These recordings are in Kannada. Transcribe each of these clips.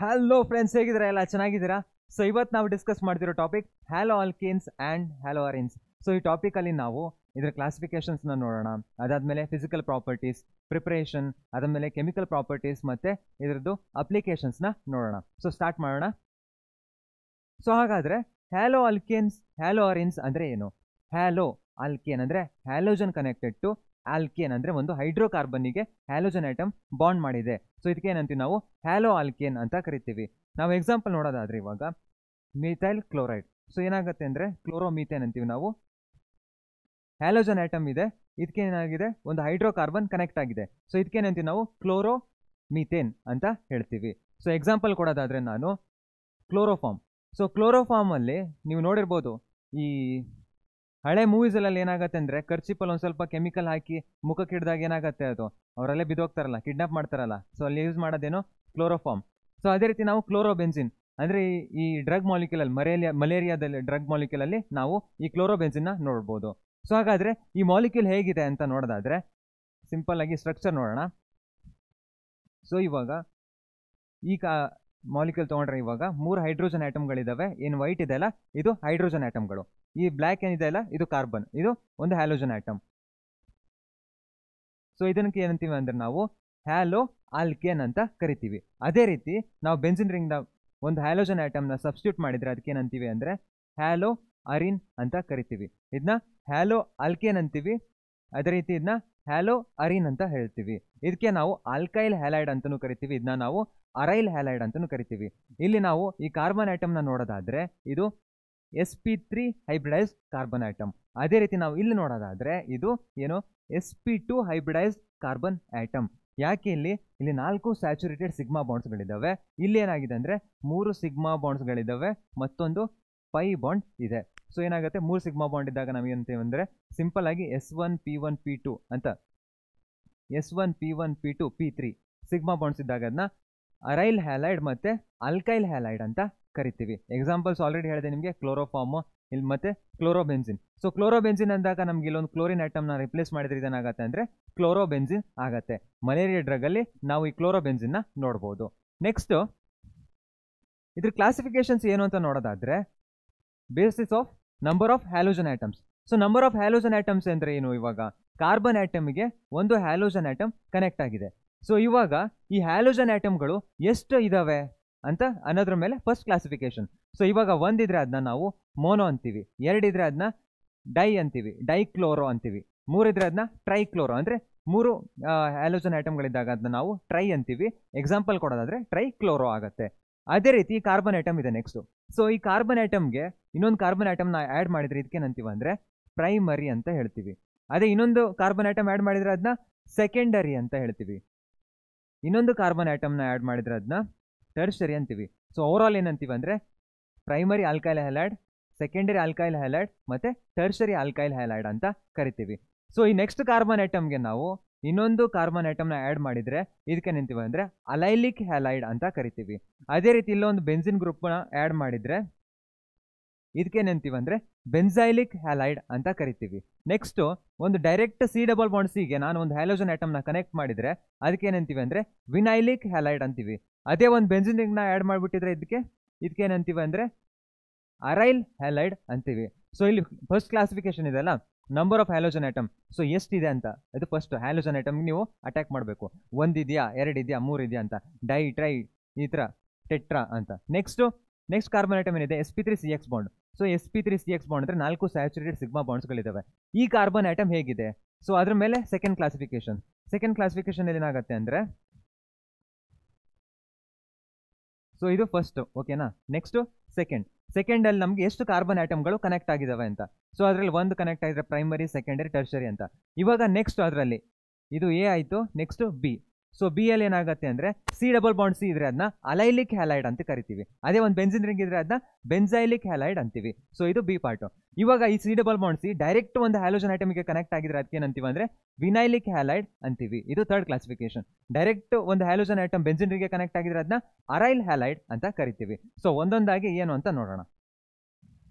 ಹಲೋ ಫ್ರೆಂಡ್ಸ್, ಹೇಗಿದ್ದೀರಾ? ಎಲ್ಲ ಚೆನ್ನಾಗಿದ್ದೀರಾ? ಸೊ ಇವತ್ತು ನಾವು ಡಿಸ್ಕಸ್ ಮಾಡ್ತಿರೋ topic halo alkanes and halo arenes. So ಈ ಟಾಪಿಕಲ್ಲಿ ನಾವು ಇದರ ಕ್ಲಾಸಿಫಿಕೇಶನ್ಸ್ನ ನೋಡೋಣ. ಅದಾದಮೇಲೆ ಫಿಸಿಕಲ್ ಪ್ರಾಪರ್ಟೀಸ್, ಪ್ರಿಪ್ರೇಷನ್, ಅದಾದಮೇಲೆ ಕೆಮಿಕಲ್ ಪ್ರಾಪರ್ಟೀಸ್ ಮತ್ತು ಇದರದ್ದು ಅಪ್ಲಿಕೇಶನ್ಸ್ನ ನೋಡೋಣ. ಸೊ ಸ್ಟಾರ್ಟ್ ಮಾಡೋಣ. ಸೊ ಹಾಗಾದರೆ ಹ್ಯಾಲೋ ಆಲ್ಕೇನ್ಸ್, ಹ್ಯಾಲೋ ಅರಿನ್ಸ್ ಅಂದರೆ ಏನು? ಹ್ಯಾಲೋ ಆಲ್ಕೇನ್ ಅಂದರೆ ಹ್ಯಾಲೋಜನ್ ಕನೆಕ್ಟೆಡ್ ಟು ಆಲ್ಕೇನ್ ಅಂದರೆ ಒಂದು ಹೈಡ್ರೋಕಾರ್ಬನ್ನಿಗೆ ಹ್ಯಾಲೋಜನ್ ಐಟಮ್ ಬಾಂಡ್ ಮಾಡಿದೆ. ಸೊ ಇದಕ್ಕೆ ಏನಂತೀವಿ ನಾವು? ಹ್ಯಾಲೋ ಆಲ್ಕೇನ್ ಅಂತ ಕರಿತೀವಿ. ನಾವು ಎಕ್ಸಾಂಪಲ್ ನೋಡೋದಾದ್ರೆ ಇವಾಗ ಮಿಥೈಲ್ ಕ್ಲೋರೈಡ್. ಸೊ ಏನಾಗುತ್ತೆ ಅಂದರೆ ಕ್ಲೋರೋಮೀಥೇನ್ ಅಂತೀವಿ ನಾವು. ಹ್ಯಾಲೋಜನ್ ಐಟಮ್ ಇದೆ, ಇದಕ್ಕೆ ಏನಾಗಿದೆ? ಒಂದು ಹೈಡ್ರೋಕಾರ್ಬನ್ ಕನೆಕ್ಟ್ ಆಗಿದೆ. ಸೊ ಇದಕ್ಕೇನಂತೀವಿ ನಾವು? ಕ್ಲೋರೋಮೀಥೇನ್ ಅಂತ ಹೇಳ್ತೀವಿ. ಸೊ ಎಕ್ಸಾಂಪಲ್ ಕೊಡೋದಾದರೆ ನಾನು ಕ್ಲೋರೋಫಾರ್ಮ್. ಸೊ ಕ್ಲೋರೋಫಾರ್ಮಲ್ಲಿ ನೀವು ನೋಡಿರ್ಬೋದು, ಈ ಹಳೆ ಮೂವೀಸಲ್ಲಿ ಏನಾಗುತ್ತೆ ಅಂದರೆ ಖರ್ಚಿಪಲ್ಲಿ ಒಂದು ಸ್ವಲ್ಪ ಕೆಮಿಕಲ್ ಹಾಕಿ ಮುಖಕ್ಕೆ ಹಿಡಿದಾಗ ಏನಾಗುತ್ತೆ, ಅದು ಅವರಲ್ಲೇ ಬಿದ್ದೋಗ್ತಾರಲ್ಲ, ಕಿಡ್ನಾಪ್ ಮಾಡ್ತಾರಲ್ಲ. ಸೊ ಅಲ್ಲಿ ಯೂಸ್ ಮಾಡೋದೇನು? ಕ್ಲೋರೋಫಾರ್ಮ್. ಸೊ ಅದೇ ರೀತಿ ನಾವು ಕ್ಲೋರೋಬೆನ್ಸಿನ್ ಅಂದರೆ ಈ ಡ್ರಗ್ ಮಾಲಿಕ್ಯೂಲಲ್ಲಿ ಮಲೇರಿಯಾದಲ್ಲಿ ಡ್ರಗ್ ಮಾಲಿಕ್ಯೂಲಲ್ಲಿ ನಾವು ಈ ಕ್ಲೋರೋಬೆನ್ಸಿನ್ನ ನೋಡ್ಬೋದು. ಸೊ ಹಾಗಾದರೆ ಈ ಮಾಲಿಕ್ಯೂಲ್ ಹೇಗಿದೆ ಅಂತ ನೋಡೋದಾದರೆ ಸಿಂಪಲ್ ಆಗಿ ಸ್ಟ್ರಕ್ಚರ್ ನೋಡೋಣ. ಸೊ ಇವಾಗ ಈ ಮಾಲಿಕ್ಯೂಲ್ ತೊಗೊಂಡ್ರೆ ಇವಾಗ 3 ಹೈಡ್ರೋಜನ್ ಆಟಮ್ಗಳಿದ್ದಾವೆ. ಏನು ವೈಟ್ ಇದೆ ಅಲ್ಲ, ಇದು ಹೈಡ್ರೋಜನ್ ಆಟಮ್ಗಳು. ಈ ಬ್ಲ್ಯಾಕ್ ಏನಿದೆ ಅಲ್ಲ, ಇದು ಕಾರ್ಬನ್, ಇದು ಒಂದು ಹ್ಯಾಲೋಜನ್ ಆಟಮ್. ಸೊ ಇದಕ್ಕೆ ಏನಂತೀವಿ ಅಂದರೆ ನಾವು ಹ್ಯಾಲೋ ಆಲ್ಕೇನ್ ಅಂತ ಕರಿತೀವಿ. ಅದೇ ರೀತಿ ನಾವು ಬೆನ್ಸಿನ್ ರಿಂಗ್ನ ಒಂದು ಹ್ಯಾಲೋಜನ್ ಆಟಮ್ನ ಸಬ್ಸ್ಟಿಟ್ಯೂಟ್ ಮಾಡಿದರೆ ಅದಕ್ಕೆ ಏನಂತೀವಿ ಅಂದರೆ ಹ್ಯಾಲೋ ಅರಿನ್ ಅಂತ ಕರಿತೀವಿ. ಇದನ್ನ ಹ್ಯಾಲೋ ಆಲ್ಕೇನ್ ಅಂತೀವಿ. ಅದೇ ರೀತಿ ಇದನ್ನ ಹ್ಯಾಲೋ ಅರಿನ್ ಅಂತ ಹೇಳ್ತೀವಿ. ಇದಕ್ಕೆ ನಾವು ಆಲ್ಕೈಲ್ ಹ್ಯಾಲೈಡ್ ಅಂತಲೂ ಕರಿತೀವಿ. ಇದನ್ನ ನಾವು ಅರೈಲ್ ಹ್ಯಾಲೈಡ್ ಅಂತಲೂ ಕರಿತೀವಿ. ಇಲ್ಲಿ ನಾವು ಈ ಕಾರ್ಬನ್ ಐಟಮ್ನ ನೋಡೋದಾದರೆ ಇದು sp3 ಹೈಬ್ರಿಡೈಸ್ ಕಾರ್ಬನ್ ಐಟಮ್. ಅದೇ ರೀತಿ ನಾವು ಇಲ್ಲಿ ನೋಡೋದಾದರೆ ಇದು ಏನು? sp2 hybridise carbon item. ಯಾಕೆ ಇಲ್ಲಿ 4 ಸ್ಯಾಚುರೇಟೆಡ್ ಸಿಗ್ಮಾ ಬಾಂಡ್ಸ್ಗಳಿದ್ದಾವೆ. ಇಲ್ಲಿ ಏನಾಗಿದೆ ಅಂದರೆ 3 ಸಿಗ್ಮಾ ಬಾಂಡ್ಸ್ಗಳಿದ್ದಾವೆ, ಮತ್ತೊಂದು ಪೈ ಬಾಂಡ್ ಇದೆ. ಸೊ ಏನಾಗುತ್ತೆ? 3 ಸಿಗ್ಮಾ ಬಾಂಡ್ ಇದ್ದಾಗ ನಾವೇನಂತೀವಿ ಅಂದರೆ ಸಿಂಪಲ್ ಆಗಿ S1P1P2 ಅಂತ, S1P1P2 P3 ಸಿಗ್ಮಾ ಬಾಂಡ್ಸ್ ಇದ್ದಾಗ ಅದನ್ನ ಅರೈಲ್ ಹ್ಯಾಲೈಡ್ ಮತ್ತು ಆಲ್ಕೈಲ್ ಹ್ಯಾಲೈಡ್ ಅಂತ ಕರಿತೀವಿ. ಎಕ್ಸಾಂಪಲ್ಸ್ ಆಲ್ರೆಡಿ ಹೇಳಿದೆ ನಿಮಗೆ, ಕ್ಲೋರೋಫಾರ್ಮು ಇಲ್ಲಿ ಮತ್ತು ಕ್ಲೋರೋಬೆನ್ಸಿನ್. ಸೊ ಕ್ಲೋರೋಬೆನ್ಸಿನ್ ಅಂದಾಗ ನಮ್ಗೆ ಇಲ್ಲೊಂದು ಕ್ಲೋರಿನ್ ಐಟಮ್ನ ರಿಪ್ಲೇಸ್ ಮಾಡಿದ್ರೆ ಇದೇನಾಗುತ್ತೆ ಅಂದರೆ ಕ್ಲೋರೋಬೆನ್ಸಿನ್ ಆಗುತ್ತೆ. ಮಲೇರಿಯಾ ಡ್ರಗಲ್ಲಿ ನಾವು ಈ ಕ್ಲೋರೋಬೆನ್ಸಿನ್ನ ನೋಡ್ಬೋದು. ನೆಕ್ಸ್ಟು ಇದ್ರ ಕ್ಲಾಸಿಫಿಕೇಶನ್ಸ್ ಏನು ಅಂತ ನೋಡೋದಾದರೆ basis of number of halogen items. So number of halogen items ಅಂದರೆ ಏನು? ಇವಾಗ ಕಾರ್ಬನ್ ಐಟಮ್ಗೆ ಒಂದು ಹ್ಯಾಲೋಜನ್ ಐಟಮ್ ಕನೆಕ್ಟ್ ಆಗಿದೆ. ಸೊ ಇವಾಗ ಈ ಹ್ಯಾಲೋಜನ್ ಐಟಮ್ಗಳು ಎಷ್ಟು ಇದಾವೆ ಅಂತ ಅನ್ನೋದ್ರ ಮೇಲೆ ಫಸ್ಟ್ ಕ್ಲಾಸಿಫಿಕೇಶನ್. ಸೊ ಇವಾಗ 1 ಇದ್ರೆ ಅದನ್ನ ನಾವು ಮೋನೋ ಅಂತೀವಿ, 2 ಇದ್ರೆ ಅದನ್ನ ಡೈ ಅಂತೀವಿ, ಡೈಕ್ಲೋರೋ ಅಂತೀವಿ, 3 ಇದ್ರೆ ಅದನ್ನ ಟ್ರೈಕ್ಲೋರೋ ಅಂದರೆ 3 ಹ್ಯಾಲೋಜನ್ ಐಟಮ್ಗಳಿದ್ದಾಗ ಅದನ್ನ ನಾವು ಟ್ರೈ ಅಂತೀವಿ. ಎಕ್ಸಾಂಪಲ್ ಕೊಡೋದಾದ್ರೆ ಟ್ರೈಕ್ಲೋರೋ ಆಗುತ್ತೆ. ಅದೇ ರೀತಿ ಕಾರ್ಬನ್ ಐಟಮ್ ಇದೆ ನೆಕ್ಸ್ಟು. ಸೊ ಈ ಕಾರ್ಬನ್ ಐಟಮ್ಗೆ ಇನ್ನೊಂದು ಕಾರ್ಬನ್ ಐಟಮ್ನ ಆ್ಯಡ್ ಮಾಡಿದ್ರೆ ಇದಕ್ಕೇನಂತೀವಿ ಅಂದರೆ ಪ್ರೈಮರಿ ಅಂತ ಹೇಳ್ತೀವಿ. ಅದೇ ಇನ್ನೊಂದು ಕಾರ್ಬನ್ ಐಟಮ್ ಆ್ಯಡ್ ಮಾಡಿದ್ರೆ ಅದನ್ನ ಸೆಕೆಂಡರಿ ಅಂತ ಹೇಳ್ತೀವಿ. ಇನ್ನೊಂದು ಕಾರ್ಬನ್ ಐಟಮ್ನ ಆ್ಯಡ್ ಮಾಡಿದ್ರೆ ಅದನ್ನ ಟರ್ಷರಿ ಅಂತೀವಿ. ಸೊ ಓವರಾಲ್ ಏನಂತೀವಿ ಅಂದರೆ primary alkyl halide, secondary alkyl halide ಮತ್ತು ಟರ್ಷರಿ ಆಲ್ಕೈಲ್ ಹ್ಯಾಲೈಡ್ ಅಂತ ಕರಿತೀವಿ. ಸೊ ಈ ನೆಕ್ಸ್ಟ್ ಕಾರ್ಬನ್ ಐಟಮ್ಗೆ ನಾವು ಇನ್ನೊಂದು ಕಾರ್ಬನ್ ಐಟಮ್ನ ಆ್ಯಡ್ ಮಾಡಿದರೆ ಇದಕ್ಕೆ ನಿಂತೀವಿ ಅಂದರೆ ಅಲೈಲಿಕ್ ಹ್ಯಾಲೈಡ್ ಅಂತ ಕರಿತೀವಿ. ಅದೇ ರೀತಿ ಇಲ್ಲೊಂದು ಬೆನ್ಸಿನ್ ಗ್ರೂಪ್ನ ಆ್ಯಡ್ ಮಾಡಿದರೆ ಇದಕ್ಕೇನಂತೀವಿ ಅಂದರೆ ಬೆನ್ಸೈಲಿಕ್ ಹ್ಯಾಲೈಡ್ ಅಂತ ಕರಿತೀವಿ. ನೆಕ್ಸ್ಟು ಒಂದು ಡೈರೆಕ್ಟ್ C∪C ನಾನು ಒಂದು ಹ್ಯಾಲೋಜನ್ ಐಟಮ್ನ ಕನೆಕ್ಟ್ ಮಾಡಿದರೆ ಅದಕ್ಕೇನಂತೀವಿ ಅಂದರೆ ವಿನೈಲಿಕ್ ಹ್ಯಾಲೈಡ್ ಅಂತೀವಿ. ಅದೇ ಒಂದು ಬೆನ್ಸಿನ್ ರಿಂಗ್ನ ಆ್ಯಡ್ ಮಾಡಿಬಿಟ್ಟಿದ್ರೆ ಇದಕ್ಕೇನಂತೀವಿ ಅಂದರೆ ಅರೈಲ್ ಹ್ಯಾಲೈಡ್ ಅಂತೀವಿ. ಸೊ ಇಲ್ಲಿ ಫಸ್ಟ್ ಕ್ಲಾಸಿಫಿಕೇಶನ್ ಇದೆ ಅಲ್ಲ, number of halogen item. So ಎಷ್ಟಿದೆ ಅಂತ ಅದು ಫಸ್ಟ್ ಹ್ಯಾಲೋಜನ್ ಐಟಮ್ಗೆ ನೀವು ಅಟ್ಯಾಕ್ ಮಾಡಬೇಕು. 1 ಇದೆಯಾ, 2 ಇದೆಯಾ, 3 ಇದೆಯಾ ಅಂತ, ಡೈ, ಟ್ರೈ, ಈ ಥರ ಟೆಟ್ರಾ ಅಂತ. ನೆಕ್ಸ್ಟ್ ಕಾರ್ಬನ್ ಐಟಮ್ ಏನಿದೆ sp3CX bond. So sp3CX bond ಅಂದರೆ 4 ಸ್ಯಾಚುರೇಟೆಡ್ ಸಿಗ್ಮಾ ಬಾಂಡ್ಸ್ಗಳಿದ್ದಾವೆ. ಈ ಕಾರ್ಬನ್ ಐಟಮ್ ಹೇಗಿದೆ? ಸೊ ಅದ್ರ ಮೇಲೆ ಸೆಕೆಂಡ್ ಕ್ಲಾಸಿಫಿಕೇಶನ್ ಏನಾಗುತ್ತೆ ಅಂದರೆ, ಸೊ ಇದು ಫಸ್ಟ್, ಓಕೆನಾ. ನೆಕ್ಸ್ಟು ಸೆಕೆಂಡಲ್ಲಿ ನಮಗೆ ಎಷ್ಟು ಕಾರ್ಬನ್ ಐಟಮ್ಗಳು ಕನೆಕ್ಟ್ ಆಗಿದ್ದಾವೆ ಅಂತ. ಸೊ ಅದರಲ್ಲಿ ಒಂದು ಕನೆಕ್ಟ್ ಆಗಿದ್ರೆ ಪ್ರೈಮರಿ, ಸೆಕೆಂಡರಿ, ಟರ್ಷರಿ ಅಂತ. ಇವಾಗ ನೆಕ್ಸ್ಟ್ ಅದರಲ್ಲಿ ಇದು ಎ ಆಯಿತು, ನೆಕ್ಸ್ಟು ಬಿ. ಸೊ ಬಿ ಅಲ್ಲಿ ಏನಾಗುತ್ತೆ ಅಂದರೆ C∪C ಇದ್ರೆ ಅದನ್ನ ಅಲೈಲಿಕ್ ಹ್ಯಾಲೈಡ್ ಅಂತ ಕರಿತೀವಿ. ಅದೇ ಒಂದು ಬೆನ್ಸಿನ್ ರಿಂಗ್ ಇದ್ರೆ ಅದನ್ನ ಬೆನ್ಸೈಲಿಕ್ ಹ್ಯಾಲೈಡ್ ಅಂತೀವಿ. ಸೊ ಇದು ಬಿ ಪಾರ್ಟು. ಇವಾಗ ಈ C∪C ಡೈರೆಕ್ಟ್ ಒಂದು ಹ್ಯಾಲೋಜನ್ ಐಟಮ್ಗೆ ಕನೆಕ್ಟ್ ಆಗಿದ್ರೆ ಅದಕ್ಕೆ ಏನಂತೀವಿ ಅಂದರೆ ವಿನೈಲಿಕ್ ಹ್ಯಾಲೈಡ್ ಅಂತೀವಿ. ಇದು ಥರ್ಡ್ ಕ್ಲಾಸಿಫಿಕೇಶನ್. ಡೈರೆಕ್ಟ್ ಒಂದು ಹ್ಯಾಲೋಜನ್ ಐಟಮ್ ಬೆನ್ಸಿನ್ ರಿಂಗ್ಗೆ ಕನೆಕ್ಟ್ ಆಗಿದ್ರೆ ಅದನ್ನ ಅರೈಲ್ ಹ್ಯಾಲೈಡ್ ಅಂತ ಕರಿತೀವಿ. ಸೊ ಒಂದೊಂದಾಗಿ ಏನು ಅಂತ ನೋಡೋಣ.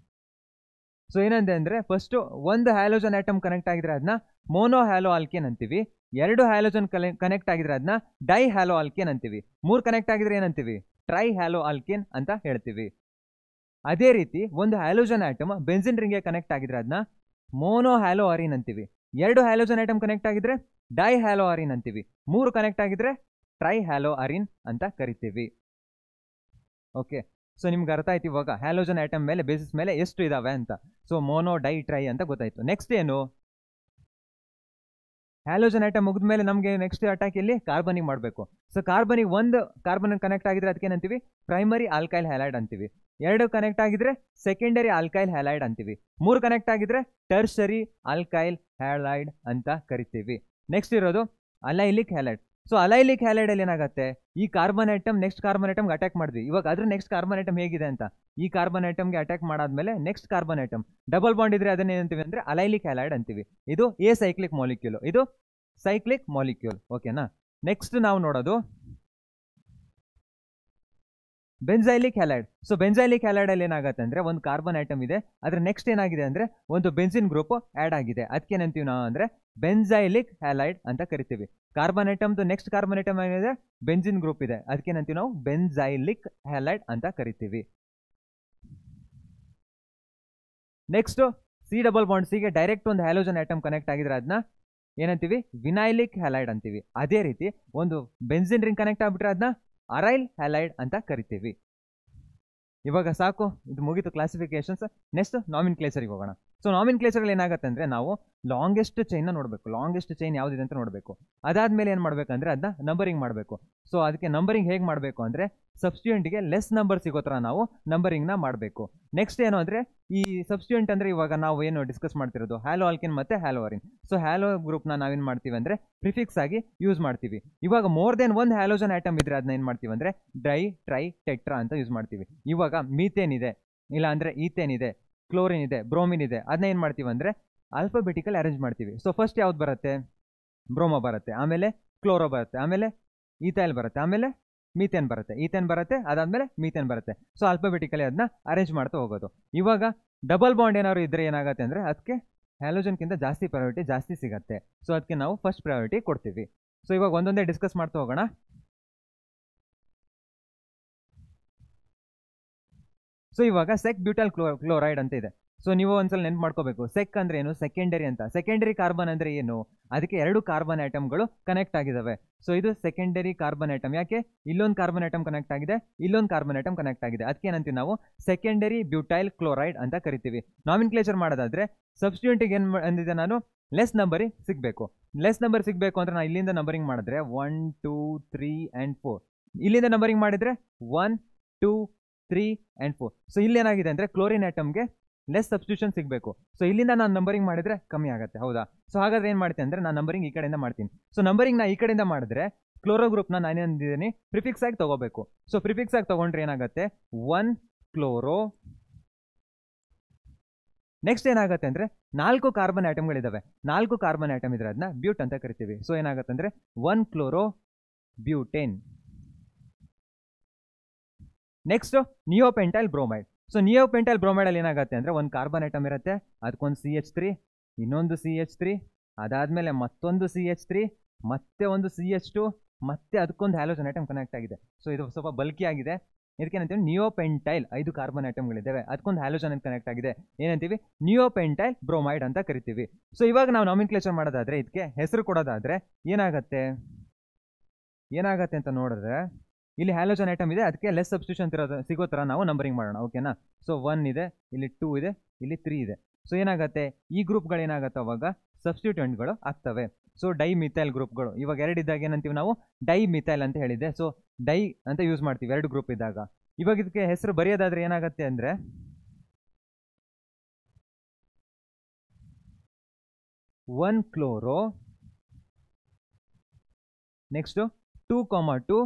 ಸೊ ಏನಂದೆ ಅಂದರೆ ಫಸ್ಟು ಒಂದು ಹ್ಯಾಲೋಜನ್ ಐಟಮ್ ಕನೆಕ್ಟ್ ಆಗಿದ್ರೆ ಅದನ್ನ ಮೋನೋ ಹ್ಯಾಲೋ ಆಲ್ಕೇನ್ ಅಂತೀವಿ. 2 ಹ್ಯಾಲೋಜನ್ ಕನೆಕ್ಟ್ ಆಗಿದ್ರೆ ಅದನ್ನ ಡೈ ಹ್ಯಾಲೋ ಆಲ್ಕೇನ್ ಅಂತೀವಿ. 3 ಕನೆಕ್ಟ್ ಆಗಿದ್ರೆ ಏನಂತೀವಿ? ಟ್ರೈ ಹ್ಯಾಲೋ ಆಲ್ಕೇನ್ ಅಂತ ಹೇಳ್ತೀವಿ. ಅದೇ ರೀತಿ ಒಂದು ಹ್ಯಾಲೋಜನ್ ಆಟಮ್ ಬೆನ್ಸಿನ್ ರಿಂಗ್ಗೆ ಕನೆಕ್ಟ್ ಆಗಿದ್ರೆ ಅದನ್ನ ಮೋನೋ ಹ್ಯಾಲೋ ಅರಿನ್ ಅಂತೀವಿ. 2 ಹ್ಯಾಲೋಜನ್ ಆಟಮ್ ಕನೆಕ್ಟ್ ಆಗಿದ್ರೆ ಡೈ ಹ್ಯಾಲೋ ಅರಿನ್ ಅಂತೀವಿ. 3 ಕನೆಕ್ಟ್ ಆಗಿದ್ರೆ ಟ್ರೈ ಹ್ಯಾಲೋ ಅರಿನ್ ಅಂತ ಕರಿತೀವಿ. ಓಕೆ, ಸೊ ನಿಮ್ಗೆ ಅರ್ಥ ಆಯ್ತು ಇವಾಗ ಹ್ಯಾಲೋಜನ್ ಆಟಮ್ ಮೇಲೆ ಬೇಸಿಸ್ ಮೇಲೆ ಎಷ್ಟು ಇದಾವೆ ಅಂತ. ಸೊ ಮೋನೋ, ಡೈ, ಟ್ರೈ ಅಂತ ಗೊತ್ತಾಯ್ತು. ನೆಕ್ಸ್ಟ್ ಏನು? ಹ್ಯಾಲೋಜನ್ ಆಟಮ್ ಮುಗಿದ್ಮೇಲೆ ನಮಗೆ ನೆಕ್ಸ್ಟ್ ಅಟ್ಯಾಕ್ ಇಲ್ಲಿ ಕಾರ್ಬನಿಗೆ ಮಾಡಬೇಕು. ಸೊ ಕಾರ್ಬನಿಗೆ ಒಂದು ಕಾರ್ಬನ್ ಕನೆಕ್ಟ್ ಆಗಿದ್ರೆ ಅದಕ್ಕೆ ಏನಂತೀವಿ? ಪ್ರೈಮರಿ ಆಲ್ಕೈಲ್ ಹ್ಯಾಲೈಡ್ ಅಂತೀವಿ. 2 ಕನೆಕ್ಟ್ ಆಗಿದ್ರೆ ಸೆಕೆಂಡರಿ ಆಲ್ಕೈಲ್ ಹ್ಯಾಲೈಡ್ ಅಂತೀವಿ. 3 ಕನೆಕ್ಟ್ ಆಗಿದ್ರೆ ಟರ್ಸರಿ ಆಲ್ಕೈಲ್ ಹ್ಯಾಲೈಡ್ ಅಂತ ಕರಿತೀವಿ. ನೆಕ್ಸ್ಟ್ ಇರೋದು allylic halide. So allylic halide ಅಲ್ಲಿ ಏನಾಗುತ್ತೆ? ಈ ಕಾರ್ಬನ್ ಐಟಮ್ ನೆಕ್ಸ್ಟ್ ಕಾರ್ಬನ್ ಐಟಮ್ಗೆ ಅಟ್ಯಾಕ್ ಮಾಡಿದ್ವಿ. ಇವಾಗ ಅದ್ರ ನೆಕ್ಸ್ಟ್ ಕಾರ್ಬನ್ ಐಟಮ್ ಹೇಗಿದೆ ಅಂತ ಈ ಕಾರ್ಬನ್ ಐಟಮ್ಗೆ ಅಟ್ಯಾಕ್ ಮಾಡಾದ್ಮೇಲೆ next carbon atom double bond ಇದ್ರೆ ಅದನ್ನ ಏನಂತೀವಿ ಅಂದ್ರೆ ಅಲೈಲಿಕ್ ಹ್ಯಾಲೈಡ್ ಅಂತೀವಿ. ಇದು ಎ ಸೈಕ್ಲಿಕ್ ಮಾಲಿಕ್ಯೂಲ್, ಇದು ಸೈಕ್ಲಿಕ್ ಮಾಲಿಕ್ಯೂಲ್. ಓಕೆನಾ? ನೆಕ್ಸ್ಟ್ ನಾವು ನೋಡೋದು benzylic halide. So benzylic halide ಅಲ್ಲಿ ಏನಾಗುತ್ತೆ ಅಂದ್ರೆ ಒಂದು ಕಾರ್ಬನ್ ಐಟಮ್ ಇದೆ, ಅದ್ರ ನೆಕ್ಸ್ಟ್ ಏನಾಗಿದೆ ಅಂದ್ರೆ ಒಂದು ಬೆನ್ಸಿನ್ ಗ್ರೂಪ್ ಆಡ್ ಆಗಿದೆ. ಅದಕ್ಕೆ ಏನಂತೀವಿ ನಾವು ಅಂದ್ರೆ ಬೆನ್ಸೈಲಿಕ್ ಹ್ಯಾಲೈಡ್ ಅಂತ ಕರಿತೀವಿ. ಕಾರ್ಬನ್ ಐಟಮ್ದು ನೆಕ್ಸ್ಟ್ ಕಾರ್ಬನ್ ಐಟಮ್ ಏನಿದೆ? ಬೆನ್ಸಿನ್ ಗ್ರೂಪ್ ಇದೆ. ಅದಕ್ಕೆ ಏನಂತೀವಿ ನಾವು? ಬೆನ್ಸೈಲಿಕ್ ಹ್ಯಾಲೈಡ್ ಅಂತ ಕರಿತೀವಿ. ನೆಕ್ಸ್ಟ್ ಸಿ ಡಬಲ್ ಬಾಂಡ್ ಸಿಗೆ ಡೈರೆಕ್ಟ್ ಒಂದು ಹ್ಯಾಲೋಜನ್ ಐಟಮ್ ಕನೆಕ್ಟ್ ಆಗಿದ್ರೆ ಅದನ್ನ ಏನಂತೀವಿ? ವಿನೈಲಿಕ್ ಹ್ಯಾಲೈಡ್ ಅಂತೀವಿ. ಅದೇ ರೀತಿ ಒಂದು ಬೆನ್ಸಿನ್ ರಿಂಗ್ ಕನೆಕ್ಟ್ ಆಗ್ಬಿಟ್ರೆ ಅದನ್ನ ಅರೈಲ್ ಹ್ಯಾಲೈಡ್ ಅಂತ ಕರಿತೀವಿ. ಇವಾಗ ಸಾಕು, ಇದು ಮುಗಿತು ಕ್ಲಾಸಿಫಿಕೇಶನ್ಸ್. ನೆಕ್ಸ್ಟ್ ನಾಮಿನ್ ಕ್ಲೇಚರ್ಗೆ ಹೋಗೋಣ. ಸೊ ನಾಮಿನ್ ಕ್ಲೇಚರ್ಗಳು ಏನಾಗುತ್ತೆ ಅಂದ್ರೆ ನಾವು ಲಾಂಗೆಸ್ಟ್ ಚೈನ್ನ ನೋಡಬೇಕು. ಲಾಂಗೆಸ್ಟ್ ಚೈನ್ ಯಾವುದಿದೆ ಅಂತ ನೋಡಬೇಕು. ಅದಾದ್ಮೇಲೆ ಏನು ಮಾಡಬೇಕಂದ್ರೆ ಅದನ್ನ ನಂಬರಿಂಗ್ ಮಾಡಬೇಕು. ಸೊ ಅದಕ್ಕೆ ನಂಬರಿಂಗ್ ಹೇಗೆ ಮಾಡಬೇಕು ಅಂದ್ರೆ ಸಬ್ಸ್ಟಿಟ್ಯೂಯೆಂಟ್ಗೆ ಲೆಸ್ ನಂಬರ್ ಸಿಗೋ ಥರ ನಾವು ನಂಬರಿಂಗ್ನ ಮಾಡಬೇಕು. ನೆಕ್ಸ್ಟ್ ಏನು ಅಂದರೆ ಈ ಸಬ್ಸ್ಟಿಟ್ಯೂಯೆಂಟ್ ಅಂದರೆ ಇವಾಗ ನಾವು ಏನು ಡಿಸ್ಕಸ್ ಮಾಡ್ತಿರೋದು ಹ್ಯಾಲೋ ಆಲ್ಕಿನ್ ಮತ್ತು ಹ್ಯಾಲೋ ಅರಿನ್. ಸೊ ಹ್ಯಾಲೋ ಗ್ರೂಪ್ನ ನಾವೇನು ಮಾಡ್ತೀವಿ ಅಂದರೆ ಪ್ರಿಫಿಕ್ಸ್ ಆಗಿ ಯೂಸ್ ಮಾಡ್ತೀವಿ. ಇವಾಗ ಮೋರ್ ದೆನ್ ಒಂದು ಹ್ಯಾಲೋಜನ್ ಆಟಮ್ ಇದ್ರೆ ಅದನ್ನ ಏನು ಮಾಡ್ತೀವಿ ಅಂದರೆ ಡ್ರೈ, ಟ್ರೈ, ಟೆಟ್ರಾ ಅಂತ ಯೂಸ್ ಮಾಡ್ತೀವಿ. ಇವಾಗ ಮೀಥೇನ್ ಇದೆ, ಇಲ್ಲ ಅಂದರೆ ಈಥೇನ್ ಇದೆ, ಕ್ಲೋರಿನ್ ಇದೆ, ಬ್ರೋಮಿನ್ ಇದೆ, ಅದನ್ನ ಏನು ಮಾಡ್ತೀವಿ ಅಂದರೆ ಆಲ್ಫಾಬೆಟಿಕಲ್ ಅರೇಂಜ್ ಮಾಡ್ತೀವಿ. ಸೊ ಫಸ್ಟ್ ಯಾವ್ದು ಬರುತ್ತೆ? ಬ್ರೋಮೋ ಬರುತ್ತೆ, ಆಮೇಲೆ ಕ್ಲೋರೋ ಬರುತ್ತೆ, ಆಮೇಲೆ ಈಥೈಲ್ ಬರುತ್ತೆ, ಆಮೇಲೆ ಮೀಥೇನ್ ಬರುತ್ತೆ, ಈಥೇನ್ ಬರುತ್ತೆ, ಅದಾದಮೇಲೆ ಮೀಥೇನ್ ಬರುತ್ತೆ. ಸೊ ಆಲ್ಫಾಬೆಟಿಕಲಿ ಅದನ್ನ ಅರೇಂಜ್ ಮಾಡ್ತಾ ಹೋಗೋದು. ಇವಾಗ ಡಬಲ್ ಬಾಂಡ್ ಏನಾದ್ರು ಇದ್ರೆ ಏನಾಗುತ್ತೆ ಅಂದರೆ ಅದಕ್ಕೆ ಹ್ಯಾಲೋಜನ್ಗಿಂತ ಜಾಸ್ತಿ ಪ್ರಯಾರಿಟಿ ಜಾಸ್ತಿ ಸಿಗುತ್ತೆ. ಸೊ ಅದಕ್ಕೆ ನಾವು ಫಸ್ಟ್ ಪ್ರಯಾರಿಟಿ ಕೊಡ್ತೀವಿ. ಸೊ ಇವಾಗ ಒಂದೊಂದೇ ಡಿಸ್ಕಸ್ ಮಾಡ್ತಾ ಹೋಗೋಣ. ಸೊ ಇವಾಗ ಸೆಕ್ ಬ್ಯೂಟೈಲ್ ಕ್ಲೋರೈಡ್ ಅಂತ ಇದೆ. ಸೊ ನೀವು ಒಂದ್ಸಲ ನೆನ್ಪು ಮಾಡ್ಕೋಬೇಕು, ಸೆಕ್ ಅಂದ್ರೆ ಏನು, ಸೆಕೆಂಡರಿ ಅಂತ. ಸೆಕೆಂಡರಿ ಕಾರ್ಬನ್ ಅಂದ್ರೆ ಏನು? ಅದಕ್ಕೆ 2 ಕಾರ್ಬನ್ ಐಟಮ್ಗಳು ಕನೆಕ್ಟ್ ಆಗಿದಾವೆ. ಸೊ ಇದು ಸೆಕೆಂಡರಿ ಕಾರ್ಬನ್ ಐಟಮ್. ಯಾಕೆ? ಇಲ್ಲೊಂದು ಕಾರ್ಬನ್ ಐಟಮ್ ಕನೆಕ್ಟ್ ಆಗಿದೆ, ಇಲ್ಲೊಂದು ಕಾರ್ಬನ್ ಐಟಮ್ ಕನೆಕ್ಟ್ ಆಗಿದೆ. ಅದಕ್ಕೆ ಏನಂತೀವಿ ನಾವು ಸೆಕೆಂಡರಿ ಬ್ಯೂಟೈಲ್ ಕ್ಲೋರೈಡ್ ಅಂತ ಕರಿತೀವಿ. ನಾಮಿನ್ಕ್ಲೇಚರ್ ಮಾಡೋದಾದ್ರೆ ಸಬ್ಸ್ಟಿಟ್ಯೂಯೆಂಟಿಗೆ ಏನು ಅಂದಿದೆ ನಾನು, ಲೆಸ್ ನಂಬರಿಂಗ್ ಸಿಗಬೇಕು. ಲೆಸ್ ನಂಬರ್ ಸಿಗಬೇಕು ಅಂದ್ರೆ ನಾನು ಇಲ್ಲಿಂದ ನಂಬರಿಂಗ್ ಮಾಡಿದ್ರೆ 1 2 3 and 4, ಇಲ್ಲಿಂದ ನಂಬರಿಂಗ್ ಮಾಡಿದ್ರೆ 1 2 3 and 4. ಸೊ ಇಲ್ಲೇನಾಗಿದೆ ಅಂದರೆ ಕ್ಲೋರಿನ್ ಐಟಮ್ಗೆ ಲೆಸ್ ಸಬ್ಸ್ಟಿಟ್ಯೂಷನ್ ಸಿಗಬೇಕು. ಸೊ ಇಲ್ಲಿಂದ ನಾನು ನಂಬರಿಂಗ್ ಮಾಡಿದ್ರೆ ಕಮ್ಮಿ ಆಗುತ್ತೆ, ಹೌದಾ? ಸೊ ಹಾಗಾದ್ರೆ ಏನು ಮಾಡ್ತೀನಿ ಅಂದರೆ ನಾನು ನಂಬರಿಂಗ್ ಈ ಕಡೆಯಿಂದ ಮಾಡ್ತೀನಿ. ಸೊ ನಂಬರಿಂಗ್ ನಾ ಈ ಕಡೆಯಿಂದ ಮಾಡಿದ್ರೆ ಕ್ಲೋರೋ ಗ್ರೂಪ್ನ ನಾನೇನಿದ್ದೀನಿ ಪ್ರಿಫಿಕ್ಸ್ ಆಗಿ ತಗೋಬೇಕು. ಸೊ ಪ್ರಿಫಿಕ್ಸ್ ಆಗಿ ತಗೊಂಡ್ರೆ ಏನಾಗುತ್ತೆ 1 ಕ್ಲೋರೋ. ನೆಕ್ಸ್ಟ್ ಏನಾಗುತ್ತೆ ಅಂದರೆ 4 ಕಾರ್ಬನ್ ಐಟಮ್ಗಳಿದ್ದಾವೆ. 4 ಕಾರ್ಬನ್ ಐಟಮ್ ಇದ್ರೆ ಅದನ್ನ ಬ್ಯೂಟ್ ಅಂತ ಕರಿತೀವಿ. ಸೊ ಏನಾಗುತ್ತೆ ಅಂದರೆ 1 chloro butane. Next neopentyl bromide. So neopentyl bromide ಅಲ್ಲಿ ಏನಾಗುತ್ತೆ ಅಂದರೆ ಒಂದು ಕಾರ್ಬನ್ ಐಟಮ್ ಇರುತ್ತೆ, ಅದಕ್ಕೊಂದು CH3, ಇನ್ನೊಂದು CH3, ಅದಾದಮೇಲೆ ಮತ್ತೊಂದು CH3, ಮತ್ತೆ ಒಂದು CH2, ಮತ್ತೆ ಅದಕ್ಕೊಂದು ಹ್ಯಾಲೋಜನ್ ಐಟಮ್ ಕನೆಕ್ಟ್ ಆಗಿದೆ. ಸೊ ಇದು ಸ್ವಲ್ಪ ಬಲ್ಕಿ ಆಗಿದೆ. ಇದಕ್ಕೇನಂತೀವಿ ನಿಯೋಪೆಂಟೈಲ್. 5 ಕಾರ್ಬನ್ ಐಟಮ್ಗಳಿದ್ದಾವೆ, ಅದಕ್ಕೊಂದು ಹ್ಯಾಲೋಜನ್ ಕನೆಕ್ಟ್ ಆಗಿದೆ, ಏನಂತೀವಿ ನಿಯೋಪೆಂಟೈಲ್ ಬ್ರೋಮೈಡ್ ಅಂತ ಕರಿತೀವಿ. ಸೊ ಇವಾಗ ನಾವು ನಾಮಿನ್ಕ್ಲೇಚರ್ ಮಾಡೋದಾದ್ರೆ ಇದಕ್ಕೆ ಹೆಸರು ಕೊಡೋದಾದ್ರೆ ಏನಾಗುತ್ತೆ ಅಂತ ನೋಡಿದ್ರೆ ಇಲ್ಲಿ ಹ್ಯಾಲೋಜನ್ ಐಟಮ್ ಇದೆ, ಅದಕ್ಕೆ ಲೆಸ್ ಸಬ್ಸ್ಟಿಟ್ಯೂಷನ್ ಸಿಗೋ ಥರ ನಾವು ನಂಬರಿಂಗ್ ಮಾಡೋಣ. ಓಕೆನಾ? ಸೊ 1 ಇದೆ, ಇಲ್ಲಿ 2 ಇದೆ, ಇಲ್ಲಿ 3 ಇದೆ. ಸೊ ಏನಾಗುತ್ತೆ ಈ ಗ್ರೂಪ್ಗಳು ಏನಾಗುತ್ತೆ ಅವಾಗ ಸಬ್ಸ್ಟಿಟ್ಯೂಯೆಂಟ್ಗಳು ಆಗ್ತವೆ. ಸೊ ಡೈ ಮಿಥೈಲ್ ಗ್ರೂಪ್ಗಳು ಇವಾಗ 2 ಇದ್ದಾಗ ಏನಂತೀವಿ ನಾವು ಡೈ ಮಿಥೈಲ್ ಅಂತ ಹೇಳಿದೆ. ಸೊ ಡೈ ಅಂತ ಯೂಸ್ ಮಾಡ್ತೀವಿ 2 ಗ್ರೂಪ್ ಇದ್ದಾಗ. ಇವಾಗ ಇದಕ್ಕೆ ಹೆಸರು ಬರೆಯೋದಾದ್ರೆ ಏನಾಗುತ್ತೆ ಅಂದರೆ 1 ಕ್ಲೋರೋ, ನೆಕ್ಸ್ಟು 2,2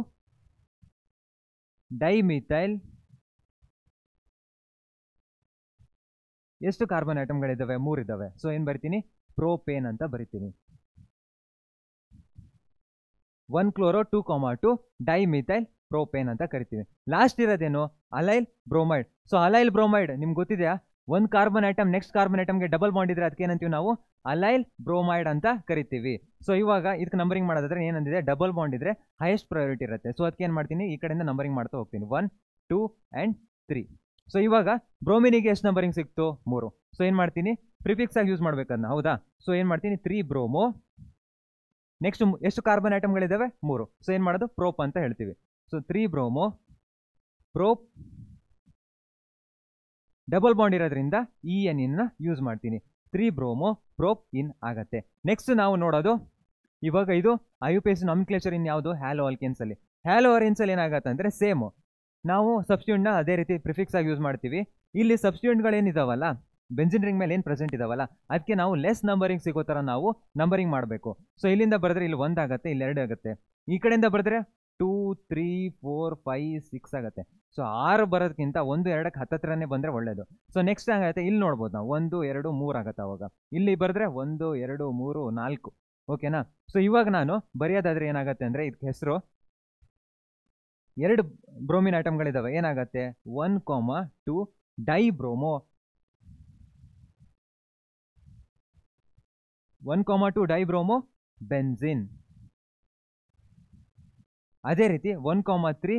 ಡೈಮಿಥೈಲ್. ಎಷ್ಟು ಕಾರ್ಬನ್ ಐಟಮ್ಗಳಿದ್ದಾವೆ? 3 ಇದ್ದಾವೆ. ಸೊ ಏನು ಬರಿತೀನಿ ಪ್ರೋಪೇನ್ ಅಂತ ಬರಿತೀನಿ. 1 ಕ್ಲೋರೋ 2,2 ಡೈಮಿಥೈಲ್ ಪ್ರೋಪೇನ್ ಅಂತ ಕರಿತೀವಿ. ಲಾಸ್ಟ್ ಇರೋದೇನು allyl bromide. So allyl bromide ನಿಮ್ಗೆ ಗೊತ್ತಿದೆಯಾ? ಒಂದು ಕಾರ್ಬನ್ ಐಟಮ್ ನೆಕ್ಸ್ಟ್ ಕಾರ್ಬನ್ ಐಟಮ್ಗೆ ಡಬಲ್ ಬಾಂಡ್ ಇದ್ರೆ ಅದಕ್ಕೆ ಏನಂತೀವಿ ನಾವು ಅಲೈಲ್ ಬ್ರೋಮೈಡ್ ಅಂತ ಕರಿತೀವಿ. ಸೊ ಇವಾಗ ಇದಕ್ಕೆ ನಂಬರಿಂಗ್ ಮಾಡೋದಾದ್ರೆ ಏನಂದಿದೆ, ಡಬಲ್ ಬಾಂಡ್ ಇದ್ರೆ ಹೈಯೆಸ್ಟ್ ಪ್ರಯಾರಿಟಿ ಇರುತ್ತೆ. ಸೊ ಅದಕ್ಕೆ ಏನು ಮಾಡ್ತೀನಿ, ಈ ಕಡೆಯಿಂದ ನಂಬರಿಂಗ್ ಮಾಡ್ತಾ ಹೋಗ್ತೀನಿ 1 2 ಆ್ಯಂಡ್ 3. ಸೊ ಇವಾಗ ಬ್ರೋಮಿನಿಗೆ ಎಷ್ಟು ನಂಬರಿಂಗ್ ಸಿಕ್ತು, 3. ಸೊ ಏನು ಮಾಡ್ತೀನಿ, ಪ್ರಿಫಿಕ್ಸ್ ಆಗಿ ಯೂಸ್ ಮಾಡ್ಬೇಕನ್ನ, ಹೌದಾ. ಸೊ ಏನು ಮಾಡ್ತೀನಿ, 3 ಬ್ರೋಮೋ, ನೆಕ್ಸ್ಟ್ ಎಷ್ಟು ಕಾರ್ಬನ್ ಐಟಮ್ಗಳಿದ್ದಾವೆ, 3. ಸೊ ಏನು ಮಾಡೋದು, ಪ್ರೋಪ್ ಅಂತ ಹೇಳ್ತೀವಿ. ಸೊ 3 ಬ್ರೋಮೋ ಪ್ರೋಪ್, ಡಬಲ್ ಬಾಂಡ್ ಇರೋದ್ರಿಂದ EN ಇನ್ನ ಯೂಸ್ ಮಾಡ್ತೀನಿ. 3 ಬ್ರೋಮೋ ಪ್ರೋಪ್ ಇನ್ ಆಗತ್ತೆ. ನೆಕ್ಸ್ಟ್ ನಾವು ನೋಡೋದು ಇವಾಗ ಇದು IUPAC ನಾಮಿನ್ಕ್ಲೇಚರ್ ಇನ್ ಯಾವುದು, ಹ್ಯಾಲೋ ಆಲ್ಕೇನ್ಸ್ ಅಲ್ಲಿ. ಹ್ಯಾಲೋ ಆಲ್ಕೇನ್ಸ್ ಅಲ್ಲಿ ಏನಾಗತ್ತೆ ಅಂದ್ರೆ ಸೇಮ್ ನಾವು ಸಬ್ಸ್ಟಿಟ್ಯೂಟ್ನ ಅದೇ ರೀತಿ ಪ್ರಿಫಿಕ್ಸ್ ಆಗಿ ಯೂಸ್ ಮಾಡ್ತೀವಿ. ಇಲ್ಲಿ ಸಬ್ಸ್ಟಿಟ್ಯೂಟ್ಗಳೇನಿದಾವಲ್ಲ ಬೆಂಜಿನ್ ರಿಂಗ್ ಮೇಲೆ ಏನು ಪ್ರೆಸೆಂಟ್ ಇದಾವಲ್ಲ ಅದಕ್ಕೆ ನಾವು ಲೆಸ್ ನಂಬರಿಂಗ್ ಸಿಗೋ ಥರ ನಾವು ನಂಬರಿಂಗ್ ಮಾಡಬೇಕು. ಸೊ ಇಲ್ಲಿಂದ ಬರೆದ್ರೆ ಇಲ್ಲಿ 1 ಆಗುತ್ತೆ, ಇಲ್ಲಿ 2 ಆಗುತ್ತೆ. ಈ ಕಡೆಯಿಂದ ಬರೆದ್ರೆ 2 3 4 5 6 ಆಗುತ್ತೆ. ಸೊ 6 ಬರೋದಕ್ಕಿಂತ 1 2ಕ್ಕೆ ಹತ್ತತ್ರನೇ ಬಂದರೆ ಒಳ್ಳೇದು. ಸೊ ನೆಕ್ಸ್ಟ್ ಆಗುತ್ತೆ, ಇಲ್ಲಿ ನೋಡ್ಬೋದು ನಾವು 1 2 3 ಆಗುತ್ತೆ. ಅವಾಗ ಇಲ್ಲಿ ಬರೆದ್ರೆ 1 2 3 4, ಓಕೆನಾ. ಸೊ ಇವಾಗ ನಾನು ಬರೆಯೋದಾದ್ರೆ ಏನಾಗುತ್ತೆ ಅಂದರೆ ಇದಕ್ಕೆ ಹೆಸರು 2 ಬ್ರೋಮಿನ್ ಐಟಮ್ಗಳಿದ್ದಾವೆ, ಏನಾಗುತ್ತೆ 1, 2 ಡೈಬ್ರೋಮೋ, 1, 2 ಡೈಬ್ರೋಮೋ ಬೆನ್ಸಿನ್. ಅದೇ ರೀತಿ 1, 3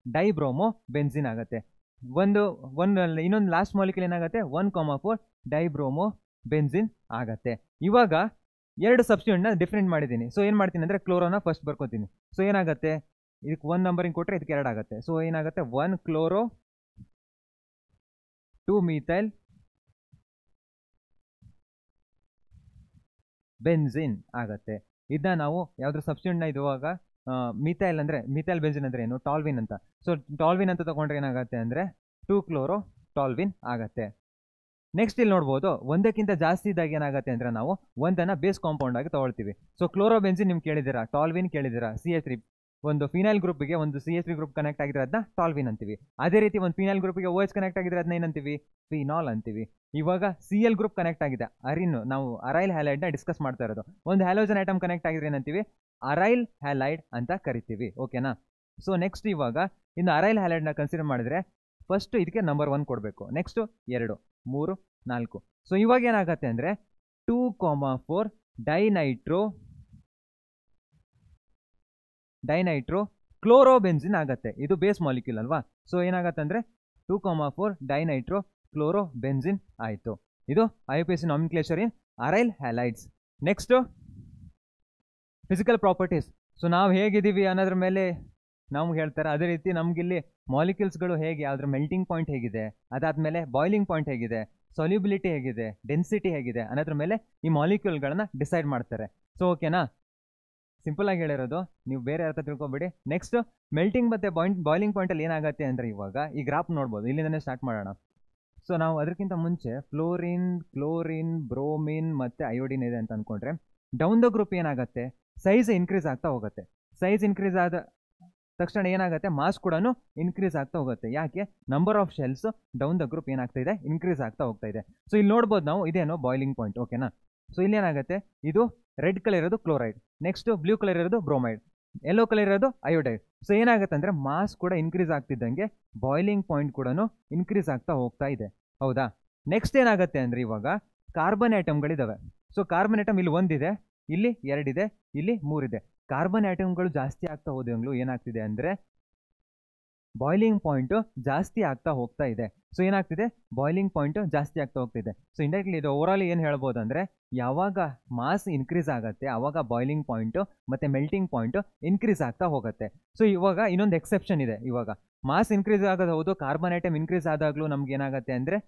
ಡೈಬ್ರೋಮೋ ಬೆನ್ಸಿನ್ ಆಗುತ್ತೆ. ಇನ್ನೊಂದು ಲಾಸ್ಟ್ ಮಾಲಿಕ್ಯೂಲ್ ಏನಾಗುತ್ತೆ 1, 4 ಡೈಬ್ರೋಮೋ ಬೆನ್ಸಿನ್ ಆಗತ್ತೆ. ಇವಾಗ 2 ಸಬ್ಸ್ಟಿಟ್ಯೂಟ್ನ ಡಿಫ್ರೆಂಟ್ ಮಾಡಿದ್ದೀನಿ. ಸೊ ಏನು ಮಾಡ್ತೀನಿ ಅಂದರೆ ಕ್ಲೋರೋನ ಫಸ್ಟ್ ಬರ್ಕೋತೀನಿ. ಸೊ ಏನಾಗುತ್ತೆ, ಇದಕ್ಕೆ 1 ನಂಬರಿಂಗ್ ಕೊಟ್ಟರೆ ಇದಕ್ಕೆ 2 ಆಗುತ್ತೆ. ಸೊ ಏನಾಗುತ್ತೆ 1 ಕ್ಲೋರೋ 2 ಮೀಥೈಲ್ ಬೆನ್ಸಿನ್ ಆಗತ್ತೆ. ಇದನ್ನ ನಾವು ಯಾವ್ದ್ರ ಸಬ್ಸ್ಟಿಟ್ಯೂಟ್ನ ಇದುವಾಗ ಮಿಥೈಲ್ ಅಂದರೆ ಮಿಥೈಲ್ ಬೆನ್ಸಿನ್ ಅಂದರೆ ಏನು, ಟಾಲ್ವಿನ್ ಅಂತ. ಸೊ ಟಾಲ್ವಿನ್ ಅಂತ ತಗೊಂಡ್ರೆ ಏನಾಗುತ್ತೆ ಅಂದರೆ 2 ಕ್ಲೋರೋ ಟಾಲ್ವಿನ್ ಆಗತ್ತೆ. ನೆಕ್ಸ್ಟ್ ಇಲ್ಲಿ ನೋಡ್ಬೋದು ಒಂದಕ್ಕಿಂತ ಜಾಸ್ತಿ ಇದ್ದಾಗ ಏನಾಗುತ್ತೆ ಅಂದರೆ ನಾವು ಒಂದನ್ನು ಬೇಸ್ ಕಾಂಪೌಂಡ್ ಆಗಿ ತೊಗೊಳ್ತೀವಿ. ಸೊ ಕ್ಲೋರೋ ಬೆನ್ಸಿನ್ ನಿಮ್ಗೆ ಕೇಳಿದ್ದೀರಾ, ಟಾಲ್ವಿನ್ ಕೇಳಿದ್ದೀರಾ, CH3 ಒಂದು ಫಿನೈಲ್ ಗ್ರೂಪ್ಗೆ ಒಂದು CH3 ಗ್ರೂಪ್ ಕನೆಕ್ಟ್ ಆಗಿದ್ರೆ ಅದನ್ನ ಟಾಲ್ವಿನ್ ಅಂತೀವಿ. ಅದೇ ರೀತಿ ಒಂದು ಫಿನೈಲ್ ಗ್ರೂಪ್ಗೆ OH ಕನೆಕ್ಟ್ ಆಗಿದ್ರೆ ಅದನ್ನ ಏನಂತೀವಿ, ಫಿನಾಲ್ ಅಂತೀವಿ. ಇವಾಗ Cl ಗ್ರೂಪ್ ಕನೆಕ್ಟ್ ಆಗಿದೆ, ನಾವು ಅರೈಲ್ ಹ್ಯಾಲೈಡ್ನ ಡಿಸ್ಕಸ್ ಮಾಡ್ತಾ ಇರೋದು. ಒಂದು ಹ್ಯಾಲೋಜನ್ ಐಟಮ್ ಕನೆಕ್ಟ್ ಆಗಿದ್ರೆ ಏನಂತೀವಿ, ಅರೈಲ್ ಹ್ಯಾಲೈಡ್ ಅಂತ ಕರಿತೀವಿ, ಓಕೆನಾ. ಸೊ ನೆಕ್ಸ್ಟ್ ಇವಾಗ ಇನ್ನು ಅರೈಲ್ ಹ್ಯಾಲೈಡ್ನ ಕನ್ಸಿಡರ್ ಮಾಡಿದ್ರೆ ಫಸ್ಟ್ ಇದಕ್ಕೆ ನಂಬರ್ 1 ಕೊಡಬೇಕು, ನೆಕ್ಸ್ಟ್ 2 3 4. ಸೊ ಇವಾಗ ಏನಾಗುತ್ತೆ ಅಂದರೆ 2, 4 ಡೈನೈಟ್ರೋ ಕ್ಲೋರೋಬೆನ್ಸಿನ್ ಆಗುತ್ತೆ. ಇದು ಬೇಸ್ ಮಾಲಿಕ್ಯೂಲ್ ಅಲ್ವಾ. ಸೊ ಏನಾಗುತ್ತೆ ಅಂದರೆ 2, 4 ಡೈನೈಟ್ರೋ ಕ್ಲೋರೋಬೆನ್ಸಿನ್ ಆಯಿತು. ಇದು IUPAC nomenclature in aryl halides. Next physical properties. So ನಾವು ಹೇಗಿದ್ದೀವಿ ಅನ್ನೋದ್ರ ಮೇಲೆ ನಮ್ಗೆ ಹೇಳ್ತಾರೆ. ಅದೇ ರೀತಿ ನಮಗಿಲ್ಲಿ ಮಾಲಿಕ್ಯೂಲ್ಸ್ಗಳು ಹೇಗೆ, ಅದರ ಮೆಲ್ಟಿಂಗ್ ಪಾಯಿಂಟ್ ಹೇಗಿದೆ, ಅದಾದಮೇಲೆ ಬಾಯ್ಲಿಂಗ್ ಪಾಯಿಂಟ್ ಹೇಗಿದೆ, ಸೊಲ್ಯೂಬಿಲಿಟಿ ಹೇಗಿದೆ, ಡೆನ್ಸಿಟಿ ಹೇಗಿದೆ ಅನ್ನೋದ್ರ ಮೇಲೆ ಈ ಮಾಲಿಕ್ಯೂಲ್ಗಳನ್ನ ಡಿಸೈಡ್ ಮಾಡ್ತಾರೆ. ಸೊ ಓಕೆನಾ, ಸಿಂಪಲ್ ಆಗಿ ಹೇಳಿರೋದು, ನೀವು ಬೇರೆ ಅರ್ಥ ತಿಳ್ಕೊಬೇಡಿ. ನೆಕ್ಸ್ಟ್ ಮೆಲ್ಟಿಂಗ್ ಮತ್ತು ಬಾಯ್ಲಿಂಗ್ ಪಾಯಿಂಟಲ್ಲಿ ಏನಾಗುತ್ತೆ ಅಂದರೆ ಇವಾಗ ಈ ಗ್ರಾಫ್ ನೋಡ್ಬೋದು, ಇಲ್ಲಿಂದನೇ ಸ್ಟಾರ್ಟ್ ಮಾಡೋಣ. ಸೊ ನಾವು ಅದಕ್ಕಿಂತ ಮುಂಚೆ ಫ್ಲೋರಿನ್, ಕ್ಲೋರಿನ್, ಬ್ರೋಮಿನ್ ಮತ್ತು ಅಯೋಡಿನ್ ಇದೆ ಅಂತ ಅಂದ್ಕೊಂಡ್ರೆ ಡೌನ್ ದ ಗ್ರೂಪ್ ಏನಾಗುತ್ತೆ, ಸೈಜ್ ಇನ್ಕ್ರೀಸ್ ಆಗ್ತಾ ಹೋಗುತ್ತೆ. ಸೈಜ್ ಇನ್ಕ್ರೀಸ್ ಆದ ತಕ್ಷಣ ಏನಾಗುತ್ತೆ, ಮಾಸ್ ಕೂಡ ಇನ್ಕ್ರೀಸ್ ಆಗ್ತಾ ಹೋಗುತ್ತೆ. ಯಾಕೆ, number of shells down the group ಏನಾಗ್ತಾ ಇದೆ, ಇನ್ಕ್ರೀಸ್ ಆಗ್ತಾ ಹೋಗ್ತಾ ಇದೆ. ಸೊ ಇಲ್ಲಿ ನೋಡ್ಬೋದು ನಾವು, ಇದೇನೋ ಬಾಯ್ಲಿಂಗ್ ಪಾಯಿಂಟ್, ಓಕೆನಾ. ಸೊ ಇಲ್ಲಿ ಏನಾಗುತ್ತೆ, ಇದು ರೆಡ್ ಕಲರ್ ಇರೋದು ಕ್ಲೋರೈಡ್, ನೆಕ್ಸ್ಟ್ ಬ್ಲೂ ಕಲರ್ ಇರೋದು ಬ್ರೋಮೈಡ್, ಯೆಲ್ಲೋ ಕಲರ್ ಇರೋದು ಅಯೋಡೈಡ್. ಸೊ ಏನಾಗುತ್ತೆ ಅಂದರೆ ಮಾಸ್ ಕೂಡ ಇನ್ಕ್ರೀಸ್ ಆಗ್ತಿದ್ದಂಗೆ ಬಾಯ್ಲಿಂಗ್ ಪಾಯಿಂಟ್ ಕೂಡ ಇನ್ಕ್ರೀಸ್ ಆಗ್ತಾ ಹೋಗ್ತಾ ಇದೆ, ಹೌದಾ. ನೆಕ್ಸ್ಟ್ ಏನಾಗುತ್ತೆ ಅಂದರೆ ಇವಾಗ ಕಾರ್ಬನ್ ಐಟಮ್ಗಳಿದ್ದಾವೆ. ಸೊ ಕಾರ್ಬನ್ ಐಟಮ್ ಇಲ್ಲಿ 1 ಇದೆ, ಇಲ್ಲಿ 2 ಇದೆ, ಇಲ್ಲಿ 3 ಇದೆ. ಕಾರ್ಬನ್ ಐಟಮ್ಗಳು ಜಾಸ್ತಿ ಆಗ್ತಾ ಹೋದಂಗ್ಲೂ ಏನಾಗ್ತಿದೆ ಅಂದರೆ ಬಾಯ್ಲಿಂಗ್ ಪಾಯಿಂಟು ಜಾಸ್ತಿ ಆಗ್ತಾ ಹೋಗ್ತಾ ಇದೆ. ಸೊ ಏನಾಗ್ತಿದೆ, ಬಾಯ್ಲಿಂಗ್ ಪಾಯಿಂಟು ಜಾಸ್ತಿ ಆಗ್ತಾ ಹೋಗ್ತಿದೆ. ಸೊ ಇಂಡೈರೆಕ್ಟ್ಲಿ ಇದು ಓವರಾಲ್ ಏನು ಹೇಳ್ಬೋದು ಅಂದರೆ ಯಾವಾಗ ಮಾಸ್ ಇನ್ಕ್ರೀಸ್ ಆಗುತ್ತೆ ಆವಾಗ ಬಾಯ್ಲಿಂಗ್ ಪಾಯಿಂಟು ಮತ್ತು ಮೆಲ್ಟಿಂಗ್ ಪಾಯಿಂಟು ಇನ್ಕ್ರೀಸ್ ಆಗ್ತಾ ಹೋಗುತ್ತೆ. ಸೊ ಇವಾಗ ಇನ್ನೊಂದು ಎಕ್ಸೆಪ್ಷನ್ ಇದೆ. ಇವಾಗ ಮಾಸ್ ಇನ್ಕ್ರೀಸ್ ಆಗೋದು ಹೌದು, ಕಾರ್ಬನ್ ಐಟಮ್ ಇನ್ಕ್ರೀಸ್ ಆದಾಗಲೂ ನಮ್ಗೆ ಏನಾಗುತ್ತೆ ಅಂದರೆ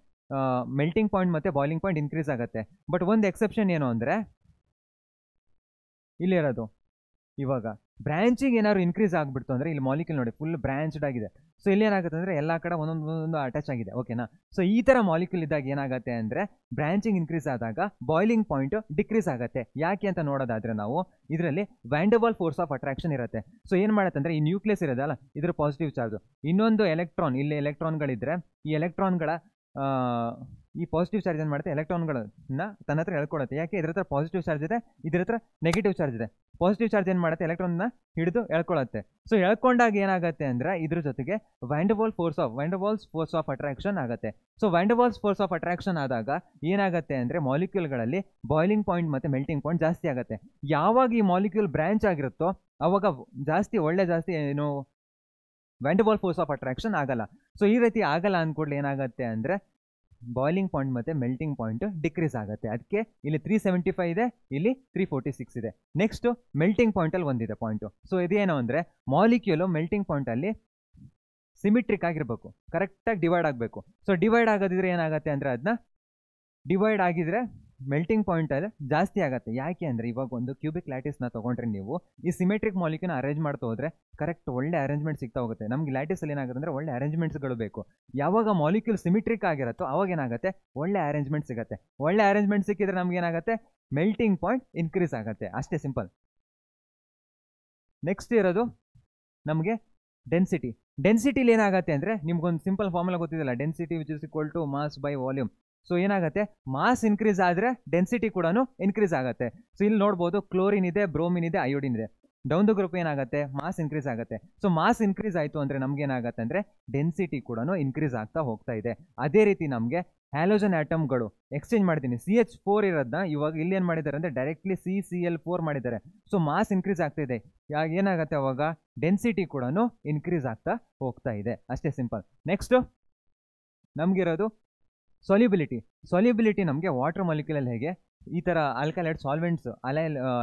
ಮೆಲ್ಟಿಂಗ್ ಪಾಯಿಂಟ್ ಮತ್ತು ಬಾಯ್ಲಿಂಗ್ ಪಾಯಿಂಟ್ ಇನ್ಕ್ರೀಸ್ ಆಗುತ್ತೆ. ಬಟ್ ಒಂದು ಎಕ್ಸೆಪ್ಷನ್ ಏನು ಅಂದರೆ ಇಲ್ಲಿರೋದು, ಇವಾಗ ಬ್ರಾಂಚಿಗೆ ಏನಾದ್ರು ಇನ್ಕ್ರೀಸ್ ಆಗಿಬಿಡ್ತು ಅಂದರೆ ಇಲ್ಲಿ ಮಾಲಿಕ್ಯೂಲ್ ನೋಡಿ ಫುಲ್ ಬ್ರಾಂಚ್ಡ್ ಆಗಿದೆ. ಸೊ ಇಲ್ಲಿ ಏನಾಗುತ್ತೆ ಅಂದರೆ ಎಲ್ಲ ಕಡೆ ಒಂದೊಂದು ಅಟ್ಯಾಚ್ ಆಗಿದೆ, ಓಕೆನಾ. ಸೊ ಈ ಥರ ಮಾಲಿಕ್ಯೂಲ್ ಇದ್ದಾಗ ಏನಾಗುತ್ತೆ ಅಂದರೆ ಬ್ರಾಂಚಿಂಗ್ ಇನ್ಕ್ರೀಸ್ ಆದಾಗ ಬಾಯ್ಲಿಂಗ್ ಪಾಯಿಂಟ್ ಡಿಕ್ರೀಸ್ ಆಗುತ್ತೆ. ಯಾಕೆ ಅಂತ ನೋಡೋದಾದರೆ ನಾವು ಇದರಲ್ಲಿ ವ್ಯಾಂಡಬಲ್ ಫೋರ್ಸ್ ಆಫ್ ಅಟ್ರಾಕ್ಷನ್ ಇರುತ್ತೆ. ಸೊ ಏನು ಮಾಡುತ್ತೆ ಅಂದರೆ ಈ ನ್ಯೂಕ್ಲಿಯಸ್ ಇರೋದಲ್ಲ, ಇದ್ರ ಪಾಸಿಟಿವ್ ಚಾರ್ಜು, ಇನ್ನೊಂದು ಎಲೆಕ್ಟ್ರಾನ್, ಇಲ್ಲಿ ಎಲೆಕ್ಟ್ರಾನ್ಗಳಿದ್ರೆ ಈ ಎಲೆಕ್ಟ್ರಾನ್ಗಳ ಈ ಪಾಸಿಟಿವ್ ಚಾರ್ಜ್ ಏನು ಮಾಡುತ್ತೆ, ಎಲೆಕ್ಟ್ರಾನ್ಗಳನ್ನ ತನ್ನ ಹತ್ರ ಎಳ್ಕೊಳ್ಳುತ್ತೆ. ಯಾಕೆ, ಇದ್ರ ಹತ್ರ ಪಾಸಿಟಿವ್ ಚಾರ್ಜ್ ಇದೆ, ಇದ್ರ ಹತ್ರ ನೆಗೆಟಿವ್ ಚಾರ್ಜ್ ಇದೆ. ಪಾಸಿಟಿವ್ ಚಾರ್ಜ್ ಏನು ಮಾಡುತ್ತೆ, ಎಲೆಕ್ಟ್ರಾನ್ನ ಹಿಡಿದು ಎಳ್ಕೊಳ್ಳುತ್ತೆ. ಸೊ ಎಳ್ಕೊಂಡಾಗ ಏನಾಗುತ್ತೆ ಅಂದರೆ ಇದ್ರ ಜೊತೆಗೆ van der Waals force of attraction ಆಗುತ್ತೆ. So van der Waals force of attraction ಆದಾಗ ಏನಾಗುತ್ತೆ ಅಂದರೆ ಮಾಲಿಕ್ಯೂಲ್ಗಳಲ್ಲಿ ಬಾಯ್ಲಿಂಗ್ ಪಾಯಿಂಟ್ ಮತ್ತು ಮೆಲ್ಟಿಂಗ್ ಪಾಯಿಂಟ್ ಜಾಸ್ತಿ ಆಗುತ್ತೆ. ಯಾವಾಗ ಈ ಮಾಲಿಕ್ಯೂಲ್ ಬ್ರಾಂಚ್ ಆಗಿರುತ್ತೋ ಅವಾಗ ಜಾಸ್ತಿ ಏನು van der Waals force of attraction ಆಗಲ್ಲ. ಸೊ ಈ ರೀತಿ ಆಗಲ್ಲ ಅಂದ್ಕೊಡ್ಲಿ ಏನಾಗುತ್ತೆ ಅಂದರೆ ಬಾಯ್ಲಿಂಗ್ ಪಾಯಿಂಟ್ ಮತ್ತು ಮೆಲ್ಟಿಂಗ್ ಪಾಯಿಂಟ್ ಡಿಕ್ರೀಸ್ ಆಗುತ್ತೆ. ಅದಕ್ಕೆ ಇಲ್ಲಿ 375 ಇದೆ, ಇಲ್ಲಿ 346 ಇದೆ. ನೆಕ್ಸ್ಟು ಮೆಲ್ಟಿಂಗ್ ಪಾಯಿಂಟಲ್ಲಿ ಒಂದಿದೆ ಪಾಯಿಂಟು. ಸೊ ಇದೇನು ಅಂದರೆ ಮಾಲಿಕ್ಯೂಲು ಮೆಲ್ಟಿಂಗ್ ಪಾಯಿಂಟಲ್ಲಿ ಸಿಮಿಟ್ರಿಕ್ ಆಗಿರಬೇಕು, ಕರೆಕ್ಟಾಗಿ ಡಿವೈಡ್ ಆಗಬೇಕು. ಸೊ ಡಿವೈಡ್ ಆಗೋದಿದ್ರೆ ಏನಾಗುತ್ತೆ ಅಂದರೆ ಅದನ್ನ ಡಿವೈಡ್ ಆಗಿದ್ರೆ ಮೆಲ್ಟಿಂಗ್ ಪಾಯಿಂಟಲ್ಲಿ ಜಾಸ್ತಿ ಆಗುತ್ತೆ. ಯಾಕೆ ಅಂದರೆ ಇವಾಗ ಒಂದು ಕ್ಯೂಬಿಕ್ ಲ್ಯಾಟಿಸ್ನ ತೊಗೊಂಡ್ರೆ ನೀವು ಈ ಸಿಮೆಟ್ರಿಕ್ ಮಾಲಿಕ್ಯೂಲ್ನ ಅರೇಂಜ್ ಮಾಡ್ತಾ ಹೋದರೆ ಕರೆಕ್ಟ್ ಒಳ್ಳೆ ಅರೇಂಜ್ಮೆಂಟ್ ಸಿಗ್ತಾ ಹೋಗುತ್ತೆ. ನಮಗೆ ಲ್ಯಾಟಿಸಲ್ಲಿ ಏನಾಗುತ್ತೆ ಅಂದರೆ ಒಳ್ಳೆ ಅರೇಂಜ್ಮೆಂಟ್ಸ್ಗಳು ಬೇಕು. ಯಾವಾಗ ಮಾಲಿಕ್ಯೂಲ್ ಸಿಮೆಟ್ರಿಕ್ ಆಗಿರುತ್ತೋ ಅವಾಗ ಏನಾಗುತ್ತೆ, ಒಳ್ಳೆ ಅರೇಂಜ್ಮೆಂಟ್ ಸಿಗುತ್ತೆ. ಒಳ್ಳೆ ಅರೇಂಜ್ಮೆಂಟ್ ಸಿಕ್ಕಿದ್ರೆ ನಮ್ಗೆ ಏನಾಗುತ್ತೆ, ಮೆಲ್ಟಿಂಗ್ ಪಾಯಿಂಟ್ ಇನ್ಕ್ರೀಸ್ ಆಗುತ್ತೆ. ಅಷ್ಟೇ ಸಿಂಪಲ್. ನೆಕ್ಸ್ಟ್ ಇರೋದು ನಮಗೆ ಡೆನ್ಸಿಟಿಲಿ ಏನಾಗುತ್ತೆ ಅಂದರೆ ನಿಮ್ಗೊಂದು ಸಿಂಪಲ್ ಫಾರ್ಮುಲಾ ಗೊತ್ತಿದೆಯಲ್ಲ, density which is equal to mass by volume. So ಏನಾಗುತ್ತೆ, ಮಾಸ್ ಇನ್ಕ್ರೀಸ್ ಆದರೆ ಡೆನ್ಸಿಟಿ ಕೂಡ ಇನ್ಕ್ರೀಸ್ ಆಗುತ್ತೆ. ಸೊ ಇಲ್ಲಿ ನೋಡ್ಬೋದು ಕ್ಲೋರಿನ್ ಇದೆ, ಬ್ರೋಮಿನ್ ಇದೆ, ಅಯೋಡಿನ್ ಇದೆ. ಡೌನ್ ದ ಗ್ರೂಪ್ ಏನಾಗುತ್ತೆ, ಮಾಸ್ ಇನ್ಕ್ರೀಸ್ ಆಗುತ್ತೆ. ಸೊ ಮಾಸ್ ಇನ್ಕ್ರೀಸ್ ಆಯಿತು ಅಂದರೆ ನಮ್ಗೆ ಏನಾಗುತ್ತೆ ಅಂದರೆ ಡೆನ್ಸಿಟಿ ಕೂಡ ಇನ್ಕ್ರೀಸ್ ಆಗ್ತಾ ಹೋಗ್ತಾ ಇದೆ. ಅದೇ ರೀತಿ ನಮಗೆ ಹ್ಯಾಲೋಜನ್ ಆಟಮ್ಗಳು ಎಕ್ಸ್ಚೇಂಜ್ ಮಾಡ್ತೀನಿ. CH4 ಇರೋದನ್ನ ಇವಾಗ ಇಲ್ಲಿ ಏನು ಮಾಡಿದ್ದಾರೆ ಅಂದರೆ ಡೈರೆಕ್ಟ್ಲಿ CCl4 ಮಾಡಿದ್ದಾರೆ. ಸೊ ಮಾಸ್ ಇನ್ಕ್ರೀಸ್ ಆಗ್ತಾ ಇದೆ. ಏನಾಗುತ್ತೆ ಅವಾಗ ಡೆನ್ಸಿಟಿ ಕೂಡ ಇನ್ಕ್ರೀಸ್ ಆಗ್ತಾ ಹೋಗ್ತಾ ಇದೆ. ಅಷ್ಟೇ ಸಿಂಪಲ್. ನೆಕ್ಸ್ಟು ನಮಗಿರೋದು ಸೊಲ್ಯುಬಿಲಿಟಿ ನಮಗೆ ವಾಟರ್ ಮಾಲಿಕ್ಯೂಲಲ್ಲಿ ಹೇಗೆ, ಈ ಥರ ಆಲ್ಕಲೈಡ್ ಸಾಲ್ವೆಂಟ್ಸ್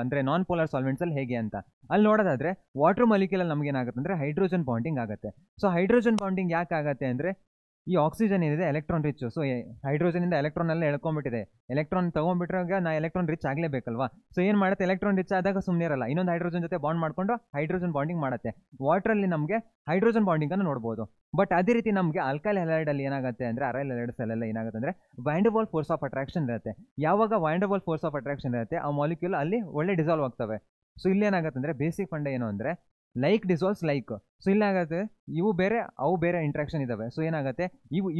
ಅಂದರೆ ನಾನ್ ಪೋಲಾರ್ ಸಾಲ್ವೆಂಟ್ಸಲ್ಲಿ ಹೇಗೆ ಅಂತ ಅಲ್ಲಿ ನೋಡೋದಾದರೆ ವಾಟರ್ ಮಾಲಿಕ್ಯೂಲಲ್ಲಿ ನಮ್ಗೆ ಏನಾಗುತ್ತೆ ಅಂದರೆ ಹೈಡ್ರೋಜನ್ ಬಾಂಡಿಂಗ್ ಆಗುತ್ತೆ. ಸೊ ಹೈಡ್ರೋಜನ್ ಬಾಂಡಿಂಗ್ ಯಾಕೆ ಆಗುತ್ತೆ ಅಂದರೆ ಈ ಆಕ್ಸಿಜನ್ ಏನಿದೆ ಎಲೆಕ್ಟ್ರಾನ್ ರಿಚ್. ಸೊ ಹೈಡ್ರೋಜನಿಂದ ಎಲೆಕ್ಟ್ರಾನ್ ಎಲ್ಲ ಎಳ್ಕೊಂಡ್ಬಿಟ್ಟಿದೆ. ಎಲೆಕ್ಟ್ರಾನ್ ತೊಗೊಂಡ್ಬಿಟ್ರಾಗ ಎಲೆಕ್ಟ್ರಾನ್ ರಿಚ್ ಆಗಲೇಬೇಕಲ್ವಾ. ಸೊ ಏನು ಮಾಡುತ್ತೆ, ಎಲೆಕ್ಟ್ರಾನ್ ರಿಚ್ ಆದಾಗ ಸುಮ್ಮನೆ ಇರಲ್ಲ, ಇನ್ನೊಂದು ಹೈಡ್ರೋಜನ್ ಜೊತೆ ಬಾಂಡ್ ಮಾಡಿಕೊಂಡು ಹೈಡ್ರೋಜನ್ ಬಾಂಡಿಂಗ್ ಮಾಡುತ್ತೆ. ವಾಟ್ರಲ್ಲಿ ನಮಗೆ ಹೈಡ್ರೋಜನ್ ಬಾಂಡಿಂಗನ್ನು ನೋಡ್ಬೋದು. ಬಟ್ ಅದೇ ರೀತಿ ನಮಗೆ ಆಲ್ಕೈಲ್ ಹ್ಯಾಲೈಡಲ್ಲಿ ಏನಾಗುತ್ತೆ ಅಂದರೆ ಅರೈಲ್ ಹ್ಯಾಲೈಡ್ಸಲ್ಲೆಲ್ಲ ಏನಾಗುತ್ತೆ ಅಂದರೆ van der Waals force of attraction ಇರುತ್ತೆ. ಯಾವಾಗ van der Waals force of attraction ಇರುತ್ತೆ ಆ ಮಾಲಿಕ್ಯೂಲ್ ಅಲ್ಲಿ ಒಳ್ಳೆ ಡಿಸಾಲ್ವ್ ಆಗ್ತವೆ. ಸೊ ಇಲ್ಲೇನಾಗುತ್ತೆ ಅಂದರೆ ಬೇಸಿಕ್ ಫಂಡ ಏನು ಅಂದರೆ ಲೈಕ್ ಡಿಸಾಲ್ವ್ಸ್ ಲೈಕ್. ಸೊ ಇಲ್ಲಾಗುತ್ತೆ ಇವು ಬೇರೆ ಅವು ಬೇರೆ ಇಂಟ್ರಾಕ್ಷನ್ ಇದಾವೆ. ಸೊ ಏನಾಗುತ್ತೆ,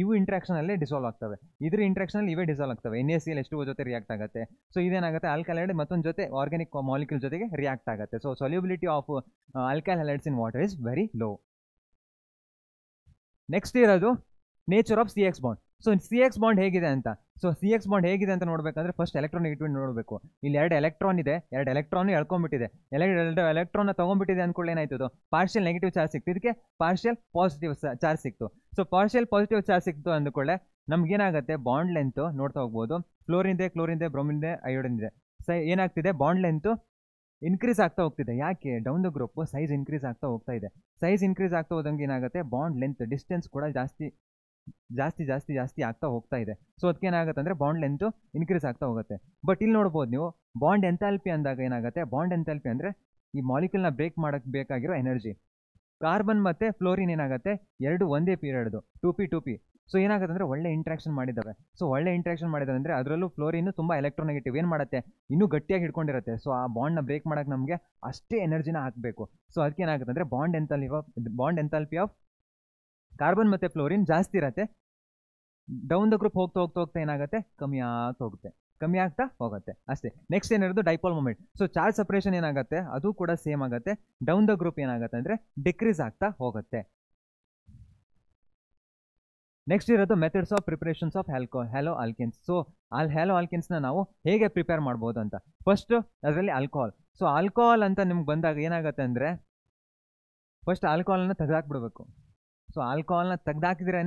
ಇವು ಇಂಟ್ರಾಕ್ಷನಲ್ಲೇ ಡಿಸಾಲ್ವ್ ಆಗ್ತವೆ, ಇದ್ರ ಇಂಟ್ರಾಕ್ಷನಲ್ಲಿ ಇವೇ ಡಿಸಾಲ್ವ್ ಆಗ್ತವೆ. NaCl H2O ಜೊತೆ ರಿಯಾಕ್ಟ್ ಆಗುತ್ತೆ. ಸೊ ಇದೇನಾಗುತ್ತೆ, ಆಲ್ಕಲೈಡ್ ಮತ್ತೊಂದು ಜೊತೆ ಆರ್ಗ್ಯಾನಿಕ್ ಮಾಲಿಕ್ಯೂಲ್ ಜೊತೆಗೆ ರಿಯಾಕ್ಟ್ ಆಗುತ್ತೆ. So solubility of alkyl halides in water is very low. Next ಇರೋದು nature of CX bond. So CX bond ಹೇಗಿದೆ ಅಂತ. ಸೊ CX ಬಾಂಡ್ ಹೇಗಿದೆ ಅಂತ ನೋಡಬೇಕಂದ್ರೆ ಫಸ್ಟ್ ಎಲೆಕ್ಟ್ರಾನಿಟಿ ನೋಡಬೇಕು. ಇಲ್ಲಿ 2 ಎಲೆಕ್ಟ್ರಾನ್ ಇದೆ, 2 ಎಲೆಕ್ಟ್ರಾನ್ ಎಳ್ಕೊಂಡ್ಬಿಟ್ಟಿದೆ. 2 ಎಲೆಕ್ಟ್ರಾನ್ ತೊಗೊಂಡ್ಬಿಟ್ಟಿದೆ ಅಂದ್ಕೊಳ್ಳಿ ಏನಾಯ್ತು, ಪಾರ್ಷಿಯಲ್ ನೆಗೆಟಿವ್ ಚಾರ್ಜ್ ಸಿಕ್ತು, ಇದಕ್ಕೆ ಪಾರ್ಷಿಯಲ್ ಪಾಸಿಟಿವ್ ಚಾರ್ಜ್ ಸಿಕ್ತು. ಸೊ ಪಾರ್ಷಿಯಲ್ ಪಾಸಿಟಿವ್ ಚಾರ್ಜ್ ಸಿಕ್ತು ಅಂದ್ಕೊಳ್ಳೆ ನಮ್ಗೇನಾಗುತ್ತೆ, ಬಾಂಡ್ ಲೆಂತ್ ನೋಡ್ತಾ ಹೋಗ್ಬೋದು. ಕ್ಲೋರಿನ್ ಇದೆ, ಬ್ರೋಮಿನ್ ಇದೆ, ಅಯೋಡಿನ್ ಇದೆ. ಏನಾಗ್ತಿದೆ, ಬಾಂಡ್ ಲೆಂತ್ ಇನ್ಕ್ರೀಸ್ ಆಗ್ತಾ ಹೋಗ್ತಿದೆ. ಯಾಕೆ, down the group size increase ಆಗ್ತಾ ಹೋಗ್ತಾ ಇದೆ. ಸೈಜ್ ಇನ್ಕ್ರೀಸ್ ಆಗ್ತಾ ಹೋದಂಗೆ ಏನಾಗುತ್ತೆ, ಬಾಂಡ್ ಲೆಂತ್ ಡಿಸ್ಟೆನ್ಸ್ ಕೂಡ ಜಾಸ್ತಿ ಆಗ್ತಾ ಹೋಗ್ತಾ ಇದೆ. ಸೊ ಅದಕ್ಕೆ ಏನಾಗುತ್ತೆ ಅಂದರೆ ಬಾಂಡ್ ಲೆಂತು ಇನ್ಕ್ರೀಸ್ ಆಗ್ತಾ ಹೋಗುತ್ತೆ. ಬಟ್ ಇಲ್ಲಿ ನೋಡ್ಬೋದು ನೀವು ಬಾಂಡ್ ಎಂಥಾಲ್ಪಿ ಅಂದಾಗ ಏನಾಗುತ್ತೆ, ಬಾಂಡ್ ಎಂಥಾಲ್ಪಿ ಅಂದರೆ ಈ ಮಾಲಿಕ್ಯೂಲ್ನ ಬ್ರೇಕ್ ಮಾಡೋಕ್ಕೆ ಬೇಕಾಗಿರೋ ಎನರ್ಜಿ. ಕಾರ್ಬನ್ ಮತ್ತು ಫ್ಲೋರಿನ್ ಏನಾಗುತ್ತೆ, ಎರಡು ಒಂದೇ ಪೀರಿಯಡ್ದು 2p. ಸೊ ಏನಾಗುತ್ತೆ ಅಂದರೆ ಒಳ್ಳೆ ಇಂಟ್ರಾಕ್ಷನ್ ಮಾಡಿದ್ದಾವೆ. ಸೊ ಒಳ್ಳೆ ಇಂಟ್ರಾಕ್ಷನ್ ಮಾಡಿದ್ದಾರೆ ಅಂದರೆ ಅದರಲ್ಲೂ ಫ್ಲೋರಿನ್ ತುಂಬ ಎಲೆಕ್ಟ್ರೋನೆಗೆಟಿವ್ ಏನು ಮಾಡುತ್ತೆ, ಇನ್ನೂ ಗಟ್ಟಿಯಾಗಿ ಹಿಡ್ಕೊಂಡಿರುತ್ತೆ. ಸೊ ಆ ಬಾಂಡ್ನ ಬ್ರೇಕ್ ಮಾಡೋಕ್ಕೆ ನಮಗೆ ಅಷ್ಟೇ ಎನರ್ಜಿನ ಹಾಕಬೇಕು. ಸೊ ಅದಕ್ಕೆ ಏನಾಗುತ್ತೆ ಅಂದರೆ ಬಾಂಡ್ ಎಂಥಾಲ್ಪಿ ಆಫ್ ಕಾರ್ಬನ್ ಮತ್ತು ಫ್ಲೋರಿನ್ ಜಾಸ್ತಿ ಇರುತ್ತೆ. ಡೌನ್ ದ ಗ್ರೂಪ್ ಹೋಗ್ತಾ ಏನಾಗುತ್ತೆ, ಕಮ್ಮಿ ಆಗ್ತಾ ಹೋಗುತ್ತೆ ಅಷ್ಟೇ. ನೆಕ್ಸ್ಟ್ ಏನಿರೋದು dipole moment. So charge separation ಏನಾಗುತ್ತೆ, ಅದು ಕೂಡ ಸೇಮ್ ಆಗುತ್ತೆ. ಡೌನ್ ದ ಗ್ರೂಪ್ ಏನಾಗುತ್ತೆ ಅಂದರೆ ಡಿಕ್ರೀಸ್ ಆಗ್ತಾ ಹೋಗುತ್ತೆ. ನೆಕ್ಸ್ಟ್ ಇರೋದು methods of preparations of halo alkanes. So halo ಆಲ್ಕೆನ್ಸ್ನ ನಾವು ಹೇಗೆ ಪ್ರಿಪೇರ್ ಮಾಡ್ಬೋದು ಅಂತ. ಫಸ್ಟ್ ಅದರಲ್ಲಿ ಆಲ್ಕೋಹಾಲ್. ಸೊ ಆಲ್ಕೋಹಾಲ್ ಅಂತ ನಿಮ್ಗೆ ಬಂದಾಗ ಏನಾಗುತ್ತೆ ಅಂದರೆ ಫಸ್ಟ್ ಆಲ್ಕೋಹಾಲನ್ನು ತೆಗೆದಾಕ್ಬಿಡ್ಬೇಕು. ಸೊ ಆಲ್ಕೋಹಾಲ್ನ ತೆಗೆದಾಕಿದ್ರೇ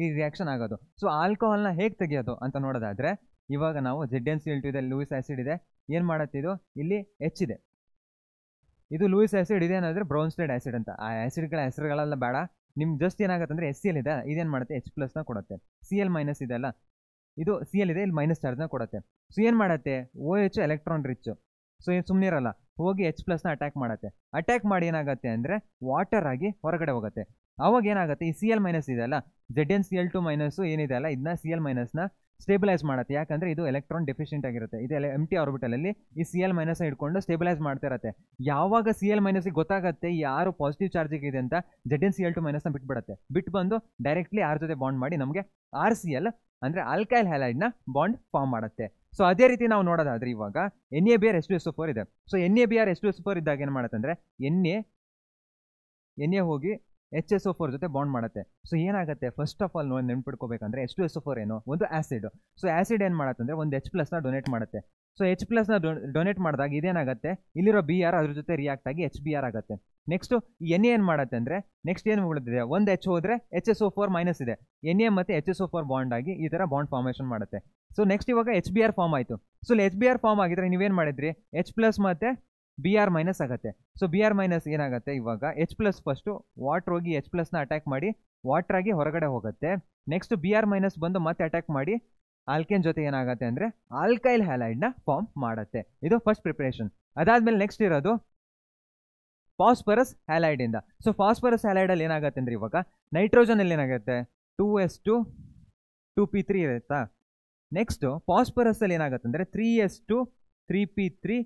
ಈ ರಿಯಾಕ್ಷನ್ ಆಗೋದು. ಸೊ ಆಲ್ಕೋಹಾಲ್ನ ಹೇಗೆ ತೆಗೆಯೋದು ಅಂತ ನೋಡೋದಾದರೆ ಇವಾಗ ನಾವು ZnCl2 ಇದೆ, ಲೂಯಿಸ್ ಆ್ಯಸಿಡ್ ಇದೆ. ಏನು ಮಾಡುತ್ತಿದ್ದು, ಇಲ್ಲಿ H ಇದೆ, ಇದು ಲೂಯಿಸ್ ಆ್ಯಸಿಡ್, ಇದೇನಾದರೆ ಬ್ರೌನ್ಸ್ಟೆಡ್ ಆ್ಯಸಿಡ್ ಅಂತ. ಆ ಆ್ಯಸಿಡ್ಗಳ ಹೆಸರುಗಳೆಲ್ಲ ಬೇಡ, ನಿಮ್ಗೆ ಜಸ್ಟ್ ಏನಾಗುತ್ತೆ ಅಂದರೆ HCl ಇದೆ, ಇದೇನು ಮಾಡುತ್ತೆ H+ನ ಕೊಡುತ್ತೆ. Cl- ಇದೆಲ್ಲ, ಇದು Cl ಇದೆ, ಇಲ್ಲಿ ಮೈನಸ್ ಚಾರ್ಜ್ನ ಕೊಡುತ್ತೆ. ಸೊ ಏನು ಮಾಡುತ್ತೆ, OH ಎಲೆಕ್ಟ್ರಾನ್ ರಿಚ್. ಸೊ ಏನು ಸುಮ್ಮನೆ ಇರಲ್ಲ, ಹೋಗಿ H+ನ ಅಟ್ಯಾಕ್ ಮಾಡುತ್ತೆ. ಅಟ್ಯಾಕ್ ಮಾಡಿ ಏನಾಗುತ್ತೆ ಅಂದರೆ ವಾಟರ್ ಆಗಿ ಹೊರಗಡೆ ಹೋಗುತ್ತೆ. ಆವಾಗ ಏನಾಗುತ್ತೆ, ಈ Cl- ಇದೆಯಲ್ಲ, ZnCl2- ಏನಿದೆ ಅಲ್ಲ, ಇದನ್ನ Cl- ಸ್ಟೇಬಿಲೈಸ್ ಮಾಡುತ್ತೆ. ಯಾಕಂದರೆ ಇದು ಎಲೆಕ್ಟ್ರಾನ್ ಡೆಫಿಷಿಯೆಂಟ್ ಆಗಿರುತ್ತೆ. ಇದು ಎಂಟಿ ಆರ್ಬಿಟಲಲ್ಲಿ ಈ Cl- ಹಿಡ್ಕೊಂಡು ಸ್ಟೇಬಿಲೈಸ್ ಮಾಡ್ತಾ ಇರುತ್ತೆ. ಯಾವಾಗ Cl- ಗೊತ್ತಾಗುತ್ತೆ ಯಾರು ಪಾಸಿಟಿವ್ ಚಾರ್ಜಿಗೆ ಇದೆ ಅಂತ, Zn Cl2- ಬಿಟ್ಬಿಡುತ್ತೆ. ಬಿಟ್ಟು ಬಂದು ಡೈರೆಕ್ಟ್ಲಿ ಆರ್ ಜೊತೆ ಬಾಂಡ್ ಮಾಡಿ ನಮಗೆ RCl ಅಂದರೆ ಆಲ್ಕೈಲ್ ಹ್ಯಾಲೈಡ್ನ ಬಾಂಡ್ ಫಾರ್ಮ್ ಮಾಡುತ್ತೆ. ಸೊ ಅದೇ ರೀತಿ ನಾವು ನೋಡೋದಾದ್ರೆ ಇವಾಗ NaBr H2SO4 ಇದೆ. ಸೊ NaBr H2SO4 ಇದ್ದಾಗ ಏನು ಮಾಡುತ್ತೆ ಅಂದರೆ Na ಹೋಗಿ HSO4 ಜೊತೆ ಬಾಂಡ್ ಮಾಡುತ್ತೆ. ಸೊ ಏನಾಗುತ್ತೆ, ಫಸ್ಟ್ ಆಫ್ ಆಲ್ ನೆನ್ಪಿಡ್ಕೋಬೇಕಂದ್ರೆ H2SO4 ಏನು ಒಂದು ಆ್ಯಸಿಡ್. ಸೊ ಆ್ಯಸಿಡ್ ಏನು ಮಾಡುತ್ತೆ ಅಂದರೆ ಒಂದು H+ನ ಡೊನೇಟ್ ಮಾಡುತ್ತೆ. ಸೊ H+ನ ಡೊನೇಟ್ ಮಾಡಿದಾಗ ಇದೇನಾಗುತ್ತೆ, ಇಲ್ಲಿರೋ Br ಅದ್ರ ಜೊತೆ ರಿಯಾಕ್ಟ್ ಆಗಿ HBr ಆಗುತ್ತೆ. ನೆಕ್ಸ್ಟು Na ಏನು ಮಾಡುತ್ತೆ ಅಂದರೆ ನೆಕ್ಸ್ಟ್ ಏನು ಉಳಿದಿದೆ, ಒಂದು H ಹೋದರೆ HSO4- ಇದೆ. Na ಮತ್ತು HSO4 ಬಾಂಡ್ ಆಗಿ ಈ ಥರ ಬಾಂಡ್ ಫಾರ್ಮೇಷನ್ ಮಾಡುತ್ತೆ. ಸೊ ನೆಕ್ಸ್ಟ್ ಇವಾಗ HBr ಫಾರ್ಮ್ ಆಯಿತು. ಸೊ HBr ಫಾರ್ಮ್ ಆಗಿದ್ರೆ ನೀವೇನು ಮಾಡಿದ್ರಿ, H+ ಮತ್ತು Br- ಆಗುತ್ತೆ. ಸೊ Br- ಏನಾಗುತ್ತೆ, ಇವಾಗ H+ ಫಸ್ಟು ವಾಟ್ರ್ ಹೋಗಿ H+ನ ಅಟ್ಯಾಕ್ ಮಾಡಿ ವಾಟ್ರ್ ಆಗಿ ಹೊರಗಡೆ ಹೋಗುತ್ತೆ. ನೆಕ್ಸ್ಟ್ Br- ಬಂದು ಮತ್ತೆ ಅಟ್ಯಾಕ್ ಮಾಡಿ ಆಲ್ಕೇನ್ ಜೊತೆ ಏನಾಗುತ್ತೆ ಅಂದರೆ ಆಲ್ಕೈಲ್ ಹ್ಯಾಲೈಡ್ನ ಫಾರ್ಮ್ ಮಾಡುತ್ತೆ. ಇದು ಫಸ್ಟ್ ಪ್ರಿಪ್ರೇಷನ್. ಅದಾದಮೇಲೆ ನೆಕ್ಸ್ಟ್ ಇರೋದು ಫಾಸ್ಫರಸ್ ಹ್ಯಾಲೈಡಿಂದ. ಸೊ ಫಾಸ್ಫರಸ್ ಹ್ಯಾಲೈಡಲ್ಲಿ ಏನಾಗುತ್ತೆ ಅಂದರೆ ಇವಾಗ ನೈಟ್ರೋಜನಲ್ಲಿ ಏನಾಗುತ್ತೆ 2s2 2p3 ಇರುತ್ತಾ. ನೆಕ್ಸ್ಟು ಫಾಸ್ಫರಸಲ್ಲಿ ಏನಾಗುತ್ತೆ ಅಂದರೆ 3s2 3p3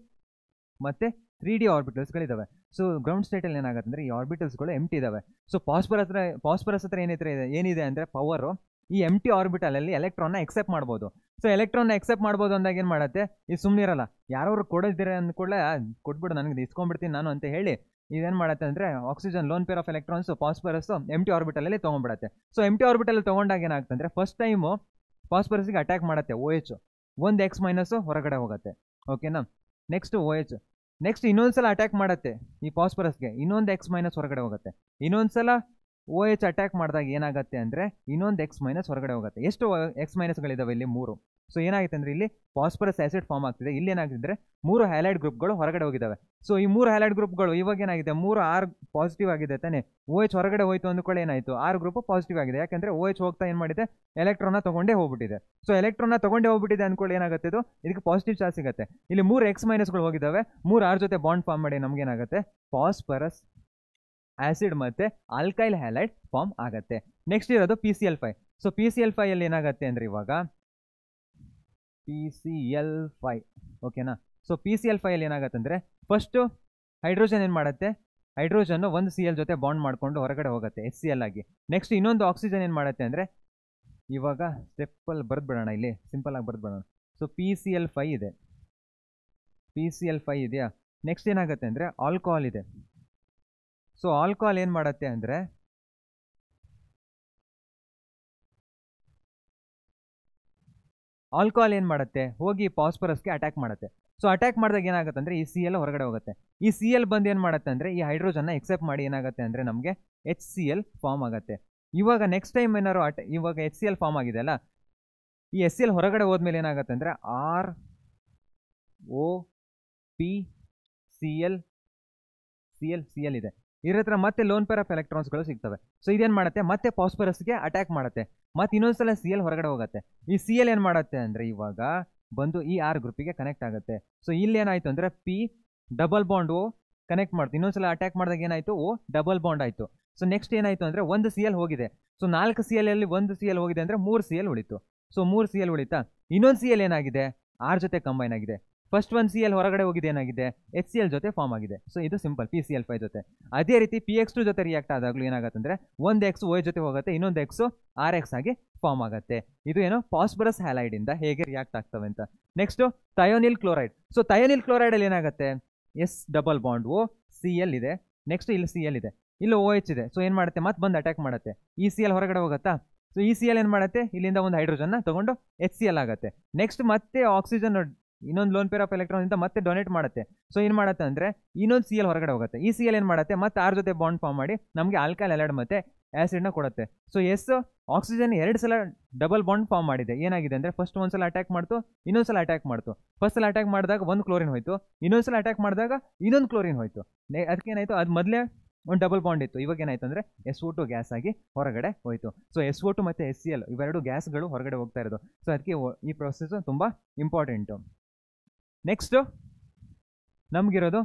ಮತ್ತು 3d ಆರ್ಬಿಟಲ್ಸ್ಗಳಿದ್ದಾವೆ. ಸೊ ಗ್ರೌಂಡ್ ಸ್ಟೇಟಲ್ಲಿ ಏನಾಗುತ್ತೆ ಅಂದರೆ ಈ ಆರ್ಬಿಟಲ್ಸ್ಗಳು ಎಂಟಿ ಇದ್ದಾವೆ. ಸೊ ಫಾಸ್ಫರಸ್ ಹತ್ರ ಏನಿದೆ ಅಂದರೆ ಪವರು ಈ ಎಂಟಿ ಆರ್ಬಿಟಲಲ್ಲಿ ಎಲೆಕ್ಟ್ರಾನ್ನ ಎಕ್ಸೆಪ್ಟ್ ಮಾಡ್ಬೋದು. ಸೊ ಎಲೆಕ್ಟ್ರಾನ್ನ ಎಕ್ಸೆಪ್ಟ್ ಮಾಡ್ಬೋದು ಅಂದಾಗ ಏನು ಮಾಡುತ್ತೆ, ಇದು ಸುಮ್ಮನೆ ಇರಲ್ಲ, ಯಾರು ಕೊಡೋದಿರ ಅಂದ್ಕೊಳ್ಳೆ ಕೊಟ್ಬಿಡು ನನಗೆ ಇಸ್ಕೊಂಡ್ಬಿಡ್ತೀನಿ ನಾನು ಅಂತ ಹೇಳಿ ಇದೇನು ಮಾಡುತ್ತೆ ಅಂದರೆ oxygen lone pair of electrons phosphorus empty ಆರ್ಬಿಟಲಲ್ಲಿ ತೊಗೊಂಡ್ಬಿಡುತ್ತೆ. ಸೊ ಎಂಟಿ ಆರ್ಬಿಟಲ್ ತೊಗೊಂಡಾಗ ಏನಾಗುತ್ತೆ ಅಂದರೆ ಫಸ್ಟ್ ಟೈಮು ಫಾಸ್ಫರಸ್ಗೆ ಅಟ್ಯಾಕ್ ಮಾಡುತ್ತೆ OH, ಒಂದು X- ಹೊರಗಡೆ ಹೋಗುತ್ತೆ. ಓಕೆನಾ. ನೆಕ್ಸ್ಟ್ OH, ನೆಕ್ಸ್ಟ್ ಇನ್ನೊಂದ್ಸಲ ಅಟ್ಯಾಕ್ ಮಾಡುತ್ತೆ ಈ ಫಾಸ್ಫರಸ್ಗೆ, ಇನ್ನೊಂದು X- ಹೊರಗಡೆ ಹೋಗುತ್ತೆ. ಇನ್ನೊಂದ್ಸಲ OH ಅಟ್ಯಾಕ್ ಮಾಡಿದಾಗ ಏನಾಗುತ್ತೆ ಅಂದರೆ ಇನ್ನೊಂದು X- ಹೊರಗಡೆ ಹೋಗುತ್ತೆ. ಎಷ್ಟು X- ಇಲ್ಲಿ 3. ಸೊ ಏನಾಗುತ್ತೆ ಅಂದರೆ ಇಲ್ಲಿ ಫಾಸ್ಫರಸ್ ಆ್ಯಸಿಡ್ ಫಾರ್ಮ್ ಆಗ್ತಿದೆ. ಇಲ್ಲಿ ಏನಾಗ್ತಿದ್ರೆ 3 ಹ್ಯಾಲೈಡ್ ಗ್ರೂಪ್ಗಳು ಹೊರಗಡೆ ಹೋಗಿದ್ದಾವೆ. ಸೊ ಈ 3 ಹ್ಯಾಲೈಡ್ ಗ್ರೂಪ್ಗಳು ಇವಾಗ ಏನಾಗಿದೆ, 3 R ಪಾಸಿಟಿವ್ ಆಗಿದೆ ತಾನೆ. OH ಹೊರಗಡೆ ಹೋಯ್ತು ಅಂದ್ಕೊಳ್ಳಿ ಏನಾಯಿತು, R ಗ್ರೂಪ್ ಪಾಸಿಟಿವ್ ಆಗಿದೆ. ಯಾಕಂದರೆ OH ಹೋಗ್ತಾ ಏನು ಮಾಡಿದೆ, ಎಲೆಕ್ಟ್ರಾನ್ನ ತೊಗೊಂಡೇ ಹೋಗ್ಬಿಟ್ಟಿದೆ. ಸೊ ಎಲೆಕ್ಟ್ರಾನ್ನ ತೊಗೊಂಡೇ ಹೋಗ್ಬಿಟ್ಟಿದೆ ಅಂದ್ಕೊಳ್ಳಿ ಏನಾಗುತ್ತೆ, ಇದು ಇದಕ್ಕೆ ಪಾಸಿಟಿವ್ ಚಾರ್ಜ್ ಸಿಗುತ್ತೆ. ಇಲ್ಲಿ 3 X- ಹೋಗಿದ್ದಾವೆ, 3 R ಜೊತೆ ಬಾಂಡ್ ಫಾರ್ಮ್ ಮಾಡಿ ನಮಗೇನಾಗುತ್ತೆ ಫಾಸ್ಫರಸ್ ಆ್ಯಸಿಡ್ ಮತ್ತು ಆಲ್ಕೈಲ್ ಹ್ಯಾಲೈಡ್ ಫಾರ್ಮ್ ಆಗುತ್ತೆ. ನೆಕ್ಸ್ಟ್ ಇರೋದು PCl5. ಸೊ PCl5 ಅಲ್ಲಿ ಏನಾಗುತ್ತೆ ಅಂದರೆ ಇವಾಗ PCl5 ಓಕೆನಾ. ಸೊ PCl5 ಅಲ್ಲಿ ಏನಾಗುತ್ತೆ ಅಂದರೆ ಫಸ್ಟು ಹೈಡ್ರೋಜನ್ ಏನು ಮಾಡುತ್ತೆ, ಹೈಡ್ರೋಜನ್ನು ಒಂದು Cl ಜೊತೆ ಬಾಂಡ್ ಮಾಡಿಕೊಂಡು ಹೊರಗಡೆ ಹೋಗುತ್ತೆ HCl ಆಗಿ. ನೆಕ್ಸ್ಟ್ ಇನ್ನೊಂದು ಆಕ್ಸಿಜನ್ ಏನು ಮಾಡುತ್ತೆ ಅಂದರೆ ಇವಾಗ ಸ್ಟೆಪ್ಪಲ್ಲಿ ಬರೆದ್ಬಿಡೋಣ, ಇಲ್ಲಿ ಸಿಂಪಲಾಗಿ ಬರೆದ್ಬಿಡೋಣ. ಸೊ PCl5 ಇದೆ, PCl5 ಇದೆಯಾ. ನೆಕ್ಸ್ಟ್ ಏನಾಗುತ್ತೆ ಅಂದರೆ ಆಲ್ಕೋಹಾಲ್ ಇದೆ. ಸೊ ಆಲ್ಕೋಹಾಲ್ ಏನು ಮಾಡುತ್ತೆ ಅಂದರೆ ಆಲ್ಕೋಹಾಲ್ ಏನು ಮಾಡುತ್ತೆ, ಹೋಗಿ ಫಾಸ್ಫರಸ್ಗೆ ಅಟ್ಯಾಕ್ ಮಾಡುತ್ತೆ. ಸೊ ಅಟ್ಯಾಕ್ ಮಾಡಿದಾಗ ಏನಾಗುತ್ತೆ ಅಂದರೆ ಈ Cl ಹೊರಗಡೆ ಹೋಗುತ್ತೆ. ಈ Cl ಬಂದು ಏನು ಮಾಡುತ್ತೆ ಅಂದರೆ ಈ ಹೈಡ್ರೋಜನ್ನ ಎಕ್ಸೆಪ್ಟ್ ಮಾಡಿ ಏನಾಗುತ್ತೆ ಅಂದರೆ ನಮಗೆ HCl ಫಾರ್ಮ್ ಆಗುತ್ತೆ. ಇವಾಗ ನೆಕ್ಸ್ಟ್ ಟೈಮ್ ಏನಾದ್ರು ಇವಾಗ HCl ಫಾರ್ಮ್ ಆಗಿದೆ ಅಲ್ಲ, ಈ HCl ಹೊರಗಡೆ ಹೋದ್ಮೇಲೆ ಏನಾಗುತ್ತೆ ಅಂದರೆ Cl ಇದೆ. ಇದ್ರ ಹತ್ರ ಮತ್ತೆ ಲೋನ್ ಪೇರ್ ಆಫ್ ಎಲೆಕ್ಟ್ರಾನ್ಸ್ಗಳು ಸಿಗ್ತವೆ. ಸೊ ಇದೇನು ಮಾಡುತ್ತೆ, ಮತ್ತೆ ಫಾಸ್ಫರಸ್ಗೆ ಅಟ್ಯಾಕ್ ಮಾಡುತ್ತೆ, ಮತ್ತೆ ಇನ್ನೊಂದ್ಸಲ Cl ಹೊರಗಡೆ ಹೋಗುತ್ತೆ. ಈ Cl ಏನು ಮಾಡುತ್ತೆ ಅಂದರೆ ಇವಾಗ ಬಂದು ಈ R ಗ್ರೂಪಿಗೆ ಕನೆಕ್ಟ್ ಆಗುತ್ತೆ. ಸೊ ಇಲ್ಲಿ ಏನಾಯಿತು ಅಂದರೆ P double bond O connect ಮಾಡ್ತು. ಇನ್ನೊಂದ್ಸಲ ಅಟ್ಯಾಕ್ ಮಾಡಿದಾಗ ಏನಾಯಿತು, O ಡಬಲ್ ಬಾಂಡ್ ಆಯಿತು. ಸೊ ನೆಕ್ಸ್ಟ್ ಏನಾಯಿತು ಅಂದರೆ ಒಂದು Cl ಹೋಗಿದೆ. ಸೊ 4 Cl ಅಲ್ಲಿ ಒಂದು Cl ಹೋಗಿದೆ ಅಂದರೆ 3 Cl ಉಳಿತು. So 3 Cl ಉಳಿತಾ. ಇನ್ನೊಂದು Cl ಏನಾಗಿದೆ, R ಜೊತೆ ಕಂಬೈನ್ ಆಗಿದೆ. ಫಸ್ಟ್ ಒಂದು Cl ಹೊರಗಡೆ ಹೋಗಿದೆ, ಏನಾಗಿದೆ HCl ಜೊತೆ ಫಾರ್ಮ್ ಆಗಿದೆ. ಸೊ ಇದು ಸಿಂಪಲ್ PCl5 ಜೊತೆ. ಅದೇ ರೀತಿ PX2 ಜೊತೆ ರಿಯಾಕ್ಟ್ ಆದಾಗಲೂ ಏನಾಗುತ್ತೆ ಅಂದರೆ ಒಂದು X OH ಜೊತೆ ಹೋಗುತ್ತೆ, ಇನ್ನೊಂದು X RX ಆಗಿ ಫಾರ್ಮ್ ಆಗುತ್ತೆ. ಇದು ಏನು ಫಾಸ್ಫರಸ್ ಹ್ಯಾಲೈಡಿಂದ ಹೇಗೆ ರಿಯಾಕ್ಟ್ ಆಗ್ತವೆ ಅಂತ. Next thionyl chloride. So thionyl ಕ್ಲೋರೈಡಲ್ಲಿ ಏನಾಗುತ್ತೆ, S double bond O Cl ಇದೆ. ನೆಕ್ಸ್ಟ್ ಇಲ್ಲಿ Cl ಇದೆ, ಇಲ್ಲಿ OH ಇದೆ. ಸೊ ಏನು ಮಾಡುತ್ತೆ, ಮತ್ತೆ ಬಂದು ಅಟ್ಯಾಕ್ ಮಾಡುತ್ತೆ. ಈ Cl ಹೊರಗಡೆ ಹೋಗುತ್ತಾ. ಸೊ ಈ Cl ಏನು ಮಾಡುತ್ತೆ, ಇಲ್ಲಿಂದ ಒಂದು ಹೈಡ್ರೋಜನ್ನ ತೊಗೊಂಡು HCl ಆಗುತ್ತೆ. ನೆಕ್ಸ್ಟ್ ಮತ್ತೆ ಆಕ್ಸಿಜನ್ ಇನ್ನೊಂದು ಲೋನ್ ಪೇರ್ ಆಫ್ ಎಲೆಕ್ಟ್ರಾನ್ ಇಂದ ಮತ್ತೆ ಡೊನೇಟ್ ಮಾಡುತ್ತೆ. ಸೊ ಏನು ಮಾಡುತ್ತೆ ಅಂದರೆ ಇನ್ನೊಂದು Cl ಹೊರಗಡೆ ಹೋಗುತ್ತೆ. ಈ Cl ಏನು ಮಾಡುತ್ತೆ, ಮತ್ತೆ R ಜೊತೆ ಬಾಂಡ್ ಫಾರ್ಮ್ ಮಾಡಿ ನಮಗೆ ಆಲ್ಕೈಲ್ ಹ್ಯಾಲೈಡ್ ಮತ್ತು ಆ್ಯಸಿಡ್ನ ಕೊಡುತ್ತೆ. ಸೊ ಆಕ್ಸಿಜನ್ 2 ಸಲ ಡಬಲ್ ಬಾಂಡ್ ಫಾರ್ಮ್ ಮಾಡಿದೆ. ಏನಾಗಿದೆ ಅಂದರೆ ಫಸ್ಟ್ ಒಂದ್ಸಲ ಅಟ್ಯಾಕ್ ಮಾಡ್ತು, ಇನ್ನೊಂದ್ಸಲ ಅಟ್ಯಾಕ್ ಮಾಡ್ತು. ಫಸ್ಟ್ ಸಲ ಅಟ್ಯಾಕ್ ಮಾಡಿದಾಗ ಒಂದು ಕ್ಲೋರಿನ್ ಹೋಯ್ತು, ಇನ್ನೊಂದ್ಸಲ ಅಟ್ಯಾಕ್ ಮಾಡಿದಾಗ ಇನ್ನೊಂದು ಕ್ಲೋರಿನ್ ಹೋಯ್ತು. ಅದಕ್ಕೇನಾಯಿತು, ಅದು ಮೊದಲೇ ಒಂದು ಡಬಲ್ ಬಾಂಡ್ ಇತ್ತು, ಇವಾಗ ಏನಾಯ್ತು ಅಂದರೆ SO2 ಗ್ಯಾಸ್ ಆಗಿ ಹೊರಗಡೆ ಹೋಯಿತು. ಸೊ SO2 ಮತ್ತು HCl ಇವೆರಡು ಗ್ಯಾಸ್ಗಳು ಹೊರಗಡೆ ಹೋಗ್ತಾ ಇರೋದು. ಸೊ ಅದಕ್ಕೆ ಈ ಪ್ರೊಸೆಸ್ ತುಂಬ ಇಂಪಾರ್ಟೆಂಟು. ನೆಕ್ಸ್ಟು ನಮಗಿರೋದು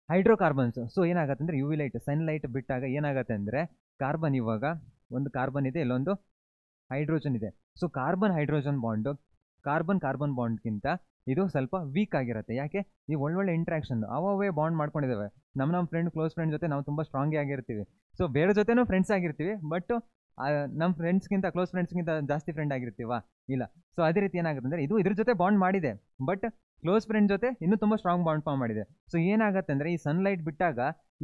ಹೈಡ್ರೋಕಾರ್ಬನ್ಸ್. ಸೊ ಏನಾಗುತ್ತೆ ಅಂದರೆ UV ಲೈಟ್ ಸನ್ಲೈಟ್ ಬಿಟ್ಟಾಗ ಏನಾಗುತ್ತೆ ಅಂದರೆ ಕಾರ್ಬನ್, ಇವಾಗ ಒಂದು ಕಾರ್ಬನ್ ಇದೆ, ಇಲ್ಲೊಂದು ಹೈಡ್ರೋಜನ್ ಇದೆ. So carbon hydrogen bond carbon ಬಾಂಡ್ಗಿಂತ ಇದು ಸ್ವಲ್ಪ ವೀಕ್ ಆಗಿರುತ್ತೆ. ಯಾಕೆ? ಈ ಒಳ್ಳೊಳ್ಳೆ ಇಂಟ್ರಾಕ್ಷನ್ ಅವೇ ಬಾಂಡ್ ಮಾಡ್ಕೊಂಡಿದ್ದಾವೆ. ನಮ್ಮ ಕ್ಲೋಸ್ ಫ್ರೆಂಡ್ ಜೊತೆ ನಾವು ತುಂಬ ಸ್ಟ್ರಾಂಗ್ ಆಗಿರ್ತೀವಿ. ಸೊ ಬೇರೆ ಜೊತೆನೂ ಫ್ರೆಂಡ್ಸ್ ಆಗಿರ್ತೀವಿ, ಬಟ್ ನಮ್ಮ ಕ್ಲೋಸ್ ಫ್ರೆಂಡ್ಸ್ಗಿಂತ ಜಾಸ್ತಿ ಫ್ರೆಂಡ್ ಆಗಿರ್ತೀವ? ಇಲ್ಲ. ಸೊ ಅದೇ ರೀತಿ ಏನಾಗುತ್ತೆ ಅಂದರೆ ಇದು ಇದ್ರ ಜೊತೆ ಬಾಂಡ್ ಮಾಡಿದೆ, ಬಟ್ ಕ್ಲೋಸ್ ಫ್ರೆಂಡ್ ಜೊತೆ ಇನ್ನೂ ತುಂಬ ಸ್ಟ್ರಾಂಗ್ ಬಾಂಡ್ ಫಾರ್ಮ್ ಮಾಡಿದೆ. ಸೊ ಏನಾಗುತ್ತೆ ಅಂದರೆ ಈ ಸನ್ಲೈಟ್ ಬಿಟ್ಟಾಗ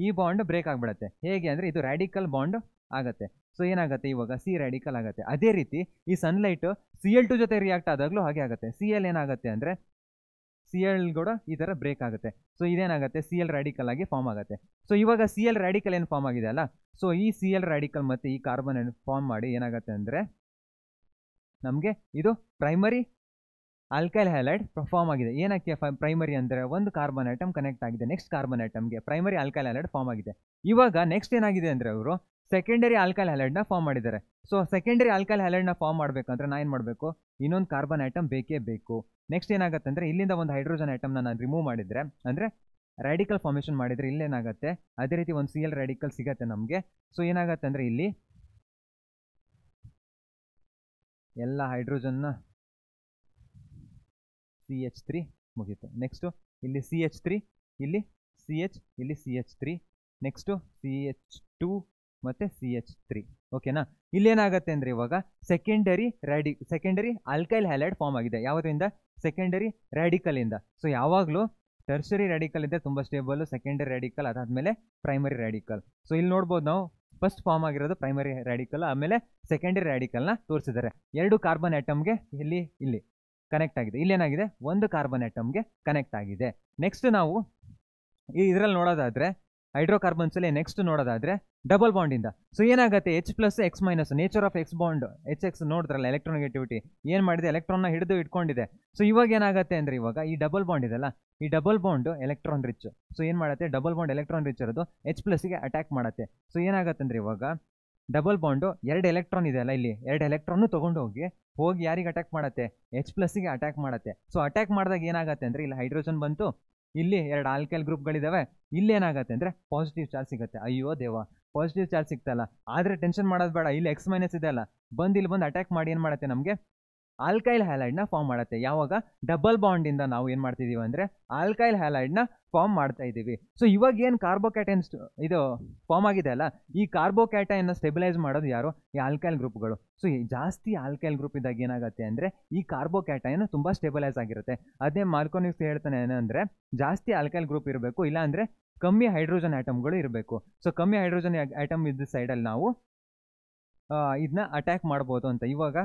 ಈ ಬಾಂಡ್ ಬ್ರೇಕ್ ಆಗಿಬಿಡುತ್ತೆ. ಹೇಗೆ ಅಂದರೆ ಇದು ರ್ಯಾಡಿಕಲ್ ಬಾಂಡ್ ಆಗುತ್ತೆ. ಸೊ ಏನಾಗುತ್ತೆ ಇವಾಗ ಸಿ ರ್ಯಾಡಿಕಲ್ ಆಗುತ್ತೆ. ಅದೇ ರೀತಿ ಈ ಸನ್ಲೈಟ್ Cl2 ಜೊತೆ ರಿಯಾಕ್ಟ್ ಆದಾಗಲೂ ಹಾಗೆ ಆಗುತ್ತೆ. Cl ಏನಾಗುತ್ತೆ ಅಂದರೆ Cl ಕೂಡ ಈ ಥರ ಬ್ರೇಕ್ ಆಗುತ್ತೆ. ಸೊ ಇದೇನಾಗುತ್ತೆ Cl ರ್ಯಾಡಿಕಲ್ ಆಗಿ ಫಾರ್ಮ್ ಆಗುತ್ತೆ. ಸೊ ಇವಾಗ Cl ರ್ಯಾಡಿಕಲ್ ಏನು ಫಾರ್ಮ್ ಆಗಿದೆ ಅಲ್ಲ, ಸೊ ಈ Cl ರ್ಯಾಡಿಕಲ್ ಮತ್ತು ಈ ಕಾರ್ಬನ್ ಫಾರ್ಮ್ ಮಾಡಿ ಏನಾಗುತ್ತೆ ಅಂದರೆ ನಮಗೆ ಇದು ಪ್ರೈಮರಿ ಆಲ್ಕೈಲ್ ಹ್ಯಾಲೈಡ್ ಫಾರ್ಮ್ ಆಗಿದೆ. ಏನಕ್ಕೆ ಪ್ರೈಮರಿ ಅಂದರೆ ಒಂದು ಕಾರ್ಬನ್ ಐಟಮ್ ಕನೆಕ್ಟ್ ಆಗಿದೆ ನೆಕ್ಸ್ಟ್ ಕಾರ್ಬನ್ ಐಟಮ್ಗೆ, ಪ್ರೈಮರಿ ಆಲ್ಕೈಲ್ ಹ್ಯಾಲೈಡ್ ಫಾರ್ಮ್ ಆಗಿದೆ. ಇವಾಗ ನೆಕ್ಸ್ಟ್ ಏನಾಗಿದೆ ಅಂದರೆ ಅವರು ಸೆಕೆಂಡರಿ ಆಲ್ಕೈಲ್ ಹ್ಯಾಲೈಡ್ನ ಫಾರ್ಮ್ ಮಾಡಿದ್ದಾರೆ. ಸೊ ಸೆಕೆಂಡರಿ ಆಲ್ಕೈಲ್ ಹ್ಯಾಲೈಡ್ನ ಫಾರ್ಮ್ ಮಾಡಬೇಕಂದ್ರೆ ನಾನು ಏನು ಮಾಡಬೇಕು? ಇನ್ನೊಂದು ಕಾರ್ಬನ್ ಐಟಮ್ ಬೇಕೇ ಬೇಕು. ನೆಕ್ಸ್ಟ್ ಏನಾಗುತ್ತೆ ಅಂದರೆ ಇಲ್ಲಿಂದ ಒಂದು ಹೈಡ್ರೋಜನ್ ಐಟಮ್ನ ನಾನು ರಿಮೂವ್ ಮಾಡಿದರೆ, ಅಂದರೆ ರ್ಯಾಡಿಕಲ್ ಫಾರ್ಮೇಷನ್ ಮಾಡಿದರೆ ಇಲ್ಲೇನಾಗುತ್ತೆ ಅದೇ ರೀತಿ ಒಂದು Cl ರ್ಯಾಡಿಕಲ್ ಸಿಗುತ್ತೆ ನಮಗೆ. ಸೊ ಏನಾಗುತ್ತೆ ಅಂದರೆ ಇಲ್ಲಿ ಎಲ್ಲ ಹೈಡ್ರೋಜನ್ನ CH3 ಮುಗೀತು. ನೆಕ್ಸ್ಟು ಇಲ್ಲಿ CH3, ಇಲ್ಲಿ CH, ಇಲ್ಲಿ CH3, ನೆಕ್ಸ್ಟು CH2 ಮತ್ತು CH3. ಓಕೆನಾ? ಇಲ್ಲೇನಾಗುತ್ತೆ ಅಂದರೆ ಇವಾಗ ಸೆಕೆಂಡರಿ ಆಲ್ಕೈಲ್ ಹ್ಯಾಲೈಡ್ ಫಾರ್ಮ್ ಆಗಿದೆ. ಯಾವುದರಿಂದ? ಸೆಕೆಂಡರಿ ರ್ಯಾಡಿಕಲಿಂದ. ಸೊ ಯಾವಾಗಲೂ ಟರ್ಷರಿ ರ್ಯಾಡಿಕಲ್ ಇದ್ದರೆ ತುಂಬ ಸ್ಟೇಬಲ್, ಸೆಕೆಂಡರಿ ರ್ಯಾಡಿಕಲ್, ಅದಾದಮೇಲೆ ಪ್ರೈಮರಿ ರ್ಯಾಡಿಕಲ್. ಸೊ ಇಲ್ಲಿ ನೋಡ್ಬೋದು ನಾವು ಫಸ್ಟ್ ಫಾರ್ಮ್ ಆಗಿರೋದು ಪ್ರೈಮರಿ ರ್ಯಾಡಿಕಲ್, ಆಮೇಲೆ ಸೆಕೆಂಡರಿ ರ್ಯಾಡಿಕಲ್ನ ತೋರಿಸಿದ್ದಾರೆ. 2 ಕಾರ್ಬನ್ ಐಟಮ್ಗೆ ಇಲ್ಲಿ ಕನೆಕ್ಟ್ ಆಗಿದೆ. ಇಲ್ಲೇನಾಗಿದೆ? ಒಂದು ಕಾರ್ಬನ್ ಐಟಮ್ಗೆ ಕನೆಕ್ಟ್ ಆಗಿದೆ. ನೆಕ್ಸ್ಟ್ ನಾವು ಇದರಲ್ಲಿ ನೋಡೋದಾದರೆ ಹೈಡ್ರೋಕಾರ್ಬನ್ಸಲ್ಲಿ ನೆಕ್ಸ್ಟ್ ನೋಡೋದಾದರೆ ಡಬಲ್ ಬಾಂಡಿಂದ. ಸೊ ಏನಾಗುತ್ತೆ H+X- nature of X bond HX ನೋಡಿದ್ರಲ್ಲ ಎಲೆಕ್ಟ್ರೋನೆಗೆಟಿವಿಟಿ ಏನು ಮಾಡಿದೆ? ಎಲೆಕ್ಟ್ರಾನ್ನ ಇಟ್ಕೊಂಡಿದೆ. ಸೊ ಇವಾಗ ಏನಾಗುತ್ತೆ ಅಂದರೆ ಇವಾಗ ಈ ಡಬಲ್ ಬಾಂಡ್ ಇದೆಲ್ಲ, ಈ double bond electron rich. So ಏನು ಮಾಡುತ್ತೆ? ಡಬಲ್ ಬಾಂಡ್ ಎಲೆಕ್ಟ್ರಾನ್ ರಿಚ್ ಇರೋದು H+ಗೆ ಅಟ್ಯಾಕ್ ಮಾಡುತ್ತೆ. ಸೊ ಏನಾಗುತ್ತೆ ಅಂದರೆ ಇವಾಗ ಡಬಲ್ ಬಾಂಡು 2 ಎಲೆಕ್ಟ್ರಾನ್ ಇದೆ ಅಲ್ಲ, ಇಲ್ಲಿ 2 ಎಲೆಕ್ಟ್ರಾನು ತೊಗೊಂಡು ಹೋಗಿ ಯಾರಿಗೆ ಅಟ್ಯಾಕ್ ಮಾಡುತ್ತೆ? H+ಗೆ ಅಟ್ಯಾಕ್ ಮಾಡುತ್ತೆ. ಸೊ ಅಟ್ಯಾಕ್ ಮಾಡಿದಾಗ ಏನಾಗುತ್ತೆ ಅಂದರೆ ಇಲ್ಲಿ ಹೈಡ್ರೋಜನ್ ಬಂತು, ಇಲ್ಲಿ 2 ಆಲ್ಕೈಲ್ ಗ್ರೂಪ್ಗಳಿದ್ದಾವೆ, ಇಲ್ಲೇನಾಗುತ್ತೆ ಅಂದರೆ ಪಾಸಿಟಿವ್ ಚಾರ್ಜ್ ಸಿಗುತ್ತೆ. ಅಯ್ಯೋ ದೇವ, ಪಾಸಿಟಿವ್ ಚಾರ್ಜ್ ಸಿಗ್ತಲ್ಲ. ಆದರೆ ಟೆನ್ಷನ್ ಮಾಡೋದು ಬೇಡ, ಇಲ್ಲಿ X- ಇದೆ ಅಲ್ಲ, ಇಲ್ಲಿ ಬಂದು ಅಟ್ಯಾಕ್ ಮಾಡಿ ಏನು ಮಾಡುತ್ತೆ? ನಮಗೆ ಆಲ್ಕೈಲ್ ಹ್ಯಾಲೈಡ್ನ ಫಾರ್ಮ್ ಮಾಡುತ್ತೆ. ಯಾವಾಗ? ಡಬಲ್ ಬಾಂಡಿಂದ ನಾವು ಏನು ಮಾಡ್ತಿದ್ದೀವಿ ಅಂದರೆ ಆಲ್ಕೈಲ್ ಹ್ಯಾಲೈಡ್ನ ಫಾರ್ಮ್ ಮಾಡ್ತಾ ಇದ್ದೀವಿ. ಸೊ ಇವಾಗ ಏನು ಕಾರ್ಬೋಕ್ಯಾಟೈನ್ ಇದು ಫಾರ್ಮ್ ಆಗಿದೆ ಅಲ್ಲ, ಈ ಕಾರ್ಬೋಕ್ಯಾಟೈನ್ನ ಸ್ಟೆಬಿಲೈಸ್ ಮಾಡೋದು ಯಾರು? ಈ ಆಲ್ಕೈಲ್ ಗ್ರೂಪ್ಗಳು. ಸೊ ಜಾಸ್ತಿ ಆಲ್ಕೈಲ್ ಗ್ರೂಪ್ ಇದ್ದಾಗ ಏನಾಗುತ್ತೆ ಅಂದರೆ ಈ ಕಾರ್ಬೋಕ್ಯಾಟೈನ್ ತುಂಬ ಸ್ಟೆಬಿಲೈಸ್ ಆಗಿರುತ್ತೆ. ಅದೇ ಮಾರ್ಕೋನಿಕ್ಸ್ ಹೇಳ್ತಾನೆ ಏನಂದರೆ ಜಾಸ್ತಿ ಆಲ್ಕೈಲ್ ಗ್ರೂಪ್ ಇರಬೇಕು, ಇಲ್ಲಾಂದರೆ ಕಮ್ಮಿ ಹೈಡ್ರೋಜನ್ ಐಟಮ್ಗಳು ಇರಬೇಕು. ಸೊ ಕಮ್ಮಿ ಹೈಡ್ರೋಜನ್ ಐಟಮ್ ಇದ್ದ ಸೈಡಲ್ಲಿ ನಾವು ಇದನ್ನ ಅಟ್ಯಾಕ್ ಮಾಡ್ಬೋದು ಅಂತ. ಇವಾಗ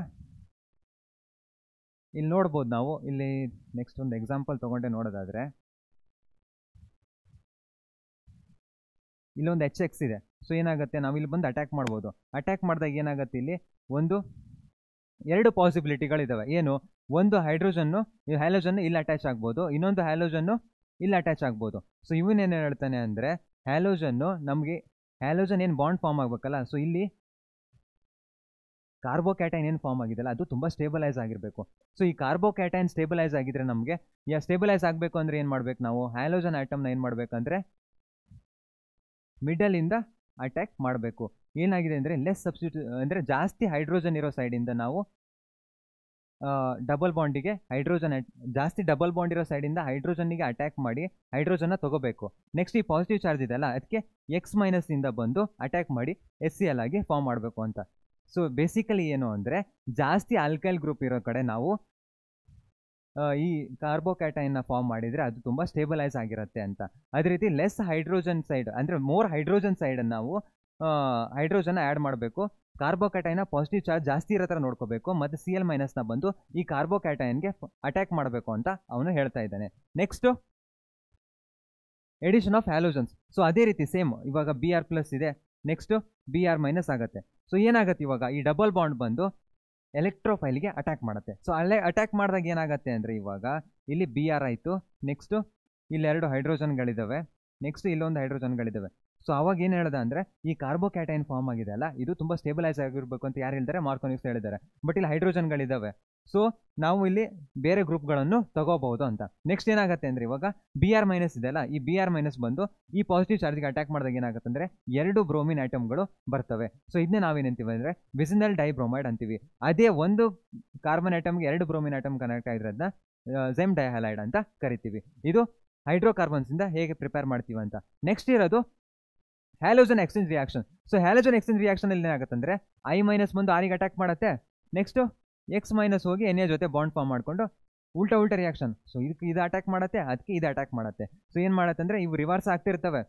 ಇಲ್ಲಿ ನೋಡ್ಬೋದು ನಾವು, ಇಲ್ಲಿ ನೆಕ್ಸ್ಟ್ ಒಂದು ಎಕ್ಸಾಂಪಲ್ ತೊಗೊಂಡೆ ನೋಡೋದಾದರೆ ಇಲ್ಲೊಂದು HX ಇದೆ. ಸೊ ಏನಾಗುತ್ತೆ? ನಾವು ಇಲ್ಲಿ ಬಂದು ಅಟ್ಯಾಕ್ ಮಾಡ್ಬೋದು. ಅಟ್ಯಾಕ್ ಮಾಡಿದಾಗ ಏನಾಗುತ್ತೆ? ಇಲ್ಲಿ 2 ಪಾಸಿಬಿಲಿಟಿಗಳಿದ್ದಾವೆ. ಏನು? ಒಂದು ಹೈಡ್ರೋಜನ್ನು ಇಲ್ಲಿ ಅಟ್ಯಾಚ್ ಆಗ್ಬೋದು, ಇನ್ನೊಂದು ಹ್ಯಾಲೋಜನ್ನು ಇಲ್ಲಿ ಅಟ್ಯಾಚ್ ಆಗ್ಬೋದು. ಸೊ ಇವನೇನು ಹೇಳ್ತಾನೆ ಅಂದರೆ ಹ್ಯಾಲೋಜನ್ ಏನು ಬಾಂಡ್ ಫಾರ್ಮ್ ಆಗಬೇಕಲ್ಲ, ಸೊ ಇಲ್ಲಿ ಕಾರ್ಬೋಕ್ಯಾಟೈನ್ ಏನು ಫಾರ್ಮ್ ಆಗಿದೆಯಲ್ಲ ಅದು ತುಂಬ ಸ್ಟೇಬಲೈಸ್ ಆಗಿರಬೇಕು. ಸೊ ಈ ಕಾರ್ಬೋಕ್ಯಾಟೈನ್ ಸ್ಟೇಬಲೈಸ್ ಆಗಿದ್ರೆ ನಮಗೆ ಸ್ಟೇಬಲೈಸ್ ಆಗಬೇಕು ಅಂದರೆ ಏನು ಮಾಡಬೇಕು? ನಾವು ಹ್ಯಾಲೋಜನ್ ಐಟಮ್ನ ಏನು ಮಾಡಬೇಕಂದ್ರೆ ಮಿಡಲಿಂದ ಅಟ್ಯಾಕ್ ಮಾಡಬೇಕು. ಏನಾಗಿದೆ ಅಂದರೆ ಲೆಸ್ ಸಬ್ಸ್ಟಿಟ್ಯೂಟ್ ಅಂದರೆ ಜಾಸ್ತಿ ಹೈಡ್ರೋಜನ್ ಇರೋ ಸೈಡಿಂದ ನಾವು ಡಬಲ್ ಬಾಂಡಿಗೆ ಜಾಸ್ತಿ ಡಬಲ್ ಬಾಂಡ್ ಇರೋ ಸೈಡಿಂದ ಹೈಡ್ರೋಜನ್ನಿಗೆ ಅಟ್ಯಾಕ್ ಮಾಡಿ ಹೈಡ್ರೋಜನ್ನ ತೊಗೋಬೇಕು. ನೆಕ್ಸ್ಟ್ ಈ ಪಾಸಿಟಿವ್ ಚಾರ್ಜ್ ಇದೆಯಲ್ಲ ಅದಕ್ಕೆ X- ಇಂದ ಬಂದು ಅಟ್ಯಾಕ್ ಮಾಡಿ HCl ಆಗಿ ಫಾರ್ಮ್ ಮಾಡಬೇಕು ಅಂತ. ಸೊ ಬೇಸಿಕಲಿ ಏನು ಅಂದರೆ ಜಾಸ್ತಿ ಆಲ್ಕೈಲ್ ಗ್ರೂಪ್ ಇರೋ ಕಡೆ ನಾವು ಈ ಕಾರ್ಬೋಕ್ಯಾಟೈನ್ನ ಫಾರ್ಮ್ ಮಾಡಿದರೆ ಅದು ತುಂಬ ಸ್ಟೇಬಲೈಸ್ ಆಗಿರುತ್ತೆ ಅಂತ. ಅದೇ ರೀತಿ ಲೆಸ್ ಹೈಡ್ರೋಜನ್ ಸೈಡ್ ಅಂದರೆ ಮೋರ್ ಹೈಡ್ರೋಜನ್ ಸೈಡನ್ನು ನಾವು ಹೈಡ್ರೋಜನ್ನ ಆ್ಯಡ್ ಮಾಡಬೇಕು. ಕಾರ್ಬೋಕ್ಯಾಟೈನ್ನ ಪಾಸಿಟಿವ್ ಚಾರ್ಜ್ ಜಾಸ್ತಿ ಇರೋ ಥರ ನೋಡ್ಕೋಬೇಕು, ಮತ್ತು Cl- ಬಂದು ಈ ಕಾರ್ಬೋಕ್ಯಾಟೈನ್ಗೆ ಅಟ್ಯಾಕ್ ಮಾಡಬೇಕು ಅಂತ ಅವನು ಹೇಳ್ತಾ ಇದ್ದಾನೆ. Next addition of halogens. So ಅದೇ ರೀತಿ ಸೇಮ್ ಇವಾಗ Br+ ಇದೆ, ನೆಕ್ಸ್ಟು Br- ಆಗುತ್ತೆ. ಸೊ ಏನಾಗುತ್ತೆ? ಇವಾಗ ಈ ಡಬಲ್ ಬಾಂಡ್ ಬಂದು ಎಲೆಕ್ಟ್ರೋಫೈಲ್ಗೆ ಅಟ್ಯಾಕ್ ಮಾಡುತ್ತೆ. ಸೊ ಅಲ್ಲೇ ಅಟ್ಯಾಕ್ ಮಾಡಿದಾಗ ಏನಾಗುತ್ತೆ ಅಂದರೆ ಇವಾಗ ಇಲ್ಲಿ Br ಆಯಿತು, ನೆಕ್ಸ್ಟು ಇಲ್ಲಿ 2 ಹೈಡ್ರೋಜನ್ಗಳಿದ್ದಾವೆ, ನೆಕ್ಸ್ಟ್ ಇಲ್ಲೊಂದು ಹೈಡ್ರೋಜನ್ಗಳಿದ್ದಾವೆ. ಸೊ ಅವಾಗ ಏನು ಹೇಳ್ದ ಅಂದರೆ ಈ ಕಾರ್ಬೋಕ್ಯಾಟೈನ್ ಫಾರ್ಮ್ ಆಗಿದೆ ಅಲ್ಲ, ಇದು ತುಂಬ ಸ್ಟೇಬಲೈಸ್ ಆಗಿರಬೇಕು ಅಂತ ಯಾರು ಹೇಳ್ತಾರೆ, ಮಾರ್ಕೋನಿಕ್ಸ್ ಹೇಳಿದ್ದಾರೆ. ಬಟ್ ಇಲ್ಲಿ ಹೈಡ್ರೋಜನ್ಗಳಿದ್ದಾವೆ, ಸೊ ನಾವು ಇಲ್ಲಿ ಬೇರೆ ಗ್ರೂಪ್ಗಳನ್ನು ತಗೋಬಹುದು ಅಂತ. ನೆಕ್ಸ್ಟ್ ಏನಾಗುತ್ತೆ ಅಂದರೆ ಇವಾಗ Br- ಇದೆ ಅಲ್ಲ, ಈ Br- ಬಂದು ಈ ಪಾಸಿಟಿವ್ ಚಾರ್ಜ್ಗೆ ಅಟ್ಯಾಕ್ ಮಾಡಿದಾಗ ಏನಾಗುತ್ತೆ ಅಂದರೆ 2 ಬ್ರೋಮಿನ್ ಐಟಮ್ಗಳು ಬರ್ತವೆ. ಸೊ ಇದನ್ನೇ ನಾವೇನಂತೀವಿ ಅಂದರೆ ವಿಸಿನಲ್ ಡೈಬ್ರೋಮೈಡ್ ಅಂತೀವಿ. ಅದೇ ಒಂದು ಕಾರ್ಬನ್ ಐಟಮ್ಗೆ 2 ಬ್ರೋಮಿನ್ ಐಟಮ್ ಕನೆಕ್ಟ್ ಆಗಿರೋದನ್ನ ಝೆಮ್ ಡೈಹ್ಯಾಲೈಡ್ ಅಂತ ಕರಿತೀವಿ. ಇದು ಹೈಡ್ರೋಕಾರ್ಬನ್ಸಿಂದ ಹೇಗೆ ಪ್ರಿಪೇರ್ ಮಾಡ್ತೀವಿ ಅಂತ. ನೆಕ್ಸ್ಟ್ ಇರೋದು halogen exchange reaction. So halogen exchange reaction ಅಲ್ಲಿ ಏನಾಗುತ್ತೆ ಅಂದರೆ I- ಬಂದು ಆರಿಗೆ ಅಟ್ಯಾಕ್ ಮಾಡುತ್ತೆ, ನೆಕ್ಸ್ಟು X- ಹೋಗಿ Na ಜೊತೆ ಬಾಂಡ್ ಫಾರ್ಮ್ ಮಾಡಿಕೊಂಡು ಉಲ್ಟಾ ರಿಯಾಕ್ಷನ್. ಸೊ ಇದಕ್ಕೆ ಇದು ಅಟ್ಯಾಕ್ ಮಾಡುತ್ತೆ, ಅದಕ್ಕೆ ಇದು ಅಟ್ಯಾಕ್ ಮಾಡುತ್ತೆ. ಸೊ ಏನು ಮಾಡುತ್ತೆ ಅಂದರೆ ಇವು ರಿವರ್ಸ್ ಆಗ್ತಿರ್ತವೆ.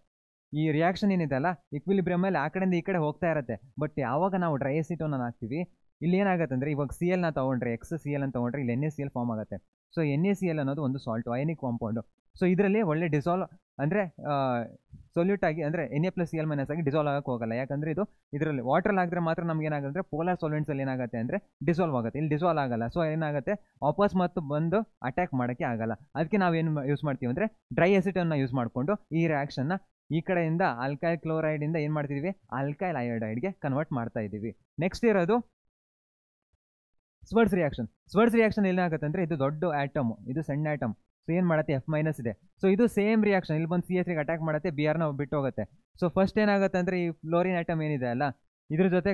ಈ ರಿಯಾಕ್ಷನ್ ಏನಿದೆ ಅಲ್ಲ, ಇಕ್ವಿಲಿಬ್ರಿಯಮ್ ಮೇಲೆ ಆ ಕಡೆಯಿಂದ ಈ ಕಡೆ ಹೋಗ್ತಾ ಇರುತ್ತೆ. ಬಟ್ ಯಾವಾಗ ನಾವು ಡ್ರೈ ಎಸಿಟೋನ್ ಹಾಕ್ತೀವಿ, ಇಲ್ಲಿ ಏನಾಗುತ್ತೆ ಅಂದರೆ ಇವಾಗ Cl ನ ತೊಗೊಂಡ್ರೆ XCl ಅಂತ ತೊಗೊಂಡ್ರೆ ಇಲ್ಲಿ NaCl ಫಾರ್ಮ್ ಆಗುತ್ತೆ. ಸೊ NaCl ಅನ್ನೋದು ಒಂದು ಸಾಲ್ಟ್, ಅಯನಿಕ್ ಕಾಂಪೌಂಡು. ಸೊ ಇದರಲ್ಲಿ ಒಳ್ಳೆ ಡಿಸಾಲ್ವ್ ಅಂದರೆ ಸೊಲ್ಯೂಟ್ ಆಗಿ ಅಂದರೆ Na+Cl- ಆಗಿ ಡಿಸಾಲ್ವ್ ಆಗೋಕ್ಕೆ ಹೋಗಲ್ಲ. ಯಾಕಂದರೆ ಇದು ಇದರಲ್ಲಿ ವಾಟ್ರಲ್ಲಿ ಆಗಿದ್ರೆ ಮಾತ್ರ ನಮ್ಗೆ ಏನಾಗುತ್ತೆ ಅಂದರೆ ಪೋಲಾರ್ ಸಾಲ್ವೆಂಟ್ಸಲ್ಲಿ ಏನಾಗುತ್ತೆ ಅಂದರೆ ಡಿಸಾಲ್ವ್ ಆಗುತ್ತೆ, ಇಲ್ಲಿ ಡಿಸಾಲ್ವ್ ಆಗಲ್ಲ. ಸೊ ಏನಾಗುತ್ತೆ ವಾಪಸ್ ಮತ್ತು ಬಂದು ಅಟ್ಯಾಕ್ ಮಾಡೋಕ್ಕೆ ಆಗಲ್ಲ. ಅದಕ್ಕೆ ನಾವೇನು ಯೂಸ್ ಮಾಡ್ತೀವಿ ಅಂದರೆ ಡ್ರೈ ಎಸಿಟನ್ನ ಯೂಸ್ ಮಾಡಿಕೊಂಡು ಈ ರಿಯಾಕ್ಷನ್ನ ಈ ಕಡೆಯಿಂದ ಆಲ್ಕೈಲ್ ಕ್ಲೋರೈಡಿಂದ ಏನು ಮಾಡ್ತಿದ್ದೀವಿ, ಆಲ್ಕೈಲ್ ಅಯೋಡೈಡ್ಗೆ ಕನ್ವರ್ಟ್ ಮಾಡ್ತಾ ಇದ್ದೀವಿ. ನೆಕ್ಸ್ಟ್ ಇರೋದು ಸ್ವರ್ಡ್ಸ್ ರಿಯಾಕ್ಷನ್. ಸ್ವರ್ಡ್ಸ್ ರಿಯಾಕ್ಷನ್ ಏನಾಗುತ್ತೆ ಅಂದರೆ ಇದು ದೊಡ್ಡ ಆಟಮ್, ಇದು ಸಣ್ಣ ಆಟಮ್. ಸೊ ಏನು ಮಾಡುತ್ತೆ F- ಇದೆ. ಸೊ ಇದು ಸೇಮ್ ರಿಯಾಕ್ಷನ್ ಇಲ್ಲಿ ಬಂದು CH3ಗೆ ಅಟ್ಯಾಕ್ ಮಾಡುತ್ತೆ, Br ಬಿಟ್ಟು ಹೋಗುತ್ತೆ. ಸೊ ಫಸ್ಟ್ ಏನಾಗುತ್ತೆ ಅಂದರೆ ಈ ಫ್ಲೋರಿನ್ ಐಟಮ್ ಏನಿದೆ ಅಲ್ಲ, ಇದ್ರ ಜೊತೆ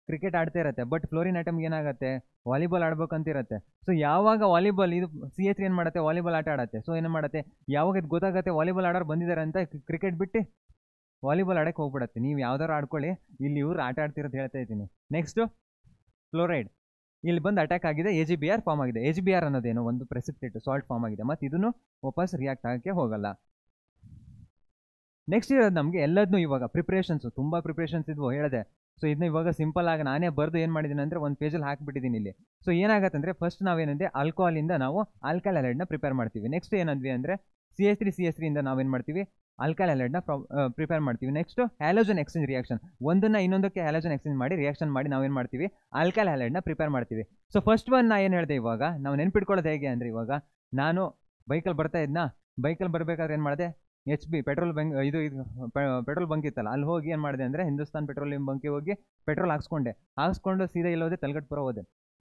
ಕ್ರಿಕೆಟ್ ಆಡ್ತಾ ಇರುತ್ತೆ. ಬಟ್ ಫ್ಲೋರಿನ್ ಐಟಮ್ಗೆ ಏನಾಗುತ್ತೆ, ವಾಲಿಬಾಲ್ ಆಡ್ಬೇಕಂತಿರುತ್ತೆ. ಸೊ ಯಾವಾಗ ವಾಲಿಬಾಲ್ ಇದು CH3 ಏನು ಮಾಡುತ್ತೆ, ವಾಲಿಬಾಲ್ ಆಟ ಆಡುತ್ತೆ. ಸೊ ಏನು ಮಾಡುತ್ತೆ, ಯಾವಾಗ ಇದು ಗೊತ್ತಾಗುತ್ತೆ ವಾಲಿಬಾಲ್ ಆಡೋರು ಬಂದಿದ್ದಾರೆ ಅಂತ ಕ್ರಿಕೆಟ್ ಬಿಟ್ಟು ವಾಲಿಬಾಲ್ ಆಡೋಕ್ಕೆ ಹೋಗ್ಬಿಡುತ್ತೆ. ನೀವು ಯಾವ್ದಾರು ಆಡ್ಕೊಳ್ಳಿ, ಇಲ್ಲಿ ಇವ್ರು ಆಟ ಆಡ್ತಿರೋದು ಹೇಳ್ತಾ ಇದ್ದೀನಿ. ನೆಕ್ಸ್ಟು ಫ್ಲೋರೈಡ್ ಇಲ್ಲಿ ಬಂದು ಅಟ್ಯಾಕ್ ಆಗಿದೆ, AgBr ಫಾರ್ಮ್ ಆಗಿದೆ. AgBr ಅನ್ನೋದೇನು ಒಂದು ಪ್ರೆಸಿಪಿಟೇಟ್ ಸಾಲ್ಟ್ ಫಾರ್ಮ್ ಆಗಿದೆ, ಮತ್ತು ಇದನ್ನು ವಾಪಸ್ ರಿಯಾಕ್ಟ್ ಆಗೋಕ್ಕೆ ಹೋಗಲ್ಲ. ನೆಕ್ಸ್ಟ್ ಇರೋದು ನಮಗೆ ಎಲ್ಲದನ್ನೂ ಇವಾಗ ಪ್ರಿಪ್ರೇಷನ್ಸು, ತುಂಬ ಪ್ರಿಪ್ರೇಷನ್ಸ್ ಇದ್ವು ಹೇಳಿದೆ. ಸೊ ಇದನ್ನ ಇವಾಗ ಸಿಂಪಲ್ ಆಗಿ ನಾನೇ ಬರೆದು ಏನು ಮಾಡಿದ್ದೀನಿ ಅಂದರೆ ಒಂದು ಪೇಜಲ್ಲಿ ಹಾಕಿಬಿಟ್ಟಿದ್ದೀನಿ ಇಲ್ಲಿ. ಸೊ ಏನಾಗುತ್ತೆ ಅಂದರೆ ಫಸ್ಟ್ ನಾವೇನಂದರೆ ಆಲ್ಕೋಹಾಲಿಂದ ನಾವು ಆಲ್ಕೈಲ್ ಹ್ಯಾಲೈಡ್ನ ಪ್ರಿಪೇರ್ ಮಾಡ್ತೀವಿ. ನೆಕ್ಸ್ಟ್ ಏನಂದ್ವಿ ಅಂದರೆ CH3 ಇಂದ ನಾವೇನು ಮಾಡ್ತೀವಿ, ಆಲ್ಕೈಲ್ ಹ್ಯಾಲೈಡ್ನ ಪ್ರಿಪೇರ್ ಮಾಡ್ತೀವಿ. ನೆಕ್ಸ್ಟ್ ಹ್ಯಾಲೋಜನ್ ಎಕ್ಸ್ಚೇಂಜ್ ರಿಯಾಕ್ಷನ್, ಒಂದನ್ನು ಇನ್ನೊಂದಕ್ಕೆ ಹ್ಯಾಲೋಜನ್ ಎಕ್ಸ್ಚೇಂಜ್ ಮಾಡಿ ರಿಯಾಕ್ಷನ್ ಮಾಡಿ ನಾವೇನು ಮಾಡ್ತೀವಿ, ಆಲ್ಕೈಲ್ ಹ್ಯಾಲೈಡ್ನ ಪ್ರಿಪೇರ್ ಮಾಡ್ತೀವಿ. ಸೊ ಫಸ್ಟ್ ಒನ್ ನಾ ಏನು ಹೇಳಿದೆ, ಇವಾಗ ನಾವು ನೆನ್ಪಿಟ್ಕೊಳ್ಳೋದು ಹೇಗೆ ಅಂದರೆ ಇವಾಗ ನಾನು ಬೈಕಲ್ಲಿ ಬರ್ತಾ ಇದ್ನಾ, ಬೈಕಲ್ಲಿ ಬರಬೇಕಾದ್ರೆ ಏನು ಮಾಡಿದೆ, HB ಪೆಟ್ರೋಲ್ ಬಂಕ್ ಇದು ಪೆಟ್ರೋಲ್ ಬಂಕ್ ಇತ್ತಲ್ಲ, ಅಲ್ಲಿ ಹೋಗಿ ಏನು ಮಾಡಿದೆ ಅಂದರೆ ಹಿಂದೂಸ್ತಾನ್ ಪೆಟ್ರೋಲಿಯಂ ಬಂಕಿಗೆ ಹೋಗಿ ಪೆಟ್ರೋಲ್ ಹಾಕ್ಸ್ಕೊಂಡು ಸೀದಾ ಇಲ್ಲೋದೆ ತಲಗಟ್ಪುರ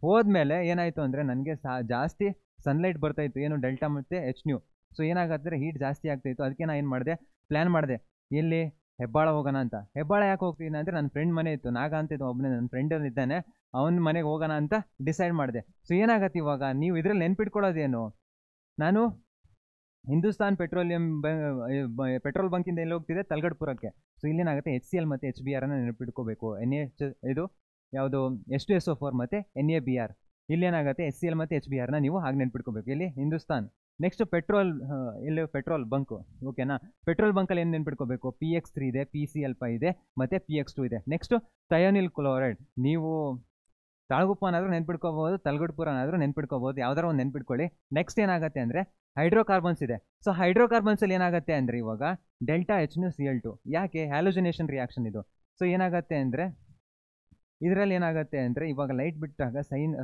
ಹೋದ್ಮೇಲೆ ಏನಾಯಿತು ಅಂದರೆ ನನಗೆ ಜಾಸ್ತಿ ಸನ್ಲೈಟ್ ಬರ್ತಾಯಿತ್ತು, ಏನು ಡೆಲ್ಟಾ ಮತ್ತು HNU. ಸೊ ಏನಾಗುತ್ತೆ ಹೀಟ್ ಜಾಸ್ತಿ ಆಗ್ತಾಯಿತ್ತು. ಅದಕ್ಕೆ ನಾನು ಏನು ಮಾಡಿದೆ, ಪ್ಲ್ಯಾನ್ ಮಾಡಿದೆ ಎಲ್ಲಿ ಹೆಬ್ಬಾಳ ಹೋಗೋಣ ಅಂತ. ಹೆಬ್ಬಾಳ ಯಾಕೆ ಹೋಗ್ತೀನಿ ಅಂದರೆ ನನ್ನ ಫ್ರೆಂಡ್ ಮನೆ ಇತ್ತು, ನಾಗ ಅಂತಿದ್ದು ಒಬ್ಬನೇ ನನ್ನ ಫ್ರೆಂಡಲ್ಲಿ ಇದ್ದಾನೆ, ಅವನ ಮನೆಗೆ ಹೋಗೋಣ ಅಂತ ಡಿಸೈಡ್ ಮಾಡಿದೆ. ಸೊ ಏನಾಗತ್ತೆ ಇವಾಗ ನೀವು ಇದರಲ್ಲಿ ನೆನ್ಪಿಟ್ಕೊಳ್ಳೋದೇನು, ನಾನು ಹಿಂದೂಸ್ತಾನ್ ಪೆಟ್ರೋಲ್ ಬಂಕಿಂದ ಎಲ್ಲಿ ಹೋಗ್ತಿದೆ, ತಲಗಟ್ಪುರಕ್ಕೆ. ಸೊ ಇಲ್ಲೇನಾಗುತ್ತೆ HCl ಮತ್ತು HBr ನೆನಪಿಟ್ಕೋಬೇಕು. ಇದು ಯಾವುದು H2SO4 ಮತ್ತು NaBr. ಇಲ್ಲೇನಾಗುತ್ತೆ HCl ಮತ್ತು HBr ನೀವು ಹಾಗೆ ನೆನ್ಪಿಟ್ಕೋಬೇಕು. ಇಲ್ಲಿ ಹಿಂದೂಸ್ತಾನ್. ನೆಕ್ಸ್ಟ್ ಇಲ್ಲಿ ಪೆಟ್ರೋಲ್ ಬಂಕು, ಓಕೆನಾ. ಪೆಟ್ರೋಲ್ ಬಂಕಲ್ಲಿ ಏನು ನೆನ್ಪಿಟ್ಕೋಬೇಕು, PX3 ಇದೆ, PCl5 ಇದೆ, ಮತ್ತು PX2 ಇದೆ. ನೆಕ್ಸ್ಟು ಥಯೋನಿಲ್ ಕ್ಲೋರೈಡ್, ನೀವು ತಾಳಗುಪ್ಪನಾದರೂ ನೆನ್ಪಿಟ್ಕೋಬೋದು, ತಲಗಟ್ಪುರನಾದರೂ ನೆನ್ಪಿಟ್ಕೋಬೋದು, ಯಾವ್ದಾರು ಒಂದು ನೆನ್ಪಿಟ್ಕೊಳ್ಳಿ. ನೆಕ್ಸ್ಟ್ ಏನಾಗುತ್ತೆ ಅಂದರೆ ಹೈಡ್ರೋಕಾರ್ಬನ್ಸ್ ಇದೆ. ಸೊ ಹೈಡ್ರೋಕಾರ್ಬನ್ಸಲ್ಲಿ ಏನಾಗುತ್ತೆ ಅಂದರೆ ಇವಾಗ ಡೆಲ್ಟಾ HNuCl2. ಯಾಕೆ, ಹ್ಯಾಲೋಜನೇಷನ್ ರಿಯಾಕ್ಷನ್ ಇದು. ಸೊ ಏನಾಗುತ್ತೆ ಅಂದರೆ ಇದರಲ್ಲಿ ಏನಾಗುತ್ತೆ ಅಂದರೆ ಇವಾಗ ಲೈಟ್ ಬಿಟ್ಟಾಗ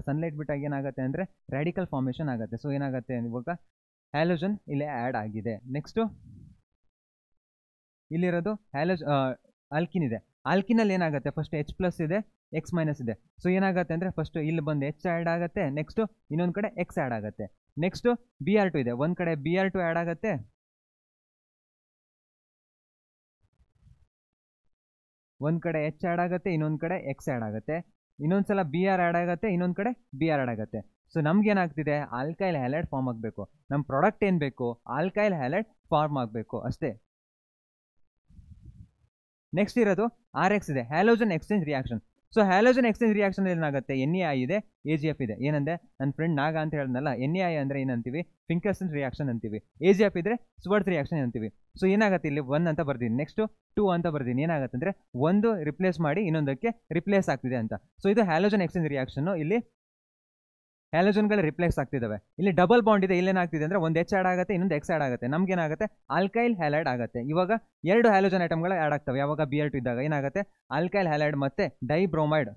ಸನ್ಲೈಟ್ ಬಿಟ್ಟಾಗ ಏನಾಗುತ್ತೆ ಅಂದರೆ ರ್ಯಾಡಿಕಲ್ ಫಾರ್ಮೇಷನ್ ಆಗುತ್ತೆ. ಸೊ ಏನಾಗುತ್ತೆ ಇವಾಗ ಹ್ಯಾಲೋಜನ್ ಇಲ್ಲಿ ಆ್ಯಡ್ ಆಗಿದೆ. ನೆಕ್ಸ್ಟು ಇಲ್ಲಿರೋದು ಆಲ್ಕಿನ್ ಇದೆ. ಆಲ್ಕಿನಲ್ಲಿ ಏನಾಗುತ್ತೆ, ಫಸ್ಟ್ H+ ಇದೆ, X- ಇದೆ. ಸೊ ಏನಾಗುತ್ತೆ ಅಂದರೆ ಫಸ್ಟ್ ಇಲ್ಲಿ ಬಂದು H ಆ್ಯಡ್ ಆಗುತ್ತೆ, ನೆಕ್ಸ್ಟು ಇನ್ನೊಂದು ಕಡೆ X ಆ್ಯಡ್ ಆಗುತ್ತೆ. ನೆಕ್ಸ್ಟು Br2 ಇದೆ, ಒಂದು ಕಡೆ Br2 ಆ್ಯಡ್ ಆಗುತ್ತೆ, ಒಂದು ಕಡೆ H ಆ್ಯಡ್ ಆಗುತ್ತೆ, ಇನ್ನೊಂದು ಕಡೆ X ಆ್ಯಡ್ ಆಗುತ್ತೆ, ಇನ್ನೊಂದು ಸಲ Br ಆ್ಯಡ್ ಆಗುತ್ತೆ, ಇನ್ನೊಂದು ಕಡೆ Br ಆ್ಯಡ್ ಆಗುತ್ತೆ. ಸೊ ನಮ್ಗೇನಾಗ್ತಿದೆ, ಆಲ್ಕೈಲ್ ಹ್ಯಾಲೈಡ್ ಫಾರ್ಮ್ ಆಗಬೇಕು. ನಮ್ಮ ಪ್ರಾಡಕ್ಟ್ ಏನು ಬೇಕು, ಆಲ್ಕೈಲ್ ಹ್ಯಾಲೈಡ್ ಫಾರ್ಮ್ ಆಗಬೇಕು ಅಷ್ಟೇ. ನೆಕ್ಸ್ಟ್ ಇರೋದು RX ಇದೆ, halogen exchange reaction. So halogen exchange reaction ಏನಾಗುತ್ತೆ, NaI ಇದೆ, AgF ಇದೆ. ಏನಂದರೆ ನನ್ನ ಫ್ರೆಂಡ್ ನಾಗ ಅಂತ ಹೇಳಿದ್ನಲ್ಲ, NaI ಅಂದರೆ ಏನಂತೀವಿ, ಫಿಂಕರ್ಸನ್ ರಿಯಾಕ್ಷನ್ ಅಂತೀವಿ. AgF ಇದ್ರೆ ಸ್ವರ್ಡ್ಸ್ ರಿಯಾಕ್ಷನ್ ಅಂತೀವಿ. ಸೊ ಏನಾಗುತ್ತೆ, ಇಲ್ಲಿ 1 ಅಂತ ಬರ್ತೀನಿ, ನೆಕ್ಸ್ಟು 2 ಅಂತ ಬರ್ತೀನಿ. ಏನಾಗುತ್ತೆ ಅಂದರೆ ಒಂದು ರಿಪ್ಲೇಸ್ ಮಾಡಿ ಇನ್ನೊಂದಕ್ಕೆ ರಿಪ್ಲೇಸ್ ಆಗ್ತಿದೆ ಅಂತ. ಸೊ ಇದು ಹ್ಯಾಲೋಜನ್ ಎಕ್ಸ್ಚೇಂಜ್ ರಿಯಾಕ್ಷನ್ನು. ಇಲ್ಲಿ ಹ್ಯಾಲೋಜನ್ಗಳು ರಿಪ್ಲೇಸ್ ಆಗ್ತಿದ್ದಾವೆ. ಇಲ್ಲಿ ಡಬಲ್ ಬಾಂಡ್ ಇದೆ, ಇಲ್ಲೇನಾಗ್ತಿದೆ ಅಂದರೆ ಒಂದು H ಆ್ಯಡ್ ಆಗುತ್ತೆ, ಇನ್ನೊಂದು X ಆ್ಯಡ್ ಆಗುತ್ತೆ. ನಮ್ಗೇನಾಗುತ್ತೆ, ಆಲ್ಕೈಲ್ ಹ್ಯಾಲೈಡ್ ಆಗುತ್ತೆ. ಇವಾಗ 2 ಹ್ಯಾಲೋಜನ್ ಐಟಮ್ಗಳು ಆ್ಯಡ್ ಆಗ್ತವೆ. ಯಾವಾಗ Br2 ಇದ್ದಾಗ ಏನಾಗುತ್ತೆ, ಆಲ್ಕೈಲ್ ಹ್ಯಾಲೈಡ್ ಮತ್ತು ಡೈಬ್ರೋಮೈಡ್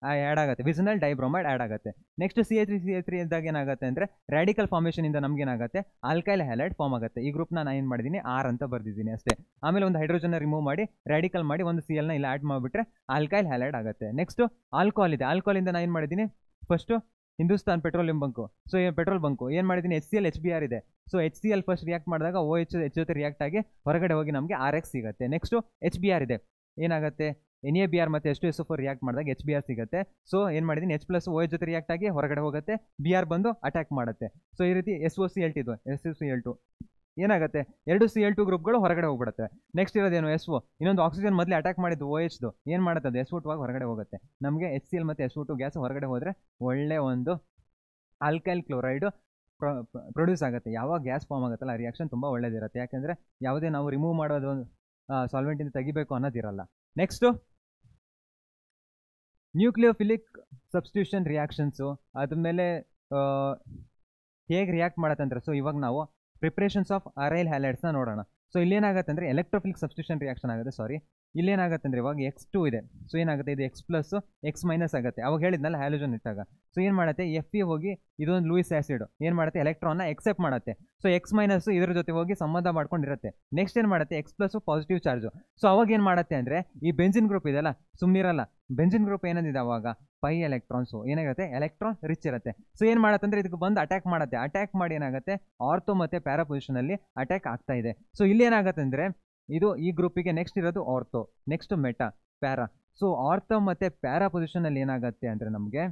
ಆ್ಯಡ್ ಆಗುತ್ತೆ, ವಿಸಿನಲ್ ಡೈಬ್ರೋಮೈಡ್ ಆ್ಯಡ್ ಆಗುತ್ತೆ. ನೆಕ್ಸ್ಟ್ CH3 ಇದ್ದಾಗ ಏನಾಗುತ್ತೆ ಅಂದರೆ ರ್ಯಾಡಿಕಲ್ ಫಾರ್ಮೇಷನಿಂದ ನಮ್ಗೆ ಏನಾಗುತ್ತೆ ಆಲ್ಕೈಲ್ ಹ್ಯಾಲೈಡ್ ಫಾರ್ಮ್ ಆಗುತ್ತೆ. ಈ ಗ್ರೂಪ್ನ ನಾನು ಏನು ಮಾಡಿದ್ದೀನಿ ಆರ್ ಅಂತ ಬರ್ದಿದ್ದೀನಿ ಅಷ್ಟೇ. ಆಮೇಲೆ ಒಂದು ಹೈಡ್ರೋಜನ್ನ ರಿಮೂವ್ ಮಾಡಿ ರ್ಯಾಡಿಕಲ್ ಮಾಡಿ ಒಂದು CL ನ ಇಲ್ಲಿ ಆ್ಯಡ್ ಮಾಡಿಬಿಟ್ರೆ ಆಲ್ಕೈಲ್ ಹ್ಯಾಲೈಡ್ ಆಗುತ್ತೆ. ನೆಕ್ಸ್ಟ್ ಆಲ್ಕೋಹಾಲ್ ಇದೆ, ಆಲ್ಕೋಹಾಲಿಂದ ನಾನು ಏನು ಮಾಡಿದ್ದೀನಿ first Hindustan petroleum bunk, so petrol bunk ಏನು ಮಾಡಿದ್ದೀನಿ HCl HBr ಇದೆ. ಸೊ HCl ಫಸ್ಟ್ ರಿಯಾಕ್ಟ್ ಮಾಡಿದಾಗ OH ಜೊತೆ ರಿಯಾಕ್ಟ್ ಆಗಿ ಹೊರಗಡೆ ಹೋಗಿ ನಮಗೆ RX ಸಿಗುತ್ತೆ. ನೆಕ್ಸ್ಟು HBr ಇದೆ, ಏನಾಗುತ್ತೆ NaBr ಮತ್ತು H2SO4 ರಿಯಾಕ್ಟ್ ಮಾಡಿದಾಗ HBr ಸಿಗುತ್ತೆ. ಸೊ ಏನು ಮಾಡಿದ್ದೀನಿ H+OH ಜೊತೆ ರಿಯಾಕ್ಟ್ ಆಗಿ ಹೊರಗಡೆ ಹೋಗುತ್ತೆ, Br ಬಂದು ಅಟ್ಯಾಕ್ ಮಾಡುತ್ತೆ. ಸೊ ಈ ರೀತಿ SOCl2 ಇದು SOCl2 ಏನಾಗುತ್ತೆ 2 Cl2 ಗ್ರೂಪ್ಗಳು ಹೊರಗಡೆ ಹೋಗ್ಬಿಡುತ್ತೆ. ನೆಕ್ಸ್ಟ್ ಇರೋದೇನು SO, ಇನ್ನೊಂದು ಆಕ್ಸಿಜನ್ ಮೊದಲೇ ಅಟ್ಯಾಕ್ ಮಾಡಿದ್ದು OHದು ಏನು ಮಾಡುತ್ತೆ ಅದು SO2 ಆಗಿ ಹೊರಗಡೆ ಹೋಗುತ್ತೆ. ನಮಗೆ HCl ಮತ್ತು SO2 ಗ್ಯಾಸ್ ಹೊರಗಡೆ ಹೋದರೆ ಒಳ್ಳೆ ಒಂದು ಆಲ್ಕೈಲ್ ಕ್ಲೋರೈಡು ಪ್ರೊಡ್ಯೂಸ್ ಆಗುತ್ತೆ. ಯಾವಾಗ ಗ್ಯಾಸ್ ಫಾರ್ಮ್ ಆಗುತ್ತಲ್ಲ ಆ ರಿಯಾಕ್ಷನ್ ತುಂಬ ಒಳ್ಳೇದಿರುತ್ತೆ, ಯಾಕೆಂದರೆ ಯಾವುದೇ ನಾವು ರಿಮೂವ್ ಮಾಡೋದು ಸಾಲ್ವೆಂಟಿಂದ ತೆಗಿಬೇಕು ಅನ್ನೋದಿರಲ್ಲ. ನೆಕ್ಸ್ಟು ನ್ಯೂಕ್ಲಿಯೋಫಿಲಿಕ್ ಸಬ್ಸ್ಟಿಟ್ಯೂಷನ್ ರಿಯಾಕ್ಷನ್ಸು ಅದ್ಮೇಲೆ ಹೇಗೆ ರಿಯಾಕ್ಟ್ ಮಾಡತ್ತೆ ಅಂದರೆ, ಸೊ ಇವಾಗ ನಾವು ಪ್ರಿಪ್ರೇಷನ್ಸ್ ಆಫ್ ಅರೈಲ್ ಹ್ಯಾಲೈಡ್ಸ್ನ ನೋಡೋಣ. ಸೊ ಇಲ್ಲೇನಾಗುತ್ತೆ ಅಂದರೆ ಎಲೆಕ್ಟ್ರೋಫಿಲಿಕ್ ಸಬ್ಸ್ಟಿಟ್ಯೂಷನ್ ರಿಯಾಕ್ಷನ್ ಆಗುತ್ತೆ. ಸಾರಿ, ಇಲ್ಲೇನಾಗುತ್ತೆ ಅಂದರೆ ಇವಾಗ X2 ಇದೆ, ಸೊ ಏನಾಗುತ್ತೆ ಇದು X+ X- ಆಗುತ್ತೆ. ಅವಾಗ ಹೇಳಿದ್ನಲ್ಲ ಹ್ಯಾಲೋಜನ್ ಇಟ್ಟಾಗ, ಸೊ ಏನು ಮಾಡುತ್ತೆ Fe ಹೋಗಿ ಇದೊಂದು ಲೂಯಿಸ್ ಆ್ಯಸಿಡ್ ಏನು ಮಾಡುತ್ತೆ ಎಲೆಕ್ಟ್ರಾನ್ನ ಎಕ್ಸೆಪ್ಟ್ ಮಾಡುತ್ತೆ. ಸೊ X- ಇದ್ರ ಜೊತೆ ಹೋಗಿ ಸಂಬಂಧ ಮಾಡ್ಕೊಂಡಿರುತ್ತೆ. ನೆಕ್ಸ್ಟ್ ಏನು ಮಾಡುತ್ತೆ X+ ಪಾಸಿಟಿವ್ ಚಾರ್ಜು. ಸೊ ಅವಾಗ ಏನು ಮಾಡುತ್ತೆ ಅಂದರೆ ಈ ಬೆಂಜಿನ್ ಗ್ರೂಪ್ ಇದೆಯಲ್ಲ ಸುಮ್ಮನಿರಲ್ಲ, ಬೆಂಜಿನ್ ಗ್ರೂಪ್ ಏನಂದಿದೆ ಅವಾಗ ಪೈ ಎಲೆಕ್ಟ್ರಾನ್ಸು ಏನಾಗುತ್ತೆ ಎಲೆಕ್ಟ್ರಾನ್ ರಿಚ್ ಇರುತ್ತೆ. ಸೊ ಏನು ಮಾಡುತ್ತೆ ಅಂದರೆ ಇದಕ್ಕೆ ಬಂದು ಅಟ್ಯಾಕ್ ಮಾಡುತ್ತೆ, ಅಟ್ಯಾಕ್ ಮಾಡಿ ಏನಾಗುತ್ತೆ ಆರ್ಥೋ ಮತ್ತು ಪ್ಯಾರಾ ಪೊಸಿಷನಲ್ಲಿ ಅಟ್ಯಾಕ್ ಆಗ್ತಾ ಇದೆ. ಸೊ ಇಲ್ಲಿ ಏನಾಗುತ್ತೆ ಅಂದರೆ ಇದು ಈ ಗ್ರೂಪಿಗೆ ನೆಕ್ಸ್ಟ್ ಇರೋದು ortho, next meta, para. So ortho ಮತ್ತು ಪ್ಯಾರಾ ಪೊಸಿಷನಲ್ಲಿ ಏನಾಗುತ್ತೆ ಅಂದರೆ ನಮಗೆ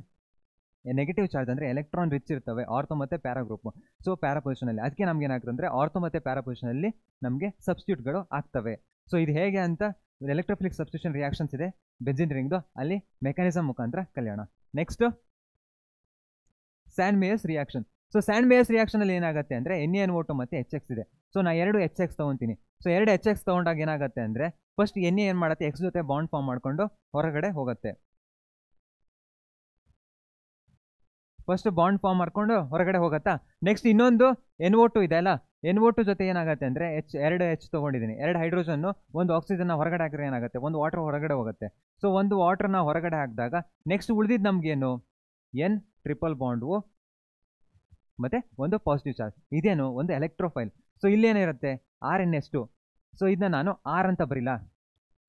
ನೆಗೆಟಿವ್ ಚಾರ್ಜ್ ಅಂದರೆ ಎಲೆಕ್ಟ್ರಾನ್ ರಿಚ್ ಇರ್ತವೆ ಆರ್ಥೋ ಮತ್ತು ಪ್ಯಾರಾ ಗ್ರೂಪು. ಸೊ ಪ್ಯಾರಾ ಪೊಸಿಷನಲ್ಲಿ ಅದಕ್ಕೆ ನಮ್ಗೆ ಏನಾಗುತ್ತೆ ಅಂದರೆ ಆರ್ಥೋ ಮತ್ತು ಪ್ಯಾರಾ ಪೊಸಿಷನಲ್ಲಿ ನಮಗೆ ಸಬ್ಸ್ಟಿಟ್ಯೂಟ್ಗಳು ಆಗ್ತವೆ. ಸೊ ಇದು ಹೇಗೆ ಅಂತ ಎಲೆಕ್ಟ್ರೋಫಿಲಿಕ್ ಸಬ್ಸ್ಟಿಟ್ಯೂಷನ್ ರಿಯಾಕ್ಷನ್ಸ್ ಇದೆ ಬೆಂಜಿನ್ ರಿಂಗ್ದು, ಅಲ್ಲಿ ಮೆಕ್ಯಾನಿಸಮ್ ಮುಖಾಂತರ ಕಲಿಯೋಣ. Next Sandmeyer's reaction. So Sandmeyer's ರಿಯಾಕ್ಷನಲ್ಲಿ ಏನಾಗುತ್ತೆ ಅಂದರೆ NaNO2 ಮತ್ತು HX ಇದೆ. ಸೊ ನಾ 2 HX ತೊಗೊತೀನಿ. ಸೊ 2 HX ತೊಗೊಂಡಾಗ ಏನಾಗುತ್ತೆ ಅಂದರೆ ಫಸ್ಟ್ Na ಏನು ಮಾಡುತ್ತೆ X ಜೊತೆ ಬಾಂಡ್ ಫಾರ್ಮ್ ಮಾಡಿಕೊಂಡು ಹೊರಗಡೆ ಹೋಗುತ್ತೆ. ಫಸ್ಟ್ ಬಾಂಡ್ ಫಾರ್ಮ್ ಮಾಡ್ಕೊಂಡು ಹೊರಗಡೆ ಹೋಗುತ್ತಾ. ನೆಕ್ಸ್ಟ್ ಇನ್ನೊಂದು NO2 ಇದೆ ಅಲ್ಲ, NO2 ಜೊತೆ ಏನಾಗುತ್ತೆ ಅಂದರೆ 2 H ತೊಗೊಂಡಿದ್ದೀನಿ, 2 ಹೈಡ್ರೋಜನ್ನು ಒಂದು ಆಕ್ಸಿಜನ್ನ ಹೊರಗಡೆ ಹಾಕಿದ್ರೆ ಏನಾಗುತ್ತೆ ಒಂದು ವಾಟರ್ ಹೊರಗಡೆ ಹೋಗುತ್ತೆ. ಸೊ ಒಂದು ವಾಟರ್ನ ಹೊರಗಡೆ ಹಾಕಿದಾಗ ನೆಕ್ಸ್ಟ್ ಉಳಿದಿದ್ದು ನಮಗೇನು N ಟ್ರಿಪಲ್ ಬಾಂಡು ಮತ್ತು ಒಂದು ಪಾಸಿಟಿವ್ ಚಾರ್ಜ್, ಇದೇನು ಒಂದು ಎಲೆಕ್ಟ್ರೋಫೈಲ್. So ಇಲ್ಲೇನಿರುತ್ತೆ RNS2. ಸೊ ಇದನ್ನ ನಾನು R ಅಂತ ಬರೀಲ್ಲ,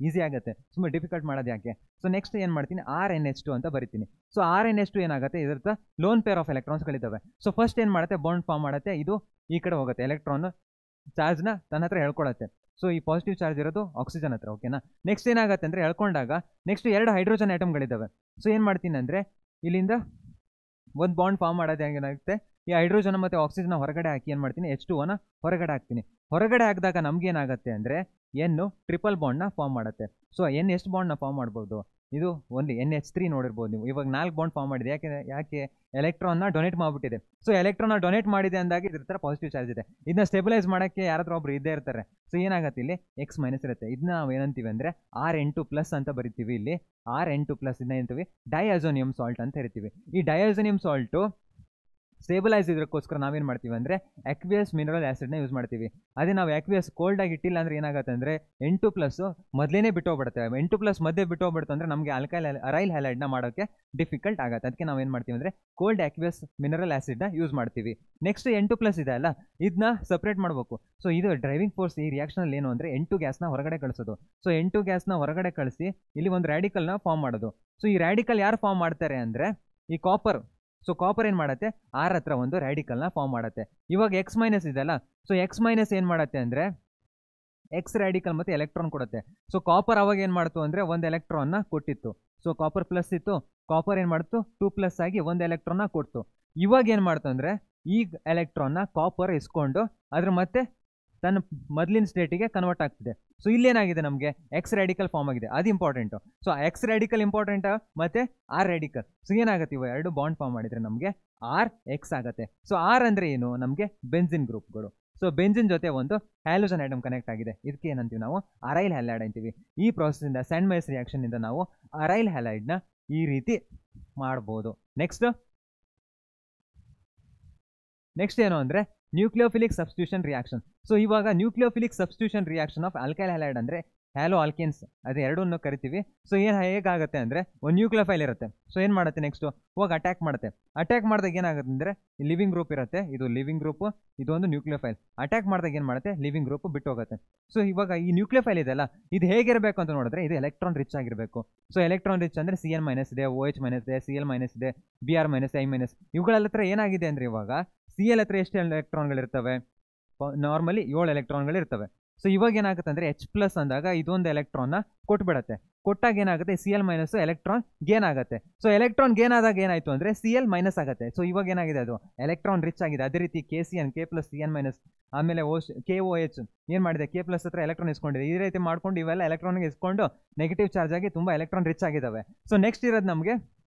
ಈಸಿ ಆಗುತ್ತೆ, ಸುಮ್ಮನೆ ಡಿಫಿಕಲ್ಟ್ ಮಾಡೋದು ಯಾಕೆ. ಸೊ ನೆಕ್ಸ್ಟ್ ಏನು ಮಾಡ್ತೀನಿ RNH2 ಅಂತ ಬರಿತೀನಿ. ಸೊ RNH2 ಏನಾಗುತ್ತೆ ಇದರ ಲೋನ್ ಪೇರ್ ಆಫ್ ಎಲೆಕ್ಟ್ರಾನ್ಸ್ಗಳಿದ್ದಾವೆ. ಸೊ ಫಸ್ಟ್ ಏನು ಮಾಡುತ್ತೆ ಬಾಂಡ್ ಫಾರ್ಮ್ ಮಾಡುತ್ತೆ, ಇದು ಈ ಕಡೆ ಹೋಗುತ್ತೆ, ಎಲೆಕ್ಟ್ರಾನ್ ಚಾರ್ಜ್ನ ತನ್ನ ಹತ್ರ ಹೇಳ್ಕೊಳುತ್ತೆ. ಸೊ ಈ ಪಾಸಿಟಿವ್ ಚಾರ್ಜ್ ಇರೋದು ಆಕ್ಸಿಜನ್ ಹತ್ರ, ಓಕೆನಾ. ನೆಕ್ಸ್ಟ್ ಏನಾಗುತ್ತೆ ಅಂದರೆ ಹೇಳ್ಕೊಂಡಾಗ ನೆಕ್ಸ್ಟ್ 2 ಹೈಡ್ರೋಜನ್ ಐಟಮ್ಗಳಿದ್ದಾವೆ. ಸೊ ಏನು ಮಾಡ್ತೀನಿ ಅಂದರೆ ಇಲ್ಲಿಂದ ಒಂದು ಬಾಂಡ್ ಫಾರ್ಮ್ ಮಾಡೋದು ಏನಾಗುತ್ತೆ ಈ ಹೈಡ್ರೋಜನ್ ಮತ್ತು ಆಕ್ಸಿಜನ್ ಹೊರಗಡೆ ಹಾಕಿ ಏನು ಮಾಡ್ತೀನಿ H2O ಹೊರಗಡೆ ಹಾಕ್ತೀನಿ. ಹೊರಗಡೆ ಹಾಕಿದಾಗ ನಮಗೇನಾಗುತ್ತೆ ಅಂದರೆ N ಟ್ರಿಪಲ್ ಬಾಂಡ್ನ ಫಾರ್ಮ್ ಮಾಡುತ್ತೆ. ಸೊ N ಎಷ್ಟು ಬಾಂಡ್ನ ಫಾರ್ಮ್ ಮಾಡ್ಬೋದು, ಇದು ಒಂದು NH3 ನೋಡಿರ್ಬೋದು ನೀವು. ಇವಾಗ 4 ಬಾಂಡ್ ಫಾರ್ಮ್ ಮಾಡಿದೆ, ಯಾಕೆ ಎಲೆಕ್ಟ್ರಾನ್ನ ಡೊನೇಟ್ ಮಾಡಿಬಿಟ್ಟಿದೆ. ಸೊ ಎಲೆಕ್ಟ್ರಾನ್ನ ಡೊನೇಟ್ ಮಾಡಿದೆ ಅಂದಾಗ ಇದ್ರ ಥರ ಪಾಸಿಟಿವ್ ಚಾರ್ಜ್ ಇದೆ. ಇದನ್ನ ಸ್ಟೆಬಿಲೈಸ್ ಮಾಡೋಕ್ಕೆ ಯಾರಾದ್ರೂ ಒಬ್ರು ಇದ್ದೇ ಇರ್ತಾರೆ. ಸೊ ಏನಾಗುತ್ತೆ ಇಲ್ಲಿ X- ಇರುತ್ತೆ. ಇದನ್ನ ನಾವು ಏನಂತೀವಿ ಅಂದರೆ Rn2+ ಅಂತ ಬರಿತೀವಿ. ಇಲ್ಲಿ Rn2+ ಇದನ್ನ ಏನಂತೀವಿ ಡೈಅಜೋನಿಯಂ ಸಾಲ್ಟ್ ಅಂತ ಹೇಳ್ತೀವಿ. ಈ ಡೈಅಜೋನಿಯಂ ಸಾಲ್ಟು ಸ್ಟೇಬಲೈಸ್ ಇದಕ್ಕೋಸ್ಕರ ನಾವೇನು ಮಾಡ್ತೀವಿ ಅಂದರೆ ಅಕ್ವಿಯಸ್ ಮಿನರಲ್ ಆ್ಯಸಿಡ್ನ ಯೂಸ್ ಮಾಡ್ತೀವಿ. ಅದೇ ನಾವು ಅಕ್ವಿಯಸ್ ಕೋಲ್ಡಾಗಿ ಇಟ್ಟಿಲ್ಲ ಅಂದರೆ ಏನಾಗುತ್ತೆ ಅಂದರೆ N2+ ಮೊದಲೇ ಬಿಟ್ಟೋಗ್ಬಿಡುತ್ತೆ. N2+ ಮಧ್ಯೆ ಬಿಟ್ಟೋಗ್ಬಿಡುತ್ತೆ ಅಂದರೆ ನಮಗೆ ಅರೈಲ್ ಹ್ಯಾಲೈಡ್ನ ಮಾಡೋಕ್ಕೆ ಡಿಫಿಕಲ್ಟ್ ಆಗುತ್ತೆ. ಅದಕ್ಕೆ ನಾವೇನು ಮಾಡ್ತೀವಿ ಅಂದರೆ ಕೋಲ್ಡ್ ಅಕ್ವಿಯಸ್ ಮಿನರಲ್ ಆ್ಯಸಿಡ್ನ ಯೂಸ್ ಮಾಡ್ತೀವಿ. ನೆಕ್ಸ್ಟ್ N2+ ಇದೆ ಅಲ್ಲ, ಇದನ್ನ ಸಪ್ರೇಟ್ ಮಾಡಬೇಕು. ಸೊ ಇದು ಡ್ರೈವಿಂಗ್ ಫೋರ್ಸ್ ಈ ರಿಯಾಕ್ಷನಲ್ಲಿ ಏನು ಅಂದರೆ N2 ಗ್ಯಾಸ್ನ ಹೊರಗಡೆ ಕಳಿಸೋದು. ಸೊ N2 ಗ್ಯಾಸ್ನ ಹೊರಗಡೆ ಕಳಿಸಿ ಇಲ್ಲಿ ಒಂದು ರ್ಯಾಡಿಕಲ್ನ ಫಾರ್ಮ್ ಮಾಡೋದು. ಸೊ ಈ ರ್ಯಾಡಿಕಲ್ ಯಾರು ಫಾರ್ಮ್ ಮಾಡ್ತಾರೆ ಅಂದರೆ ಈ ಕಾಪರ್. ಸೊ ಕಾಪರ್ ಏನು ಮಾಡುತ್ತೆ R ಹತ್ರ ಒಂದು ರ್ಯಾಡಿಕಲ್ನ ಫಾರ್ಮ್ ಮಾಡುತ್ತೆ. ಇವಾಗ X- ಇದೆಲ್ಲ, ಸೊ X- ಏನು ಮಾಡುತ್ತೆ ಅಂದರೆ X ರ್ಯಾಡಿಕಲ್ ಮತ್ತು ಎಲೆಕ್ಟ್ರಾನ್ ಕೊಡುತ್ತೆ. ಸೊ ಕಾಪರ್ ಅವಾಗ ಏನು ಮಾಡ್ತು ಅಂದರೆ ಒಂದು ಎಲೆಕ್ಟ್ರಾನ್ನ ಕೊಟ್ಟಿತ್ತು. ಸೊ ಕಾಪರ್ ಪ್ಲಸ್ ಇತ್ತು, ಕಾಪರ್ ಏನು ಮಾಡ್ತು 2+ ಆಗಿ ಒಂದು ಎಲೆಕ್ಟ್ರಾನ್ನ ಕೊಡ್ತು. ಇವಾಗ ಏನು ಮಾಡ್ತು ಅಂದರೆ ಈ ಎಲೆಕ್ಟ್ರಾನ್ನ ಕಾಪರ್ ಇಸ್ಕೊಂಡು ಅದ್ರ ಮತ್ತೆ ತನ್ನ ಮೊದಲಿನ ಸ್ಟೇಟಿಗೆ ಕನ್ವರ್ಟ್ ಆಗ್ತಿದೆ. ಸೊ ಇಲ್ಲೇನಾಗಿದೆ ನಮಗೆ X ರ್ಯಾಡಿಕಲ್ ಫಾರ್ಮ್ ಆಗಿದೆ, ಅದು important. So X radical important ಮತ್ತು R ರ್ಯಾಡಿಕಲ್. ಸೊ ಏನಾಗುತ್ತೆ ಇವ 2 ಬಾಂಡ್ ಫಾರ್ಮ್ ಮಾಡಿದರೆ ನಮಗೆ RX ಆಗುತ್ತೆ. ಸೊ R ಅಂದರೆ ಏನು ನಮಗೆ ಬೆಂಜಿನ್ ಗ್ರೂಪ್ಗಳು. ಸೊ ಬೆಂಜಿನ್ ಜೊತೆ ಒಂದು ಹ್ಯಾಲೋಜನ್ ಐಟಮ್ ಕನೆಕ್ಟ್ ಆಗಿದೆ, ಇದಕ್ಕೆ ಏನಂತೀವಿ ನಾವು ಅರೈಲ್ ಹ್ಯಾಲೈಡ್ ಅಂತೀವಿ. ಈ ಪ್ರಾಸೆಸ್ಸಿಂದ ಸ್ಯಾಂಡ್ ಮೇಯರ್ಸ್ ರಿಯಾಕ್ಷನ್ನಿಂದ ನಾವು ಅರೈಲ್ ಹ್ಯಾಲೈಡ್ನ ಈ ರೀತಿ ಮಾಡ್ಬೋದು. ನೆಕ್ಸ್ಟ್ ಏನು ಅಂದರೆ ನ್ಯೂಕ್ಲಿಯೋಫಿಲಿಕ್ ಸಬ್ಸ್ಟಿಟ್ಯೂಷನ್ ರಿಯಾಕ್ಷನ್. ಸೊ ಇವಾಗ nucleophilic substitution reaction of alkyl halide ಅಂದರೆ ಹ್ಯಾಲೋ ಆಲ್ಕೇನ್ಸ್ ಅದು ಎರಡನ್ನು ಕರಿತೀವಿ. ಸೊ ಏನು ಹೇಗಾಗುತ್ತೆ ಅಂದರೆ ಒಂದು ನ್ಯೂಕ್ಲಿಯೋಫೈಲ್ ಇರುತ್ತೆ. ಸೊ ಏನು ಮಾಡುತ್ತೆ ನೆಕ್ಸ್ಟು ಹೋಗಿ ಅಟ್ಯಾಕ್ ಮಾಡುತ್ತೆ. ಅಟ್ಯಾಕ್ ಮಾಡಿದಾಗ ಏನಾಗುತ್ತೆ ಅಂದರೆ ಲಿವಿಂಗ್ ಗ್ರೂಪ್ ಇರುತ್ತೆ, ಇದು ಲಿವಿಂಗ್ ಗ್ರೂಪು, ಇದೊಂದು ನ್ಯೂಕ್ಲಿಯೋಫೈಲ್. ಅಟ್ಯಾಕ್ ಮಾಡಿದಾಗ ಏನು ಮಾಡುತ್ತೆ ಲಿವಿಂಗ್ ಗ್ರೂಪ್ ಬಿಟ್ಟು ಹೋಗುತ್ತೆ. ಸೊ ಇವಾಗ ಈ ನ್ಯೂಕ್ಲಿಯೋಫೈಲ್ ಇದೆಯಲ್ಲ ಇದು ಹೇಗಿರಬೇಕು ಅಂತ ನೋಡಿದ್ರೆ ಇದು ಎಲೆಕ್ಟ್ರಾನ್ ರಿಚ್ ಆಗಿರಬೇಕು. ಸೊ ಎಲೆಕ್ಟ್ರಾನ್ ರಿಚ್ ಅಂದರೆ Cl- ಇದೆ, OH- ಇದೆ, Cl- ಇದೆ, Br-, I-. ಇವುಗಳ ಹತ್ರ ಏನಾಗಿದೆ ಅಂದರೆ ಇವಾಗ Cl ಹತ್ರ ಎಷ್ಟು ಎಲೆಕ್ಟ್ರಾನ್ಗಳಿರ್ತವೆ, ನಾರ್ಮಲಿ 7 ಎಲೆಕ್ಟ್ರಾನ್ಗಳಿರ್ತವೆ. ಸೊ ಇವಾಗ ಏನಾಗುತ್ತೆ ಅಂದರೆ H+ ಅಂದಾಗ ಇದೊಂದು ಎಲೆಕ್ಟ್ರಾನ್ನ ಕೊಟ್ಬಿಡತ್ತೆ. ಕೊಟ್ಟಾಗ ಏನಾಗುತ್ತೆ Cl- ಎಲೆಕ್ಟ್ರಾನ್ ಗೇನ್ ಆಗುತ್ತೆ. ಸೊ ಎಲೆಕ್ಟ್ರಾನ್ ಗೇನ್ ಆದಾಗ ಏನಾಯಿತು ಅಂದರೆ Cl- ಆಗುತ್ತೆ. ಸೊ ಇವಾಗ ಏನಾಗಿದೆ ಅದು ಎಲೆಕ್ಟ್ರಾನ್ ರಿಚ್ ಆಗಿದೆ. ಅದೇ ರೀತಿ KCN K+Cn-, ಆಮೇಲೆ KOH ಏನು ಮಾಡಿದೆ K+ ಹತ್ರ ಎಲೆಕ್ಟ್ರಾನ್ ಇಸ್ಕೊಂಡಿದೆ. ಈ ರೀತಿ ಮಾಡ್ಕೊಂಡು ಇವೆಲ್ಲ ಎಲೆಕ್ಟ್ರಾನ್ಗೆ ಇಸ್ಕೊಂಡು ನೆಗೆಟಿವ್ ಚಾರ್ಜ್ ಆಗಿ ತುಂಬ ಎಲೆಕ್ಟ್ರಾನ್ ರಿಚ್ ಆಗಿದ್ದಾವೆ. ಸೊ ನೆಕ್ಸ್ಟ್ ಇರೋದು ನಮಗೆ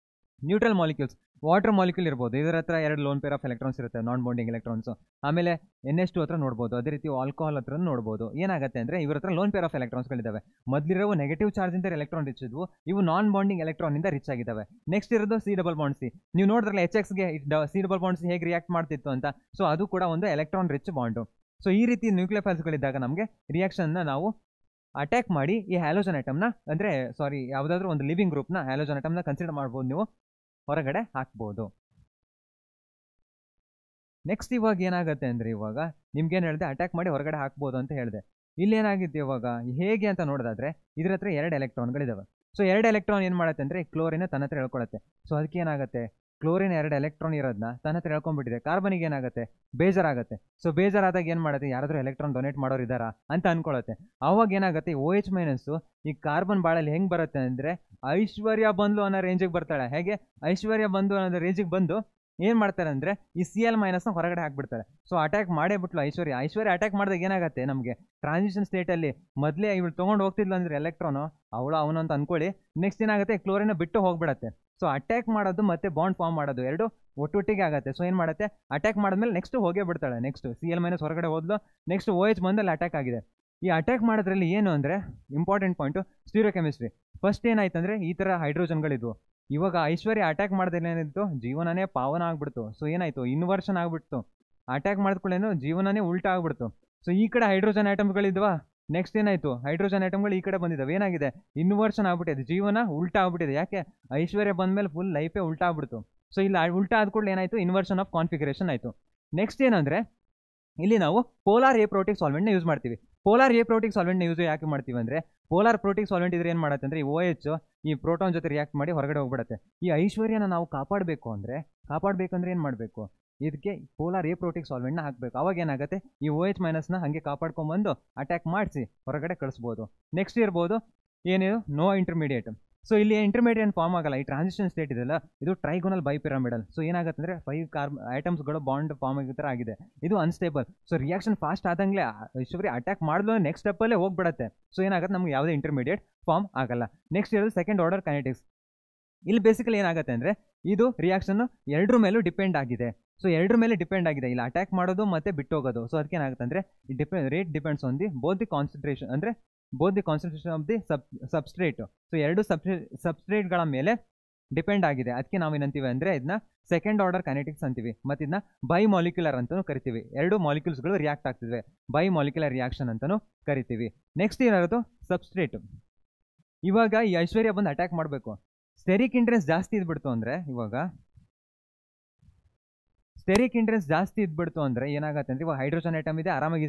ನ್ಯೂಟ್ರಲ್ ಮಾಲಿಕ್ಯೂಲ್ಸ್. ವಾಟರ್ ಮಾಲಿಕ್ಯೂಲ್ ಇರ್ಬೋದು, ಇದರ ಹತ್ರ 2 ಲೋನ್ ಪೇರ್ ಆಫ್ ಎಲೆಕ್ಟ್ರಾನ್ಸ್ ಇರುತ್ತೆ, ನಾನ್ ಬಾಂಡಿಂಗ್ ಎಲೆಕ್ಟ್ರಾನ್ಸು. ಆಮೇಲೆ NH2 ಹತ್ರ ನೋಡ್ಬೋದು, ಅದೇ ರೀತಿ ಆಲ್ಕೋಹಾಲ್ ಹತ್ರ ನೋಡ್ಬೋದು. ಏನಾಗುತ್ತೆ ಅಂದರೆ ಇವ್ರ ಹತ್ರ ಲೋನ್ ಪೇರ್ ಆಫ್ ಎಲೆಕ್ಟ್ರಾನ್ಸ್ಗಳಿದ್ದಾವೆ. ಮೊದಲಿರೋ ನೆಗೆಟಿವ್ ಚಾರ್ಜಿಂದ ಎಲೆಕ್ಟ್ರಾನ್ ರಿಚ್ ಇದ್ವು, ಇವು ನಾನ್ ಬಾಂಡಿಂಗ್ ಎಲೆಕ್ಟ್ರಾನಿಂದ ರಿಚ್ ಆಗಿದ್ದಾವೆ. ನೆಕ್ಸ್ಟ್ ಇರೋದು C++C. ನೀವು ನೋಡಿದ್ರಲ್ಲ HXಗೆ C++C ಹೇಗೆ ರಿಯಾಕ್ಟ್ ಮಾಡ್ತಿತ್ತು ಅಂತ. ಸೊ ಅದು ಕೂಡ ಒಂದು ಎಲೆಕ್ಟ್ರಾನ್ ರಿಚ್ ಬಾಂಡು. ಸೊ ಈ ರೀತಿ ನ್ಯೂಕ್ಲಿಯೋಫೈಲ್ಸ್ಗಳಿದ್ದಾಗ ನಮಗೆ ರಿಯಾಕ್ಷನ್ನ ನಾವು ಅಟ್ಯಾಕ್ ಮಾಡಿ ಈ ಹ್ಯಾಲೋಜನ್ ಐಟಮ್ನ ಅಂದರೆ ಯಾವುದಾದ್ರೂ ಒಂದು ಲಿವಿಂಗ್ ಗ್ರೂಪ್ನ ಹ್ಯಾಲೋಜನ್ ಐಟಮ್ನ ಕನ್ಸಿಡರ್ ಮಾಡ್ಬೋದು, ನೀವು ಹೊರಗಡೆ ಹಾಕ್ಬೋದು. ನೆಕ್ಸ್ಟ್ ಇವಾಗ ಏನಾಗುತ್ತೆ ಅಂದರೆ ಇವಾಗ ನಿಮ್ಗೇನು ಹೇಳಿದೆ ಅಟ್ಯಾಕ್ ಮಾಡಿ ಹೊರಗಡೆ ಹಾಕ್ಬೋದು ಅಂತ ಹೇಳಿದೆ. ಇಲ್ಲೇನಾಗಿತ್ತು ಇವಾಗ ಹೇಗೆ ಅಂತ ನೋಡೋದಾದ್ರೆ ಇದ್ರ ಹತ್ರ 2 ಎಲೆಕ್ಟ್ರಾನ್ಗಳಿದಾವೆ. ಸೊ 2 ಎಲೆಕ್ಟ್ರಾನ್ ಏನು ಮಾಡುತ್ತೆ ಅಂದರೆ ಕ್ಲೋರಿನ್ ತನ್ನ ಹತ್ರ ಹೇಳ್ಕೊಳುತ್ತೆ. ಸೊ ಅದಕ್ಕೆ ಏನಾಗುತ್ತೆ ಕ್ಲೋರಿನ್ 2 ಎಲೆಕ್ಟ್ರಾನ್ ಇರೋದನ್ನ ತನ್ನ ಹತ್ರ ಹೇಳ್ಕೊಂಡ್ಬಿಟ್ಟಿದೆ. ಕಾರ್ಬನಿಗೆ ಏನಾಗುತ್ತೆ ಬೇಜಾರಾಗುತ್ತೆ. ಸೊ ಬೇಜಾರಾದಾಗ ಏನು ಮಾಡುತ್ತೆ ಯಾರಾದರೂ ಎಲೆಕ್ಟ್ರಾನ್ ಡೊನೇಟ್ ಮಾಡೋರು ಇದ್ದಾರಾ ಅಂತ ಅನ್ಕೊಳ್ಳುತ್ತೆ. ಆವಾಗ ಏನಾಗುತ್ತೆ OH- ಈ ಕಾರ್ಬನ್ ಬಾಳಲ್ಲಿ ಹೆಂಗೆ ಬರುತ್ತೆ ಅಂದರೆ ಐಶ್ವರ್ಯ ಬಂದ್ಲು ಅನ್ನೋ ರೇಂಜಿಗೆ ಬರ್ತಾಳೆ. ಹೇಗೆ ಐಶ್ವರ್ಯ ಬಂದು ಅನ್ನೋ ರೇಂಜಿಗೆ ಬಂದು ಏನು ಮಾಡ್ತಾರೆ ಅಂದರೆ ಈ Cl- ಹೊರಗಡೆ ಹಾಕ್ಬಿಡ್ತಾರೆ. ಸೊ ಅಟ್ಯಾಕ್ ಮಾಡೇ ಬಿಟ್ಲು ಐಶ್ವರ್ಯ ಅಟ್ಯಾಕ್ ಮಾಡಿದಾಗ ಏನಾಗುತ್ತೆ ನಮಗೆ ಟ್ರಾನ್ಸಿಷನ್ ಸ್ಟೇಟಲ್ಲಿ ಮೊದಲೇ ಇವಳು ತೊಗೊಂಡು ಹೋಗ್ತಿದ್ಲು ಅಂದರೆ ಎಲೆಕ್ಟ್ರಾನು ಅವನು ಅಂತ ಅಂದ್ಕೊಳ್ಳಿ. ನೆಕ್ಸ್ಟ್ ಏನಾಗುತ್ತೆ ಕ್ಲೋರಿನ ಬಿಟ್ಟು ಹೋಗ್ಬಿಡತ್ತೆ. ಸೊ ಅಟ್ಯಾಕ್ ಮಾಡೋದು ಮತ್ತು ಬಾಂಡ್ ಫಾರ್ಮ್ ಮಾಡೋದು ಎರಡು ಒಟ್ಟೊಟ್ಟಿಗೆ ಆಗುತ್ತೆ. ಸೊ ಏನು ಮಾಡುತ್ತೆ ಅಟ್ಯಾಕ್ ಮಾಡಿದ್ಮೇಲೆ ನೆಕ್ಸ್ಟ್ ಹೋಗೇ ಬಿಡ್ತಾಳೆ. ನೆಕ್ಸ್ಟ್ Cl- ಹೊರಗಡೆ ಹೋದ್ಲು, ನೆಕ್ಸ್ಟ್ OH ಬಂದಲ್ಲಿ ಅಟ್ಯಾಕ್ ಆಗಿದೆ. ಈ ಅಟ್ಯಾಕ್ ಮಾಡೋದ್ರಲ್ಲಿ ಏನು ಅಂದರೆ ಇಂಪಾರ್ಟೆಂಟ್ ಪಾಯಿಂಟು ಸ್ಟೀರಿಯೋಕೆಮಿಸ್ಟ್ರಿ. ಫಸ್ಟ್ ಏನಾಯ್ತು ಅಂದರೆ ಈ ಥರ ಹೈಡ್ರೋಜನ್ಗಳಿದ್ವು. ಇವಾಗ ಐಶ್ವರ್ಯ ಅಟ್ಯಾಕ್ ಮಾಡೋದ್ರಲ್ಲಿ ಏನಿತ್ತು ಜೀವನನೇ ಪಾವನ ಆಗ್ಬಿಡ್ತು. ಸೊ ಏನಾಯಿತು ಇನ್ವರ್ಷನ್ ಆಗ್ಬಿಡ್ತು. ಅಟ್ಯಾಕ್ ಮಾಡಿದ್ಕೊಳ್ಳೇನು ಜೀವನನೇ ಉಲ್ಟಾ ಆಗ್ಬಿಡ್ತು. ಸೊ ಈ ಕಡೆ ಹೈಡ್ರೋಜನ್ ಐಟಮ್ಗಳಿದ್ವಾ, ನೆಕ್ಸ್ಟ್ ಏನಾಯಿತು ಹೈಡ್ರೋಜನ್ ಐಟಮ್ಗಳು ಈ ಕಡೆ ಬಂದಿದ್ದಾವೆ. ಏನಾಗಿದೆ ಇನ್ವರ್ಷನ್ ಆಗ್ಬಿಟ್ಟಿದೆ, ಜೀವನ ಉಲ್ಟಾ ಆಗ್ಬಿಟ್ಟಿದೆ. ಯಾಕೆ ಐಶ್ವರ್ಯ ಬಂದಮೇಲೆ ಫುಲ್ ಲೈಫೇ ಉಲ್ಟಾ ಆಗ್ಬಿಡ್ತು. ಸೊ ಇಲ್ಲಿ ಉಲ್ಟಾ ಆದ್ಕೊಳ್ಳಿ ಏನಾಯಿತು ಇನ್ವರ್ಷನ್ ಆಫ್ ಕಾನ್ಫಿಗರೇಷನ್ ಆಯಿತು. ನೆಕ್ಸ್ಟ್ ಏನಂದರೆ ಇಲ್ಲಿ ನಾವು ಪೋಲಾರ್ ಏಪ್ರೋಟಿಕ್ ಸಾಲ್ವೆಂಟ್ನ ಯೂಸ್ ಮಾಡ್ತೀವಿ. ಪೋಲಾರ್ ಏಪ್ರೋಟಿಕ್ ಸಾಲ್ವೆಂಟ್ನ ಯೂಸ್ ಯಾಕೆ ಮಾಡ್ತೀವಿ ಅಂದರೆ ಪೋಲಾರ್ ಪ್ರೋಟಿಕ್ ಸಾಲ್ವೆಂಟ್ ಇದ್ರೆ ಏನು ಮಾಡುತ್ತೆ ಅಂದರೆ ಈ OH ಈ ಪ್ರೋಟಾನ್ ಜೊತೆ ರಿಯಾಕ್ಟ್ ಮಾಡಿ ಹೊರಗಡೆ ಹೋಗ್ಬಿಡುತ್ತೆ. ಈ ಐಶ್ವರ್ಯನ ನಾವು ಕಾಪಾಡಬೇಕಂದ್ರೆ ಏನು ಮಾಡಬೇಕು, ಇದಕ್ಕೆ ಪೋಲಾರ್ ಏಪ್ರೋಟಿಕ್ ಸಾಲ್ವೆಂಟ್ನ ಹಾಕಬೇಕು. ಅವಾಗ ಏನಾಗುತ್ತೆ ಈ OH- ಹಾಗೆ ಕಾಪಾಡ್ಕೊಂಬಂದು ಅಟ್ಯಾಕ್ ಮಾಡಿಸಿ ಹೊರಗಡೆ ಕಳಿಸ್ಬೋದು. ನೆಕ್ಸ್ಟ್ ಇರ್ಬೋದು ಏನಿದು ನೋ ಇಂಟರ್ಮೀಡಿಯೇಟ್. ಸೊ ಇಲ್ಲಿ ಇಂಟರ್ಮೀಡಿಯೇಟ್ ಫಾರ್ಮ್ ಆಗಲ್ಲ. ಈ ಟ್ರಾನ್ಸಿಷನ್ ಸ್ಟೇಟ್ ಇದೆಲ್ಲ ಇದು ಟ್ರೈಗೋನಲ್ ಬೈಪಿರಮಿಡಲ್. ಸೊ ಏನಾಗುತ್ತೆ ಅಂದರೆ 5 ಐಟಮ್ಸ್ಗಳು ಬಾಂಡ್ ಫಾರ್ಮ್ ಆಗೋ ಥರ ಆಗಿದೆ. ಇದು ಅನ್ಸ್ಟೇಬಲ್. ಸೊ ರಿಯಾಕ್ಷನ್ ಫಾಸ್ಟ್ ಆದಂಗೆ ಐಶ್ವರ್ಯ ಅಟ್ಯಾಕ್ ಮಾಡಿದ್ಲು ನೆಕ್ಸ್ಟ್ ಸ್ಟೆಪ್ಪಲ್ಲೇ ಹೋಗ್ಬಿಡುತ್ತೆ. ಸೊ ಏನಾಗುತ್ತೆ ನಮ್ಗೆ ಯಾವುದೇ ಇಂಟರ್ಮೀಡಿಯೇಟ್ ಫಾರ್ಮ್ ಆಗಲ್ಲ. ನೆಕ್ಸ್ಟ್ ಇರೋದು ಸೆಕೆಂಡ್ ಆರ್ಡರ್ ಕೈನೆಟಿಕ್ಸ್. ಇಲ್ಲಿ ಬೇಸಿಕಲಿ ಏನಾಗುತ್ತೆ ಅಂದರೆ ಇದು ರಿಯಾಕ್ಷನ್ ಎರಡರ ಮೇಲೂ ಡಿಪೆಂಡ್ ಆಗಿದೆ. ಸೊ ಎರಡರ ಮೇಲೆ ಡಿಪೆಂಡ್ ಆಗಿದೆ, ಇಲ್ಲ ಅಟ್ಯಾಕ್ ಮಾಡೋದು ಮತ್ತು ಬಿಟ್ಟೋಗೋದು. ಸೊ ಅದಕ್ಕೆ ಏನಾಗುತ್ತೆ ಅಂದರೆ rate depends on the both the concentration ಅಂದರೆ both the concentration of the substrate. So ಎರಡು ಸಬ್ಸ್ಟ್ರೇಟ್ಗಳ ಮೇಲೆ ಡಿಪೆಂಡ್ ಆಗಿದೆ. ಅದಕ್ಕೆ ನಾವೇನಂತೀವಿ ಅಂದರೆ ಇದನ್ನ ಸೆಕೆಂಡ್ ಆರ್ಡರ್ ಕೈನೆಟಿಕ್ಸ್ ಅಂತೀವಿ. ಮತ್ತು ಇದನ್ನ ಬೈ ಮಾಲಿಕ್ಯುಲರ್ ಅಂತಲೂ ಕರಿತೀವಿ. ಎರಡು ಮಾಲಿಕ್ಯೂಲ್ಸ್ಗಳು ರಿಯಾಕ್ಟ್ ಆಗ್ತಿವೆ, ಬೈ ಮಾಲಿಕ್ಯುಲರ್ ರಿಯಾಕ್ಷನ್ ಅಂತಲೂ ಕರಿತೀವಿ. ನೆಕ್ಸ್ಟ್ ಇರೋದು ಸಬ್ಸ್ಟ್ರೇಟ್. ಇವಾಗ ಈ ಐಶ್ವರ್ಯ ಬಂದು ಅಟ್ಯಾಕ್ ಮಾಡಬೇಕು, ಸ್ಟೆರಿಕ್ ಇಂಟ್ರೆಸ್ಟ್ ಜಾಸ್ತಿ ಇದ್ಬಿಡ್ತು ಅಂದರೆ ಏನಾಗುತ್ತೆ ಅಂದರೆ ಇವಾಗ ಹೈಡ್ರೋಜನ್ ಐಟಮ್ ಇದೆ ಆರಾಮಾಗಿ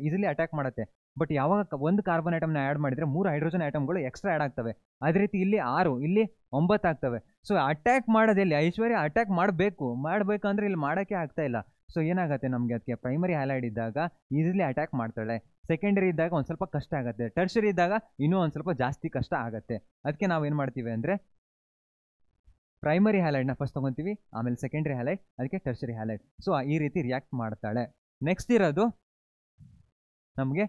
ಈಸಿಲಿ ಅಟ್ಯಾಕ್ ಮಾಡುತ್ತೆ. ಬಟ್ ಯಾವಾಗ ಒಂದು ಕಾರ್ಬನ್ ಐಟಮ್ನ ಆ್ಯಡ್ ಮಾಡಿದರೆ 3 ಹೈಡ್ರೋಜನ್ ಐಟಮ್ಗಳು ಎಕ್ಸ್ಟ್ರಾ ಆ್ಯಡ್ ಆಗ್ತವೆ. ಅದೇ ರೀತಿ ಇಲ್ಲಿ 6, ಇಲ್ಲಿ 9 ಆಗ್ತವೆ. ಸೊ ಅಟ್ಯಾಕ್ ಮಾಡೋದಲ್ಲಿ ಐಶ್ವರ್ಯ ಅಟ್ಯಾಕ್ ಮಾಡಬೇಕಂದ್ರೆ ಇಲ್ಲಿ ಮಾಡೋಕ್ಕೆ ಆಗ್ತಾ ಇಲ್ಲ. ಸೊ ಏನಾಗುತ್ತೆ ನಮಗೆ ಅದಕ್ಕೆ ಪ್ರೈಮರಿ ಹ್ಯಾಲೈಡ್ ಇದ್ದಾಗ ಈಸಿಲಿ ಅಟ್ಯಾಕ್ ಮಾಡ್ತಾಳೆ, ಸೆಕೆಂಡರಿ ಇದ್ದಾಗ ಒಂದು ಸ್ವಲ್ಪ ಕಷ್ಟ ಆಗುತ್ತೆ, ಟರ್ಷರಿ ಇದ್ದಾಗ ಇನ್ನೂ ಒಂದು ಸ್ವಲ್ಪ ಜಾಸ್ತಿ ಕಷ್ಟ ಆಗುತ್ತೆ. ಅದಕ್ಕೆ ನಾವೇನು ಮಾಡ್ತೀವಿ ಅಂದರೆ ಪ್ರೈಮರಿ ಹ್ಯಾಲೈಡ್ನ ಫಸ್ಟ್ ತೊಗೊತೀವಿ, ಆಮೇಲೆ ಸೆಕೆಂಡ್ರಿ ಹ್ಯಾಲೈಡ್, ಅದಕ್ಕೆ ಟರ್ಷರಿ ಹ್ಯಾಲೈಡ್. ಸೊ ಈ ರೀತಿ ರಿಯಾಕ್ಟ್ ಮಾಡ್ತಾಳೆ. ನೆಕ್ಸ್ಟ್ ಇರೋದು ನಮಗೆ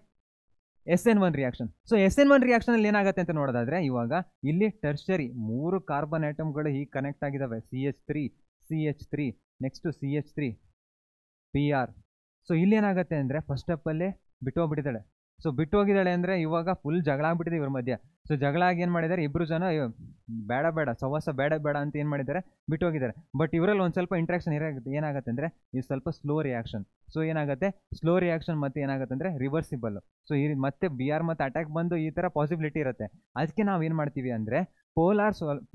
SN1 ರಿಯಾಕ್ಷನ್. ಸೊ SN1 ರಿಯಾಕ್ಷನಲ್ಲಿ ಏನಾಗುತ್ತೆ ಅಂತ ನೋಡೋದಾದರೆ ಇವಾಗ ಇಲ್ಲಿ ಟರ್ಷರಿ 3 ಕಾರ್ಬನ್ ಐಟಮ್ಗಳು ಹೀಗೆ ಕನೆಕ್ಟ್ ಆಗಿದ್ದಾವೆ, CH3 next CH3 Br. So ಇಲ್ಲಿ ಏನಾಗುತ್ತೆ ಅಂದರೆ ಫಸ್ಟ್ ಸ್ಟೆಪ್ಪಲ್ಲೇ ಬಿಟ್ಟೋಗ್ಬಿಟ್ಟಿದ್ದಾಳೆ, ಸೊ ಬಿಟ್ಟು ಹೋಗಿದ್ದಾಳೆ ಅಂದರೆ ಇವಾಗ ಫುಲ್ ಜಗಳ ಆಗ್ಬಿಟ್ಟಿದೆ ಇವ್ರ ಮಧ್ಯೆ. ಸೊ ಜಗಳ ಆಗಿ ಏನು ಮಾಡಿದ್ದಾರೆ, ಇಬ್ಬರು ಜನ ಬೇಡ ಬೇಡ ಸವಾಸ ಬೇಡ ಬೇಡ ಅಂತ ಏನು ಮಾಡಿದ್ದಾರೆ, ಬಿಟ್ಟು ಹೋಗಿದ್ದಾರೆ. ಬಟ್ ಇವರಲ್ಲಿ ಒಂದು ಸ್ವಲ್ಪ ಇಂಟ್ರಾಕ್ಷನ್ ಏನಾಗುತ್ತೆ ಅಂದರೆ ಇದು ಸ್ವಲ್ಪ ಸ್ಲೋ ರಿಯಾಕ್ಷನ್. ಸೊ ಏನಾಗುತ್ತೆ, ಸ್ಲೋ ರಿಯಾಕ್ಷನ್ ಮತ್ತೆ ಏನಾಗುತ್ತೆ ಅಂದರೆ ರಿವರ್ಸಿಬಲ್. ಸೊ ಈ ಮತ್ತೆ ಬಿ ಆರ್ ಮತ್ತು ಅಟ್ಯಾಕ್ ಬಂದು ಈ ಥರ ಪಾಸಿಬಿಲಿಟಿ ಇರುತ್ತೆ. ಅದಕ್ಕೆ ನಾವು ಏನು ಮಾಡ್ತೀವಿ ಅಂದರೆ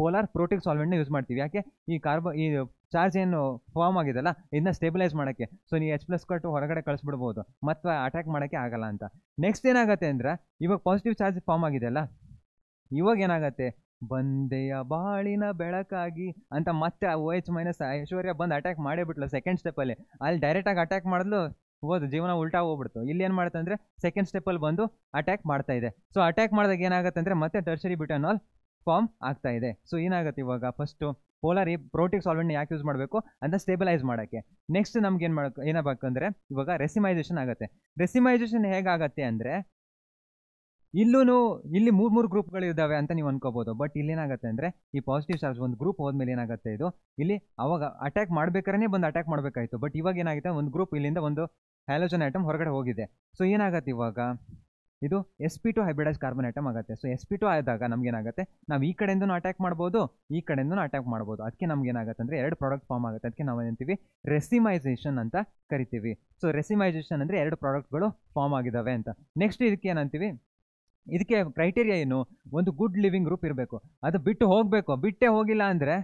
ಪೋಲಾರ್ ಪ್ರೋಟಿಕ್ ಸಾಲ್ವೆಂಟ್ನ ಯೂಸ್ ಮಾಡ್ತೀವಿ. ಯಾಕೆ, ಈ ಚಾರ್ಜ್ ಏನು ಫಾರ್ಮ್ ಆಗಿದೆಲ್ಲ ಇದನ್ನ ಸ್ಟೇಬಿಲೈಸ್ ಮಾಡೋಕ್ಕೆ. ಸೊ ನೀವು H+ ಕೊಟ್ಟು ಹೊರಗಡೆ ಕಳಿಸ್ಬಿಡ್ಬೋದು, ಮತ್ತೆ ಅಟ್ಯಾಕ್ ಮಾಡೋಕ್ಕೆ ಆಗಲ್ಲ ಅಂತ. ನೆಕ್ಸ್ಟ್ ಏನಾಗುತ್ತೆ ಅಂದರೆ ಇವಾಗ ಪಾಸಿಟಿವ್ ಚಾರ್ಜ್ ಫಾರ್ಮ್ ಆಗಿದೆಯಲ್ಲ, ಇವಾಗ ಏನಾಗುತ್ತೆ, ಬಂದೆಯ ಬಾಳಿನ ಬೆಳಕಾಗಿ ಅಂತ ಮತ್ತೆ OH- ಐಶ್ವರ್ಯ ಬಂದು ಅಟ್ಯಾಕ್ ಮಾಡೇ ಬಿಟ್ಲು ಸೆಕೆಂಡ್ ಸ್ಟೆಪ್ಪಲ್ಲಿ. ಅಲ್ಲಿ ಡೈರೆಕ್ಟಾಗಿ ಅಟ್ಯಾಕ್ ಮಾಡಿದ್ಲು, ಜೀವನ ಉಲ್ಟಾ ಹೋಗ್ಬಿಡ್ತು. ಇಲ್ಲಿ ಏನು ಮಾಡುತ್ತೆ ಅಂದರೆ ಸೆಕೆಂಡ್ ಸ್ಟೆಪ್ಪಲ್ಲಿ ಬಂದು ಅಟ್ಯಾಕ್ ಮಾಡ್ತಾ ಇದೆ. ಸೊ ಅಟ್ಯಾಕ್ ಮಾಡಿದಾಗ ಏನಾಗುತ್ತೆ ಅಂದರೆ ಮತ್ತೆ ಟರ್ಷರಿ ಬ್ಯೂಟಾನಾಲ್ ಫಾರ್ಮ್ ಆಗ್ತಾ ಇದೆ. ಸೊ ಏನಾಗುತ್ತೆ ಇವಾಗ ಫಸ್ಟು ಪ್ರೋಟಿಕ್ ಸಾಲ್ವೆಂಟ್ನ ಯಾಕೆ ಯೂಸ್ ಮಾಡಬೇಕು ಅಂತ ಸ್ಟೇಬಿಲೈಸ್ ಮಾಡೋಕ್ಕೆ. ನೆಕ್ಸ್ಟ್ ನಮ್ಗೆ ಏನಾಗಬೇಕು ಅಂದರೆ ಇವಾಗ ರೆಸಿಮೈಸೇಷನ್ ಆಗುತ್ತೆ. ರೆಸಿಮೈಸೇಷನ್ ಹೇಗಾಗತ್ತೆ ಅಂದರೆ ಇಲ್ಲಿ ಮೂರು ಗ್ರೂಪ್ಗಳು ಇದ್ದಾವೆ ಅಂತ ನೀವು ಅನ್ಕೋಬೋದು. ಬಟ್ ಇಲ್ಲಿ ಏನಾಗುತ್ತೆ ಅಂದರೆ ಈ ಪಾಸಿಟಿವ್ ಚಾರ್ಜ್ ಒಂದು ಗ್ರೂಪ್ ಹೋದ್ಮೇಲೆ ಏನಾಗುತ್ತೆ, ಇದು ಇಲ್ಲಿ ಅವಾಗ ಅಟ್ಯಾಕ್ ಮಾಡ್ಬೇಕಾದ್ರೆ ಬಂದು ಅಟ್ಯಾಕ್ ಮಾಡಬೇಕಾಯಿತು. ಬಟ್ ಇವಾಗ ಏನಾಗುತ್ತೆ, ಒಂದು ಗ್ರೂಪ್ ಇಲ್ಲಿಂದ ಒಂದು ಹ್ಯಾಲೋಜನ್ ಆಟಮ್ ಹೊರಗಡೆ ಹೋಗಿದೆ. ಸೊ ಏನಾಗುತ್ತೆ ಇವಾಗ ಇದು sp2 ಹೈಬ್ರಿಡೈಸ್ ಕಾರ್ಬನ್ ಆಟಮ್ ಆಗುತ್ತೆ. ಸೊ sp2 ಆದಾಗ ನಮ್ಗೇನಾಗುತ್ತೆ, ನಾವು ಈ ಕಡೆಯಿಂದನೂ ಅಟ್ಯಾಕ್ ಮಾಡ್ಬೋದು, ಈ ಕಡೆಯಿಂದನೂ ಅಟ್ಯಾಕ್ ಮಾಡ್ಬೋದು. ಅದಕ್ಕೆ ನಮ್ಗೇನಾಗುತ್ತೆ ಅಂದರೆ 2 ಪ್ರಾಡಕ್ಟ್ ಫಾರ್ಮ್ ಆಗುತ್ತೆ. ಅದಕ್ಕೆ ನಾವು ಏನಂತೀವಿ, ರೆಸಿಮೈಸೇಷನ್ ಅಂತ ಕರಿತೀವಿ. ಸೊ ರೆಸಿಮೈಸೇಷನ್ ಅಂದರೆ 2 ಪ್ರಾಡಕ್ಟ್ಗಳು ಫಾರ್ಮ್ ಆಗಿದ್ದಾವೆ ಅಂತ. ನೆಕ್ಸ್ಟ್ ಇದಕ್ಕೆ ಏನಂತೀವಿ, ಇದಕ್ಕೆ ಕ್ರೈಟೇರಿಯಾ ಏನು, ಒಂದು ಗುಡ್ ಲಿವಿಂಗ್ ಗ್ರೂಪ್ ಇರಬೇಕು. ಅದು ಬಿಟ್ಟು ಹೋಗಬೇಕು, ಬಿಟ್ಟೇ ಹೋಗಿಲ್ಲ ಅಂದರೆ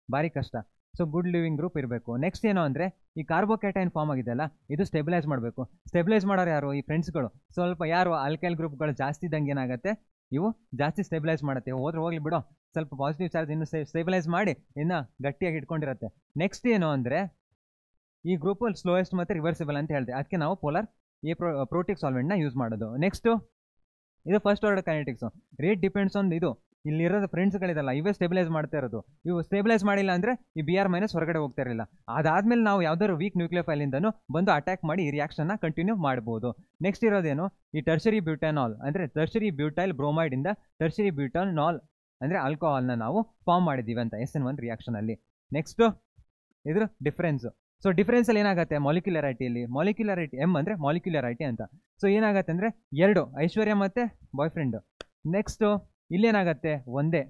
ಭಾರಿ ಕಷ್ಟ. ಸೊ ಗುಡ್ ಲಿವಿಂಗ್ ಗ್ರೂಪ್ ಇರಬೇಕು. ನೆಕ್ಸ್ಟ್ ಏನು ಅಂದರೆ ಈ ಕಾರ್ಬೋಕ್ಯಾಟೈನ್ ಫಾರ್ಮ್ ಆಗಿದೆಯಲ್ಲ, ಇದು ಸ್ಟೆಬಿಲೈಸ್ ಮಾಡಬೇಕು. ಸ್ಟೆಬಿಲೈಸ್ ಮಾಡೋರು ಯಾರು, ಈ ಫ್ರೆಂಡ್ಸ್ಗಳು. ಸ್ವಲ್ಪ ಯಾರು ಆಲ್ಕೈಲ್ ಗ್ರೂಪ್ಗಳು ಜಾಸ್ತಿ ಇದ್ದಂಗೆ ಏನಾಗುತ್ತೆ, ಇವು ಜಾಸ್ತಿ ಸ್ಟೆಬಿಲೈಸ್ ಮಾಡುತ್ತೆ. ಹೋಗ್ಲಿ ಬಿಡೋ, ಸ್ವಲ್ಪ ಪಾಸಿಟಿವ್ ಚಾರ್ಜ್ ಇನ್ನು ಸ್ಟೆಬಿಲೈಸ್ ಮಾಡಿ ಇನ್ನು ಗಟ್ಟಿಯಾಗಿ ಇಟ್ಕೊಂಡಿರುತ್ತೆ. ನೆಕ್ಸ್ಟ್ ಏನು ಅಂದರೆ ಈ ಗ್ರೂಪಲ್ಲಿ ಸ್ಲೋಯೆಸ್ಟ್ ಮತ್ತು ರಿವರ್ಸಿಬಲ್ ಅಂತ ಹೇಳಿದೆ. ಅದಕ್ಕೆ ನಾವು ಪ್ರೋಟಿಕ್ ಸಾಲ್ವೆಂಟ್ನ ಯೂಸ್ ಮಾಡೋದು. ನೆಕ್ಸ್ಟು ಇದು first order kinetics. Rate depends on ಇದು ಇಲ್ಲಿರೋದು ಫ್ರೆಂಡ್ಸ್ಗಳಿದಲ್ಲ, ಇವೇ ಸ್ಟೆಬಿಲೈಸ್ ಮಾಡ್ತಾ ಇರೋದು. ಇವು ಸ್ಟೆಬಿಲೈಸ್ ಮಾಡಿಲ್ಲ ಅಂದರೆ ಈ Br- ಹೊರಗಡೆ ಹೋಗ್ತಾ ಇರಲಿಲ್ಲ. ಅದಾದಮೇಲೆ ನಾವು ಯಾವ್ದಾದ್ರು ವೀಕ್ ನ್ಯೂಕ್ಲಿಯೋಫೈಲಿಂದನೂ ಬಂದು ಅಟ್ಯಾಕ್ ಮಾಡಿ ಈ ರಿಯಾಕ್ಷನ್ನ ಕಂಟಿನ್ಯೂ ಮಾಡ್ಬೋದು. ನೆಕ್ಸ್ಟ್ ಇರೋದೇನು, ಈ ಟರ್ಷರಿ ಬ್ಯೂಟಾನಾಲ್ ಅಂದರೆ ಟರ್ಷರಿ ಬ್ಯೂಟೈಲ್ ಬ್ರೋಮೈಡಿಂದ ಟರ್ಷರಿ ಬ್ಯೂಟಾನಾಲ್ ಅಂದರೆ ಆಲ್ಕೋಹಾಲ್ನ ನಾವು ಫಾರ್ಮ್ ಮಾಡಿದ್ದೀವಿ ಅಂತ SN1 ರಿಯಾಕ್ಷನಲ್ಲಿ. ನೆಕ್ಸ್ಟು ಇದ್ರ ಡಿಫ್ರೆನ್ಸು. ಸೊ ಡಿಫ್ರೆನ್ಸಲ್ಲಿ ಏನಾಗುತ್ತೆ, ಮಾಲಿಕ್ಯುಲರೈಟಿಯಲ್ಲಿ M ಅಂದರೆ ಮಾಲಿಕ್ಯುಲರೈಟಿ ಅಂತ. ಸೊ ಏನಾಗುತ್ತೆ ಅಂದರೆ 2 ಐಶ್ವರ್ಯ ಮತ್ತು ಬಾಯ್ ಫ್ರೆಂಡು. ನೆಕ್ಸ್ಟು ಇಲ್ಲೇನಾಗತ್ತೆ, ಒಂದೇ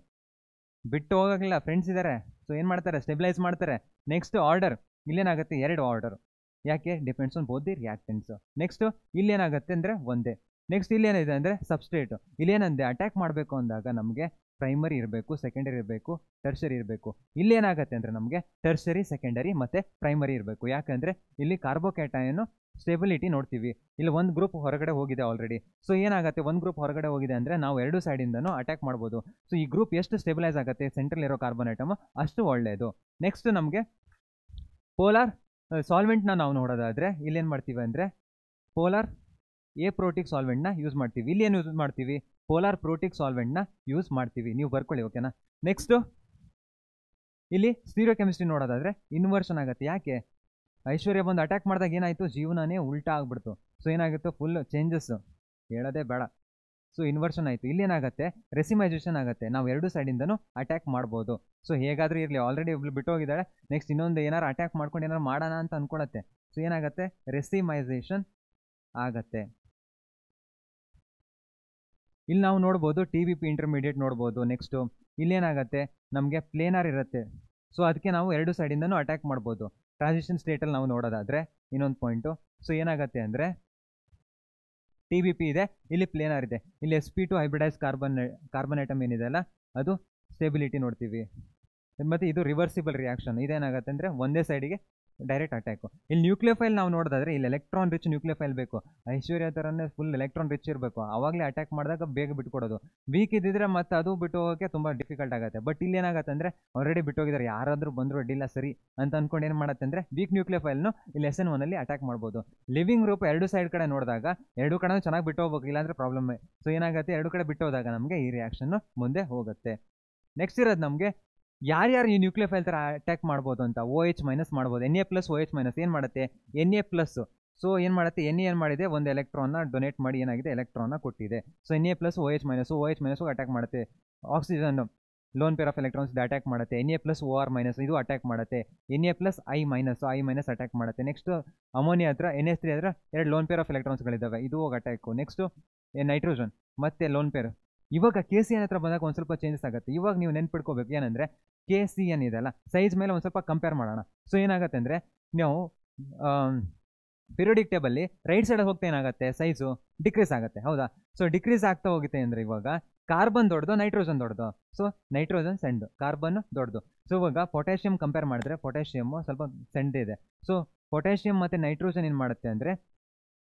ಬಿಟ್ಟು ಹೋಗಕ್ಕಿಲ್ಲ, ಫ್ರೆಂಡ್ಸ್ ಇದ್ದಾರೆ. ಸೊ ಏನು ಮಾಡ್ತಾರೆ, ಸ್ಟೆಬಿಲೈಸ್ ಮಾಡ್ತಾರೆ. ನೆಕ್ಸ್ಟ್ ಆರ್ಡರ್ ಇಲ್ಲೇನಾಗುತ್ತೆ, 2 ಆರ್ಡರ್. ಯಾಕೆ, depends on both the reactants. Next ಇಲ್ಲೇನಾಗುತ್ತೆ ಅಂದರೆ ಒಂದೇ. ನೆಕ್ಸ್ಟ್ ಇಲ್ಲೇನಿದೆ ಅಂದರೆ ಸಬ್ಸ್ಟ್ರೇಟು. ಇಲ್ಲೇನಂದೆ ಅಟ್ಯಾಕ್ ಮಾಡಬೇಕು ಅಂದಾಗ ನಮಗೆ ಪ್ರೈಮರಿ ಇರಬೇಕು, ಸೆಕೆಂಡರಿ ಇರಬೇಕು, ಟರ್ಷರಿ ಇರಬೇಕು. ಇಲ್ಲೇನಾಗುತ್ತೆ ಅಂದರೆ ನಮಗೆ ಟರ್ಷರಿ, ಸೆಕೆಂಡರಿ ಮತ್ತು ಪ್ರೈಮರಿ ಇರಬೇಕು. ಯಾಕಂದರೆ ಇಲ್ಲಿ ಕಾರ್ಬೋಕ್ಯಾಟೈನು ಸ್ಟೆಬಿಲಿಟಿ ನೋಡ್ತೀವಿ. ಇಲ್ಲಿ ಒಂದು ಗ್ರೂಪ್ ಹೊರಗಡೆ ಹೋಗಿದೆ ಆಲ್ರೆಡಿ. ಸೊ ಏನಾಗುತ್ತೆ, ಒಂದು ಗ್ರೂಪ್ ಹೊರಗಡೆ ಹೋಗಿದೆ ಅಂದರೆ ನಾವು 2 ಸೈಡಿಂದನೂ ಅಟ್ಯಾಕ್ ಮಾಡ್ಬೋದು. ಸೊ ಈ ಗ್ರೂಪ್ ಎಷ್ಟು ಸ್ಟೆಬಿಲೈಸ್ ಆಗುತ್ತೆ ಸೆಂಟ್ರಲ್ ಇರೋ ಕಾರ್ಬನ್ ಐಟಮ್ ಅಷ್ಟು ಒಳ್ಳೆಯದು. ನೆಕ್ಸ್ಟ್ ನಮಗೆ ಪೋಲಾರ್ ಸಾಲ್ವೆಂಟ್ನ ನಾವು ನೋಡೋದಾದರೆ ಇಲ್ಲೇನು ಮಾಡ್ತೀವಿ ಅಂದರೆ ಪೋಲಾರ್ ಪ್ರೋಟಿಕ್ ಸಾಲ್ವೆಂಟ್ನ ಯೂಸ್ ಮಾಡ್ತೀವಿ. ಇಲ್ಲಿ ಏನು ಯೂಸ್ ಮಾಡ್ತೀವಿ, ಪೋಲಾರ್ ಪ್ರೋಟಿಕ್ ಸಾಲ್ವೆಂಟ್ನ ಯೂಸ್ ಮಾಡ್ತೀವಿ. ನೀವು ಬರ್ಕೊಳ್ಳಿ, ಓಕೆನಾ. ನೆಕ್ಸ್ಟು ಇಲ್ಲಿ ಸ್ಟೀರಿಯೋಕೆಮಿಸ್ಟ್ರಿ ನೋಡೋದಾದರೆ ಇನ್ವರ್ಷನ್ ಆಗುತ್ತೆ. ಯಾಕೆ, ಐಶ್ವರ್ಯ ಬಂದು ಅಟ್ಯಾಕ್ ಮಾಡಿದಾಗ ಏನಾಯಿತು, ಜೀವನನೇ ಉಲ್ಟಾ ಆಗ್ಬಿಡ್ತು. ಸೊ ಏನಾಗುತ್ತೆ, ಫುಲ್ ಚೇಂಜಸ್ ಹೇಳೋದೇ ಬೇಡ. ಸೊ ಇನ್ವರ್ಷನ್ ಆಯಿತು. ಇಲ್ಲೇನಾಗುತ್ತೆ, ರೆಸಿಮೈಸೇಷನ್ ಆಗುತ್ತೆ. ನಾವು 2 ಸೈಡಿಂದನೂ ಅಟ್ಯಾಕ್ ಮಾಡ್ಬೋದು. ಸೊ ಹೇಗಾದರೂ ಇರಲಿ, ಆಲ್ರೆಡಿ ಒಬ್ಳು ಬಿಟ್ಟು ಹೋಗಿದ್ದಾಳೆ, ನೆಕ್ಸ್ಟ್ ಇನ್ನೊಂದು ಏನಾರು ಅಟ್ಯಾಕ್ ಮಾಡ್ಕೊಂಡು ಏನಾರು ಮಾಡೋಣ ಅಂತ ಅಂದ್ಕೊಳತ್ತೆ. ಸೊ ಏನಾಗುತ್ತೆ, ರೆಸಿಮೈಸೇಷನ್ ಆಗತ್ತೆ. ಇಲ್ಲಿ ನಾವು ನೋಡ್ಬೋದು TBP ಇಂಟರ್ಮೀಡಿಯೇಟ್ ನೋಡ್ಬೋದು. ನೆಕ್ಸ್ಟು ಇಲ್ಲೇನಾಗುತ್ತೆ, ನಮಗೆ ಪ್ಲೇನಾರ್ ಇರುತ್ತೆ. ಸೊ ಅದಕ್ಕೆ ನಾವು 2 ಸೈಡಿಂದನೂ ಅಟ್ಯಾಕ್ ಮಾಡ್ಬೋದು. ಟ್ರಾನ್ಸಿಷನ್ ಸ್ಟೇಟಲ್ಲಿ ನಾವು ನೋಡೋದಾದರೆ ಇನ್ನೊಂದು ಪಾಯಿಂಟು. ಸೊ ಏನಾಗುತ್ತೆ ಅಂದರೆ TBP ಇದೆ, ಇಲ್ಲಿ ಪ್ಲೇನಾರ್ ಇದೆ. ಇಲ್ಲಿ sp2 ಹೈಬ್ರಿಡೈಸ್ ಕಾರ್ಬನ್ ಐಟಮ್ ಏನಿದೆ ಅಲ್ಲ, ಅದು ಸ್ಟೆಬಿಲಿಟಿ ನೋಡ್ತೀವಿ. ಮತ್ತು ಇದು ರಿವರ್ಸಿಬಲ್ ರಿಯಾಕ್ಷನ್. ಇದೇನಾಗುತ್ತೆ ಅಂದರೆ ಒಂದೇ ಸೈಡಿಗೆ ಡೈರೆಕ್ಟ್ ಅಟ್ಯಾಕು. ಇಲ್ಲಿ ನ್ಯೂಕ್ಲಿಯೋಫೈಲ್ ನಾವು ನೋಡೋದಾದರೆ ಇಲ್ಲಿ ಎಲೆಕ್ಟ್ರಾನ್ ರಿಚ್ ನ್ಯೂಕ್ಲಿಯೋಫೈಲ್ ಬೇಕು. ಐಶ್ವರ್ಯ ಥರನೇ ಫುಲ್ ಎಲೆಕ್ಟ್ರಾನ್ ರಿಚ್ ಇರಬೇಕು, ಆವಾಗಲೇ ಅಟ್ಯಾಕ್ ಮಾಡಿದಾಗ ಬೇಗ ಬಿಟ್ಕೊಡೋದು. ವೀಕ್ ಇದ್ದಿದ್ರೆ ಮತ್ತು ಅದು ಬಿಟ್ಟು ಹೋಗೋಕ್ಕೆ ತುಂಬ ಡಿಫಿಕಲ್ಟ್ ಆಗುತ್ತೆ. ಬಟ್ ಇಲ್ಲಿ ಏನಾಗುತ್ತೆ ಅಂದರೆ ಆಲ್ರೆಡಿ ಬಿಟ್ಟೋಗಿದ್ದಾರೆ, ಯಾರಾದರೂ ಬಂದರೂ ಅಡ್ಡಿಲ್ಲ ಸರಿ ಅಂತ ಅಂದ್ಕೊಂಡು ಏನು ಮಾಡುತ್ತೆ ಅಂದರೆ ವೀಕ್ ನ್ಯೂಕ್ಲಿಯೋಫೈಲ್ನು ಇಲ್ಲಿ SN1 ಅಟ್ಯಾಕ್ ಮಾಡ್ಬೋದು. ಲಿವಿಂಗ್ ಗ್ರೂಪ್ 2 ಸೈಡ್ ಕಡೆ ನೋಡಿದಾಗ 2 ಕಡೆ ಚೆನ್ನಾಗಿ ಬಿಟ್ಟು ಹೋಗ್ಬೇಕು, ಇಲ್ಲಾಂದರೆ ಪ್ರಾಬ್ಲಮ್ಮೇ. ಸೊ ಏನಾಗುತ್ತೆ, 2 ಕಡೆ ಬಿಟ್ಟು ಹೋದಾಗ ನಮಗೆ ಈ ರಿಯಾಕ್ಷನ್ನು ಮುಂದೆ ಹೋಗುತ್ತೆ. ನೆಕ್ಸ್ಟ್ ಇರೋದು ನಮಗೆ ಯಾರ್ಯಾರು ಈ ನ್ಯೂಕ್ಲಿಯೋಫೈಲ್ ಥರ ಅಟ್ಯಾಕ್ ಮಾಡ್ಬೋದು ಅಂತ, OH- ಮಾಡ್ಬೋದು. Na+OH- ಏನು ಮಾಡುತ್ತೆ, Na+. ಸೊ ಏನು ಮಾಡುತ್ತೆ, ಏನು ಮಾಡಿದೆ, ಒಂದು ಎಲೆಕ್ಟ್ರಾನ್ನ ಡೊನೇಟ್ ಮಾಡಿ ಏನಾಗಿದೆ, ಎಲೆಕ್ಟ್ರಾನ್ನ ಕೊಟ್ಟಿದೆ. ಸೊ Na+OH- OH- ಅಟ್ಯಾಕ್ ಮಾಡುತ್ತೆ. ಆಕ್ಸಿಜನ್ನು ಲೋನ್ ಪೇರ್ ಆಫ್ ಎಲೆಕ್ಟ್ರಾನ್ಸ್ ಇದು ಅಟ್ಯಾಕ್ ಮಾಡುತ್ತೆ. Na+OR- ಇದು ಅಟ್ಯಾಕ್ ಮಾಡುತ್ತೆ. Na+I- ಅಟ್ಯಾಕ್ ಮಾಡುತ್ತೆ. ನೆಕ್ಸ್ಟ್ ಅಮೋನಿಯಾ ಹತ್ರ NH3 ಹತ್ರ 2 ಲೋನ್ ಪೇರ್ ಆಫ್ ಎಲೆಕ್ಟ್ರಾನ್ಸ್ಗಳಿದ್ದಾವೆ, ಇದು ಹೋಗಿ ಅಟ್ಯಾಕು. ನೆಕ್ಸ್ಟ್ ನೈಟ್ರೋಜನ್ ಮತ್ತೆ ಲೋನ್ ಪೇರ್. ಇವಾಗ KCN ಹತ್ರ ಬಂದಾಗ ಒಂದು ಸ್ವಲ್ಪ ಚೇಂಜಸ್ ಆಗುತ್ತೆ. ಇವಾಗ ನೀವು ನೆನ್ಪಿಟ್ಕೋಬೇಕು ಏನಂದರೆ KCN ಇದೆಲ್ಲ ಸೈಜ್ ಮೇಲೆ ಒಂದು ಸ್ವಲ್ಪ ಕಂಪೇರ್ ಮಾಡೋಣ. ಸೊ ಏನಾಗುತ್ತೆ ಅಂದರೆ ನಾವು ಪಿರಿಯೋಡಿಕ್ ಟೇಬಲ್ಲಿ ರೈಟ್ ಸೈಡ್ ಹೋಗ್ತಾ ಏನಾಗುತ್ತೆ, ಸೈಜು ಡಿಕ್ರೀಸ್ ಆಗುತ್ತೆ, ಹೌದಾ? ಸೊ ಡಿಕ್ರೀಸ್ ಆಗ್ತಾ ಹೋಗುತ್ತೆ ಅಂದರೆ ಇವಾಗ ಕಾರ್ಬನ್ ದೊಡ್ಡದು, ನೈಟ್ರೋಜನ್ ದೊಡ್ಡದು. ಸೊ ನೈಟ್ರೋಜನ್ ಸಣ್ಣದು, ಕಾರ್ಬನ್ ದೊಡ್ಡದು. ಸೊ ಇವಾಗ ಪೊಟ್ಯಾಷಿಯಮ್ ಕಂಪೇರ್ ಮಾಡಿದ್ರೆ ಪೊಟ್ಯಾಷಿಯಮ್ಮು ಸ್ವಲ್ಪ ಸಣ್ಣದಿದೆ. ಸೊ ಪೊಟ್ಯಾಷಿಯಮ್ ಮತ್ತು ನೈಟ್ರೋಜನ್ ಏನು ಮಾಡುತ್ತೆ ಅಂದರೆ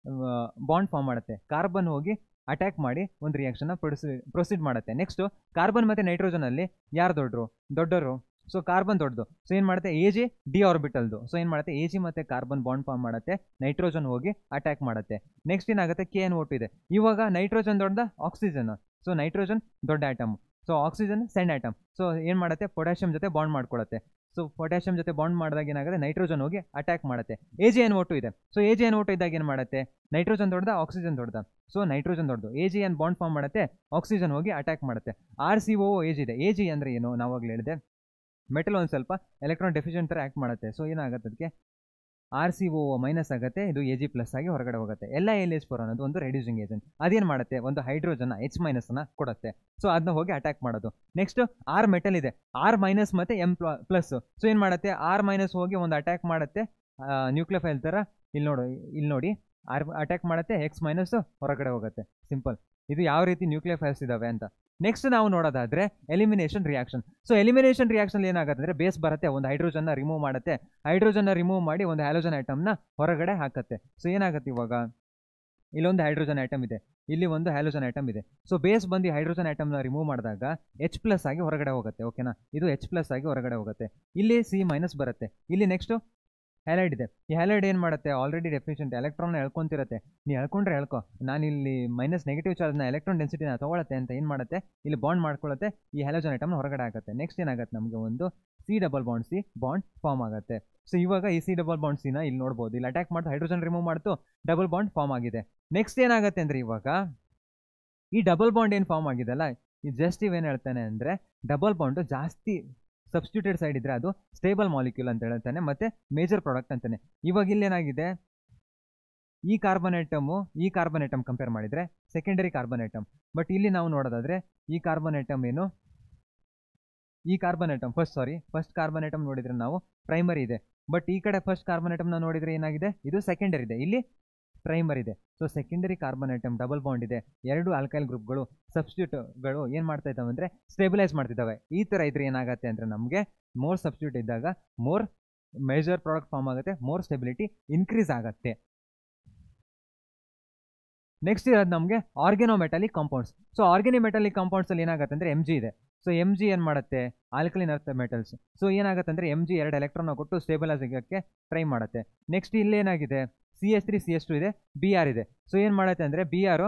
ಬಾಂಡ್ ಫಾರ್ಮ್ ಮಾಡುತ್ತೆ. ಕಾರ್ಬನ್ ಹೋಗಿ ಅಟ್ಯಾಕ್ ಮಾಡಿ ಒಂದು ರಿಯಾಕ್ಷನ್ನ ಪ್ರೊಸೀಡ್ ಮಾಡುತ್ತೆ. ನೆಕ್ಸ್ಟು ಕಾರ್ಬನ್ ಮತ್ತು ನೈಟ್ರೋಜನಲ್ಲಿ ಯಾರು ದೊಡ್ಡವರು? ಸೊ ಕಾರ್ಬನ್ ದೊಡ್ಡದು. ಸೊ ಏನು ಮಾಡುತ್ತೆ, AG ಡಿ ಆರ್ಬಿಟಲ್ದು. ಸೊ ಏನು ಮಾಡುತ್ತೆ, AG ಮತ್ತು ಕಾರ್ಬನ್ ಬಾಂಡ್ ಫಾರ್ಮ್ ಮಾಡುತ್ತೆ, ನೈಟ್ರೋಜನ್ ಹೋಗಿ ಅಟ್ಯಾಕ್ ಮಾಡುತ್ತೆ. ನೆಕ್ಸ್ಟ್ ಏನಾಗುತ್ತೆ, KNO2 ಇದೆ. ಇವಾಗ ನೈಟ್ರೋಜನ್ ದೊಡ್ಡದ, ಆಕ್ಸಿಜನ್. ಸೊ ನೈಟ್ರೋಜನ್ ದೊಡ್ಡ ಆಟಮ್, ಸೊ ಆಕ್ಸಿಜನ್ ಸಣ್ಣ ಆಟಮ್. ಸೊ ಏನು ಮಾಡುತ್ತೆ, ಪೊಟ್ಯಾಷಿಯಮ್ ಜೊತೆ ಬಾಂಡ್ ಮಾಡ್ಕೊಳುತ್ತೆ. ಸೊ ಪೊಟ್ಯಾಷಿಯಮ್ ಜೊತೆ ಬಾಂಡ್ ಮಾಡಿದಾಗ ಏನಾಗುತ್ತೆ, ನೈಟ್ರೋಜನ್ ಹೋಗಿ ಅಟ್ಯಾಕ್ ಮಾಡುತ್ತೆ. AgNO2 ಇದೆ. ಸೊ AgNO2 ಇದ್ದಾಗ ಏನು ಮಾಡುತ್ತೆ, ನೈಟ್ರೋಜನ್ ದೊಡ್ಡದ, ಆಕ್ಸಿಜನ್ ದೊಡ್ಡದ? ಸೊ ನೈಟ್ರೋಜನ್ ದೊಡ್ಡದು. AgN ಬಾಂಡ್ ಫಾರ್ಮ್ ಮಾಡುತ್ತೆ, ಆಕ್ಸಿಜನ್ ಹೋಗಿ ಅಟ್ಯಾಕ್ ಮಾಡುತ್ತೆ. RCOO ಇದೆ. AG ಅಂದರೆ ಏನು, ನಾವಾಗಲೇ ಹೇಳಿದೆ, ಮೆಟಲ್ ಒಂದು ಸ್ವಲ್ಪ ಎಲೆಕ್ಟ್ರಾನ್ ಡೆಫಿಷಿಯೆಂಟ್ ಥರ ಆ್ಯಕ್ಟ್ ಮಾಡುತ್ತೆ. ಸೊ ಏನಾಗುತ್ತೆ, ಅದಕ್ಕೆ RCOO- ಆಗುತ್ತೆ, ಇದು Ag+ ಆಗಿ ಹೊರಗಡೆ ಹೋಗುತ್ತೆ. LiLH4 ಅನ್ನೋದು ಒಂದು ರೆಡ್ಯೂಸಿಂಗ್ ಏಜೆಂಟ್. ಅದೇನು ಮಾಡುತ್ತೆ, ಒಂದು ಹೈಡ್ರೋಜನ್ನ H- ಕೊಡುತ್ತೆ. ಸೊ ಅದನ್ನ ಹೋಗಿ ಅಟ್ಯಾಕ್ ಮಾಡೋದು. ನೆಕ್ಸ್ಟ್ R ಮೆಟಲ್ ಇದೆ, R- ಮತ್ತು M+. ಸೊ ಏನು ಮಾಡುತ್ತೆ, R- ಹೋಗಿ ಒಂದು ಅಟ್ಯಾಕ್ ಮಾಡುತ್ತೆ, ನ್ಯೂಕ್ಲಿಯೋಫೈಲ್ ಥರ. ಇಲ್ಲಿ ನೋಡಿ ಅಟ್ಯಾಕ್ ಮಾಡುತ್ತೆ, X- ಹೊರಗಡೆ ಹೋಗುತ್ತೆ. ಸಿಂಪಲ್. ಇದು ಯಾವ ರೀತಿ ನ್ಯೂಕ್ಲಿಯೋಫೈಲ್ಸ್ ಇದಾವೆ ಅಂತ. ನೆಕ್ಸ್ಟ್ ನಾವು ನೋಡೋದಾದ್ರೆ elimination reaction. So elimination reaction ಏನಾಗುತ್ತೆ ಅಂದರೆ ಬೇಸ್ ಬರುತ್ತೆ, ಒಂದು ಹೈಡ್ರೋಜನ್ನ ರಿಮೂವ್ ಮಾಡುತ್ತೆ. ಹೈಡ್ರೋಜನ್ನ ರಿಮೂವ್ ಮಾಡಿ ಒಂದು ಹ್ಯಾಲೋಜನ್ ಐಟಮ್ನ ಹೊರಗಡೆ ಹಾಕುತ್ತೆ. ಸೊ ಏನಾಗುತ್ತೆ, ಇವಾಗ ಇಲ್ಲೊಂದು ಹೈಡ್ರೋಜನ್ ಐಟಮ್ ಇದೆ, ಇಲ್ಲಿ ಒಂದು ಹ್ಯಾಲೋಜನ್ ಐಟಮ್ ಇದೆ. ಸೊ ಬೇಸ್ ಬಂದು ಹೈಡ್ರೋಜನ್ ಐಟಮ್ನ ರಿಮೂವ್ ಮಾಡಿದಾಗ H+ ಆಗಿ ಹೊರಗಡೆ ಹೋಗುತ್ತೆ. ಓಕೆನಾ, ಇದು H+ ಆಗಿ ಹೊರಗಡೆ ಹೋಗುತ್ತೆ. ಇಲ್ಲಿ C- ಬರುತ್ತೆ. ಇಲ್ಲಿ ನೆಕ್ಸ್ಟು ಹ್ಯಾಲೈಡ್ ಇದೆ. ಈ ಹ್ಯಾಲೈಡ್ ಏನು ಮಾಡುತ್ತೆ, ಆಲ್ರೆಡಿ ಡೆಫಿಷಿಯೆಂಟ್ ಎಲೆಕ್ಟ್ರಾನ್ನ ಎಳ್ಕೊಂತಿರುತ್ತೆ. ನೀವು ಎಳ್ಕೊಂಡ್ರೆ ಎಳ್ಕೊ, ನಾನು ಇಲ್ಲಿ ನೆಗೆಟಿವ್ ಚಾರ್ಜ್ನ ಎಲೆಕ್ಟ್ರಾನ್ ಡೆನ್ಸಿಟಿನ ತೊಗೊಳತ್ತೆ ಅಂತ ಏನು ಮಾಡುತ್ತೆ, ಇಲ್ಲಿ ಬಾಂಡ್ ಮಾಡ್ಕೊಳ್ಳುತ್ತೆ, ಈ ಹ್ಯಾಲೋಜನ್ ಐಟಮ್ನ ಹೊರಗಡೆ ಆಗುತ್ತೆ. ನೆಕ್ಸ್ಟ್ ಏನಾಗುತ್ತೆ, ನಮಗೆ ಒಂದು C ಬಾಂಡ್ ಫಾರ್ಮ್ ಆಗುತ್ತೆ. ಸೊ ಇವಾಗ ಈ C ಇಲ್ಲಿ ನೋಡ್ಬೋದು, ಇಲ್ಲಿ ಅಟ್ಯಾಕ್ ಮಾಡ್ತು, ಹೈಡ್ರೋಜನ್ ರಿಮೂವ್ ಮಾಡ್ತು, ಡಬಲ್ ಬಾಂಡ್ ಫಾರ್ಮ್ ಆಗಿದೆ. ನೆಕ್ಸ್ಟ್ ಏನಾಗುತ್ತೆ ಅಂದರೆ ಇವಾಗ ಈ ಡಬಲ್ ಬಾಂಡ್ ಏನು ಫಾರ್ಮ್ ಆಗಿದೆಲ್ಲ, ಈ ಜಸ್ಟ್ ಇವೇನು ಹೇಳ್ತಾನೆ ಅಂದರೆ ಡಬಲ್ ಬಾಂಡು ಜಾಸ್ತಿ ಸಬ್ಸ್ಟಿಟ್ಯೂಟೆಡ್ ಸೈಡ್ ಇದ್ರೆ ಅದು ಸ್ಟೇಬಲ್ ಮಾಲಿಕ್ಯೂಲ್ ಅಂತ ಹೇಳ್ತಾನೆ, ಮತ್ತೆ ಮೇಜರ್ ಪ್ರಾಡಕ್ಟ್ ಅಂತಾನೆ. ಇವಾಗ ಇಲ್ಲೇನಾಗಿದೆ, ಈ ಕಾರ್ಬನ್ ಐಟಮ್ ಕಂಪೇರ್ ಮಾಡಿದ್ರೆ ಸೆಕೆಂಡರಿ ಕಾರ್ಬನ್ ಐಟಮ್. ಬಟ್ ಇಲ್ಲಿ ನಾವು ನೋಡೋದಾದ್ರೆ ಈ carbon item first carbon atom ನೋಡಿದ್ರೆ ನಾವು ಪ್ರೈಮರಿ ಇದೆ. ಬಟ್ ಈ ಕಡೆ ಫಸ್ಟ್ ಕಾರ್ಬನ್ ಐಟಮ್ನ ನೋಡಿದ್ರೆ ಏನಾಗಿದೆ, ಇದು ಸೆಕೆಂಡರಿ ಇದೆ, ಇಲ್ಲಿ ಪ್ರೈಮರಿ ಇದೆ. So secondary carbon atom double bond ಇದೆ, 2 ಆಲ್ಕೈಲ್ ಗ್ರೂಪ್ಗಳು ಸಬ್ಸ್ಟಿಟ್ಯೂಟ್ಗಳು ಏನು ಮಾಡ್ತಾ ಇದ್ದಾವೆ ಅಂದರೆ ಸ್ಟೇಬಿಲೈಸ್ ಮಾಡ್ತಿದ್ದಾವೆ. ಈ ಥರ ಇದ್ರೆ ಏನಾಗುತ್ತೆ ಅಂದರೆ ನಮಗೆ ಮೋರ್ ಸಬ್ಸ್ಟಿಟ್ಯೂಟ್ ಇದ್ದಾಗ ಮೋರ್ ಮೇಜರ್ ಪ್ರಾಡಕ್ಟ್ ಫಾರ್ಮ್ ಆಗುತ್ತೆ, ಮೋರ್ ಸ್ಟೆಬಿಲಿಟಿ ಇನ್ಕ್ರೀಸ್ ಆಗುತ್ತೆ. ನೆಕ್ಸ್ಟ್ ಇರೋದು ನಮಗೆ ಆರ್ಗ್ಯಾನೋಮೆಟಾಲಿಕ್ ಕಾಂಪೌಂಡ್ಸ್. ಸೊ ಆರ್ಗ್ಯಾನೋಮೆಟಾಲಿಕ್ ಕಾಂಪೌಂಡ್ಸಲ್ಲಿ ಏನಾಗುತ್ತೆ ಅಂದರೆ Mg ಇದೆ. ಸೊ Mg ಏನು ಮಾಡುತ್ತೆ, ಆಲ್ಕಲಿನ್ ಅರ್ತ್ ಮೆಟಲ್ಸ್. ಸೊ ಏನಾಗುತ್ತೆ ಅಂದರೆ Mg 2 ಎಲೆಕ್ಟ್ರಾನ್ನ ಕೊಟ್ಟು ಸ್ಟೇಬಲೈಸ್ ಆಗೋಕ್ಕೆ ಟ್ರೈ ಮಾಡುತ್ತೆ. ನೆಕ್ಸ್ಟ್ ಇಲ್ಲೇನಾಗಿದೆ, CH3 CH2 ಇದೆ, Br ಇದೆ. ಸೊ ಏನು ಮಾಡುತ್ತೆ ಅಂದರೆ Br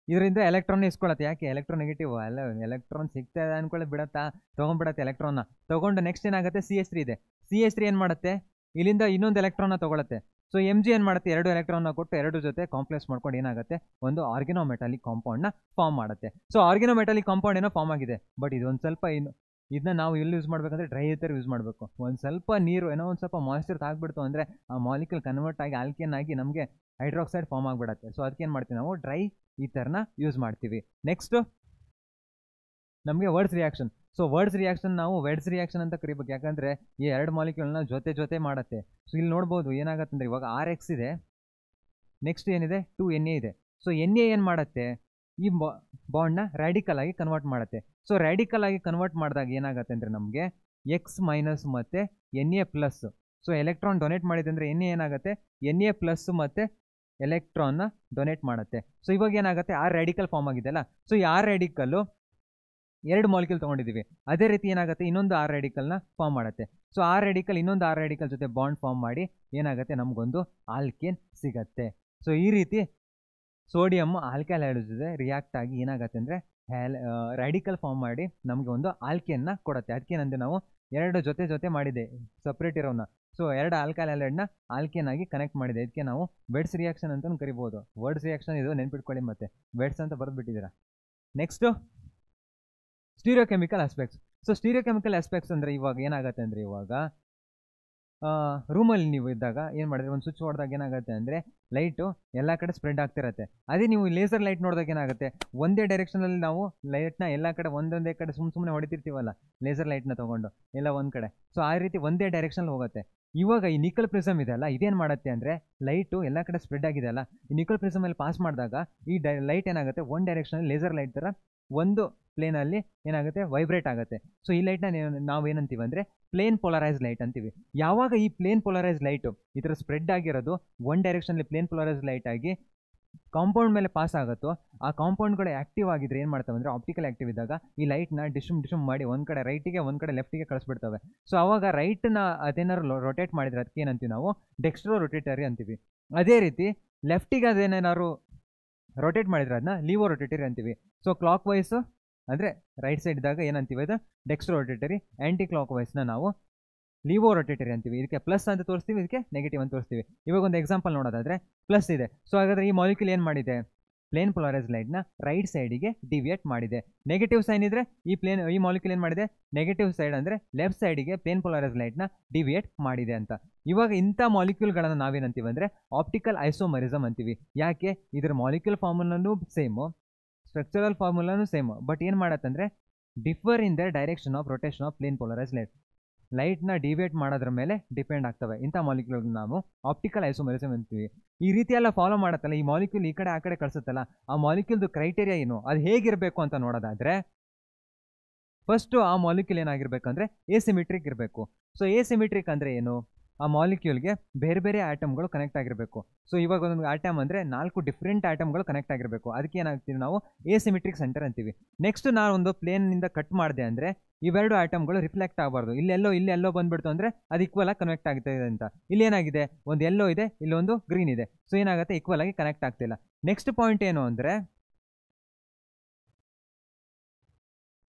ಇದರಿಂದ ಎಲೆಕ್ಟ್ರಾನ್ ಇಸ್ಕೊಳ್ಳುತ್ತೆ. ಯಾಕೆ, ಎಲೆಕ್ಟ್ರೋನೆಗೆಟಿವ್ ಅಲ್ಲ, ಎಲೆಕ್ಟ್ರಾನ್ ಸಿಗ್ತಾ ಇದೆ ಅನ್ಕೊಳ್ಳಿ ಬಿಡತ್ತಾ, ತೊಗೊಂಡ್ಬಿಡತ್ತೆ ಎಲೆಕ್ಟ್ರಾನ್ನ. ತೊಗೊಂಡು ನೆಕ್ಸ್ಟ್ ಏನಾಗುತ್ತೆ, CH3 ಇದೆ. CH3 ಏನು ಮಾಡುತ್ತೆ, ಇಲ್ಲಿಂದ ಇನ್ನೊಂದು ಎಲೆಕ್ಟ್ರಾನ್ನ ತೊಗೊಳುತ್ತೆ. ಸೊ Mg ಏನು ಮಾಡುತ್ತೆ, 2 ಎಲೆಕ್ಟ್ರಾನ್ನ ಕೊಟ್ಟು 2 ಜೊತೆ ಕಾಂಪ್ಲೆಕ್ಸ್ ಮಾಡ್ಕೊಂಡು ಏನಾಗುತ್ತೆ, ಒಂದು ಆರ್ಗ್ಯಾನೋಮೆಟಾಲಿಕ್ ಕಾಂಪೌಂಡ್ನ ಫಾರ್ಮ್ ಮಾಡುತ್ತೆ. ಸೊ ಆರ್ಗ್ಯಾನೋಮೆಟಾಲಿಕ್ ಕಾಂಪೌಂಡ್ ಏನೋ ಫಾರ್ಮ್ ಆಗಿದೆ. ಬಟ್ ಇದೊಂದು ಸ್ವಲ್ಪ ಇದನ್ನ ನಾವು ಎಲ್ಲಿ ಯೂಸ್ ಮಾಡಬೇಕಂದ್ರೆ ಡ್ರೈ ಈಥರ್ ಯೂಸ್ ಮಾಡಬೇಕು. ಒಂದು ಸ್ವಲ್ಪ ನೀರು ಏನೋ ಒಂದು ಸ್ವಲ್ಪ ಮಾಯಿಶ್ಚರ್ ತಾಗ್ಬಿಡ್ತು ಅಂದರೆ ಆ ಮಾಲಿಕ್ಯೂಲ್ ಕನ್ವರ್ಟ್ ಆಗಿ ಆಲ್ಕೇನ್ ಆಗಿ ನಮಗೆ ಹೈಡ್ರಾಕ್ಸೈಡ್ ಫಾರ್ಮ್ ಆಗಿಬಿಡುತ್ತೆ. ಸೊ ಅದಕ್ಕೆ ಏನು ಮಾಡ್ತೀವಿ, ನಾವು ಡ್ರೈ ಈಥರ್ನ ಯೂಸ್ ಮಾಡ್ತೀವಿ. ನೆಕ್ಸ್ಟು ನಮಗೆ words reaction. So words reaction ನಾವು ವೆಡ್ಸ್ ರಿಯಾಕ್ಷನ್ ಅಂತ ಕರಿಬೇಕು, ಯಾಕಂದರೆ ಈ 2 ಮಾಲಿಕ್ಯೂಲ್ನ ಜೊತೆ ಮಾಡುತ್ತೆ. ಸೊ ಇಲ್ಲಿ ನೋಡ್ಬೋದು ಏನಾಗುತ್ತೆ ಅಂದರೆ ಇವಾಗ RX ಇದೆ, ನೆಕ್ಸ್ಟ್ ಏನಿದೆ 2Na ಇದೆ. ಸೊ Na ಏನು ಮಾಡುತ್ತೆ, ಈ ಬಾಂಡ್ನ ರ್ಯಾಡಿಕಲ್ ಆಗಿ ಕನ್ವರ್ಟ್ ಮಾಡುತ್ತೆ. ಸೊ ರ್ಯಾಡಿಕಲ್ ಆಗಿ ಕನ್ವರ್ಟ್ ಮಾಡಿದಾಗ ಏನಾಗುತ್ತೆ ಅಂದರೆ ನಮಗೆ X- ಮತ್ತು Na+. ಸೊ ಎಲೆಕ್ಟ್ರಾನ್ ಡೊನೇಟ್ ಮಾಡಿದೆ ಅಂದರೆ Na ಏನಾಗುತ್ತೆ, Na+ ಮತ್ತು ಎಲೆಕ್ಟ್ರಾನ್ನ ಡೊನೇಟ್ ಮಾಡುತ್ತೆ. ಸೊ ಇವಾಗ ಏನಾಗುತ್ತೆ, R ರ್ಯಾಡಿಕಲ್ ಫಾರ್ಮ್ ಆಗಿದೆಯಲ್ಲ. ಸೊ ಈ R ರ್ಯಾಡಿಕಲ್ಲು 2 ಮಾಲಿಕ್ಯೂಲ್ ತೊಗೊಂಡಿದ್ದೀವಿ. ಅದೇ ರೀತಿ ಏನಾಗುತ್ತೆ, ಇನ್ನೊಂದು R ರ್ಯಾಡಿಕಲ್ನ ಫಾರ್ಮ್ ಮಾಡುತ್ತೆ. ಸೊ R ರ್ಯಾಡಿಕಲ್ ಇನ್ನೊಂದು R ರ್ಯಾಡಿಕಲ್ ಜೊತೆ ಬಾಂಡ್ ಫಾರ್ಮ್ ಮಾಡಿ ಏನಾಗುತ್ತೆ, ನಮಗೊಂದು ಆಲ್ಕೇನ್ ಸಿಗತ್ತೆ. ಸೊ ಈ ರೀತಿ ಸೋಡಿಯಮ್ ಆಲ್ಕೈಲ್ ಹೈಡ್ರೋಜನ್ ಜೊತೆ ರಿಯಾಕ್ಟ್ ಆಗಿ ಏನಾಗುತ್ತೆ ಅಂದರೆ ರ್ಯಾಡಿಕಲ್ ಫಾರ್ಮ್ ಮಾಡಿ ನಮಗೆ ಒಂದು ಆಲ್ಕೇನ್ನ ಕೊಡುತ್ತೆ. ಅದಕ್ಕೇನಂದರೆ ನಾವು 2 ಜೊತೆ ಮಾಡಿದೆ ಸಪ್ರೇಟ್ ಇರೋನ. ಸೊ 2 ಆಲ್ಕೈಲ್ ಹೈಡ್ರೈಡ್ನ ಆಲ್ಕೇನ್ ಆಗಿ ಕನೆಕ್ಟ್ ಮಾಡಿದೆ. ಇದಕ್ಕೆ ನಾವು ವೆಡ್ಸ್ ರಿಯಾಕ್ಷನ್ ಅಂತಲೂ ಕರಿಬೋದು. ವರ್ಡ್ಸ್ ರಿಯಾಕ್ಷನ್ ಇದು ನೆನ್ಪಿಟ್ಕೊಳ್ಳಿ, ಮತ್ತೆ ವೆಡ್ಸ್ ಅಂತ ಬರೆದ್ಬಿಟ್ಟಿದ್ದೀರಾ. Next stereochemical aspects. So stereochemical aspects ಅಂದರೆ ಇವಾಗ ಏನಾಗುತ್ತೆ ಅಂದರೆ ಇವಾಗ ರೂಮಲ್ಲಿ ನೀವು ಇದ್ದಾಗ ಏನು ಮಾಡಿದ್ರೆ ಒಂದು ಸ್ವಿಚ್ ಹೊಡೆದಾಗ ಏನಾಗುತ್ತೆ ಅಂದರೆ ಲೈಟು ಎಲ್ಲ ಕಡೆ ಸ್ಪ್ರೆಡ್ ಆಗ್ತಿರತ್ತೆ. ಅದೇ ನೀವು ಲೇಸರ್ ಲೈಟ್ ನೋಡಿದಾಗ ಏನಾಗುತ್ತೆ, ಒಂದೇ ಡೈರೆಕ್ಷನಲ್ಲಿ ನಾವು ಲೈಟ್ನ ಎಲ್ಲ ಕಡೆ ಒಂದೊಂದೇ ಕಡೆ ಸುಮ್ಮನೆ ಹೊಡಿತಿರ್ತೀವಲ್ಲ ಲೇಸರ್ ಲೈಟ್ನ ತೊಗೊಂಡು ಎಲ್ಲ ಒಂದು ಕಡೆ. ಸೊ ಆ ರೀತಿ ಒಂದೇ ಡೈರೆಕ್ಷನಲ್ಲಿ ಹೋಗುತ್ತೆ. ಇವಾಗ ಈ ನಿಕಲ್ ಪ್ರಿಸಮ್ ಇದೆ ಅಲ್ಲ, ಇದೇನು ಮಾಡುತ್ತೆ ಅಂದರೆ ಲೈಟು ಎಲ್ಲ ಕಡೆ ಸ್ಪ್ರೆಡ್ ಆಗಿದೆ ಅಲ್ಲ, ಈ ನಿಕಲ್ ಪ್ರಿಸಮಲ್ಲಿ ಪಾಸ್ ಮಾಡಿದಾಗ ಈ ಲೈಟ್ ಏನಾಗುತ್ತೆ ಒನ್ ಡೈರೆಕ್ಷನಲ್ಲಿ ಲೇಸರ್ ಲೈಟ್ ಥರ ಒಂದು ಪ್ಲೇನಲ್ಲಿ ಏನಾಗುತ್ತೆ ವೈಬ್ರೇಟ್ ಆಗುತ್ತೆ. ಸೊ ಈ ಲೈಟ್ನ ನಾವು ಏನಂತೀವಿ ಅಂದರೆ ಪ್ಲೇನ್ ಪೋಲರೈಸ್ ಲೈಟ್ ಅಂತೀವಿ. ಯಾವಾಗ ಈ ಪ್ಲೇನ್ ಪೋಲರೈಸ್ ಲೈಟು ಈ ಥರ ಸ್ಪ್ರೆಡ್ ಆಗಿರೋದು ಒನ್ ಡೈರೆಕ್ಷನಲ್ಲಿ ಪ್ಲೇನ್ ಪೋಲರೈಸ್ ಲೈಟ್ ಆಗಿ ಕಾಂಪೌಂಡ್ ಮೇಲೆ ಪಾಸ್ ಆಗುತ್ತೋ, ಆ ಕಾಂಪೌಂಡ್ಗಳು ಆ್ಯಕ್ಟಿವ್ ಆಗಿದ್ರೆ ಏನು ಮಾಡ್ತವೆ ಅಂದರೆ ಆಪ್ಟಿಕಲ್ ಆ್ಯಕ್ಟಿವ್ ಇದ್ದಾಗ ಈ ಲೈಟ್ನ ಡಿಶಮ್ ಮಾಡಿ ಒಂದು ಕಡೆ ರೈಟಿಗೆ ಒಂದು ಕಡೆ ಲೆಫ್ಟಿಗೆ ಕಳಿಸ್ಬಿಡ್ತವೆ. ಸೊ ಆವಾಗ ರೈಟ್ನ ಅದೇನಾದ್ರು ರೊಟೇಟ್ ಮಾಡಿದ್ರೆ ಅದಕ್ಕೆ ಏನಂತೀವಿ ನಾವು ಡೆಕ್ಸ್ಟ್ರೋ ರೊಟೇಟರಿ ಅಂತೀವಿ. ಅದೇ ರೀತಿ ಲೆಫ್ಟಿಗೆ ಅದೇನೇನಾದ್ರು ರೊಟೇಟ್ ಮಾಡಿದ್ರೆ ಅದನ್ನ ಲೀವೋ ರೊಟೇಟರಿ ಅಂತೀವಿ. ಸೊ ಕ್ಲಾಕ್ ವೈಸು ಅಂದರೆ ರೈಟ್ ಸೈಡ್ ಇದ್ದಾಗ ಏನಂತೀವಿ ಅದು ಡೆಕ್ಸ್ಟ್ರೋ ರೊಟೇಟರಿ, ಆ್ಯಂಟಿ ಕ್ಲಾಕ್ ವೈಸ್ನ ನಾವು ಲೀವೋ ರೊಟೇಟರಿ ಅಂತೀವಿ. ಇದಕ್ಕೆ ಪ್ಲಸ್ ಅಂತ ತೋರಿಸ್ತೀವಿ, ಇದಕ್ಕೆ ನೆಗೆಟಿವ್ ಅಂತ ತೋರಿಸ್ತೀವಿ. ಇವಾಗ ಒಂದು ಎಕ್ಸಾಂಪಲ್ ನೋಡೋದಾದರೆ ಪ್ಲಸ್ ಇದೆ. ಸೊ ಹಾಗಾದರೆ ಈ ಮಾಲಿಕ್ಯೂಲ್ ಏನು ಮಾಡಿದೆ, ಪ್ಲೇನ್ ಪೋಲರೈಸ್ ಲೈಟ್ನ ರೈಟ್ ಸೈಡಿಗೆ ಡಿವಿಯೇಟ್ ಮಾಡಿದೆ. ನೆಗೆಟಿವ್ ಸೈನ್ ಇದ್ದರೆ ಈ ಮಾಲಿಕ್ಯೂಲ್ ಏನು ಮಾಡಿದೆ, ನೆಗೆಟಿವ್ ಸೈಡ್ ಅಂದರೆ ಲೆಫ್ಟ್ ಸೈಡಿಗೆ ಪ್ಲೇನ್ ಪೋಲರೈಸ್ ಲೈಟ್ನ ಡಿವಿಯೇಟ್ ಮಾಡಿದೆ ಅಂತ. ಇವಾಗ ಇಂಥ ಮಾಲಿಕ್ಯೂಲ್ಗಳನ್ನು ನಾವೇನಂತೀವಿ ಅಂದರೆ ಆಪ್ಟಿಕಲ್ ಐಸೋಮರಿಸಮ್ ಅಂತೀವಿ. ಯಾಕೆ, ಇದರ ಮಾಲಿಕ್ಯೂಲ್ ಫಾರ್ಮುಲಾನು ಸೇಮು, ಸ್ಟ್ರಕ್ಚರಲ್ ಫಾರ್ಮುಲಾನು ಸೇಮ್, ಬಟ್ ಏನು ಮಾಡತ್ತಂದರೆ differ in the direction of rotation of plane polarise ಲೈಟ್ನ ಡಿವೇಟ್ ಮಾಡೋದ್ರ ಮೇಲೆ ಡಿಪೆಂಡ್ ಆಗ್ತವೆ. ಇಂಥ ಮಾಲಿಕ್ಯೂಲ್ ನಾವು ಆಪ್ಟಿಕಲ್ ಐಸೋಮರಿಸಮ್ ಅಂತೀವಿ. ಈ ರೀತಿ ಎಲ್ಲ ಫಾಲೋ ಮಾಡತ್ತಲ್ಲ, ಈ ಮಾಲಿಕ್ಯೂಲ್ ಈ ಕಡೆ ಆ ಕಡೆ ಕಳಿಸುತ್ತಲ್ಲ, ಆ ಮಾಲಿಕ್ಯೂಲ್ದು ಕ್ರೈಟೇರಿಯಾ ಏನು, ಅದು ಹೇಗಿರಬೇಕು ಅಂತ ನೋಡೋದಾದರೆ ಫಸ್ಟು ಆ ಮಾಲಿಕ್ಯೂಲ್ ಏನಾಗಿರ್ಬೇಕಂದ್ರೆ ಎಸಿಮೆಟ್ರಿಕ್ ಇರಬೇಕು. ಸೊ ಎಸಿಮೆಟ್ರಿಕ್ ಅಂದರೆ ಏನು, ಆ ಮಾಲಿಕ್ಯೂಲ್ಗೆ ಬೇರೆ ಬೇರೆ ಆಟಮ್ಗಳು ಕನೆಕ್ಟ್ ಆಗಿರಬೇಕು. ಸೊ ಇವಾಗ ಒಂದು ಆಟಮ್ ಅಂದರೆ 4 ಡಿಫ್ರೆಂಟ್ ಆಟಮ್ಗಳು ಕನೆಕ್ಟ್ ಆಗಿರಬೇಕು. ಅದಕ್ಕೆ ಏನಾಗ್ತೀವಿ ನಾವು ಎಸಿಮೆಟ್ರಿಕ್ ಸೆಂಟರ್ ಅಂತೀವಿ. ನೆಕ್ಸ್ಟ್ ನಾನು ಒಂದು ಪ್ಲೇನಿಂದ ಕಟ್ ಮಾಡಿದೆ ಅಂದರೆ ಇವೆರಡು ಆಟಮ್ಗಳು ರಿಫ್ಲೆಕ್ಟ್ ಆಗಬಾರ್ದು. ಇಲ್ಲೆಲ್ಲೋ ಬಂದುಬಿಡ್ತು ಅಂದರೆ ಅದು ಈಕ್ವಲ್ ಆಗಿ ಕನೆಕ್ಟ್ ಆಗ್ತಾಯಿದೆ ಅಂತ. ಇಲ್ಲಿ ಏನಾಗಿದೆ, ಒಂದು ಎಲ್ಲೋ ಇದೆ, ಇಲ್ಲೊಂದು ಗ್ರೀನ್ ಇದೆ. ಸೊ ಏನಾಗುತ್ತೆ, ಈಕ್ವಲ್ ಆಗಿ ಕನೆಕ್ಟ್ ಆಗ್ತಿಲ್ಲ. ನೆಕ್ಸ್ಟ್ ಪಾಯಿಂಟ್ ಏನು ಅಂದರೆ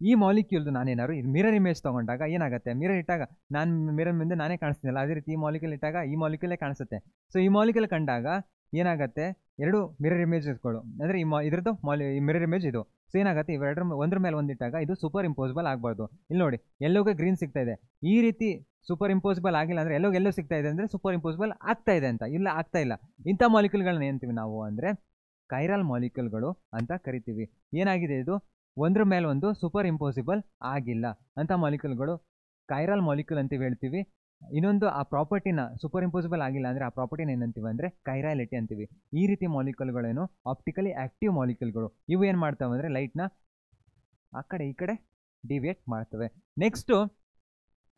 ಈ ಮಾಲಿಕ್ಯೂಲ್ದು ನಾನೇನಾದ್ರು ಮಿರರ್ ಇಮೇಜ್ ತೊಗೊಂಡಾಗ ಏನಾಗುತ್ತೆ, ಮಿರರ್ ಇಟ್ಟಾಗ ನಾನು ಮಿರರ್ ಮುಂದೆ ನಾನೇ ಕಾಣಿಸ್ತೀನಲ್ಲ, ಅದೇ ರೀತಿ ಈ ಮಾಲಿಕ್ಯೂಲ್ ಇಟ್ಟಾಗ ಈ ಮಾಲಿಕ್ಯೂಲೇ ಕಾಣಿಸುತ್ತೆ. ಸೊ ಈ ಮಾಲಿಕ್ಯೂಲ್ ಕಂಡಾಗ ಏನಾಗುತ್ತೆ, ಎರಡು ಮಿರರ್ ಇಮೇಜಸ್ಗಳು ಅಂದರೆ ಇದ್ರದ್ದು ಮಿರರ್ ಇಮೇಜ್ ಇದು. ಸೊ ಏನಾಗುತ್ತೆ, ಇವೆರಡರ ಒಂದ್ರ ಮೇಲೆ ಒಂದಿಟ್ಟಾಗ ಇದು ಸೂಪರ್ ಇಂಪೋಸಿಬಲ್ ಆಗಬಾರ್ದು. ಇಲ್ಲಿ ನೋಡಿ, ಎಲ್ಲೋಗೆ ಗ್ರೀನ್ ಸಿಗ್ತಾ ಇದೆ. ಈ ರೀತಿ ಸೂಪರ್ ಇಂಪೋಸಿಬಲ್ ಆಗಿಲ್ಲ ಅಂದರೆ ಎಲ್ಲೋ ಸಿಗ್ತಾ ಇದೆ ಅಂದರೆ ಸೂಪರ್ ಇಂಪೋಸಿಬಲ್ ಆಗ್ತಾ ಇದೆ ಅಂತ. ಇಲ್ಲ, ಆಗ್ತಾ ಇಲ್ಲ. ಇಂಥ ಮಾಲಿಕ್ಯೂಲ್ಗಳನ್ನ ಏನಂತೀವಿ ನಾವು ಅಂದರೆ ಕೈರಲ್ ಮಾಲಿಕ್ಯೂಲ್ಗಳು ಅಂತ ಕರಿತೀವಿ. ಏನಾಗಿದೆ, ಇದು ಒಂದ್ರ ಮೇಲೆ ಒಂದು ಸೂಪರ್ ಇಂಪೋಸಿಬಲ್ ಆಗಿಲ್ಲ ಅಂತ ಮಾಲಿಕ್ಯೂಲ್ಗಳು ಕೈರಲ್ ಮಾಲಿಕ್ಯೂಲ್ ಅಂತೀವಿ ಹೇಳ್ತೀವಿ. ಇನ್ನೊಂದು ಆ ಪ್ರಾಪರ್ಟಿನ ಸೂಪರ್ ಇಂಪೋಸಿಬಲ್ ಆಗಿಲ್ಲ ಅಂದರೆ ಆ ಪ್ರಾಪರ್ಟಿನ ಏನಂತೀವಿ ಅಂದರೆ ಕೈರಾಲಿಟಿ ಅಂತೀವಿ. ಈ ರೀತಿ ಮಾಲಿಕ್ಯೂಲ್ಗಳೇನು ಆಪ್ಟಿಕಲಿ ಆ್ಯಕ್ಟಿವ್ ಮಾಲಿಕ್ಯೂಲ್ಗಳು. ಇವು ಏನು ಮಾಡ್ತವೆ ಅಂದರೆ ಲೈಟ್ನ ಆ ಕಡೆ ಈ ಕಡೆ ಡಿವಿಯೇಟ್ ಮಾಡ್ತವೆ. ನೆಕ್ಸ್ಟು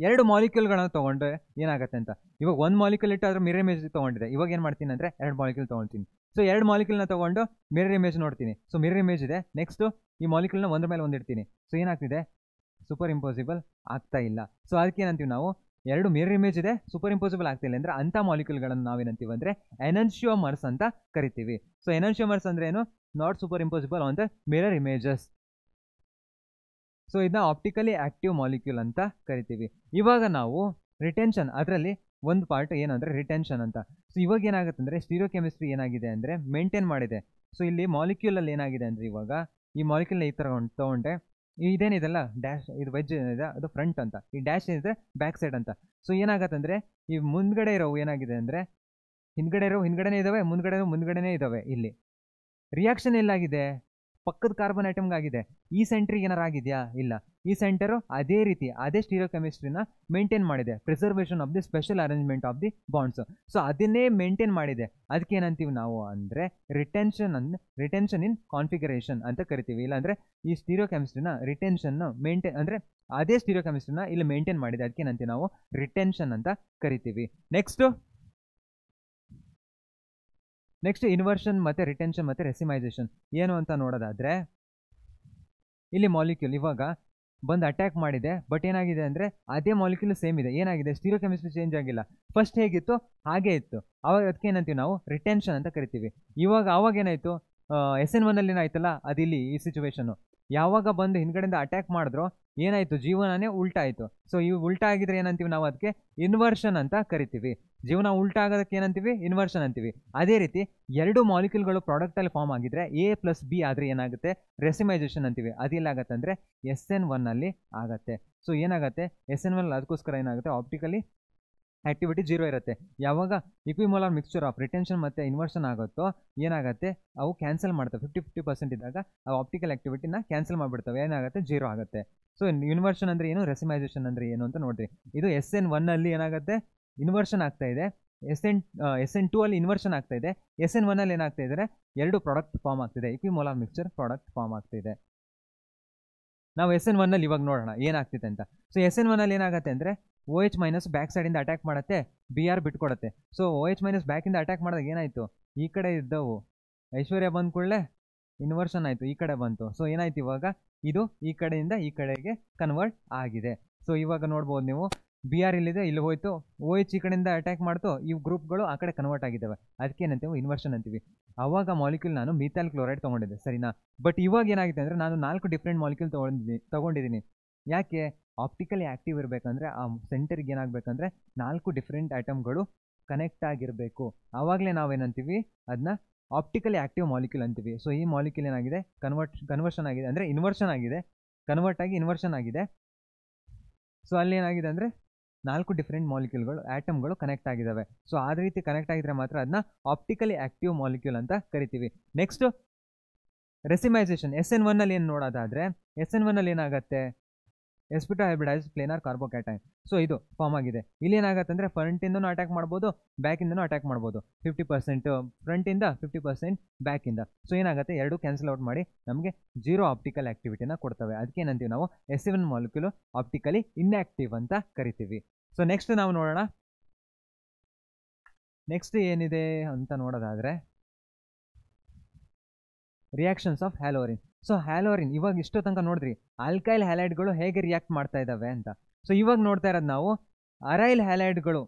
ಎರಡು ಮಾಲಿಕ್ಯೂಲ್ಗಳನ್ನ ತೊಗೊಂಡ್ರೆ ಏನಾಗುತ್ತೆ ಅಂತ, ಇವಾಗ ಒಂದು ಮಾಲಿಕ್ಯೂಲ್ ಇಟ್ಟು ಅದ್ರ ಮಿರರ್ ಇಮೇಜ್ ತೊಗೊಂಡಿದೆ. ಇವಾಗ ಏನು ಮಾಡ್ತೀನಿ ಅಂದರೆ 2 ಮಾಲಿಕ್ಯೂಲ್ ತೊಗೊಳ್ತೀನಿ. ಸೊ 2 ಮಾಲಿಕ್ಯೂಲ್ನ ತೊಗೊಂಡು ಮಿರರ್ ಇಮೇಜ್ ನೋಡ್ತೀನಿ. ಸೊ ಮಿರರ್ ಇಮೇಜ್ ಇದೆ. ನೆಕ್ಸ್ಟು ಈ ಮಾಲಿಕ್ಯೂಲ್ನ ಒಂದ್ರ ಮೇಲೆ ಒಂದಿಡ್ತೀನಿ. ಸೊ ಏನಾಗ್ತಿದೆ, ಸೂಪರ್ ಇಂಪೋಸಿಬಲ್ ಆಗ್ತಾ ಇಲ್ಲ. ಸೊ ಅದಕ್ಕೆ ಏನಂತೀವಿ ನಾವು, 2 ಮಿರರ್ ಇಮೇಜ್ ಇದೆ, ಸೂಪರ್ ಇಂಪೋಸಿಬಲ್ ಆಗ್ತಿಲ್ಲ ಅಂದರೆ ಅಂಥ ಮಾಲಿಕ್ಯೂಲ್ಗಳನ್ನು ನಾವೇನಂತೀವಿ ಅಂದರೆ ಎನನ್ಶಿಯೋಮರ್ಸ್ ಅಂತ ಕರಿತೀವಿ. ಸೊ ಎನನ್ಶಿಯೋಮರ್ಸ್ ಅಂದರೆ ಏನು, not super impossible on the mirror images. So ಇದನ್ನ ಆಪ್ಟಿಕಲಿ ಆ್ಯಕ್ಟಿವ್ ಮಾಲಿಕ್ಯೂಲ್ ಅಂತ ಕರಿತೀವಿ. ಇವಾಗ ನಾವು ರಿಟೆನ್ಷನ್, ಅದರಲ್ಲಿ ಒಂದು ಪಾರ್ಟ್ ಏನಂದರೆ ರಿಟೆನ್ಷನ್ ಅಂತ. ಸೊ ಇವಾಗ ಏನಾಗುತ್ತೆ ಅಂದರೆ ಸ್ಟೀರಿಯೋಕೆಮಿಸ್ಟ್ರಿ ಏನಾಗಿದೆ ಅಂದರೆ ಮೇಂಟೈನ್ ಮಾಡಿದೆ. ಸೊ ಇಲ್ಲಿ ಮಾಲಿಕ್ಯೂಲಲ್ಲಿ ಏನಾಗಿದೆ ಅಂದರೆ ಇವಾಗ ಈ ಮಾಲಿಕ್ಯೂಲ್ನ ಈ ಥರ ತೊಗೊಂಡೆ, ಇದೇನಿದೆಲ್ಲ ಡ್ಯಾಶ್, ಇದು ವೆಜ್ ಇದೆ, ಅದು ಫ್ರಂಟ್ ಅಂತ, ಈ ಡ್ಯಾಶ್ ಏನಿದೆ ಬ್ಯಾಕ್ ಸೈಡ್ ಅಂತ. ಸೊ ಏನಾಗುತ್ತೆ ಅಂದರೆ ಈ ಮುಂದ್ಗಡೆ ಇರೋವು ಏನಾಗಿದೆ ಅಂದರೆ ಹಿಂದ್ಗಡೆನೇ ಇದ್ದಾವೆ, ಮುಂದ್ಗಡೆನೇ ಇದ್ದಾವೆ. ಇಲ್ಲಿ ರಿಯಾಕ್ಷನ್ ಎಲ್ಲಾಗಿದೆ, ಪಕ್ಕದ ಕಾರ್ಬನ್ ಐಟಮ್ಗಾಗಿದೆ. ಈ ಸೆಂಟ್ರಿಗೆ ಏನಾರು ಆಗಿದೆಯಾ, ಇಲ್ಲ. ಈ ಸೆಂಟರು ಅದೇ ರೀತಿ ಅದೇ ಸ್ಟೀರಿಯೋಕೆಮಿಸ್ಟ್ರಿನ ಮೇಂಟೈನ್ ಮಾಡಿದೆ, preservation of the special arrangement of the bonds. So ಅದನ್ನೇ ಮೇಂಟೈನ್ ಮಾಡಿದೆ. ಅದಕ್ಕೆ ಏನಂತೀವಿ ನಾವು ಅಂದರೆ ರಿಟೆನ್ಷನ್ ಇನ್ ಕಾನ್ಫಿಗರೇಷನ್ ಅಂತ ಕರಿತೀವಿ. ಇಲ್ಲಾಂದರೆ ಈ ಸ್ಟೀರಿಯೋಕೆಮಿಸ್ಟ್ರಿನ ರಿಟೆನ್ಷನ್ ಮೇಂಟೈನ್ ಅಂದರೆ ಅದೇ ಸ್ಟೀರಿಯೋಕೆಮಿಸ್ಟ್ರಿನ ಇಲ್ಲಿ ಮೇಂಟೈನ್ ಮಾಡಿದೆ. ಅದಕ್ಕೆ ಏನಂತೀವಿ ನಾವು ರಿಟೆನ್ಷನ್ ಅಂತ ಕರಿತೀವಿ. ನೆಕ್ಸ್ಟ್ ಇನ್ವರ್ಷನ್ ಮತ್ತು ರಿಟೆನ್ಷನ್ ಮತ್ತು ರೆಸಿಮೈಸೇಷನ್ ಏನು ಅಂತ ನೋಡೋದಾದರೆ, ಇಲ್ಲಿ ಮಾಲಿಕ್ಯೂಲ್ ಇವಾಗ ಬಂದು ಅಟ್ಯಾಕ್ ಮಾಡಿದೆ, ಬಟ್ ಏನಾಗಿದೆ ಅಂದರೆ ಅದೇ ಮಾಲಿಕ್ಯೂಲ್ ಸೇಮ್ ಇದೆ. ಏನಾಗಿದೆ, ಸ್ಟೀರಿಯೋಕೆಮಿಸ್ಟ್ರಿ ಚೇಂಜ್ ಆಗಿಲ್ಲ, ಫಸ್ಟ್ ಹೇಗಿತ್ತು ಹಾಗೇ ಇತ್ತು. ಅವಾಗ ಅದಕ್ಕೆ ಏನಂತೀವಿ ನಾವು ರಿಟೆನ್ಷನ್ ಅಂತ ಕರಿತೀವಿ. ಅವಾಗ ಏನಾಯಿತು, SN1 ಅಲ್ಲಿ ಏನಾಯ್ತಲ್ಲ, ಅದಿಲ್ಲಿ ಈ ಸಿಚುವೇಶನು ಯಾವಾಗ ಬಂದು ಹಿಂದ್ಗಡೆಯಿಂದ ಅಟ್ಯಾಕ್ ಮಾಡಿದ್ರು ಏನಾಯಿತು, ಜೀವನನೇ ಉಲ್ಟಾ ಆಯಿತು. ಸೊ ಇವು ಉಲ್ಟಾ ಆಗಿದ್ರೆ ಏನಂತೀವಿ ನಾವು, ಅದಕ್ಕೆ ಇನ್ವರ್ಷನ್ ಅಂತ ಕರಿತೀವಿ. ಜೀವನ ಉಲ್ಟಾ ಆಗೋದಕ್ಕೆ ಏನಂತೀವಿ, ಇನ್ವರ್ಷನ್ ಅಂತೀವಿ. ಅದೇ ರೀತಿ ಎರಡು ಮಾಲಿಕ್ಯೂಲ್ಗಳು ಪ್ರಾಡಕ್ಟಲ್ಲಿ ಫಾರ್ಮ್ ಆಗಿದ್ರೆ A+B ಆದರೆ ಏನಾಗುತ್ತೆ, ರೆಸಿಮೈಸೇಷನ್ ಅಂತೀವಿ. ಅದೆಲ್ಲಾಗತ್ತೆ ಅಂದರೆ SN1 ಅಲ್ಲಿ ಆಗತ್ತೆ. ಸೊ ಏನಾಗುತ್ತೆ, SN1 ಅದಕ್ಕೋಸ್ಕರ ಏನಾಗುತ್ತೆ, ಆಪ್ಟಿಕಲಿ ಆಕ್ಟಿವಿಟಿ 0 ಇರುತ್ತೆ. ಯಾವಾಗ ಇಕ್ವಿಮೋಲಾರ್ ಮಿಕ್ಸ್ಚರ್ ಆಫ್ ರಿಟೆನ್ಷನ್ ಮತ್ತು ಇನ್ವರ್ಷನ್ ಆಗುತ್ತೋ ಏನಾಗುತ್ತೆ, ಅವು ಕ್ಯಾನ್ಸಲ್ ಮಾಡ್ತವೆ. 50-50% ಇದ್ದಾಗ ಅವು ಆಪ್ಟಿಕಲ್ ಆಕ್ಟಿವಿಟಿನ ಕ್ಯಾನ್ಸಲ್ ಮಾಡಿಬಿಡ್ತವೆ. ಏನಾಗುತ್ತೆ, 0 ಆಗುತ್ತೆ. ಸೊ ಇನ್ವರ್ಷನ್ ಅಂದರೆ ಏನು, ರೆಸಿಮೈಸೇಷನ್ ಅಂದರೆ ಏನು ಅಂತ ನೋಡ್ರಿ. ಇದು SN1 ಅಲ್ಲಿ ಏನಾಗುತ್ತೆ, ಇನ್ವರ್ಷನ್ ಆಗ್ತಾ ಇದೆ. SN2 ಅಲ್ಲಿ ಇನ್ವರ್ಷನ್ ಆಗ್ತಾ ಇದೆ. SN1 ಅಲ್ಲಿ ಏನಾಗ್ತಾ ಇದ್ದಾರೆ, ಎರಡು ಪ್ರಾಡಕ್ಟ್ ಫಾರ್ಮ್ ಆಗ್ತಿದೆ, ಇಕ್ವಿಮೋಲಾರ್ ಮಿಕ್ಸ್ಚರ್ ಪ್ರಾಡಕ್ಟ್ ಫಾರ್ಮ್ ಆಗ್ತಿದೆ. ನಾವು SN1 ಅಲ್ಲಿ ಇವಾಗ ನೋಡೋಣ ಏನಾಗ್ತಿದೆ ಅಂತ. ಸೊ SN1 ಅಲ್ಲಿ ಏನಾಗುತ್ತೆ ಅಂದರೆ OH- ಬ್ಯಾಕ್ ಸೈಡಿಂದ ಅಟ್ಯಾಕ್ ಮಾಡುತ್ತೆ, Br ಬಿಟ್ಕೊಡುತ್ತೆ. ಸೊ OH- ಬ್ಯಾಕಿಂದ ಅಟ್ಯಾಕ್ ಮಾಡಿದಾಗ ಏನಾಯಿತು, ಈ ಕಡೆ ಇದ್ದವು ಐಶ್ವರ್ಯ ಬಂದ ಕೂಡಲೇ ಇನ್ವರ್ಷನ್ ಆಯಿತು, ಈ ಕಡೆ ಬಂತು. ಸೊ ಏನಾಯ್ತು, ಇವಾಗ ಇದು ಈ ಕಡೆಯಿಂದ ಈ ಕಡೆಗೆ ಕನ್ವರ್ಟ್ ಆಗಿದೆ. ಸೊ ಇವಾಗ ನೋಡ್ಬೋದು ನೀವು, Br ಇಲ್ಲಿದೆ, ಇಲ್ಲಿ ಹೋಯ್ತು, OH ಈ ಕಡೆಯಿಂದ ಅಟ್ಯಾಕ್ ಮಾಡ್ತು, ಈ ಗ್ರೂಪ್ಗಳು ಆ ಕಡೆ ಕನ್ವರ್ಟ್ ಆಗಿದ್ದಾವೆ. ಅದಕ್ಕೆ ಏನಂತೀವಿ, ಇನ್ವರ್ಷನ್ ಅಂತೀವಿ. ಆವಾಗ ಮಾಲಿಕ್ಯೂಲ್ ನಾನು ಮಿಥೈಲ್ ಕ್ಲೋರೈಡ್ ತೊಗೊಂಡಿದ್ದೆ, ಸರಿನಾ. ಬಟ್ ಇವಾಗ ಏನಾಗಿದೆ ಅಂದರೆ ನಾನು 4 ಡಿಫ್ರೆಂಟ್ ಮಾಲಿಕ್ಯೂಲ್ ತೊಗೊಂಡಿದ್ದೀನಿ. ಯಾಕೆ, ಆಪ್ಟಿಕಲಿ ಆ್ಯಕ್ಟಿವ್ ಇರಬೇಕಂದ್ರೆ ಆ ಸೆಂಟರ್ಗೆ ಏನಾಗಬೇಕಂದ್ರೆ 4 ಡಿಫ್ರೆಂಟ್ ಐಟಮ್ಗಳು ಕನೆಕ್ಟ್ ಆಗಿರಬೇಕು. ಆವಾಗಲೇ ನಾವೇನಂತೀವಿ, ಅದನ್ನ ಆಪ್ಟಿಕಲಿ ಆ್ಯಕ್ಟಿವ್ ಮಾಲಿಕ್ಯೂಲ್ ಅಂತೀವಿ. ಸೊ ಈ ಮಾಲಿಕ್ಯೂಲ್ ಏನಾಗಿದೆ, ಕನ್ವರ್ಷನ್ ಆಗಿದೆ, ಅಂದರೆ ಇನ್ವರ್ಷನ್ ಆಗಿದೆ, ಕನ್ವರ್ಟ್ ಆಗಿ ಇನ್ವರ್ಷನ್ ಆಗಿದೆ. ಸೊ ಅಲ್ಲಿ ಏನಾಗಿದೆ ಅಂದರೆ 4 ಡಿಫ್ರೆಂಟ್ ಮಾಲಿಕ್ಯೂಲ್ಗಳು, ಆಟಮ್ಗಳು ಕನೆಕ್ಟ್ ಆಗಿದ್ದಾವೆ. ಸೊ ಆ ರೀತಿ ಕನೆಕ್ಟ್ ಆಗಿದ್ರೆ ಮಾತ್ರ ಅದನ್ನ ಆಪ್ಟಿಕಲಿ ಆ್ಯಕ್ಟಿವ್ ಮಾಲಿಕ್ಯೂಲ್ ಅಂತ ಕರಿತೀವಿ. ನೆಕ್ಸ್ಟು ರೆಸಿಮೈಸೇಷನ್. SN1 ಅಲ್ಲಿ ಏನು ನೋಡೋದಾದರೆ, SN1 ಅಲ್ಲಿ ಏನಾಗುತ್ತೆ, sp2 hybridised planar carbocation. So ಇದು ಫಾರ್ಮ್ ಆಗಿದೆ. ಇಲ್ಲಿ ಏನಾಗುತ್ತೆ ಅಂದರೆ ಫ್ರಂಟಿಂದನೂ ಅಟ್ಯಾಕ್ ಮಾಡ್ಬೋದು, ಬ್ಯಾಕಿಂದನೂ ಅಟ್ಯಾಕ್ ಮಾಡ್ಬೋದು. 50% ಫ್ರಂಟಿಂದ, 50% ಬ್ಯಾಕಿಂದ. ಸೊ ಏನಾಗುತ್ತೆ, ಎರಡು ಕ್ಯಾನ್ಸಲ್ ಔಟ್ ಮಾಡಿ ನಮಗೆ 0 ಆಪ್ಟಿಕಲ್ ಆ್ಯಕ್ಟಿವಿಟಿನ ಕೊಡ್ತವೆ. ಅದಕ್ಕೆ ಏನಂತೀವಿ ನಾವು, SN1 ಮಾಲಿಕ್ಯೂಲು ಆಪ್ಟಿಕಲಿ ಇನ್ಆ್ಯಕ್ಟಿವ್ ಅಂತ ಕರಿತೀವಿ. ಸೊ ನೆಕ್ಸ್ಟ್ ನಾವು ನೋಡೋಣ, ನೆಕ್ಸ್ಟ್ ಏನಿದೆ ಅಂತ ನೋಡೋದಾದರೆ ರಿಯಾಕ್ಷನ್ಸ್ ಆಫ್ ಹ್ಯಾಲೋರಿನ್. ಸೊ ಹ್ಯಾಲೋರಿನ್ ಇವಾಗ ಇಷ್ಟೋ ತನಕ ನೋಡಿದ್ರಿ ಆಲ್ಕೈಲ್ ಹ್ಯಾಲೈಡ್ಗಳು ಹೇಗೆ ರಿಯಾಕ್ಟ್ ಮಾಡ್ತಾ ಇದ್ದಾವೆ ಅಂತ. ಸೊ ಇವಾಗ ನೋಡ್ತಾ ಇರೋದು ನಾವು ಅರೈಲ್ ಹ್ಯಾಲೈಡ್ಗಳು,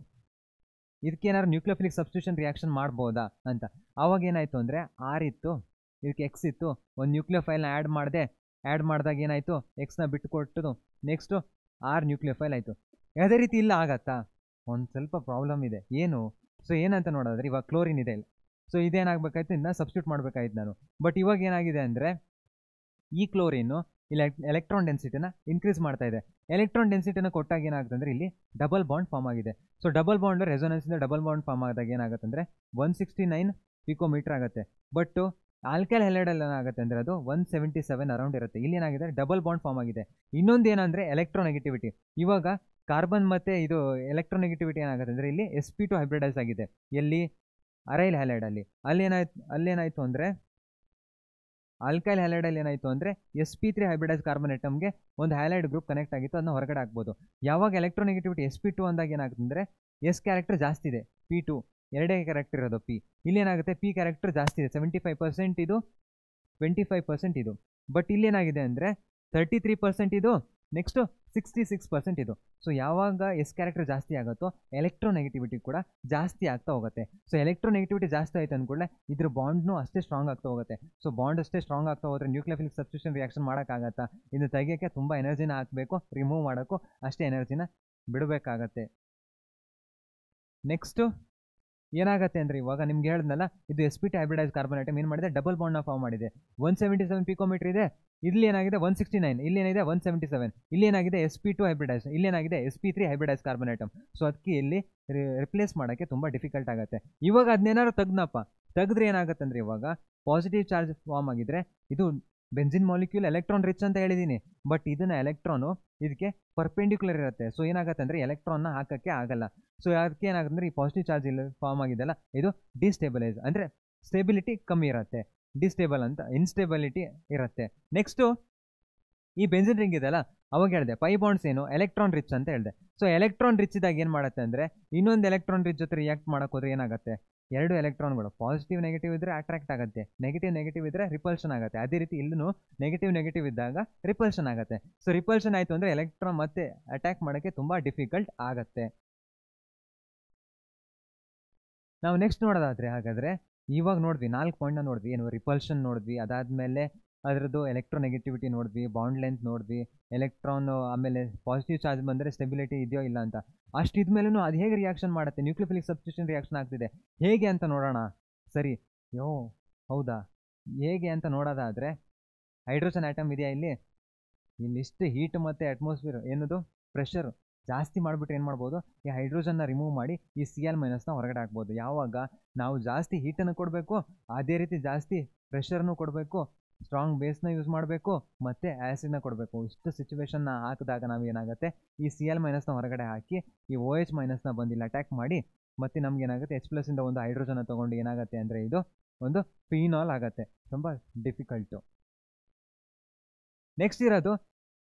ಇದಕ್ಕೇನಾದ್ರು ನ್ಯೂಕ್ಲಿಯೋಫಿಲಿಕ್ ಸಬ್ಸ್ಟಿಟ್ಯೂಷನ್ ರಿಯಾಕ್ಷನ್ ಮಾಡ್ಬೋದಾ ಅಂತ. ಆವಾಗ ಏನಾಯಿತು ಅಂದರೆ R ಇತ್ತು, ಇದಕ್ಕೆ X ಇತ್ತು, ಒಂದು ನ್ಯೂಕ್ಲಿಯೋಫೈಲ್ನ ಆ್ಯಡ್ ಮಾಡಿದಾಗ ಏನಾಯಿತು, Xನ ಬಿಟ್ಟು ಕೊಟ್ಟದು, ನೆಕ್ಸ್ಟು R ನ್ಯೂಕ್ಲಿಯೋಫೈಲ್ ಆಯಿತು. ಯಾವುದೇ ರೀತಿ ಇಲ್ಲ ಆಗತ್ತಾ, ಒಂದು ಸ್ವಲ್ಪ ಪ್ರಾಬ್ಲಮ್ ಇದೆ. ಏನು, ಸೊ ಏನಂತ ನೋಡೋದಾದ್ರೆ ಇವಾಗ ಕ್ಲೋರಿನ್ ಇದೆ, ಸೊ ಇದೇನಾಗಬೇಕಾಯ್ತು, ಇದನ್ನ ಸಬ್ಸ್ಟಿಟ್ಯೂಟ್ ಮಾಡಬೇಕಾಯ್ತು ನಾನು. ಬಟ್ ಇವಾಗ ಏನಾಗಿದೆ ಅಂದರೆ ಈ ಕ್ಲೋರಿನ್ನು ಎಲೆಕ್ಟ್ರಾನ್ ಡೆನ್ಸಿಟಿನ ಇನ್ಕ್ರೀಸ್ ಮಾಡ್ತಾ ಇದೆ. ಎಲೆಕ್ಟ್ರಾನ್ ಡೆನ್ಸಿಟಿನ ಕೊಟ್ಟಾಗ ಏನಾಗುತ್ತೆ ಅಂದರೆ ಇಲ್ಲಿ ಡಬಲ್ ಬಾಂಡ್ ಫಾರ್ಮ್ ಆಗಿದೆ. ಸೊ ಡಬಲ್ ಬಾಂಡ್ ರೆಸೊನೆನ್ಸಿಂದ ಡಬಲ್ ಬಾಂಡ್ ಫಾರ್ಮ್ ಆದಾಗ ಏನಾಗುತ್ತೆ ಅಂದರೆ 169 ಪಿಕೋಮೀಟರ್ ಆಗುತ್ತೆ. ಬಟ್ ಆಲ್ಕೈಲ್ ಹ್ಯಾಲೈಡಲ್ಲಿ ಏನಾಗುತ್ತೆ ಅಂದರೆ ಅದು 177 ಅರೌಂಡ್ ಇರುತ್ತೆ. ಇಲ್ಲಿ ಏನಾಗಿದೆ, ಡಬಲ್ ಬಾಂಡ್ ಫಾರ್ಮ್ ಆಗಿದೆ. ಇನ್ನೊಂದು ಏನಂದರೆ ಎಲೆಕ್ಟ್ರೋನೆಗೆಟಿವಿಟಿ. ಇವಾಗ ಕಾರ್ಬನ್ ಮತ್ತು ಇದು ಎಲೆಕ್ಟ್ರೋನೆಗೆಟಿವಿಟಿ ಏನಾಗುತ್ತೆ ಅಂದರೆ ಇಲ್ಲಿ sp2 ಹೈಬ್ರಿಡೈಸ್ ಆಗಿದೆ. ಎಲ್ಲಿ, ಅರೈಲ್ ಹ್ಯಾಲೈಡಲ್ಲಿ. ಅಲ್ಲೇನಾಯಿತು ಅಂದರೆ ಆಲ್ಕೈಲ್ ಹ್ಯಾಲೈಡಲ್ಲಿ ಏನಾಯಿತು ಅಂದರೆ sp3 ಹೈಬ್ರಿಡೈಸ್ ಕಾರ್ಬನ್ ಐಟಮ್ಗೆ ಒಂದು ಹ್ಯಾಲೈಡ್ ಗ್ರೂಪ್ ಕನೆಕ್ಟ್ ಆಗಿತ್ತು, ಅದನ್ನ ಹೊರಗಡೆ ಹಾಕ್ಬೋದು. ಯಾವಾಗ ಎಲೆಕ್ಟ್ರೋನೆಗೆಟಿವಿಟಿ sp2 ಅಂದಾಗ ಏನಾಗುತ್ತೆ ಅಂದರೆ S ಕ್ಯಾರೆಕ್ಟರ್ ಜಾಸ್ತಿ ಇದೆ, P2 ಎರಡೇ ಕ್ಯಾರೆಕ್ಟರ್ ಇರೋದು P. ಇಲ್ಲೇನಾಗುತ್ತೆ, P ಕ್ಯಾರೆಕ್ಟರ್ ಜಾಸ್ತಿ ಇದೆ, 75% ಇದು, 25% ಇದು. ಬಟ್ ಇಲ್ಲೇನಾಗಿದೆ ಅಂದರೆ 33% ಇದು, ನೆಕ್ಸ್ಟು 66% ಇದು. ಸೊ ಯಾವಾಗ S ಕ್ಯಾರೆಕ್ಟರ್ ಜಾಸ್ತಿ ಆಗುತ್ತೋ ಎಲೆಕ್ಟ್ರೋನೆಗೆಟಿವಿಟಿ ಕೂಡ ಜಾಸ್ತಿ ಆಗ್ತಾ ಹೋಗುತ್ತೆ. ಸೊ ಎಲೆಕ್ಟ್ರೋನೆಗೆಟಿವಿಟಿ ಜಾಸ್ತಿ ಆಯ್ತು ಅಂದ್ಕೊಳ್ಳೆ ಇದ್ರ ಬಾಂಡ್ನು ಅಷ್ಟೇ ಸ್ಟ್ರಾಂಗ್ ಆಗ್ತಾ ಹೋಗುತ್ತೆ. ಸೊ ಬಾಂಡ್ ಅಷ್ಟೇ ಸ್ಟ್ರಾಂಗ್ ಆಗ್ತಾ ಹೋದರೆ ನ್ಯೂಕ್ಲಿಯೋಫಿಲಿಕ್ ಸಬ್ಸ್ಟಿಟ್ಯೂಷನ್ ರಿಯಾಕ್ಷನ್ ಮಾಡೋಕ್ಕಾಗತ್ತಾ, ಇದನ್ನು ತೆಗಿಯೋಕ್ಕೆ ತುಂಬ ಎನರ್ಜಿನ ಹಾಕಬೇಕು, ರಿಮೂವ್ ಮಾಡೋಕ್ಕೂ ಅಷ್ಟೇ ಎನರ್ಜಿನ ಬಿಡಬೇಕಾಗತ್ತೆ. ನೆಕ್ಸ್ಟು ಏನಾಗುತ್ತೆ ಅಂದರೆ ಇವಾಗ ನಿಮ್ಗೆ ಹೇಳಿದ್ನಲ್ಲ, ಇದು sp2 ಹೈಬ್ರಿಡೈಸ್ ಕಾರ್ಬನ್ ಐಟಮ್ ಏನು ಮಾಡಿದೆ, ಡಬಲ್ ಬಾಂಡ್ನ ಫಾರ್ಮ್ ಮಾಡಿದೆ. 177 ಪಿಕೋಮೀಟರ್ ಇದೆ, ಇಲ್ಲಿ ಏನಾಗಿದೆ 169, ಇಲ್ಲೇನಿದೆ 177, ಇಲ್ಲೇನಾಗಿದೆ sp2 ಹೈಬ್ರಿಡೈಸ್, ಇಲ್ಲೇನಾಗಿದೆ sp3 hybridise carbon atom. So ಅದಕ್ಕೆ ಇಲ್ಲಿ ರಿಪ್ಲೇಸ್ ಮಾಡೋಕ್ಕೆ ತುಂಬ ಡಿಫಿಕಲ್ಟ್ ಆಗುತ್ತೆ. ಇವಾಗ ಅದನ್ನೇನಾದ್ರು ತೆಗೆದ್ರೆ ಏನಾಗುತ್ತೆ ಅಂದರೆ ಇವಾಗ ಪಾಸಿಟಿವ್ ಚಾರ್ಜ್ ಫಾರ್ಮ್ ಆಗಿದ್ರೆ ಇದು ಬೆಂಜಿನ್ ಮಾಲಿಕ್ಯೂಲ್ ಎಲೆಕ್ಟ್ರಾನ್ ರಿಚ್ ಅಂತ ಹೇಳಿದ್ದೀನಿ. ಬಟ್ ಇದನ್ನ ಎಲೆಕ್ಟ್ರಾನು ಇದಕ್ಕೆ ಪರ್ಪೆಂಡಿಕ್ಯುಲರ್ ಇರುತ್ತೆ. ಸೊ ಏನಾಗುತ್ತೆ ಅಂದರೆ ಎಲೆಕ್ಟ್ರಾನ್ನ ಹಾಕೋಕ್ಕೆ ಆಗಲ್ಲ. ಸೊ ಅದಕ್ಕೆ ಏನಾಗುತ್ತೆ ಅಂದರೆ ಈ ಪಾಸಿಟಿವ್ ಚಾರ್ಜ್ ಇಲ್ಲಿ ಫಾರ್ಮ್ ಆಗಿದೆಲ್ಲ ಇದು ಡಿಸ್ಟೇಬಲೈಸ್, ಅಂದರೆ ಸ್ಟೆಬಿಲಿಟಿ ಕಮ್ಮಿ ಇರುತ್ತೆ, ಡಿಸ್ಟೇಬಲ್ ಅಂತ ಇನ್ಸ್ಟೇಬಿಲಿಟಿ ಇರುತ್ತೆ. ನೆಕ್ಸ್ಟು ಈ ಬೆಂಜಿನ್ ರಿಂಗ್ ಇದೆಲ್ಲ, ಅವಾಗ ಹೇಳಿದೆ ಪೈ ಬಾಂಡ್ಸ್ ಏನು ಎಲೆಕ್ಟ್ರಾನ್ ರಿಚ್ ಅಂತ ಹೇಳಿದೆ. ಸೊ ಎಲೆಕ್ಟ್ರಾನ್ ರಿಚ್ ಇದ್ದಾಗ ಏನು ಮಾಡುತ್ತೆ ಅಂದರೆ ಇನ್ನೊಂದು ಎಲೆಕ್ಟ್ರಾನ್ ರಿಚ್ ಜೊತೆ ರಿಯಾಕ್ಟ್ ಮಾಡೋಕ್ಕೋದ್ರೆ ಏನಾಗುತ್ತೆ, ಎರಡು ಎಲೆಕ್ಟ್ರಾನ್ಗಳು ಪಾಸಿಟಿವ್ ನೆಗೆಟಿವ್ ಇದ್ದರೆ ಅಟ್ರಾಕ್ಟ್ ಆಗುತ್ತೆ, ನೆಗೆಟಿವ್ ಇದ್ದರೆ ರಿಪಲ್ಷನ್ ಆಗುತ್ತೆ. ಅದೇ ರೀತಿ ಇಲ್ಲೂ ನೆಗೆಟಿವ್ ಇದ್ದಾಗ ರಿಪಲ್ಷನ್ ಆಗುತ್ತೆ. ಸೊ ರಿಪಲ್ಷನ್ ಆಯಿತು ಅಂದರೆ ಎಲೆಕ್ಟ್ರಾನ್ ಮತ್ತೆ ಅಟ್ಯಾಕ್ ಮಾಡೋಕ್ಕೆ ತುಂಬ ಡಿಫಿಕಲ್ಟ್ ಆಗುತ್ತೆ. ನಾವು ನೆಕ್ಸ್ಟ್ ನೋಡೋದಾದರೆ ಹಾಗಾದರೆ ಇವಾಗ ನೋಡಿದ್ವಿ 4 ಪಾಯಿಂಟ್ನ ನೋಡಿದ್ವಿ. ಏನು ರಿಪಲ್ಷನ್ ನೋಡಿದ್ವಿ, ಅದಾದಮೇಲೆ ಅದರದ್ದು ಎಲೆಕ್ಟ್ರೋನೆಗೆಟಿವಿಟಿ ನೋಡಿದ್ವಿ, ಬಾಂಡ್ ಲೆಂತ್ ನೋಡಿದ್ವಿ, ಎಲೆಕ್ಟ್ರಾನ್ ಆಮೇಲೆ ಪಾಸಿಟಿವ್ ಚಾರ್ಜ್ ಬಂದರೆ ಸ್ಟೆಬಿಲಿಟಿ ಇದೆಯೋ ಇಲ್ಲ ಅಂತ. ಅಷ್ಟಿದ್ಮೇಲೂ ಅದು ಹೇಗೆ ರಿಯಾಕ್ಷನ್ ಮಾಡುತ್ತೆ, ನ್ಯೂಕ್ಲಿಯೋಫಿಲಿಕ್ ಸಬ್ಸ್ಟಿಟ್ಯೂಷನ್ ರಿಯಾಕ್ಷನ್ ಆಗ್ತಿದೆ ಹೇಗೆ ಅಂತ ನೋಡೋಣ. ಸರಿ, ಹೌದಾ, ಹೇಗೆ ಅಂತ ನೋಡೋದಾದರೆ ಹೈಡ್ರೋಜನ್ ಆಟಮ್ ಇದೆಯಾ ಇಲ್ಲಿಷ್ಟು ಹೀಟ್ ಮತ್ತು ಅಟ್ಮಾಸ್ಫಿಯರ್ ಏನದು ಪ್ರೆಷರ್ ಜಾಸ್ತಿ ಮಾಡಿಬಿಟ್ರೆ ಏನು ಮಾಡ್ಬೋದು, ಈ ಹೈಡ್ರೋಜನ್ನ ರಿಮೂವ್ ಮಾಡಿ ಈ Cl- ಹೊರಗಡೆ ಹಾಕ್ಬೋದು. ಯಾವಾಗ ನಾವು ಜಾಸ್ತಿ ಹೀಟನ್ನು ಕೊಡಬೇಕು, ಅದೇ ರೀತಿ ಜಾಸ್ತಿ ಪ್ರೆಷರ್ನು ಕೊಡಬೇಕು, ಸ್ಟ್ರಾಂಗ್ ಬೇಸ್ನ ಯೂಸ್ ಮಾಡಬೇಕು ಮತ್ತು ಆ್ಯಸಿಡ್ನ ಕೊಡಬೇಕು. ಇಷ್ಟು ಸಿಚುವೇಶನ್ನ ಹಾಕಿದಾಗ ನಾವು ಏನಾಗುತ್ತೆ, ಈ Cl- ಹೊರಗಡೆ ಹಾಕಿ ಈ OH- ಬಂದು ಇಲ್ಲಿ ಅಟ್ಯಾಕ್ ಮಾಡಿ ಮತ್ತು ನಮ್ಗೆ ಏನಾಗುತ್ತೆ H+ ಇಂದ ಒಂದು ಹೈಡ್ರೋಜನ್ನ ತೊಗೊಂಡು ಏನಾಗುತ್ತೆ ಅಂದರೆ ಇದು ಒಂದು ಫೀನಾಲ್ ಆಗುತ್ತೆ. ತುಂಬ ಡಿಫಿಕಲ್ಟು. ನೆಕ್ಸ್ಟ್ ಇರೋದು,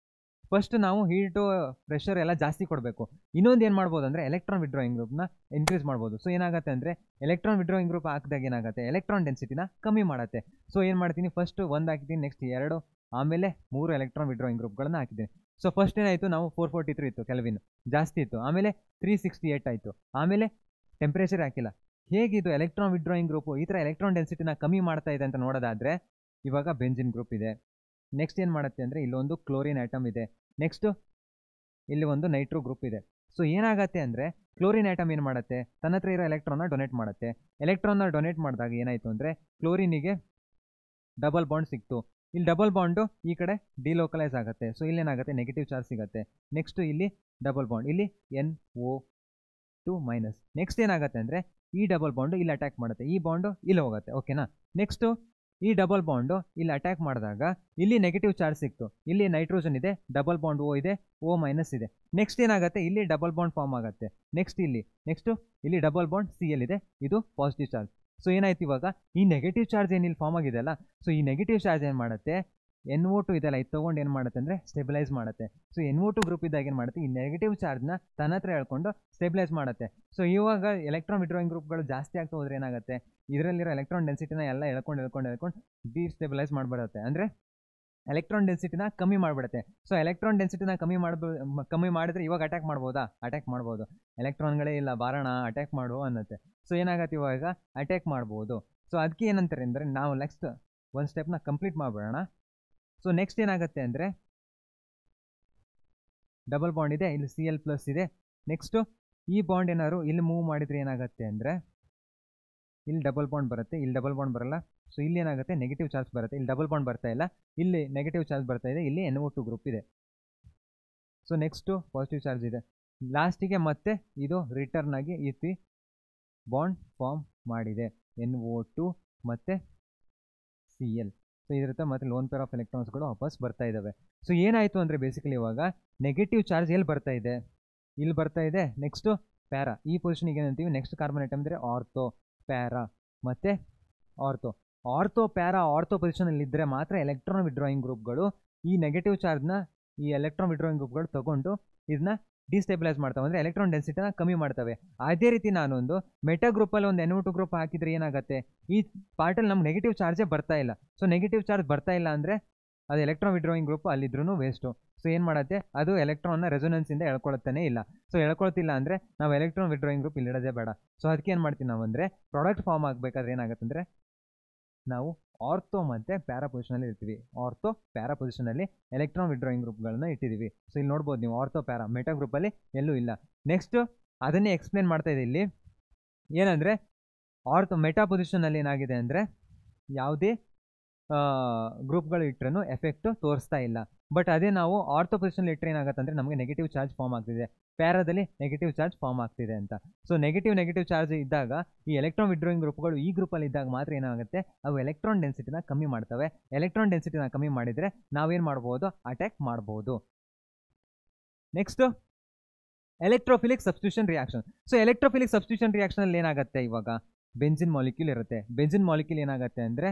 ಫಸ್ಟ್ ನಾವು ಹೀಟು ಪ್ರೆಷರ್ ಎಲ್ಲ ಜಾಸ್ತಿ ಕೊಡಬೇಕು. ಇನ್ನೊಂದು ಏನು ಮಾಡ್ಬೋದು ಅಂದರೆ ಎಲೆಕ್ಟ್ರಾನ್ ವಿಡ್ರಾಯಿಂಗ್ ಗ್ರೂಪ್ನ ಇನ್ಕ್ರೀಸ್ ಮಾಡ್ಬೋದು. ಸೊ ಏನಾಗುತ್ತೆ ಅಂದರೆ ಎಲೆಕ್ಟ್ರಾನ್ ವಿಡ್ರಾಯಿಂಗ್ ಗ್ರೂಪ್ ಹಾಕಿದಾಗ ಏನಾಗುತ್ತೆ, ಎಲೆಕ್ಟ್ರಾನ್ ಡೆನ್ಸಿಟಿನ ಕಮ್ಮಿ ಮಾಡುತ್ತೆ. ಸೊ ಏನು ಮಾಡ್ತೀನಿ, ಫಸ್ಟ್ 1 ಹಾಕಿದ್ದೀನಿ, ನೆಕ್ಸ್ಟ್ 2, ಆಮೇಲೆ 3 ಎಲೆಕ್ಟ್ರಾನ್ ವಿಡ್ರಾಯಿಂಗ್ ಗ್ರೂಪ್ಗಳನ್ನ ಹಾಕಿದ್ದೀನಿ. ಸೊ ಫಸ್ಟ್ ಏನಾಯಿತು, ನಾವು 443 ಇತ್ತು ಕೆಲ್ವಿನ್, ಜಾಸ್ತಿ ಇತ್ತು. ಆಮೇಲೆ 368 ಆಯಿತು. ಆಮೇಲೆ ಟೆಂಪ್ರೇಚರ್ ಹಾಕಿಲ್ಲ. ಹೇಗಿದು ಎಲೆಕ್ಟ್ರಾನ್ ವಿಡ್ರಾಯಿಂಗ್ ಗ್ರೂಪು ಈ ಥರ ಎಲೆಕ್ಟ್ರಾನ್ ಡೆನ್ಸಿಟಿನ ಕಮ್ಮಿ ಮಾಡ್ತಾ ಇದೆ ಅಂತ ನೋಡೋದಾದರೆ, ಇವಾಗ ಬೆಂಜಿನ್ ಗ್ರೂಪ್ ಇದೆ. ನೆಕ್ಸ್ಟ್ ಏನು ಮಾಡುತ್ತೆ ಅಂದರೆ ಇಲ್ಲೊಂದು ಕ್ಲೋರಿನ್ ಆಟಮ್ ಇದೆ. ನೆಕ್ಸ್ಟು ಇಲ್ಲಿ ಒಂದು ನೈಟ್ರೋ ಗ್ರೂಪ್ ಇದೆ. ಸೊ ಏನಾಗುತ್ತೆ ಅಂದರೆ ಕ್ಲೋರಿನ್ ಆಟಮ್ ಏನು ಮಾಡುತ್ತೆ, ತನ್ನ ಹತ್ರ ಇರೋ ಎಲೆಕ್ಟ್ರಾನ್ನ ಡೊನೇಟ್ ಮಾಡುತ್ತೆ. ಎಲೆಕ್ಟ್ರಾನ್ನ ಡೊನೇಟ್ ಮಾಡಿದಾಗ ಏನಾಯಿತು ಅಂದರೆ ಕ್ಲೋರಿನಿಗೆ ಡಬಲ್ ಬಾಂಡ್ ಸಿಕ್ತು. ಇಲ್ಲಿ ಡಬಲ್ ಬಾಂಡು ಈ ಕಡೆ ಡಿಲೋಕಲೈಸ್ ಆಗುತ್ತೆ. ಸೊ ಇಲ್ಲೇನಾಗುತ್ತೆ, ನೆಗೆಟಿವ್ ಚಾರ್ಜ್ ಸಿಗುತ್ತೆ. ನೆಕ್ಸ್ಟು ಇಲ್ಲಿ ಡಬಲ್ ಬಾಂಡ್, ಇಲ್ಲಿ NO2-. ನೆಕ್ಸ್ಟ್ ಏನಾಗುತ್ತೆ ಅಂದರೆ ಈ ಡಬಲ್ ಬಾಂಡು ಇಲ್ಲಿ ಅಟ್ಯಾಕ್ ಮಾಡುತ್ತೆ, ಈ ಬಾಂಡು ಇಲ್ಲಿ ಹೋಗುತ್ತೆ. ಓಕೆನಾ. ನೆಕ್ಸ್ಟು ಈ ಡಬಲ್ ಬಾಂಡು ಇಲ್ಲಿ ಅಟ್ಯಾಕ್ ಮಾಡಿದಾಗ ಇಲ್ಲಿ ನೆಗೆಟಿವ್ ಚಾರ್ಜ್ ಸಿಕ್ತು. ಇಲ್ಲಿ ನೈಟ್ರೋಜನ್ ಇದೆ, ಡಬಲ್ ಬಾಂಡ್ O ಇದೆ, O- ಇದೆ. ನೆಕ್ಸ್ಟ್ ಏನಾಗುತ್ತೆ, ಇಲ್ಲಿ ಡಬಲ್ ಬಾಂಡ್ ಫಾರ್ಮ್ ಆಗುತ್ತೆ. ನೆಕ್ಸ್ಟು ಇಲ್ಲಿ ಡಬಲ್ ಬಾಂಡ್ Cl ಇದೆ, ಇದು ಪಾಸಿಟಿವ್ ಚಾರ್ಜ್. ಸೊ ಏನಾಯ್ತು, ಇವಾಗ ಈ ನೆಗೆಟಿವ್ ಚಾರ್ಜ್ ಏನಿಲ್ಲಿ ಫಾರ್ಮ್ ಆಗಿದೆಯಲ್ಲ, ಸೊ ಈ ನೆಗೆಟಿವ್ ಚಾರ್ಜ್ ಏನು ಮಾಡುತ್ತೆ, NO2 ಇದೆಲ್ಲ ಇದು ತೊಗೊಂಡು ಏನು ಮಾಡುತ್ತೆ ಅಂದರೆ ಸ್ಟೆಬಿಲೈಸ್ ಮಾಡುತ್ತೆ. ಸೊ NO2 ಗ್ರೂಪ್ ಇದ್ದಾಗ ಏನು ಮಾಡುತ್ತೆ, ಈ ನೆಗೆಟಿವ್ ಚಾರ್ಜ್ನ ತನ್ನ ಹತ್ರ ಹೇಳ್ಕೊಂಡು ಸ್ಟೆಬಿಲೈಸ್ ಮಾಡುತ್ತೆ. ಸೊ ಇವಾಗ ಎಲೆಕ್ಟ್ರಾನ್ ವಿಡ್ರಾಯಿಂಗ್ ಗ್ರೂಪ್ಗಳು ಜಾಸ್ತಿ ಆಗ್ತಾ ಹೋದ್ರೆ ಏನಾಗುತ್ತೆ, ಇದರಲ್ಲಿರೋ ಎಲೆಕ್ಟ್ರಾನ್ ಡೆನ್ಸಿಟಿನ ಎಲ್ಲ ಎಳ್ಕೊಂಡು ಡಿಸ್ಟೆಬಿಲೈಸ್ ಮಾಡಿಬಿಡುತ್ತೆ. ಅಂದರೆ ಎಲೆಕ್ಟ್ರಾನ್ ಡೆನ್ಸಿಟಿನ ಕಮ್ಮಿ ಮಾಡಿಬಿಡುತ್ತೆ. ಸೊ ಎಲೆಕ್ಟ್ರಾನ್ ಡೆನ್ಸಿಟಿನ ಕಮ್ಮಿ ಮಾಡಿದ್ರೆ ಇವಾಗ ಅಟ್ಯಾಕ್ ಮಾಡ್ಬೋದು. ಎಲೆಕ್ಟ್ರಾನ್ಗಳೇ ಇಲ್ಲ, ಬಾರೋಣ ಅಟ್ಯಾಕ್ ಮಾಡು ಅನ್ನತ್ತೆ. ಸೊ ಏನಾಗುತ್ತೆ, ಇವಾಗ ಅಟ್ಯಾಕ್ ಮಾಡ್ಬೋದು. ಸೊ ಅದಕ್ಕೆ ಏನಂತಾರೆ ಅಂದರೆ ನಾವು ನೆಕ್ಸ್ಟ್ ಒಂದು ಸ್ಟೆಪ್ನ ಕಂಪ್ಲೀಟ್ ಮಾಡಿಬಿಡೋಣ. ಸೊ ನೆಕ್ಸ್ಟ್ ಏನಾಗುತ್ತೆ ಅಂದರೆ ಡಬಲ್ ಬಾಂಡ್ ಇದೆ, ಇಲ್ಲಿ Cl+ ಇದೆ. ನೆಕ್ಸ್ಟು ಈ ಬಾಂಡ್ ಏನಾದ್ರು ಇಲ್ಲಿ ಮೂವ್ ಮಾಡಿದರೆ ಏನಾಗುತ್ತೆ ಅಂದರೆ ಇಲ್ಲಿ ಡಬಲ್ ಬಾಂಡ್ ಬರುತ್ತೆ, ಇಲ್ಲಿ ಡಬಲ್ ಬಾಂಡ್ ಬರಲ್ಲ. ಸೊ ಇಲ್ಲಿ ಏನಾಗುತ್ತೆ, ನೆಗೆಟಿವ್ ಚಾರ್ಜ್ ಬರುತ್ತೆ. ಇಲ್ಲಿ ಡಬಲ್ ಬಾಂಡ್ ಬರ್ತಾ ಇಲ್ಲ, ಇಲ್ಲಿ ನೆಗೆಟಿವ್ ಚಾರ್ಜ್ ಬರ್ತಾ ಇದೆ, ಇಲ್ಲಿ NO2 ಗ್ರೂಪ್ ಇದೆ. ಸೊ ನೆಕ್ಸ್ಟು ಪಾಸಿಟಿವ್ ಚಾರ್ಜ್ ಇದೆ. ಲಾಸ್ಟಿಗೆ ಮತ್ತೆ ಇದು ರಿಟರ್ನ್ ಆಗಿ ಈ ಬಾಂಡ್ ಫಾರ್ಮ್ ಮಾಡಿದೆ, NO2 ಮತ್ತು Cl. ಸೊ ಇದರಿಂದ ಮತ್ತೆ ಲೋನ್ ಪೇರ್ ಆಫ್ ಎಲೆಕ್ಟ್ರಾನ್ಸ್ಗಳು ವಾಪಸ್ ಬರ್ತಾ ಇದ್ದಾವೆ. ಸೊ ಏನಾಯಿತು ಅಂದರೆ ಬೇಸಿಕಲಿ ಇವಾಗ ನೆಗೆಟಿವ್ ಚಾರ್ಜ್ ಎಲ್ಲಿ ಬರ್ತಾ ಇದೆ, ಇಲ್ಲಿ ಬರ್ತಾ ಇದೆ. ನೆಕ್ಸ್ಟು ಪ್ಯಾರಾ, ಈ ಪೊಸಿಷನಿಗೆ ಏನಂತೀವಿ, ನೆಕ್ಸ್ಟ್ ಕಾರ್ಬನ್ ಐಟಮ್ ಅಂದರೆ ಆರ್ಥೋ, ಪ್ಯಾರಾ ಮತ್ತು ಆರ್ಥೋ ಪೊಸಿಷನಲ್ಲಿ ಇದ್ದರೆ ಮಾತ್ರ ಎಲೆಕ್ಟ್ರಾನ್ ವಿಡ್ರಾಯಿಂಗ್ ಗ್ರೂಪ್ಗಳು ಈ ನೆಗೆಟಿವ್ ಚಾರ್ಜ್ನ ಈ ಎಲೆಕ್ಟ್ರಾನ್ ವಿಡ್ರಾಯಿಂಗ್ ಗ್ರೂಪ್ಗಳು ತೊಗೊಂಡು ಇದನ್ನ ಡಿಸ್ಟೆಬಿಲೈಸ್ ಮಾಡ್ತವೆ, ಅಂದರೆ ಎಲೆಕ್ಟ್ರಾನ್ ಡೆನ್ಸಿಟಿನ ಕಮ್ಮಿ ಮಾಡ್ತವೆ. ಅದೇ ರೀತಿ ನಾನೊಂದು ಮೆಟಾ ಗ್ರೂಪಲ್ಲಿ ಒಂದು NO2 ಗ್ರೂಪ್ ಹಾಕಿದರೆ ಏನಾಗುತ್ತೆ, ಈ ಪಾರ್ಟಲ್ಲಿ ನಮ್ಗೆ ನೆಗೆಟಿವ್ ಚಾರ್ಜೇ ಬರ್ತಾ ಇಲ್ಲ. ಸೊ ನೆಗೆಟಿವ್ ಚಾರ್ಜ್ ಬರ್ತಾ ಇಲ್ಲ ಅಂದರೆ ಅದು ಎಲೆಕ್ಟ್ರಾನ್ ವಿಡ್ರಾಯಿಂಗ್ ಗ್ರೂಪ್ ಅಲ್ಲಿದ್ರೂ ವೇಸ್ಟು. ಸೊ ಏನು ಮಾಡುತ್ತೆ, ಅದು ಎಲೆಕ್ಟ್ರಾನ್ನ ರೆಸೊನೆನ್ಸಿಂದ ಎಳ್ಕೊಳ್ತಾನೆ ಇಲ್ಲ. ಸೊ ಎಳ್ಕೊಳ್ತಿಲ್ಲ ಅಂದರೆ ನಾವು ಎಲೆಕ್ಟ್ರಾನ್ ವಿಡ್ರಾಯಿಂಗ್ ಗ್ರೂಪ್ ಇಲ್ಲಿಡೋದೇ ಬೇಡ. ಸೊ ಅದಕ್ಕೆ ಏನು ಮಾಡ್ತೀವಿ ನಾವು ಅಂದರೆ ಪ್ರಾಡಕ್ಟ್ ಫಾರ್ಮ್ ಆಗಬೇಕಾದ್ರೆ ಏನಾಗುತ್ತೆ ಅಂದರೆ ನಾವು ಆರ್ಥೋ ಮತ್ತು ಪ್ಯಾರಾ ಪೊಸಿಷನಲ್ಲಿ ಇರ್ತೀವಿ. ಆರ್ಥೋ ಪ್ಯಾರಾ ಪೊಸಿಷನಲ್ಲಿ ಎಲೆಕ್ಟ್ರಾನ್ ವಿಡ್ರಾಯಿಂಗ್ ಗ್ರೂಪ್ಗಳನ್ನ ಇಟ್ಟಿದ್ದೀವಿ. ಸೊ ಇಲ್ಲಿ ನೋಡ್ಬೋದು ನೀವು ಆರ್ಥೋ ಪ್ಯಾರಾ, ಮೆಟಾ ಗ್ರೂಪಲ್ಲಿ ಎಲ್ಲೂ ಇಲ್ಲ. ನೆಕ್ಸ್ಟು ಅದನ್ನೇ ಎಕ್ಸ್ಪ್ಲೇನ್ ಮಾಡ್ತಾ ಇದೆ ಇಲ್ಲಿ ಏನಂದರೆ ಮೆಟಾ ಪೊಸಿಷನಲ್ಲಿ ಏನಾಗಿದೆ ಅಂದರೆ ಯಾವುದೇ ಗ್ರೂಪ್ಗಳು ಇಟ್ಟರೂ ಎಫೆಕ್ಟು ತೋರಿಸ್ತಾ ಇಲ್ಲ. ಬಟ್ ಅದೇ ನಾವು ಆರ್ಥೋ ಪೊಸಿಷನಲ್ಲಿ ಇಟ್ಟರೆ ಏನಾಗುತ್ತೆ ಅಂದರೆ ನಮಗೆ ನೆಗೆಟಿವ್ ಚಾರ್ಜ್ ಫಾರ್ಮ್ ಆಗ್ತಿದೆ, ಪ್ಯಾರಾದಲ್ಲಿ ನೆಗೆಟಿವ್ ಚಾರ್ಜ್ ಫಾರ್ಮ್ ಆಗ್ತಿದೆ ಅಂತ. ಸೊ ನೆಗೆಟಿವ್ ಚಾರ್ಜ್ ಇದ್ದಾಗ ಈ ಎಲೆಕ್ಟ್ರಾನ್ ವಿಡ್ರಾಯಿಂಗ್ ಗ್ರೂಪ್ಗಳು ಈ ಗ್ರೂಪಲ್ಲಿ ಇದ್ದಾಗ ಮಾತ್ರ ಏನಾಗುತ್ತೆ, ಅವು ಎಲೆಕ್ಟ್ರಾನ್ ಡೆನ್ಸಿಟಿನ ಕಮ್ಮಿ ಮಾಡ್ತವೆ. ಎಲೆಕ್ಟ್ರಾನ್ ಡೆನ್ಸಿಟಿನ ಕಮ್ಮಿ ಮಾಡಿದರೆ ನಾವೇನು ಮಾಡ್ಬೋದು, ಅಟ್ಯಾಕ್ ಮಾಡ್ಬೋದು. Next electrophilic substitution reaction. So electrophilic substitution ರಿಯಾಕ್ಷನಲ್ಲಿ ಏನಾಗುತ್ತೆ, ಇವಾಗ ಬೆಂಜಿನ್ ಮಾಲಿಕ್ಯೂಲ್ ಇರುತ್ತೆ. ಬೆಂಜಿನ್ ಮಾಲಿಕ್ಯೂಲ್ ಏನಾಗುತ್ತೆ ಅಂದರೆ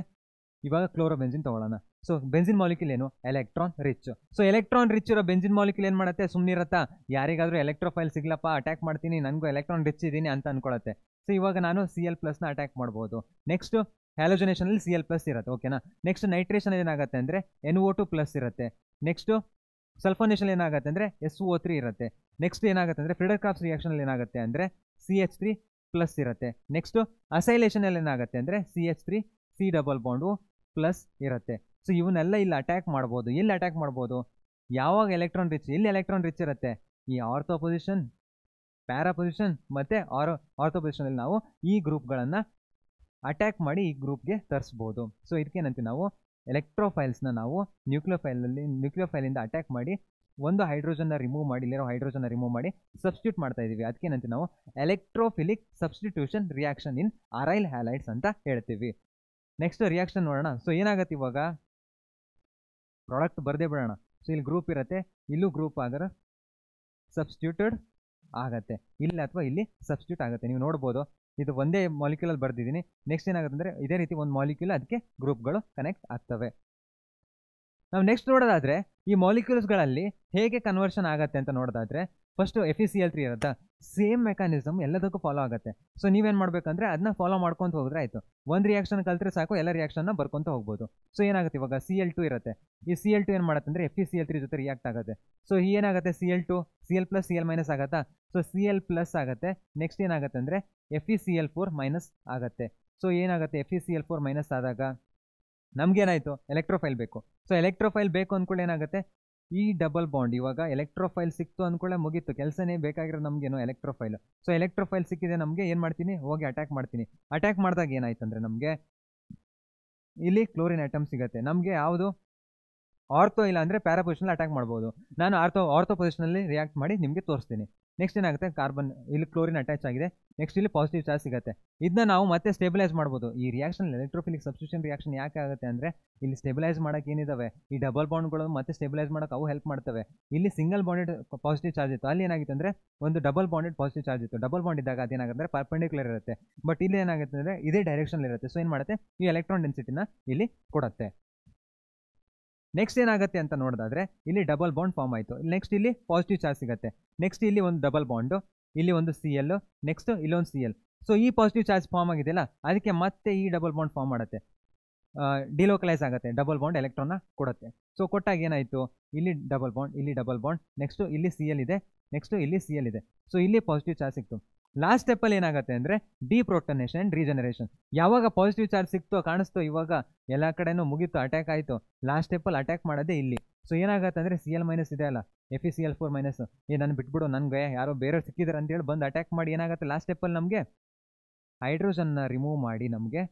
ಇವಾಗ ಕ್ಲೋರೋಬೆಂಜಿನ್ ತೊಗೊಳ್ಳೋಣ. ಸೊ ಬೆಂಜಿನ್ ಮಾಲಿಕ್ಯೂಲ್ ಏನು, electron rich. So electron rich ಇರೋ ಬೆಂಜಿನ್ ಮಾಲಿಕ್ಯೂಲ್ ಏನು ಮಾಡುತ್ತೆ, ಸುಮ್ಮನಿರತ್ತಾ, ಯಾರಿಗಾದರೂ ಎಲೆಕ್ಟ್ರೋಫೈಲ್ ಸಿಗ್ಲಪ್ಪ ಅಟ್ಯಾಕ್ ಮಾಡ್ತೀನಿ, ನನಗೂ ಎಲೆಕ್ಟ್ರಾನ್ ರಿಚ್ ಇದ್ದೀನಿ ಅಂತ ಅಂದ್ಕೊಳುತ್ತೆ. ಸೊ ಇವಾಗ ನಾನು Cl+ನ ಅಟ್ಯಾಕ್ ಮಾಡ್ಬೋದು. ನೆಕ್ಸ್ಟು ಹ್ಯಾಲೋಜನೇಷನಲ್ಲಿ Cl+ ಇರುತ್ತೆ. ಓಕೆನಾ. ನೆಕ್ಸ್ಟ್ ನೈಟ್ರೇಷನ್ ಏನಾಗುತ್ತೆ ಅಂದರೆ NO2+ ಇರುತ್ತೆ. ನೆಕ್ಸ್ಟು ಸಲ್ಫೋನೇಷನ್ ಏನಾಗುತ್ತೆ ಅಂದರೆ SO3 ಇರುತ್ತೆ. ನೆಕ್ಸ್ಟ್ ಏನಾಗುತ್ತೆ ಅಂದರೆ ಫ್ರೀಡರ್ ಕ್ರಾಫ್ಟ್ಸ್ ರಿಯಾಕ್ಷನಲ್ಲಿ ಏನಾಗುತ್ತೆ ಅಂದರೆ CH3+ ಇರುತ್ತೆ. ನೆಕ್ಸ್ಟು ಅಸೈಲೇಷನಲ್ಲಿ ಏನಾಗುತ್ತೆ ಅಂದರೆ CH3 C double bond plus ಇರುತ್ತೆ. ಸೊ ಇವನ್ನೆಲ್ಲ ಇಲ್ಲಿ ಅಟ್ಯಾಕ್ ಮಾಡ್ಬೋದು. ಎಲ್ಲಿ ಅಟ್ಯಾಕ್ ಮಾಡ್ಬೋದು, ಯಾವಾಗ ಎಲೆಕ್ಟ್ರಾನ್ ರಿಚ್, ಇಲ್ಲಿ ಎಲೆಕ್ಟ್ರಾನ್ ರಿಚ್ ಇರುತ್ತೆ ಈ ಆರ್ಥೋ ಪೊಸಿಷನ್, ಪ್ಯಾರಾ ಪೊಸಿಷನ್ ಮತ್ತು ಆರ್ಥೋ ಪೊಸಿಷನಲ್ಲಿ ನಾವು ಈ ಗ್ರೂಪ್ಗಳನ್ನು ಅಟ್ಯಾಕ್ ಮಾಡಿ ಈ ಗ್ರೂಪ್ಗೆ ತರಿಸ್ಬೋದು. ಸೊ ಇದಕ್ಕೇನಂತೀವಿ ನಾವು ಎಲೆಕ್ಟ್ರೋಫೈಲ್ಸ್ನ ನಾವು ನ್ಯೂಕ್ಲಿಯೋಫೈಲಿಂದ ಅಟ್ಯಾಕ್ ಮಾಡಿ ಒಂದು ಹೈಡ್ರೋಜನ್ನ ರಿಮೂವ್ ಮಾಡಿ, ಇಲ್ಲಿರೋ ಹೈಡ್ರೋಜನ್ನ ರಿಮೂವ್ ಮಾಡಿ ಸಬ್ಸ್ಟಿಟ್ಯೂಟ್ ಮಾಡ್ತಾ ಇದ್ದೀವಿ. ಅದಕ್ಕೇನಂತೀವಿ ನಾವು electrophilic substitution reaction in aryl halides ಅಂತ ಹೇಳ್ತೀವಿ. ನೆಕ್ಸ್ಟ್ ರಿಯಾಕ್ಷನ್ ನೋಡೋಣ. ಸೊ ಏನಾಗುತ್ತೆ ಇವಾಗ ಪ್ರಾಡಕ್ಟ್ ಬರದೇ ಬಿಡೋಣ. ಸೊ ಇಲ್ಲಿ ಗ್ರೂಪ್ ಇರುತ್ತೆ, ಇಲ್ಲೂ ಗ್ರೂಪ್ ಆದರೆ ಸಬ್ಸ್ಟಿಟ್ಯೂಟೆಡ್ ಆಗತ್ತೆ, ಇಲ್ಲಿ ಅಥವಾ ಇಲ್ಲಿ ಸಬ್ಸ್ಟಿಟ್ಯೂಟ್ ಆಗುತ್ತೆ. ನೀವು ನೋಡ್ಬೋದು ಇದು ಒಂದೇ ಮಾಲಿಕ್ಯೂಲಲ್ಲಿ ಬರ್ದಿದ್ದೀನಿ. ನೆಕ್ಸ್ಟ್ ಏನಾಗುತ್ತೆ ಅಂದರೆ ಇದೇ ರೀತಿ ಒಂದು ಮಾಲಿಕ್ಯೂಲ್ ಅದಕ್ಕೆ ಗ್ರೂಪ್ಗಳು ಕನೆಕ್ಟ್ ಆಗ್ತವೆ. ನಾವು ನೆಕ್ಸ್ಟ್ ನೋಡೋದಾದರೆ ಈ ಮಾಲಿಕ್ಯೂಲ್ಸ್ಗಳಲ್ಲಿ ಹೇಗೆ ಕನ್ವರ್ಷನ್ ಆಗುತ್ತೆ ಅಂತ ನೋಡೋದಾದರೆ ಫಸ್ಟು FeCl3 ಇರುತ್ತೆ, ಸೇಮ್ ಮೆಕ್ಯಾನಿಸಮ್ ಎಲ್ಲದಕ್ಕೂ ಫಾಲೋ ಆಗುತ್ತೆ. ಸೊ ನೀವೇನು ಮಾಡಬೇಕಂದ್ರೆ ಅದನ್ನ ಫಾಲೋ ಮಾಡ್ಕೊತ ಹೋದ್ರೆ ಆಯಿತು. ಒಂದು ರಿಯಾಕ್ಷನ್ ಕಲ್ತ್ರೆ ಸಾಕು, ಎಲ್ಲ ರಿಯಾಕ್ಷನ್ನ ಬರ್ಕೊತ ಹೋಗ್ಬೋದು. ಸೊ ಏನಾಗುತ್ತೆ ಇವಾಗ Cl2 ಇರುತ್ತೆ, ಈ Cl2 ಏನು ಮಾಡುತ್ತೆ ಅಂದರೆ FeCl3 ಜೊತೆ ರಿಯಾಕ್ಟ್ ಆಗುತ್ತೆ. ಸೊ ಏನಾಗುತ್ತೆ Cl2 Cl plus Cl minus ಆಗುತ್ತಾ, ಸೊ Cl ಪ್ಲಸ್ ಆಗುತ್ತೆ. ನೆಕ್ಸ್ಟ್ ಏನಾಗುತ್ತೆ ಅಂದರೆ FeCl4 ಮೈನಸ್ ಆಗುತ್ತೆ. ಸೊ ಏನಾಗುತ್ತೆ FeCl4 ಮೈನಸ್ ಆದಾಗ ನಮಗೇನಾಯಿತು ಎಲೆಕ್ಟ್ರೋಫೈಲ್ ಬೇಕು. ಸೊ ಎಲೆಕ್ಟ್ರೋಫೈಲ್ ಬೇಕು ಅಂದ್ಕೊಳ್ಳಿ ಏನಾಗುತ್ತೆ ಈ ಡಬಲ್ ಬಾಂಡ್, ಇವಾಗ ಎಲೆಕ್ಟ್ರೋಫೈಲ್ ಸಿಕ್ತು ಅಂದ್ಕೊಳ್ಳೆ ಮುಗೀತು, ಕೆಲಸನೇ ಬೇಕಾಗಿರೋದು ನಮಗೇನು ಎಲೆಕ್ಟ್ರೋಫೈಲ್. ಸೊ ಎಲೆಕ್ಟ್ರೋಫೈಲ್ ಸಿಕ್ಕಿದೆ ನಮಗೆ, ಏನು ಮಾಡ್ತೀನಿ ಹೋಗಿ ಅಟ್ಯಾಕ್ ಮಾಡ್ತೀನಿ. ಅಟ್ಯಾಕ್ ಮಾಡಿದಾಗ ಏನಾಯ್ತು ಅಂದರೆ ನಮಗೆ ಇಲ್ಲಿ ಕ್ಲೋರಿನ್ ಐಟಮ್ ಸಿಗುತ್ತೆ. ನಮಗೆ ಯಾವುದು ಆರ್ಥೋ ಇಲ್ಲ ಅಂದರೆ ಪ್ಯಾರಾ ಪೊಸಿಷನಲ್ಲಿ ಅಟ್ಯಾಕ್ ಮಾಡ್ಬೋದು. ನಾನು ಆರ್ಥೋ ಪೊಸಿಷನಲ್ಲಿ ರಿಯಾಕ್ಟ್ ಮಾಡಿ ನಿಮಗೆ ತೋರಿಸ್ತೀನಿ. ನೆಕ್ಸ್ಟ್ ಏನಾಗುತ್ತೆ ಕಾರ್ಬನ್, ಇಲ್ಲಿ ಕ್ಲೋರಿನ್ ಅಟ್ಯಾಚ್ ಆಗಿದೆ, ನೆಕ್ಸ್ಟ್ ಇಲ್ಲಿ ಪಾಸಿಟಿವ್ ಚಾರ್ಜ್ ಸಿಗುತ್ತೆ. ಇದನ್ನ ನಾವು ಮತ್ತೆ ಸ್ಟೆಬಿಲೈಸ್ ಮಾಡ್ಬೋದು. ಈ ರಿಯಾಕ್ಷನ್ ಎಲೆಕ್ಟ್ರೋಫಿಲಿಕ್ ಸಬ್ಸ್ಟಿಟ್ಯೂಷನ್ ರಿಯಾಕ್ಷನ್ ಯಾಕೆ ಆಗುತ್ತೆ ಅಂದರೆ ಇಲ್ಲಿ ಸ್ಟೆಬಿಲೈಸ್ ಮಾಡೋಕೆ ಏನಿದಾವೆ ಈ ಡಬಲ್ ಬಾಂಡ್ಗಳು ಮತ್ತೆ ಸ್ಟೆಬಿಲೈಸ್ ಮಾಡೋಕೆ ಅವು ಹೆಲ್ಪ್ ಮಾಡ್ತವೆ. ಇಲ್ಲಿ ಸಿಂಗಲ್ ಬಾಂಡೆಡ್ ಪಾಸಿಟಿವ್ ಚಾರ್ಜ್ ಇತ್ತು, ಅಲ್ಲಿ ಏನಾಗಿತ್ತು ಅಂದರೆ ಒಂದು ಡಬಲ್ ಬಾಂಡೆಡ್ ಪಾಸಿಟಿವ್ ಚಾರ್ಜ್ ಇತ್ತು. ಡಬಲ್ ಬಾಂಡ್ ಇದ್ದಾಗ ಅದೇನಾಗುತ್ತೆ ಅಂದರೆ ಪರ್ಪೆಂಡಿಕ್ಯುಲರ್ ಇರುತ್ತೆ, ಬಟ್ ಇಲ್ಲಿ ಏನಾಗುತ್ತೆ ಅಂದರೆ ಇದೇ ಡೈರೆಕ್ಷನ್ ಇರುತ್ತೆ. ಸೊ ಏನು ಮಾಡುತ್ತೆ ಈ ಎಲೆಕ್ಟ್ರಾನ್ ಡೆನ್ಸಿಟಿನ ಇಲ್ಲಿ ಕೊಡುತ್ತೆ. ನೆಕ್ಸ್ಟ್ ಏನಾಗುತ್ತೆ ಅಂತ ನೋಡೋದಾದ್ರೆ ಇಲ್ಲಿ ಡಬಲ್ ಬಾಂಡ್ ಫಾರ್ಮ್ ಆಯಿತು. ನೆಕ್ಸ್ಟ್ ಇಲ್ಲಿ ಪಾಸಿಟಿವ್ ಚಾರ್ಜ್ ಸಿಗುತ್ತೆ, ನೆಕ್ಸ್ಟ್ ಇಲ್ಲಿ ಒಂದು ಡಬಲ್ ಬಾಂಡು, ಇಲ್ಲಿ ಒಂದು Cl, ನೆಕ್ಸ್ಟ್ ಇಲ್ಲೊಂದು Cl. ಸೊ ಈ ಪಾಸಿಟಿವ್ ಚಾರ್ಜ್ ಫಾರ್ಮ್ ಆಗಿದೆಯಲ್ಲ ಅದಕ್ಕೆ ಮತ್ತೆ ಈ ಡಬಲ್ ಬಾಂಡ್ ಫಾರ್ಮ್ ಮಾಡುತ್ತೆ, ಡಿಲೋಕಲೈಸ್ ಆಗುತ್ತೆ, ಡಬಲ್ ಬಾಂಡ್ ಎಲೆಕ್ಟ್ರಾನ್ನ ಕೊಡುತ್ತೆ. ಸೊ ಕೊಟ್ಟಾಗ ಏನಾಯಿತು ಇಲ್ಲಿ ಡಬಲ್ ಬಾಂಡ್, ಇಲ್ಲಿ ಡಬಲ್ ಬಾಂಡ್, ನೆಕ್ಸ್ಟು ಇಲ್ಲಿ Cl ಇದೆ, ನೆಕ್ಸ್ಟು ಇಲ್ಲಿ Cl ಇದೆ. ಸೊ ಇಲ್ಲಿ ಪಾಸಿಟಿವ್ ಚಾರ್ಜ್ ಸಿಕ್ತು. ಲಾಸ್ಟ್ ಸ್ಟೆಪ್ಪಲ್ಲಿ ಏನಾಗುತ್ತೆ ಅಂದರೆ ಡಿಪ್ರೋಟನೇಷನ್ ಆ್ಯಂಡ್ ರೀಜನರೇಷನ್. ಯಾವಾಗ ಪಾಸಿಟಿವ್ ಚಾರ್ಜ್ ಸಿಕ್ತೋ ಕಾಣಿಸ್ತೋ ಇವಾಗ ಎಲ್ಲ ಕಡೆನೂ ಮುಗೀತು, ಅಟ್ಯಾಕ್ ಆಯಿತು. ಲಾಸ್ಟ್ ಸ್ಟೆಪ್ಪಲ್ಲಿ ಅಟ್ಯಾಕ್ ಮಾಡೋದೇ ಇಲ್ಲಿ. ಸೊ ಏನಾಗುತ್ತೆ ಅಂದರೆ Cl ಮೈನಸ್ ಇದೆ ಅಲ್ಲ, FeCl4 ಮೈನಸ್, ನಾನು ಬಿಟ್ಬಿಡು ನನಗೆ ಯಾರೋ ಬೇರೆ ಸಿಕ್ಕಿದ್ದಾರೆ ಅಂತೇಳಿ ಬಂದು ಅಟ್ಯಾಕ್ ಮಾಡಿ ಏನಾಗುತ್ತೆ ಲಾಸ್ಟ್ ಸ್ಟೆಪ್ಪಲ್ಲಿ ನಮಗೆ ಹೈಡ್ರೋಜನ್ನ ರಿಮೂವ್ ಮಾಡಿ ನಮಗೆ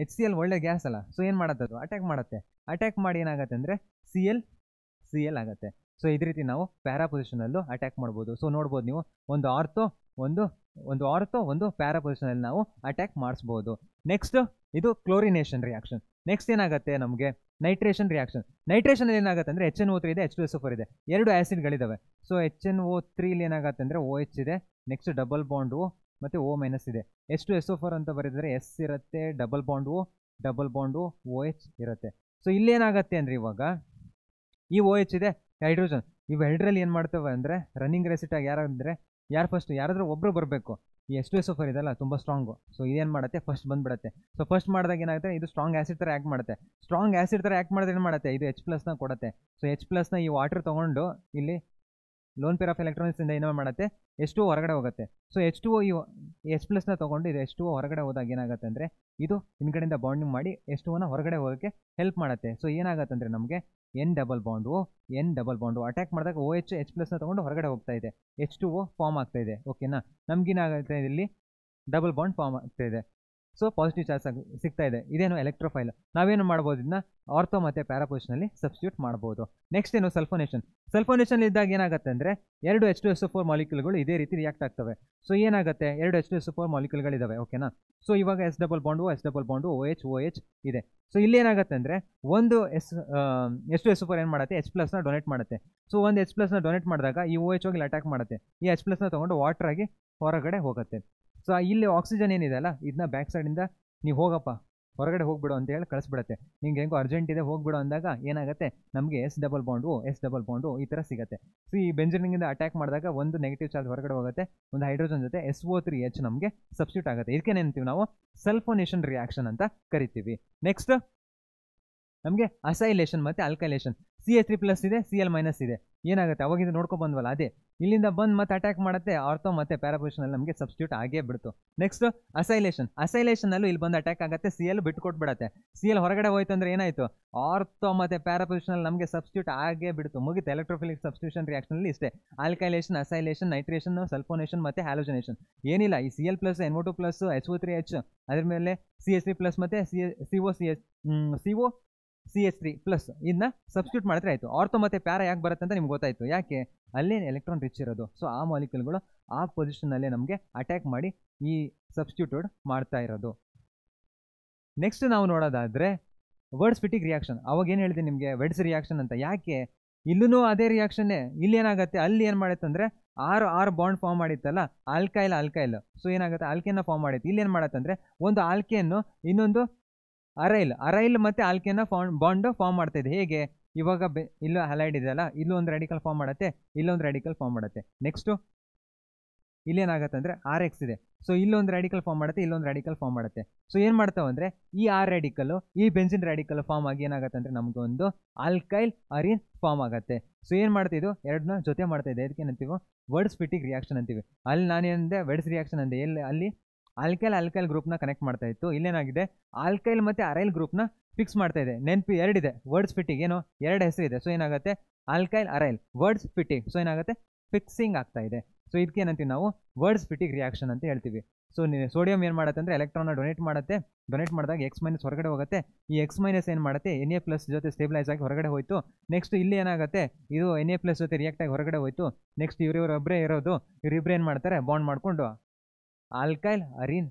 HCl ಒಳ್ಳೆ ಗ್ಯಾಸ್ ಅಲ್ಲ, ಸೊ ಏನು ಮಾಡುತ್ತೆ ಅದು ಅಟ್ಯಾಕ್ ಮಾಡುತ್ತೆ. ಅಟ್ಯಾಕ್ ಮಾಡಿ ಏನಾಗುತ್ತೆ ಅಂದರೆ Cl ಆಗುತ್ತೆ. ಸೊ ಇದೇ ರೀತಿ ನಾವು ಪ್ಯಾರಾ ಪೊಸಿಷನಲ್ಲೂ ಅಟ್ಯಾಕ್ ಮಾಡ್ಬೋದು. ಸೊ ನೋಡ್ಬೋದು ನೀವು ಒಂದು ಆರ್ಥೋ ಒಂದು ಪ್ಯಾರಾ ಪೊಸಿಷನಲ್ಲಿ ನಾವು ಅಟ್ಯಾಕ್ ಮಾಡಿಸ್ಬೋದು. ನೆಕ್ಸ್ಟ್ ಇದು ಕ್ಲೋರಿನೇಷನ್ ರಿಯಾಕ್ಷನ್. ನೆಕ್ಸ್ಟ್ ಏನಾಗುತ್ತೆ ನಮಗೆ ನೈಟ್ರೇಷನ್ ರಿಯಾಕ್ಷನ್. ನೈಟ್ರೇಷನಲ್ಲಿ ಏನಾಗುತ್ತೆ ಅಂದರೆ HNO3 ಇದೆ, H2SO4 ಇದೆ, ಎರಡು ಆ್ಯಸಿಡ್ಗಳಿದ್ದಾವೆ. ಸೊ HNO3 ಇಲ್ಲಿ ಏನಾಗುತ್ತೆ ಅಂದರೆ OH ಇದೆ, ನೆಕ್ಸ್ಟ್ ಡಬಲ್ ಬಾಂಡ್ O ಮತ್ತು O ಮೈನಸ್ ಇದೆ. H2SO4 ಅಂತ ಬರೆದಿದ್ರೆ S ಇರುತ್ತೆ, ಡಬಲ್ ಬಾಂಡ್ O OH ಇರುತ್ತೆ. ಸೊ ಇಲ್ಲೇನಾಗುತ್ತೆ ಅಂದರೆ ಇವಾಗ ಈ OH ಇದೆ, ಹೈಡ್ರೋಜನ್, ಇವೆರಡರಲ್ಲಿ ಏನು ಮಾಡ್ತವೆ ಅಂದರೆ ರನ್ನಿಂಗ್ ರೇಸಿಟಾಗಿ ಯಾರು ಫಸ್ಟ್ ಯಾರಾದರೂ ಒಬ್ಬರು ಬರಬೇಕು. ಈ H2SO4 ಇದೆಲ್ಲ ತುಂಬ ಸ್ಟ್ರಾಂಗು. ಸೊ ಇದೇನು ಮಾಡುತ್ತೆ ಫಸ್ಟ್ ಬಂದುಬಿಡುತ್ತೆ. ಸೊ ಫಸ್ಟ್ ಮಾಡಿದಾಗ ಏನಾಗುತ್ತೆ ಇದು ಸ್ಟ್ರಾಂಗ್ ಆ್ಯಸಿಡ್ ಥರ ಆ್ಯಕ್ಟ್ ಮಾಡುತ್ತೆ. ಸ್ಟ್ರಾಂಗ್ ಆ್ಯಸಿಡ್ ಥರ ಆ್ಯಕ್ಟ್ ಮಾಡಿದ್ರೆ ಏನು ಮಾಡುತ್ತೆ ಇದು H+ ಕೊಡುತ್ತೆ. ಸೊ H+ ಈ ವಾಟರ್ ತೊಗೊಂಡು ಇಲ್ಲಿ ಲೋನ್ ಪೇರ್ ಆಫ್ ಎಲೆಕ್ಟ್ರಾನಿಕ್ಸಿಂದ ಏನೋ ಮಾಡುತ್ತೆ H2O ಹೊರಗಡೆ ಹೋಗುತ್ತೆ. ಸೊ H2O ಈ H+ ತೊಗೊಂಡು ಇದು H2O ಹೊರಗಡೆ ಹೋದಾಗ ಏನಾಗುತ್ತೆ ಅಂದರೆ ಇದು ಹಿಂದ್ಗಡೆಯಿಂದ ಬಾಂಡಿಂಗ್ ಮಾಡಿ H2O ಹೊರಗಡೆ ಹೋಗೋಕ್ಕೆ ಹೆಲ್ಪ್ ಮಾಡುತ್ತೆ. ಸೊ ಏನಾಗುತ್ತೆ ಅಂದರೆ ನಮಗೆ N ಡಬಲ್ ಬಾಂಡು ಅಟ್ಯಾಕ್ ಮಾಡಿದಾಗ OH H+ ತೊಗೊಂಡು ಹೊರಗಡೆ ಹೋಗ್ತಾ ಇದೆ, H2O ಫಾರ್ಮ್ ಆಗ್ತಾ ಇದೆ. ಓಕೆನಾ, ನಮಗೇನಾಗುತ್ತೆ ಇಲ್ಲಿ ಡಬಲ್ ಬಾಂಡ್ ಫಾರ್ಮ್ ಆಗ್ತಾ ಇದೆ. ಸೊ ಪಾಸಿಟಿವ್ ಚಾರ್ಜ್ ಸಿಗ್ತಾ ಇದೆ. ಇದೇನು ಎಲೆಕ್ಟ್ರೋಫೈಲ್. ನಾವೇನು ಮಾಡ್ಬೋದು ಇದನ್ನ ಆರ್ಥೋ ಮತ್ತು ಪ್ಯಾರಾ ಪೊಸಿಷನಲ್ಲಿ ಸಬ್ಸ್ಟಿಟ್ಯೂಟ್ ಮಾಡ್ಬೋದು. ನೆಕ್ಸ್ಟ್ ಏನು ಸಲ್ಫೋನೇಷನ್ ಇದ್ದಾಗ ಏನಾಗುತ್ತೆ ಅಂದರೆ ಎರಡು H2SO4 ಮಾಲಿಕ್ಯೂಲ್ಗಳು ಇದೇ ರೀತಿ ರಿಯಾಕ್ಟ್ ಆಗ್ತವೆ. ಸೊ ಏನಾಗುತ್ತೆ ಎರಡು H2SO4 ಮಾಲಿಕ್ಯೂಲ್ಗಳಿದ್ದಾವೆ. ಓಕೆನಾ, ಸೊ ಇವಾಗ S ಡಬಲ್ ಬಾಂಡು OH ಇದೆ. ಸೊ ಇಲ್ಲಿ ಏನಾಗುತ್ತೆ ಅಂದರೆ ಒಂದು H2SO4 ಏನು ಮಾಡುತ್ತೆ H+ ಡೊನೇಟ್ ಮಾಡುತ್ತೆ. ಸೊ ಒಂದು H+ ಡೊನೇಟ್ ಮಾಡಿದಾಗ ಈ OH ಹೋಗಿ ಅಟ್ಯಾಕ್ ಮಾಡುತ್ತೆ, ಈ H+ ತೊಗೊಂಡು ವಾಟರ್ ಆಗಿ ಹೊರಗಡೆ ಹೋಗುತ್ತೆ. ಸೊ ಇಲ್ಲಿ ಆಕ್ಸಿಜನ್ ಏನಿದೆ ಅಲ್ಲ ಇದನ್ನ ಬ್ಯಾಕ್ ಸೈಡಿಂದ ನೀವು ಹೋಗಪ್ಪ ಹೊರಗಡೆ ಹೋಗ್ಬಿಡು ಅಂತ ಹೇಳಿ ಕಳಿಸ್ಬಿಡುತ್ತೆ. ನಿಂಗೆ ಹೆಂಗೋ ಅರ್ಜೆಂಟ್ ಇದೆ ಹೋಗ್ಬಿಡು ಅಂದಾಗ ಏನಾಗುತ್ತೆ ನಮಗೆ S ಡಬಲ್ ಬಾಂಡು ಈ ಥರ ಸಿಗುತ್ತೆ. ಸೊ ಈ ಬೆಂಜನಿಂದ ಅಟ್ಯಾಕ್ ಮಾಡಿದಾಗ ಒಂದು ನೆಗೆಟಿವ್ ಚಾರ್ಜ್ ಹೊರಗಡೆ ಹೋಗುತ್ತೆ, ಒಂದು ಹೈಡ್ರೋಜನ್ ಜೊತೆ SO3H ನಮಗೆ ಸಬ್ಸ್ಟಿಟ್ಯೂಟ್ ಆಗುತ್ತೆ. ಇದಕ್ಕೆ ಏನಂತೀವಿ ನಾವು ಸಲ್ಫೋನೇಷನ್ ರಿಯಾಕ್ಷನ್ ಅಂತ ಕರಿತೀವಿ. ನೆಕ್ಸ್ಟ್ ನಮಗೆ ಅಸೈಲೇಷನ್ ಮತ್ತು ಅಲ್ಕೈಲೇಷನ್. CH3+ ಇದೆ, Cl- ಇದೆ. ಏನಾಗುತ್ತೆ ಅವಾಗಿಂದ ನೋಡ್ಕೊ ಬಂದ್ವಲ್ಲ ಅದೇ ಇಲ್ಲಿಂದ ಬಂದು ಮತ್ತೆ ಅಟ್ಯಾಕ್ ಮಾಡುತ್ತೆ ಆರ್ಥೋ ಮತ್ತೆ ಪ್ಯಾರಾಪೊಸಿಷನ್ ನಮಗೆ ಸಬ್ಸ್ಟಿಟ್ಯೂಟ್ ಆಗೇ ಬಿಡ್ತು. ನೆಕ್ಸ್ಟ್ ಅಸೈಲೇಷನ್ ಅಲ್ಲೂ ಇಲ್ಲಿ ಬಂದು ಅಟ್ಯಾಕ್ ಆಗುತ್ತೆ, Cl ಬಿಟ್ಕೊಟ್ಬಿಡತ್ತೆ. Cl ಹೊರಗಡೆ ಹೋಯ್ತು ಅಂದ್ರೆ ಏನಾಯ್ತು, ಆರ್ಥೋ ಮತ್ತೆ ಪ್ಯಾರಾಪೊಸಿಷನ್ ನಮಗೆ ಸಬ್ಸ್ಟಿಟ್ಯೂಟ್ ಆಗೇ ಬಿಡ್ತು, ಮುಗಿತು. ಎಲೆಕ್ಟ್ರೋಫಿಲಿಕ್ ಸಬ್ಸ್ಟಿಟ್ಯೂಷನ್ ರಿಯಾಕ್ಷನ್ ಅಲ್ಲಿ ಇಷ್ಟೇ, ಆಲ್ಕೈಲೇಷನ್, ಅಸೈಲೇಷನ್, ನೈಟ್ರೇಷನ್, ಸಲ್ಫೋನೇಷನ್ ಮತ್ತೆ ಹ್ಯಾಲೋಜನೇಷನ್. ಏನಿಲ್ಲ, ಈ Cl+, NO2+, SO3H, ಅದ್ರ ಮೇಲೆ CH3+ ಮತ್ತೆ COCH3+ ಇದನ್ನ ಸಬ್ಸ್ಟಿಟ್ಯೂಟ್ ಮಾಡಿದ್ರೆ ಆಯ್ತು. ಆರ್ಥೋ ಮತ್ತೆ ಪ್ಯಾರಾ ಯಾಕೆ ಬರುತ್ತೆ ಅಂತ ನಿಮ್ಗೆ ಗೊತ್ತಾಯ್ತು, ಯಾಕೆ ಅಲ್ಲೇ ಎಲೆಕ್ಟ್ರಾನ್ ರಿಚ್ ಇರೋದು. ಸೊ ಆ ಮಾಲಿಕ್ಯೂಲ್ಗಳು ಆ ಪೊಸಿಷನ್ನಲ್ಲೇ ನಮಗೆ ಅಟ್ಯಾಕ್ ಮಾಡಿ ಈ ಸಬ್ಸ್ಟಿಟ್ಯೂಟ್ ಮಾಡ್ತಾ ಇರೋದು. ನೆಕ್ಸ್ಟ್ ನಾವು ನೋಡೋದಾದ್ರೆ ವರ್ಡ್ಸ್ ಫಿಟ್ಟಿಂಗ್ ರಿಯಾಕ್ಷನ್. ಅವಾಗ ಏನು ಹೇಳಿದೆ ನಿಮಗೆ, ವೆಡ್ಸ್ ರಿಯಾಕ್ಷನ್ ಅಂತ. ಯಾಕೆ ಇಲ್ಲೂ ಅದೇ ರಿಯಾಕ್ಷನ್ನೇ. ಇಲ್ಲಿ ಏನಾಗುತ್ತೆ, ಅಲ್ಲಿ ಏನು ಮಾಡುತ್ತೆ ಅಂದರೆ ಆರು ಬಾಂಡ್ ಫಾರ್ಮ್ ಮಾಡಿತ್ತಲ್ಲ, ಆಲ್ಕೈಲ್. ಸೊ ಏನಾಗುತ್ತೆ, ಆಲ್ಕೇನ್ನ ಫಾರ್ಮ್ ಮಾಡಿತ್ತು. ಇಲ್ಲಿ ಏನು ಮಾಡುತ್ತೆ ಅಂದರೆ ಒಂದು ಆಲ್ಕೇನ್ನು ಇನ್ನೊಂದು ಅರೈಲ್ ಮತ್ತೆ ಆಲ್ಕೇನ್ನ ಬಾಂಡ್ ಫಾರ್ಮ್ ಮಾಡ್ತಾ ಇದೆ. ಹೇಗೆ, ಇವಾಗ ಇಲ್ಲೂ ಹಲೈಡ್ ಇದೆಯಲ್ಲ, ಇಲ್ಲೂ ಒಂದು ರ್ಯಾಡಿಕಲ್ ಫಾರ್ಮ್ ಮಾಡುತ್ತೆ, ಇಲ್ಲೊಂದು ರ್ಯಾಡಿಕಲ್ ಫಾರ್ಮ್ ಮಾಡುತ್ತೆ. ನೆಕ್ಸ್ಟು ಇಲ್ಲೇನಾಗುತ್ತೆ ಅಂದರೆ RX ಇದೆ. ಸೊ ಇಲ್ಲೊಂದು ರ್ಯಾಡಿಕಲ್ ಫಾರ್ಮ್ ಮಾಡುತ್ತೆ, ಇಲ್ಲೊಂದು ರ್ಯಾಡಿಕಲ್ ಫಾರ್ಮ್ ಮಾಡುತ್ತೆ. ಸೊ ಏನು ಮಾಡ್ತಾವೆ ಅಂದರೆ ಈ R ರ್ಯಾಡಿಕಲ್ಲು ಈ ಬೆಂಜಿನ್ ರ್ಯಾಡಿಕಲ್ ಫಾರ್ಮ್ ಆಗಿ ಏನಾಗುತ್ತೆ ಅಂದರೆ ನಮಗೊಂದು ಆಲ್ಕೈಲ್ ಅರಿನ್ ಫಾರ್ಮ್ ಆಗುತ್ತೆ. ಸೊ ಏನು ಮಾಡ್ತಿದ್ದು, ಎರಡನ್ನ ಜೊತೆ ಮಾಡ್ತಾ ಇದೆ. ಅದಕ್ಕೆ ಏನಂತೀವಿ, ವರ್ಡ್ಸ್ ಫಿಟ್ಟಿಂಗ್ ರಿಯಾಕ್ಷನ್ ಅಂತೀವಿ. ಅಲ್ಲಿ ನಾನೇನಂದೆ ವೆಡ್ಸ್ ರಿಯಾಕ್ಷನ್ ಅಂದೆ, ಅಲ್ಲಿ ಆಲ್ಕೈಲ್ ಗ್ರೂಪ್ನ ಕನೆಕ್ಟ್ ಮಾಡ್ತಾ ಇತ್ತು. ಇಲ್ಲೇನಾಗಿದೆ, ಆಲ್ಕೈಲ್ ಮತ್ತು ಅರೈಲ್ ಗ್ರೂಪ್ನ ಫಿಕ್ಸ್ ಮಾಡ್ತಾ ಇದೆ. ನೆನಪು ಎರಡಿದೆ, ವರ್ಡ್ಸ್ ಫಿಟ್ಟಿಂಗ್ ಏನು ಎರಡು ಹೆಸರು ಇದೆ. ಸೊ ಏನಾಗುತ್ತೆ, ಆಲ್ಕೈಲ್ ಅರೈಲ್ ವರ್ಡ್ಸ್ ಫಿಟ್ಟಿಂಗ್. ಸೊ ಏನಾಗುತ್ತೆ, ಫಿಕ್ಸಿಂಗ್ ಆಗ್ತಾ ಇದೆ. ಸೊ ಇದಕ್ಕೆ ಏನಂತೀವಿ ನಾವು, ವರ್ಡ್ಸ್ ಫಿಟ್ಟಿಂಗ್ ರಿಯಾಕ್ಷನ್ ಅಂತ ಹೇಳ್ತೀವಿ. ಸೊ ಸೋಡಿಯಂ ಏನು ಮಾಡುತ್ತೆ ಅಂದರೆ ಎಲೆಕ್ಟ್ರಾನ್ನ ಡೊನೇಟ್ ಮಾಡಿದಾಗ X- ಹೊರಗಡೆ ಹೋಗುತ್ತೆ. ಈ X- ಏನು ಮಾಡುತ್ತೆ, Na+ ಜೊತೆ ಸ್ಟೇಬಿಲೈಸ್ ಆಗಿ ಹೊರಗಡೆ ಹೋಯ್ತು. ನೆಕ್ಸ್ಟ್ ಇಲ್ಲಿ ಏನಾಗುತ್ತೆ, ಇದು Na+ ಜೊತೆ ರಿಯಾಕ್ಟ್ ಆಗಿ ಹೊರಗಡೆ ಹೋಯ್ತು. ನೆಕ್ಸ್ಟ್ ಇವರಿಬ್ಬರೇ ಇರೋದು, ಇವರಿಬ್ಬರು ಏನು ಮಾಡ್ತಾರೆ, ಬಾಂಡ್ ಮಾಡಿಕೊಂಡು ಆಲ್ಕೈಲ್ ಅರಿನ್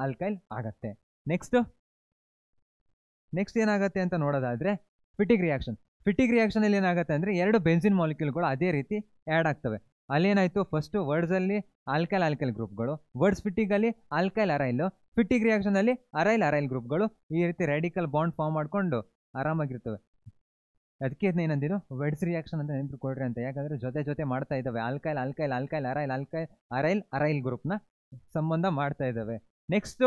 ಆಲ್ಕೈಲ್ ಆಗತ್ತೆ. ನೆಕ್ಸ್ಟ್ ಏನಾಗುತ್ತೆ ಅಂತ ನೋಡೋದಾದ್ರೆ ಫಿಟ್ಟಿಂಗ್ ರಿಯಾಕ್ಷನ್ ಅಲ್ಲಿ ಏನಾಗುತ್ತೆ ಅಂದರೆ ಎರಡು ಬೆಂಜಿನ್ ಮಾಲಿಕ್ಯೂಲ್ಗಳು ಅದೇ ರೀತಿ ಆ್ಯಡ್ ಆಗ್ತವೆ. ಅಲ್ಲೇನಾಯಿತು, ಫಸ್ಟು ವರ್ಡ್ಸಲ್ಲಿ ಆಲ್ಕೈಲ್ ಗ್ರೂಪ್ಗಳು, ವರ್ಡ್ಸ್ ಫಿಟ್ಟಿಂಗಲ್ಲಿ ಆಲ್ಕೈಲ್ ಅರೈಲು, ಫಿಟ್ಟಿಂಗ್ ರಿಯಾಕ್ಷನಲ್ಲಿ ಅರೈಲ್ ಗ್ರೂಪ್ಗಳು ಈ ರೀತಿ ರ್ಯಾಡಿಕಲ್ ಬಾಂಡ್ ಫಾರ್ಮ್ ಮಾಡಿಕೊಂಡು ಆರಾಮಾಗಿರ್ತವೆ. ಅದಕ್ಕೆ ಏನಂದಿರು ವೆಡ್ಸ್ ರಿಯಾಕ್ಷನ್ ಅಂತ ನೆನಪಿಕೊಳ್ರಿ ಅಂತ. ಯಾಕಂದರೆ ಜೊತೆ ಮಾಡ್ತಾ ಇದ್ದಾವೆ, ಆಲ್ಕೈಲ್ ಅರೈಲ್ ಗ್ರೂಪ್ನ ಸಂಬಂಧ ಮಾಡ್ತಾ ಇದ್ದಾವೆ. ನೆಕ್ಸ್ಟು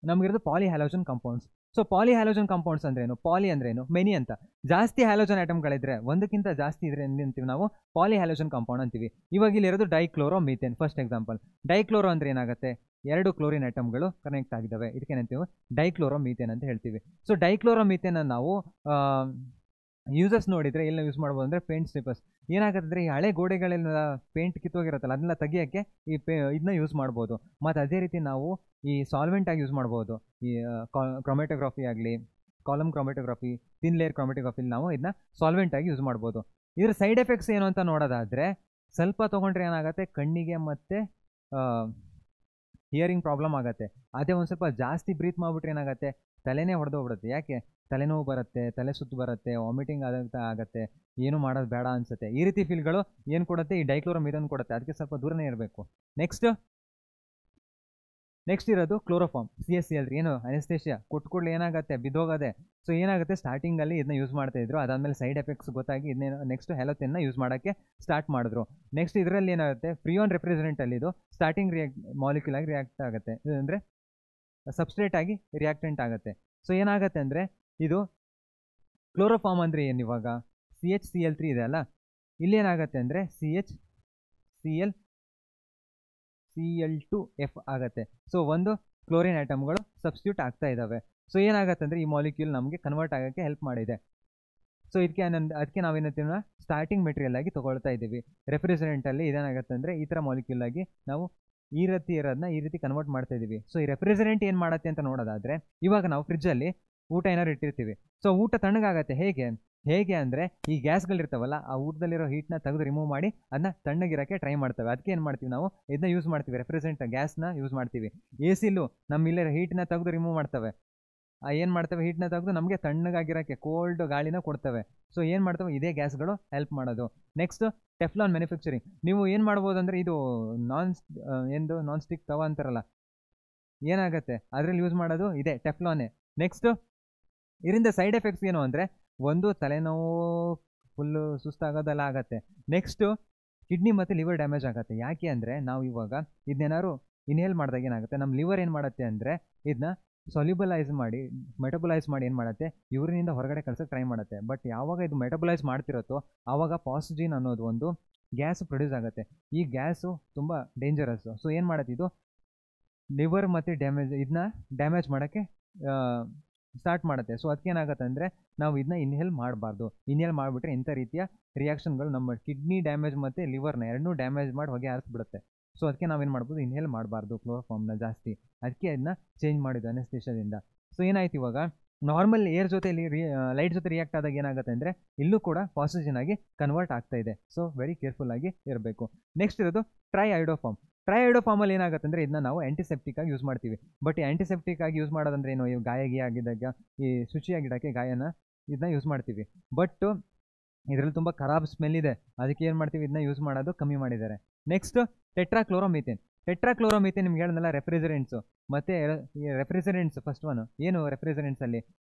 ನಮಗಿರೋದು polyhalogen compounds. So polyhalogen compounds ಅಂದ್ರೇನು, ಪಾಲಿ ಅಂದ್ರೇನು, ಮೆನಿ ಅಂತ. ಜಾಸ್ತಿ ಹ್ಯಾಲೋಜನ್ ಆಟಮ್ಗಳಿದ್ರೆ, ಒಂದಕ್ಕಿಂತ ಜಾಸ್ತಿ ಇದ್ರೆ ಅಂತೀವಿ ನಾವು ಪಾಲಿಹ್ಯಾಲೋಜನ್ ಕಾಂಪೌಂಡ್ ಅಂತೀವಿ. ಇವಾಗ ಇಲ್ಲಿರೋದು ಡೈಕ್ಲೋರೋಮೀಥೇನ್ ಫಸ್ಟ್ ಎಕ್ಸಾಂಪಲ್. ಡೈಕ್ಲೋರೋ ಅಂದ್ರೆ ಏನಾಗುತ್ತೆ, ಎರಡು ಕ್ಲೋರಿನ್ ಐಟಮ್ಗಳು ಕನೆಕ್ಟ್ ಆಗಿದ್ದಾವೆ, ಇದಕ್ಕೇನಂತೀವಿ ಡೈಕ್ಲೋರೋಮೀಥೇನ್ ಅಂತ ಹೇಳ್ತೀವಿ. ಸೊ ಡೈಕ್ಲೋರೋಮೀಥೇನ್ ನಾವು ಯೂಸಸ್ ನೋಡಿದರೆ ಎಲ್ಲ ಯೂಸ್ ಮಾಡ್ಬೋದು ಅಂದರೆ ಪೇಂಟ್ ಸ್ಟ್ರಿಪ್ಪರ್ಸ್. ಏನಾಗುತ್ತೆ ಅಂದರೆ ಈ ಹಳೆ ಗೋಡೆಗಳೆಲ್ಲ ಪೇಂಟ್ ಕಿತ್ತೋಗಿರುತ್ತಲ್ಲ ಅದನ್ನೆಲ್ಲ ತೆಗಿಯೋಕ್ಕೆ ಇದನ್ನ ಯೂಸ್ ಮಾಡ್ಬೋದು. ಮತ್ತು ಅದೇ ರೀತಿ ನಾವು ಈ ಸಾಲ್ವೆಂಟ್ ಆಗಿ ಯೂಸ್ ಮಾಡ್ಬೋದು. ಈ ಕ್ರೊಮ್ಯಾಟೋಗ್ರಫಿ ಆಗಲಿ, ಕಾಲಮ್ ಕ್ರೊಮ್ಯಾಟೋಗ್ರಫಿ, ಥಿನ್ ಲೇಯರ್ ಕ್ರೊಮ್ಯಾಟೋಗ್ರಫಿಲಿ ನಾವು ಇದನ್ನ ಸಾಲ್ವೆಂಟ್ ಆಗಿ ಯೂಸ್ ಮಾಡ್ಬೋದು. ಇದರ ಸೈಡ್ ಎಫೆಕ್ಟ್ಸ್ ಏನು ಅಂತ ನೋಡೋದಾದರೆ, ಸ್ವಲ್ಪ ತೊಗೊಂಡ್ರೆ ಏನಾಗುತ್ತೆ, ಕಣ್ಣಿಗೆ ಮತ್ತು ಹಿಯರಿಂಗ್ ಪ್ರಾಬ್ಲಮ್ ಆಗುತ್ತೆ. ಅದೇ ಒಂದು ಸ್ವಲ್ಪ ಜಾಸ್ತಿ ಬ್ರೀತ್ ಮಾಡಿಬಿಟ್ರೆ ಏನಾಗುತ್ತೆ, ತಲೆನೇ ಹೊಡೆದೋಗ್ಬಿಡುತ್ತೆ. ಯಾಕೆ, ತಲೆನೋವು ಬರುತ್ತೆ, ತಲೆ ಸುತ್ತು ಬರುತ್ತೆ, ವಾಮಿಟಿಂಗ್ ಆಗುತ್ತೆ, ಏನು ಮಾಡೋದು ಬೇಡ ಅನಿಸುತ್ತೆ. ಈ ರೀತಿ ಫೀಲ್ಗಳು ಏನು ಕೊಡುತ್ತೆ, ಈ ಡೈಕ್ಲೋರೋಮೀಥೇನ್ ಕೊಡುತ್ತೆ. ಅದಕ್ಕೆ ಸ್ವಲ್ಪ ದೂರನೇ ಇರಬೇಕು. ನೆಕ್ಸ್ಟ್ ಇರೋದು ಕ್ಲೋರೋಫಾರ್ಮ್, CH3 ಏನು ಅನೆಸ್ಥೇಷಿಯಾ ಕೊಟ್ಕೊಳ್ಳಿ ಏನಾಗುತ್ತೆ, ಬಿದ್ದೋಗದೆ. ಸೊ ಏನಾಗುತ್ತೆ, ಸ್ಟಾರ್ಟಿಂಗಲ್ಲಿ ಇದನ್ನ ಯೂಸ್ ಮಾಡ್ತಾ ಇದ್ರು, ಅದಾದಮೇಲೆ ಸೈಡ್ ಎಫೆಕ್ಟ್ಸ್ ಗೊತ್ತಾಗಿ ಇದನ್ನೇನು ನೆಕ್ಸ್ಟ್ ಹೆಲೋಥೆನ್ನ ಯೂಸ್ ಮಾಡೋಕ್ಕೆ ಸ್ಟಾರ್ಟ್ ಮಾಡಿದ್ರು. ನೆಕ್ಸ್ಟ್ ಇದರಲ್ಲಿ ಏನಾಗುತ್ತೆ, ಫ್ರೀಯಾನ್ ರೆಫ್ರಿಜರೆಂಟಲ್ಲಿ ಇದು ಸ್ಟಾರ್ಟಿಂಗ್ ಮಾಲಿಕ್ಯೂಲ್ ಆಗಿ ರಿಯಾಕ್ಟ್ ಆಗುತ್ತೆ, ಅಂದರೆ ಸಬ್ಸ್ಟ್ರೇಟ್ ಆಗಿ ರಿಯಾಕ್ಟೆಂಟ್ ಆಗುತ್ತೆ. ಸೊ ಏನಾಗುತ್ತೆ ಅಂದರೆ ಇದು ಕ್ಲೋರೋಫಾರ್ಮ್ ಅಂದರೆ ಏನು, ಇವಾಗ CHCl3 ಇದೆ ಅಲ್ಲ, ಇಲ್ಲೇನಾಗುತ್ತೆ ಅಂದರೆ ClCl2F ಆಗುತ್ತೆ. ಸೊ ಒಂದು ಕ್ಲೋರಿನ್ ಐಟಮ್ಗಳು ಸಬ್ಸ್ಟಿಟ್ಯೂಟ್ ಆಗ್ತಾ ಇದ್ದಾವೆ. ಸೊ ಏನಾಗುತ್ತೆ ಅಂದರೆ ಈ ಮಾಲಿಕ್ಯೂಲ್ ನಮಗೆ ಕನ್ವರ್ಟ್ ಆಗೋಕ್ಕೆ ಹೆಲ್ಪ್ ಮಾಡಿದೆ. ಸೊ ಅದಕ್ಕೆ ನಾವೇನಂತೀವಿ, ಸ್ಟಾರ್ಟಿಂಗ್ ಮೆಟೀರಿಯಲ್ ಆಗಿ ತೊಗೊಳ್ತಾ ಇದ್ದೀವಿ. ರೆಫ್ರಿಜರೆಂಟಲ್ಲಿ ಇದೇನಾಗುತ್ತೆ ಅಂದರೆ ಈ ಥರ ಮಾಲಿಕ್ಯೂಲ್ ಆಗಿ ನಾವು ಈ ರೀತಿ ಇರೋದನ್ನ ಈ ರೀತಿ ಕನ್ವರ್ಟ್ ಮಾಡ್ತಾ ಇದ್ದೀವಿ. ಸೊ ಈ ರೆಫ್ರಿಜರೆಂಟ್ ಏನು ಮಾಡುತ್ತೆ ಅಂತ ನೋಡೋದಾದರೆ, ಇವಾಗ ನಾವು ಫ್ರಿಜ್ಜಲ್ಲಿ ಊಟ ಏನಾದ್ರು ಇಟ್ಟಿರ್ತೀವಿ. ಸೊ ಊಟ ತಣ್ಣಗಾಗತ್ತೆ. ಹೇಗೆ ಅಂದರೆ ಈ ಗ್ಯಾಸ್ಗಳಿರ್ತಾವಲ್ಲ, ಆ ಊಟದಲ್ಲಿರೋ ಹೀಟ್ನ ತೆಗೆದು ರಿಮೂವ್ ಮಾಡಿ ಅದನ್ನ ತಣ್ಣಗಿರೋಕ್ಕೆ ಟ್ರೈ ಮಾಡ್ತವೆ. ಅದಕ್ಕೆ ಏನು ಮಾಡ್ತೀವಿ ನಾವು, ಇದನ್ನ ಯೂಸ್ ಮಾಡ್ತೀವಿ, ರೆಫ್ರಿಜರೆಂಟ್ ಗ್ಯಾಸ್ನ ಯೂಸ್ ಮಾಡ್ತೀವಿ. AC-ಲೂ ನಮ್ಮ ಇಲ್ಲೇ ಹೀಟ್ನ ತೆಗೆದು ರಿಮೂವ್ ಮಾಡ್ತವೆ. ಏನು ಮಾಡ್ತವೆ, ಹೀಟ್ನ ತೆಗೆದು ನಮಗೆ ತಣ್ಣಗಾಗಿರೋಕ್ಕೆ ಕೋಲ್ಡ್ ಗಾಳಿನ ಕೊಡ್ತವೆ. ಸೊ ಏನು ಮಾಡ್ತವೆ, ಇದೇ ಗ್ಯಾಸ್ಗಳು ಹೆಲ್ಪ್ ಮಾಡೋದು. Next Teflon manufacturing. ನೀವು ಏನು ಮಾಡ್ಬೋದು ಅಂದರೆ, ಇದು ನಾನ್ ಸ್ಟಿಕ್ ತವ ಅಂತಾರಲ್ಲ, ಏನಾಗುತ್ತೆ ಅದರಲ್ಲಿ ಯೂಸ್ ಮಾಡೋದು ಇದೆ ಟೆಫ್ಲಾನೇ. ನೆಕ್ಸ್ಟ್ ಇದರಿಂದ ಸೈಡ್ ಎಫೆಕ್ಟ್ಸ್ ಏನು ಅಂದರೆ, ಒಂದು ತಲೆನೋವು, ಫುಲ್ಲು ಸುಸ್ತಾಗೋದೆಲ್ಲ ಆಗುತ್ತೆ. ನೆಕ್ಸ್ಟು ಕಿಡ್ನಿ ಮತ್ತು ಲಿವರ್ ಡ್ಯಾಮೇಜ್ ಆಗುತ್ತೆ. ಯಾಕೆ ಅಂದರೆ ನಾವು ಇವಾಗ ಇದನ್ನೇನಾದ್ರು ಇನ್ಹೇಲ್ ಮಾಡಿದಾಗ ಏನಾಗುತ್ತೆ, ನಮ್ಮ ಲಿವರ್ ಏನು ಮಾಡುತ್ತೆ ಅಂದರೆ ಇದನ್ನ ಸೊಲ್ಯುಬಲೈಸ್ ಮಾಡಿ ಮೆಟಬಲೈಸ್ ಮಾಡಿ ಏನು ಮಾಡುತ್ತೆ, ಯೂರಿನಿಂದ ಹೊರಗಡೆ ಕಳ್ಸೋಕ್ಕೆ ಟ್ರೈ ಮಾಡುತ್ತೆ. ಬಟ್ ಯಾವಾಗ ಇದು ಮೆಟಬಲೈಸ್ ಮಾಡ್ತಿರುತ್ತೋ ಆವಾಗ ಪಾಸ್ಜಿನ್ ಅನ್ನೋದು ಒಂದು ಗ್ಯಾಸ್ ಪ್ರೊಡ್ಯೂಸ್ ಆಗುತ್ತೆ. ಈ ಗ್ಯಾಸು ತುಂಬ ಡೇಂಜರಸ್ಸು. ಸೊ ಏನು ಮಾಡುತ್ತೆ, ಇದು ಲಿವರ್ ಮತ್ತು ಇದನ್ನ ಡ್ಯಾಮೇಜ್ ಮಾಡೋಕ್ಕೆ ಸ್ಟಾರ್ಟ್ ಮಾಡುತ್ತೆ. ಸೊ ಅದಕ್ಕೆ ಏನಾಗುತ್ತೆ ಅಂದರೆ ನಾವು ಇದನ್ನ ಇನ್ಹೇಲ್ ಮಾಡಬಾರ್ದು. ಇನ್ಹೇಲ್ ಮಾಡಿಬಿಟ್ರೆ ಇಂಥ ರೀತಿಯ ರಿಯಾಕ್ಷನ್ಗಳು ನಮ್ಮ ಕಿಡ್ನಿ ಡ್ಯಾಮೇಜ್ ಮತ್ತು ಲಿವರ್ನ ಎರಡನ್ನೂ ಡ್ಯಾಮೇಜ್ ಮಾಡಿ ಹೊಗೆ ಹಾರಿಸ್ಬಿಡುತ್ತೆ. ಸೊ ಅದಕ್ಕೆ ನಾವೇನು ಮಾಡ್ಬೋದು, ಇನ್ಹೇಲ್ ಮಾಡಬಾರ್ದು ಕ್ಲೋರೋಫಾರ್ಮ್ನ ಜಾಸ್ತಿ. ಅದಕ್ಕೆ ಅದನ್ನ ಚೇಂಜ್ ಮಾಡಿದ್ದು ಅನೆಸ್ಥೇಷಿಯಾದಿಂದ. ಸೊ ಏನಾಯ್ತು, ಇವಾಗ ನಾರ್ಮಲ್ ಏರ್ ಜೊತೆ ಲೈಟ್ ಜೊತೆ ರಿಯಾಕ್ಟ್ ಆದಾಗ ಏನಾಗುತ್ತೆ ಅಂದರೆ ಇಲ್ಲೂ ಕೂಡ ಪಾಸಿಟಿವ್ ಆಗಿ ಕನ್ವರ್ಟ್ ಆಗ್ತಾ ಇದೆ. ಸೊ ವೆರಿ ಕೇರ್ಫುಲ್ ಆಗಿ ಇರಬೇಕು. ನೆಕ್ಸ್ಟ್ ಇರೋದು ಟ್ರೈಐಡೋಫಾರ್ಮ್. ಟ್ರೈಐಡೋಫಾರ್ಮಲ್ಲಿ ಏನಾಗುತ್ತೆ ಅಂದರೆ ಇದನ್ನ ನಾವು ಆ್ಯಂಟಿಸೆಪ್ಟಿಕ್ ಆಗಿ ಯೂಸ್ ಮಾಡ್ತೀವಿ. ಬಟ್ ಈ ಆ್ಯಂಟಿಸೆಪ್ಟಿಕ್ ಆಗಿ ಯೂಸ್ ಮಾಡೋದಂದ್ರೆ ಏನು, ಈ ಗಾಯ ಆಗಿದ್ದಾಗ ಈ ಶುಚಿಯಾಗಿಡೋಕ್ಕೆ ಇದನ್ನ ಯೂಸ್ ಮಾಡ್ತೀವಿ. ಬಟ್ ಇದರಲ್ಲಿ ತುಂಬ ಖರಾಬ್ ಸ್ಮೆಲ್ ಇದೆ, ಅದಕ್ಕೆ ಏನು ಮಾಡ್ತೀವಿ, ಇದನ್ನ ಯೂಸ್ ಮಾಡೋದು ಕಮ್ಮಿ ಮಾಡಿದ್ದಾರೆ. ನೆಕ್ಸ್ಟ್ ಟೆಟ್ರಾಕ್ಲೋರೋಮೀಥೇನ್. ಟೆಟ್ರಾಕ್ಲೋರೋಮೀಥೇನ್ ನಿಮ್ಗೆ ಹೇಳಿದ್ನಲ್ಲ, ರೆಫ್ರಿಜರೆಂಟ್ಸು ಮತ್ತು ರೆಫ್ರಿಜರೆಂಟ್ಸ್ ಫಸ್ಟ್ ಒನ್ ಏನು, ರೆಫ್ರಿಜರೆಂಟ್ಸಲ್ಲಿ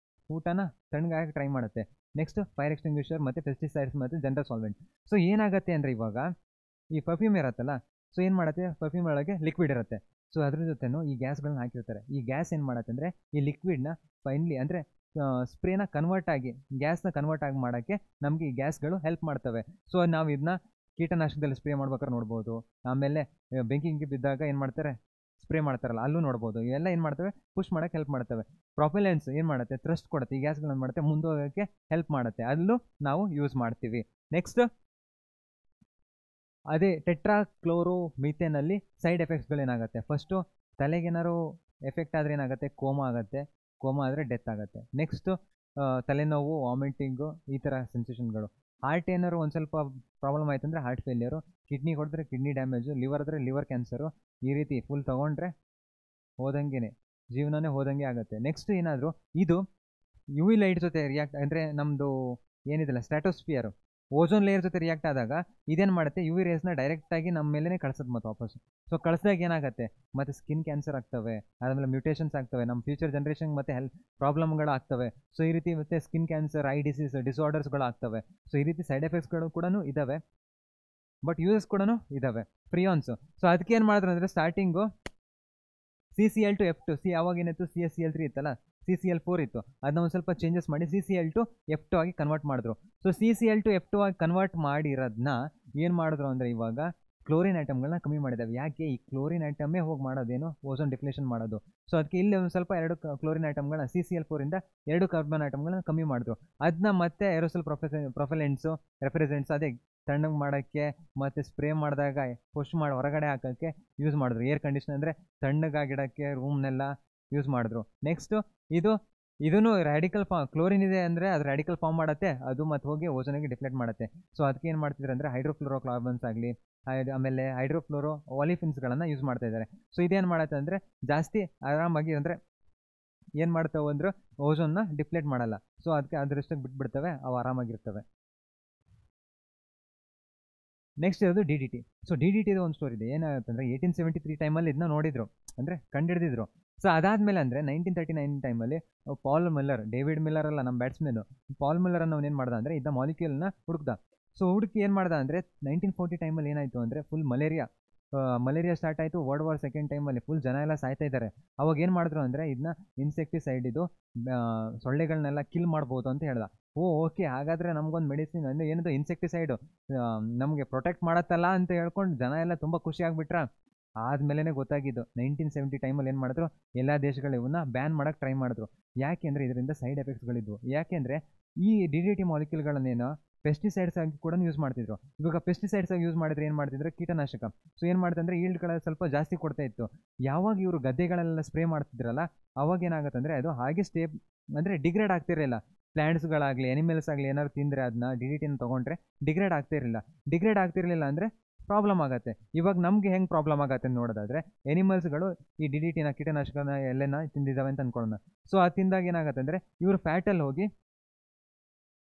ಊಟನ ತಣ್ಣಗಾಗಿ ಟ್ರೈ ಮಾಡುತ್ತೆ. ನೆಕ್ಸ್ಟ್ ಫೈರ್ ಎಕ್ಸ್ಟಿಂಗ್ವಿಷರ್ ಮತ್ತು ಪೆಸ್ಟಿಸೈಡ್ಸ್ ಮತ್ತು ಜನರಲ್ ಸಾಲ್ವೆಂಟ್. ಸೊ ಏನಾಗುತ್ತೆ ಅಂದರೆ ಇವಾಗ ಈ ಪರ್ಫ್ಯೂಮ್ ಇರುತ್ತಲ್ಲ, ಸೊ ಏನು ಮಾಡುತ್ತೆ, ಪರ್ಫ್ಯೂಮ್ ಒಳಗೆ ಲಿಕ್ವಿಡ್ ಇರುತ್ತೆ. ಸೊ ಅದ್ರ ಜೊತೆನೂ ಈ ಗ್ಯಾಸ್ಗಳನ್ನ ಹಾಕಿರ್ತಾರೆ. ಈ ಗ್ಯಾಸ್ ಏನು ಮಾಡುತ್ತೆ ಅಂದರೆ ಈ ಲಿಕ್ವಿಡ್ನ ಫೈನಲಿ ಅಂದರೆ ಸ್ಪ್ರೇನ ಕನ್ವರ್ಟ್ ಆಗಿ ಗ್ಯಾಸ್ನ ಕನ್ವರ್ಟ್ ಆಗಿ ಮಾಡೋಕ್ಕೆ ನಮಗೆ ಈ ಗ್ಯಾಸ್ಗಳು ಹೆಲ್ಪ್ ಮಾಡ್ತವೆ. ಸೊ ನಾವು ಇದನ್ನ ಕೀಟನಾಶಕದಲ್ಲಿ ಸ್ಪ್ರೇ ಮಾಡ್ಬೇಕಾದ್ರೆ ನೋಡ್ಬೋದು. ಆಮೇಲೆ ಬೆಂಕಿಗೆ ಬಿದ್ದಾಗ ಏನು ಮಾಡ್ತಾರೆ, ಸ್ಪ್ರೇ ಮಾಡ್ತಾರಲ್ಲ ಅಲ್ಲೂ ನೋಡ್ಬೋದು. ಇವೆಲ್ಲ ಏನು ಮಾಡ್ತವೆ, ಪುಷ್ ಮಾಡೋಕ್ಕೆ ಹೆಲ್ಪ್ ಮಾಡ್ತವೆ. ಪ್ರೊಪೆಲೆನ್ಸ್ ಏನು ಮಾಡುತ್ತೆ, ಥ್ರಸ್ಟ್ ಕೊಡುತ್ತೆ, ಈ ಗ್ಯಾಸ್ಗಳನ್ನ ಮಾಡುತ್ತೆ ಮುಂದೋಗೋಕ್ಕೆ ಹೆಲ್ಪ್ ಮಾಡುತ್ತೆ, ಅಲ್ಲೂ ನಾವು ಯೂಸ್ ಮಾಡ್ತೀವಿ. ನೆಕ್ಸ್ಟ್ ಅದೇ ಟೆಟ್ರಾಕ್ಲೋರೋಮೀಥೇನಲ್ಲಿ ಸೈಡ್ ಎಫೆಕ್ಟ್ಸ್ಗಳೇನಾಗುತ್ತೆ, ಫಸ್ಟು ತಲೆಗೇನಾದ್ರು ಎಫೆಕ್ಟ್ ಆದರೆ ಏನಾಗುತ್ತೆ, ಕೋಮಾ ಆಗುತ್ತೆ. ಕೋಮಾ ಆದರೆ ಡೆತ್ ಆಗುತ್ತೆ. ನೆಕ್ಸ್ಟು ತಲೆನೋವು, ವಾಮಿಟಿಂಗು, ಈ ಥರ ಸೆನ್ಸೇಷನ್ಗಳು. ಹಾರ್ಟ್ ಏನಾದ್ರು ಒಂದು ಸ್ವಲ್ಪ ಪ್ರಾಬ್ಲಮ್ ಆಯ್ತು ಅಂದರೆ ಹಾರ್ಟ್ ಫೇಲ್ಯೂರು, ಕಿಡ್ನಿ ಹೊಡೆದ್ರೆ ಕಿಡ್ನಿ ಡ್ಯಾಮೇಜು, ಲಿವರ್ ಆದರೆ ಲಿವರ್ ಕ್ಯಾನ್ಸರು, ಈ ರೀತಿ ಫುಲ್ ತೊಗೊಂಡ್ರೆ ಹೋದಂಗೆ ಜೀವನನೇ ಹೋದಂಗೆ ಆಗುತ್ತೆ. ನೆಕ್ಸ್ಟ್ ಏನಾದರೂ ಇದು ಯು ವಿ ಲೈಟ್ ಜೊತೆ ರಿಯಾಕ್ಟ್ ಅಂದರೆ ನಮ್ಮದು ಏನಿದೆಲ್ಲ ಸ್ಟ್ರಾಟೋಸ್ಫಿಯರು, ಓಝೋನ್ ಲೇಯರ್ ಜೊತೆ ರಿಯಾಕ್ಟ್ ಆದಾಗ ಇದೇನು ಮಾಡುತ್ತೆ, ಯು ವಿ ರೇಸ್ನ ಡೈರೆಕ್ಟಾಗಿ ನಮ್ಮ ಮೇಲೇ ಕಳಿಸೋದು ಮತ್ತು ವಾಪಸ್. ಸೊ ಕಳಿಸಿದಾಗ ಏನಾಗುತ್ತೆ, ಮತ್ತು ಸ್ಕಿನ್ ಕ್ಯಾನ್ಸರ್ ಆಗ್ತವೆ, ಆದಮೇಲೆ ಮ್ಯೂಟೇಷನ್ಸ್ ಆಗ್ತವೆ, ನಮ್ಮ ಫ್ಯೂಚರ್ ಜನ್ರೇಷನ್ ಮತ್ತು ಹೆಲ್ತ್ ಪ್ರಾಬ್ಲಮ್ಗಳು ಆಗ್ತವೆ. ಸೊ ಈ ರೀತಿ ಮತ್ತು ಸ್ಕಿನ್ ಕ್ಯಾನ್ಸರ್, ಐ ಡಿಸಾರ್ಡರ್ಸ್ಗಳು ಆಗ್ತವೆ. ಸೊ ಈ ರೀತಿ ಸೈಡ್ ಎಫೆಕ್ಟ್ಸ್ಗಳು ಕೂಡ ಇದ್ದಾವೆ, ಬಟ್ ಯೂಸಸ್ ಕೂಡ ಇದ್ದಾವೆ, ಫ್ರಿಯಾನ್ಸು. ಸೊ ಅದಕ್ಕೆ ಏನು ಮಾಡಿದ್ರು ಅಂದರೆ ಸ್ಟಾರ್ಟಿಂಗು CCl to F2, ಯಾವಾಗ ಏನಿತ್ತು CSCl3 ಇತ್ತಲ್ಲ, CCl4 ಇತ್ತು, ಅದನ್ನ ಒಂದು ಸ್ವಲ್ಪ ಚೇಂಜಸ್ ಮಾಡಿ CCl to F2 ಆಗಿ ಕನ್ವರ್ಟ್ ಮಾಡಿದ್ರು. ಸೊ CCl to F2 ಆಗಿ ಕನ್ವರ್ಟ್ ಮಾಡಿರೋದನ್ನ ಏನು ಮಾಡಿದ್ರು ಅಂದರೆ ಇವಾಗ ಕ್ಲೋರಿನ್ ಐಟಮ್ಗಳನ್ನ ಕಮ್ಮಿ ಮಾಡಿದ್ದಾವೆ. ಯಾಕೆ, ಈ ಕ್ಲೋರಿನ್ ಐಟಮೇ ಹೋಗಿ ಮಾಡೋದೇನು, ಓಝೋನ್ ಡಿಪ್ಲೇಷನ್ ಮಾಡೋದು. ಸೊ ಅದಕ್ಕೆ ಇಲ್ಲಿ ಒಂದು ಸ್ವಲ್ಪ 2 ಕ್ಲೋರಿನ್ ಐಟಮ್ಗಳನ್ನ CCl4ಇಂದ 2 ಕಾರ್ಬನ್ ಐಟಮ್ಗಳನ್ನ ಕಮ್ಮಿ ಮಾಡಿದ್ರು. ಅದನ್ನ ಮತ್ತೆ ಏರೋಸಲ್ ಪ್ರೊಫೆಲೆಂಟ್ಸು, ರೆಫ್ರಿಜರೆಂಟ್ಸ್ ಅದೇ ತಣ್ಣಗೆ ಮಾಡೋಕ್ಕೆ ಮತ್ತು ಸ್ಪ್ರೇ ಮಾಡಿದಾಗ ಪುಷ್ ಮಾಡಿ ಹೊರಗಡೆ ಹಾಕೋಕ್ಕೆ ಯೂಸ್ ಮಾಡಿದ್ರು. ಏರ್ ಕಂಡೀಷನ್ ಅಂದರೆ ತಣ್ಣಗಾಗಿಡೋಕ್ಕೆ ರೂಮ್ನೆಲ್ಲ ಯೂಸ್ ಮಾಡಿದ್ರು. ನೆಕ್ಸ್ಟು ಇದೂ ರ್ಯಾಡಿಕಲ್ ಕ್ಲೋರಿನ್ ಇದೆ ಅಂದರೆ ಅದು ರ್ಯಾಡಿಕಲ್ ಫಾರ್ಮ್ ಮಾಡುತ್ತೆ, ಅದು ಮತ್ತು ಹೋಗಿ ಓಝೋನಿಗೆ ಡಿಫ್ಲೆಕ್ಟ್ ಮಾಡುತ್ತೆ. ಸೊ ಅದಕ್ಕೆ ಏನು ಮಾಡ್ತಿದ್ರು ಅಂದರೆ ಹೈಡ್ರೋಫ್ಲೋರೋಕಾರ್ಬನ್ಸ್ ಆಗಲಿ, ಆಮೇಲೆ ಹೈಡ್ರೋಫ್ಲೋರೋ ಒಲಿಫಿನ್ಸ್ಗಳನ್ನು ಯೂಸ್ ಮಾಡ್ತಾ ಇದ್ದಾರೆ. ಸೊ ಇದೇನು ಮಾಡುತ್ತೆ ಅಂದರೆ ಜಾಸ್ತಿ ಆರಾಮಾಗಿ ಅಂದರೆ ಏನು ಮಾಡ್ತಾವೆ ಅಂದ್ರೆ ಓಝೋನ್ನ ಡಿಫ್ಲೆಕ್ಟ್ ಮಾಡಲ್ಲ. ಸೊ ಅದಕ್ಕೆ ಅದರಷ್ಟಕ್ಕೆ ಬಿಟ್ಬಿಡ್ತವೆ, ಅವು ಆರಾಮಾಗಿರ್ತವೆ. ನೆಕ್ಸ್ಟ್ ಇರೋದು DDT. ಸೊ DDTದು ಒಂದು ಸ್ಟೋರಿ ಇದೆ. ಏನಾಗುತ್ತೆ ಅಂದರೆ 1873 ಟೈಮಲ್ಲಿ ಇದನ್ನ ನೋಡಿದ್ರು, ಅಂದರೆ ಕಂಡಿಡಿದಿದ್ರು. ಸೊ ಅದಾದಮೇಲೆ ಅಂದರೆ 1939 ಟೈಮಲ್ಲಿ ಪಾಲ್ ಮಿಲ್ಲರ್, ಡೇವಿಡ್ ಮಿಲ್ಲರ್ ಅಲ್ಲ ನಮ್ಮ ಬ್ಯಾಟ್ಸ್ಮನ್, ಪಾಲ್ ಮಿಲ್ಲರ್ ಅನ್ನೋ ಏನು ಮಾಡ್ದ ಅಂದರೆ ಇದನ್ನ ಮಾಲಿಕ್ಯೂಲ್ನ ಹುಡುಕ್ದ. ಸೊ ಹುಡುಕಿ ಏನು ಮಾಡ್ದ ಅಂದರೆ 1940 ಟೈಮಲ್ಲಿ ಏನಾಯಿತು ಅಂದರೆ ಫುಲ್ ಮಲೇರಿಯಾ ಸ್ಟಾರ್ಟ್ ಆಯಿತು. ವರ್ಲ್ಡ್ ವಾರ್ ಸೆಕೆಂಡ್ ಟೈಮಲ್ಲಿ ಫುಲ್ ಜನ ಎಲ್ಲ ಸಾಯ್ತಾ ಇದ್ದಾರೆ. ಅವಾಗ ಏನು ಮಾಡಿದ್ರು ಅಂದರೆ ಇದನ್ನ ಇನ್ಸೆಕ್ಟಿಸೈಡ್, ಇದು ಸೊಳ್ಳೆಗಳನ್ನೆಲ್ಲ ಕಿಲ್ ಮಾಡ್ಬೋದು ಅಂತ ಹೇಳ್ದ. ಓಕೆ, ಹಾಗಾದರೆ ನಮಗೊಂದು ಮೆಡಿಸಿನ್ ಅಂದರೆ ಏನದು ಇನ್ಸೆಕ್ಟಿಸೈಡು ನಮಗೆ ಪ್ರೊಟೆಕ್ಟ್ ಮಾಡತ್ತಲ್ಲ ಅಂತ ಹೇಳ್ಕೊಂಡು ಜನ ಎಲ್ಲ ತುಂಬ ಖುಷಿ ಆಗಿಬಿಟ್ರ. ಆದಮೇಲೆ ಗೊತ್ತಾಗಿದ್ದು 1970 ಟೈಮಲ್ಲಿ ಏನು ಮಾಡಿದ್ರು, ಎಲ್ಲ ದೇಶಗಳು ಇವನ್ನ ಬ್ಯಾನ್ ಮಾಡೋಕ್ಕೆ ಟ್ರೈ ಮಾಡಿದ್ರು. ಯಾಕೆಂದರೆ ಇದರಿಂದ ಸೈಡ್ ಎಫೆಕ್ಟ್ಸ್ಗಳಿದ್ವು. ಯಾಕೆಂದರೆ ಈ DDT ಮಾಲಿಕ್ಯೂಲ್ಗಳನ್ನೇನೋ ಪೆಸ್ಟಿಸೈಡ್ಸ್ ಆಗಿ ಕೂಡ ಯೂಸ್ ಮಾಡ್ತಿದ್ರು. ಇವಾಗ ಪೆಸ್ಟಿಸೈಡ್ಸ್ ಆಗಿ ಯೂಸ್ ಮಾಡಿದ್ರೆ ಏನು ಮಾಡ್ತಿದ್ರು, ಕೀಟನಾಶಕ. ಸೊ ಏನು ಮಾಡ್ತಂದ್ರೆ ಈಲ್ಡ್ಗಳ ಸ್ವಲ್ಪ ಜಾಸ್ತಿ ಕೊಡ್ತಾ ಇತ್ತು. ಯಾವಾಗ ಇವರು ಗದ್ದೆಗಳೆಲ್ಲ ಸ್ಪ್ರೇ ಮಾಡ್ತಿದ್ರಲ್ಲ, ಅವಾಗ ಏನಾಗುತ್ತೆ ಅಂದರೆ ಅದು ಹಾಗೆ ಅಂದರೆ ಡಿಗ್ರೇಡ್ ಆಗ್ತಿರಲಿಲ್ಲ. ಪ್ಲ್ಯಾಂಟ್ಸ್ಗಳಾಗಲಿ ಎನಿಮಲ್ಸ್ ಆಗಲಿ ಏನಾದ್ರು ತಿಂದರೆ ಅದನ್ನ DDTನ ತೊಗೊಂಡ್ರೆ ಡಿಗ್ರೇಡ್ ಆಗ್ತಿರಲಿಲ್ಲ ಅಂದರೆ ಪ್ರಾಬ್ಲಮ್ ಆಗುತ್ತೆ. ಇವಾಗ ನಮಗೆ ಹೆಂಗೆ ಪ್ರಾಬ್ಲಮ್ ಆಗುತ್ತೆ ಅಂತ ನೋಡೋದಾದರೆ, ಎನಿಮಲ್ಸ್ಗಳು ಈ DDTನ ಕೀಟನಾಶಕನ ಎಲ್ಲೆನ ತಿಂದಿದ್ದಾವೆ ಅಂತ ಅಂದ್ಕೊಳ್ಳೋಣ. ಸೊ ಅದು ತಿಂದಾಗ ಏನಾಗುತ್ತೆ ಅಂದರೆ ಇವರು ಫ್ಯಾಟಲ್ಲಿ ಹೋಗಿ,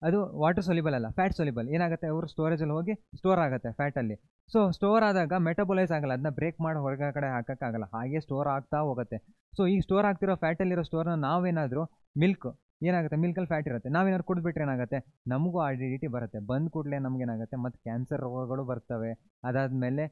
ಅದು ವಾಟರ್ ಸೊಲ್ಯುಬಲ್ ಅಲ್ಲ, ಫ್ಯಾಟ್ ಸೊಲ್ಯುಬಲ್, ಏನಾಗುತ್ತೆ ಅವರು ಸ್ಟೋರೇಜಲ್ಲಿ ಹೋಗಿ ಸ್ಟೋರ್ ಆಗುತ್ತೆ ಫ್ಯಾಟಲ್ಲಿ. ಸೊ ಸ್ಟೋರ್ ಆದಾಗ ಮೆಟಬಲೈಸ್ ಆಗಲ್ಲ, ಅದನ್ನ ಬ್ರೇಕ್ ಮಾಡಿ ಹೊರಗಡೆ ಹಾಕೋಕ್ಕಾಗಲ್ಲ, ಹಾಗೆ ಸ್ಟೋರ್ ಆಗ್ತಾ ಹೋಗುತ್ತೆ. ಸೊ ಈ ಸ್ಟೋರ್ ಆಗ್ತಿರೋ ಫ್ಯಾಟಲ್ಲಿರೋ ಸ್ಟೋರ್ನ ನಾವೇನಾದರೂ ಮಿಲ್ಕ್ ಏನಾಗುತ್ತೆ ಮಿಲ್ಕಲ್ಲಿ ಫ್ಯಾಟ್ ಇರುತ್ತೆ, ನಾವೇನಾದ್ರು ಕುಡಿದ್ಬಿಟ್ರೆ ಏನಾಗುತ್ತೆ ನಮಗೂ ಆ ಡಿ ಡಿ ಟಿ ಬರುತ್ತೆ. ಬಂದ ಕೂಡಲೇ ನಮಗೇನಾಗುತ್ತೆ ಮತ್ತು ಕ್ಯಾನ್ಸರ್ ರೋಗಗಳು ಬರ್ತವೆ. ಅದಾದಮೇಲೆ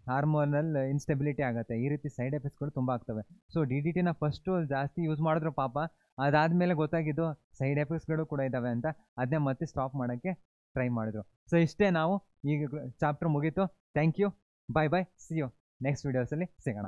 ಹಾರ್ಮೋನಲ್ ಇನ್ಸ್ಟೆಬಿಲಿಟಿ ಆಗುತ್ತೆ. ಈ ರೀತಿ ಸೈಡ್ ಎಫೆಕ್ಟ್ಸ್ಗಳು ತುಂಬ ಆಗ್ತವೆ. ಸೊ ಡಿ ಡಿ ಟಿನ ಫಸ್ಟು ಜಾಸ್ತಿ ಯೂಸ್ ಮಾಡಿದ್ರು ಪಾಪ, ಅದಾದಮೇಲೆ ಗೊತ್ತಾಗಿದ್ದು ಸೈಡ್ ಎಫೆಕ್ಟ್ಸ್ಗಳು ಕೂಡ ಇದ್ದಾವೆ ಅಂತ, ಅದನ್ನೇ ಮತ್ತೆ ಸ್ಟಾಪ್ ಮಾಡೋಕ್ಕೆ ಟ್ರೈ ಮಾಡಿದ್ರು. ಸೊ ಇಷ್ಟೇ, ನಾವು ಈಗ ಚಾಪ್ಟರ್ ಮುಗೀತು. Thank you, bye bye, see you next ವೀಡಿಯೋಸಲ್ಲಿ ಸಿಗೋಣ.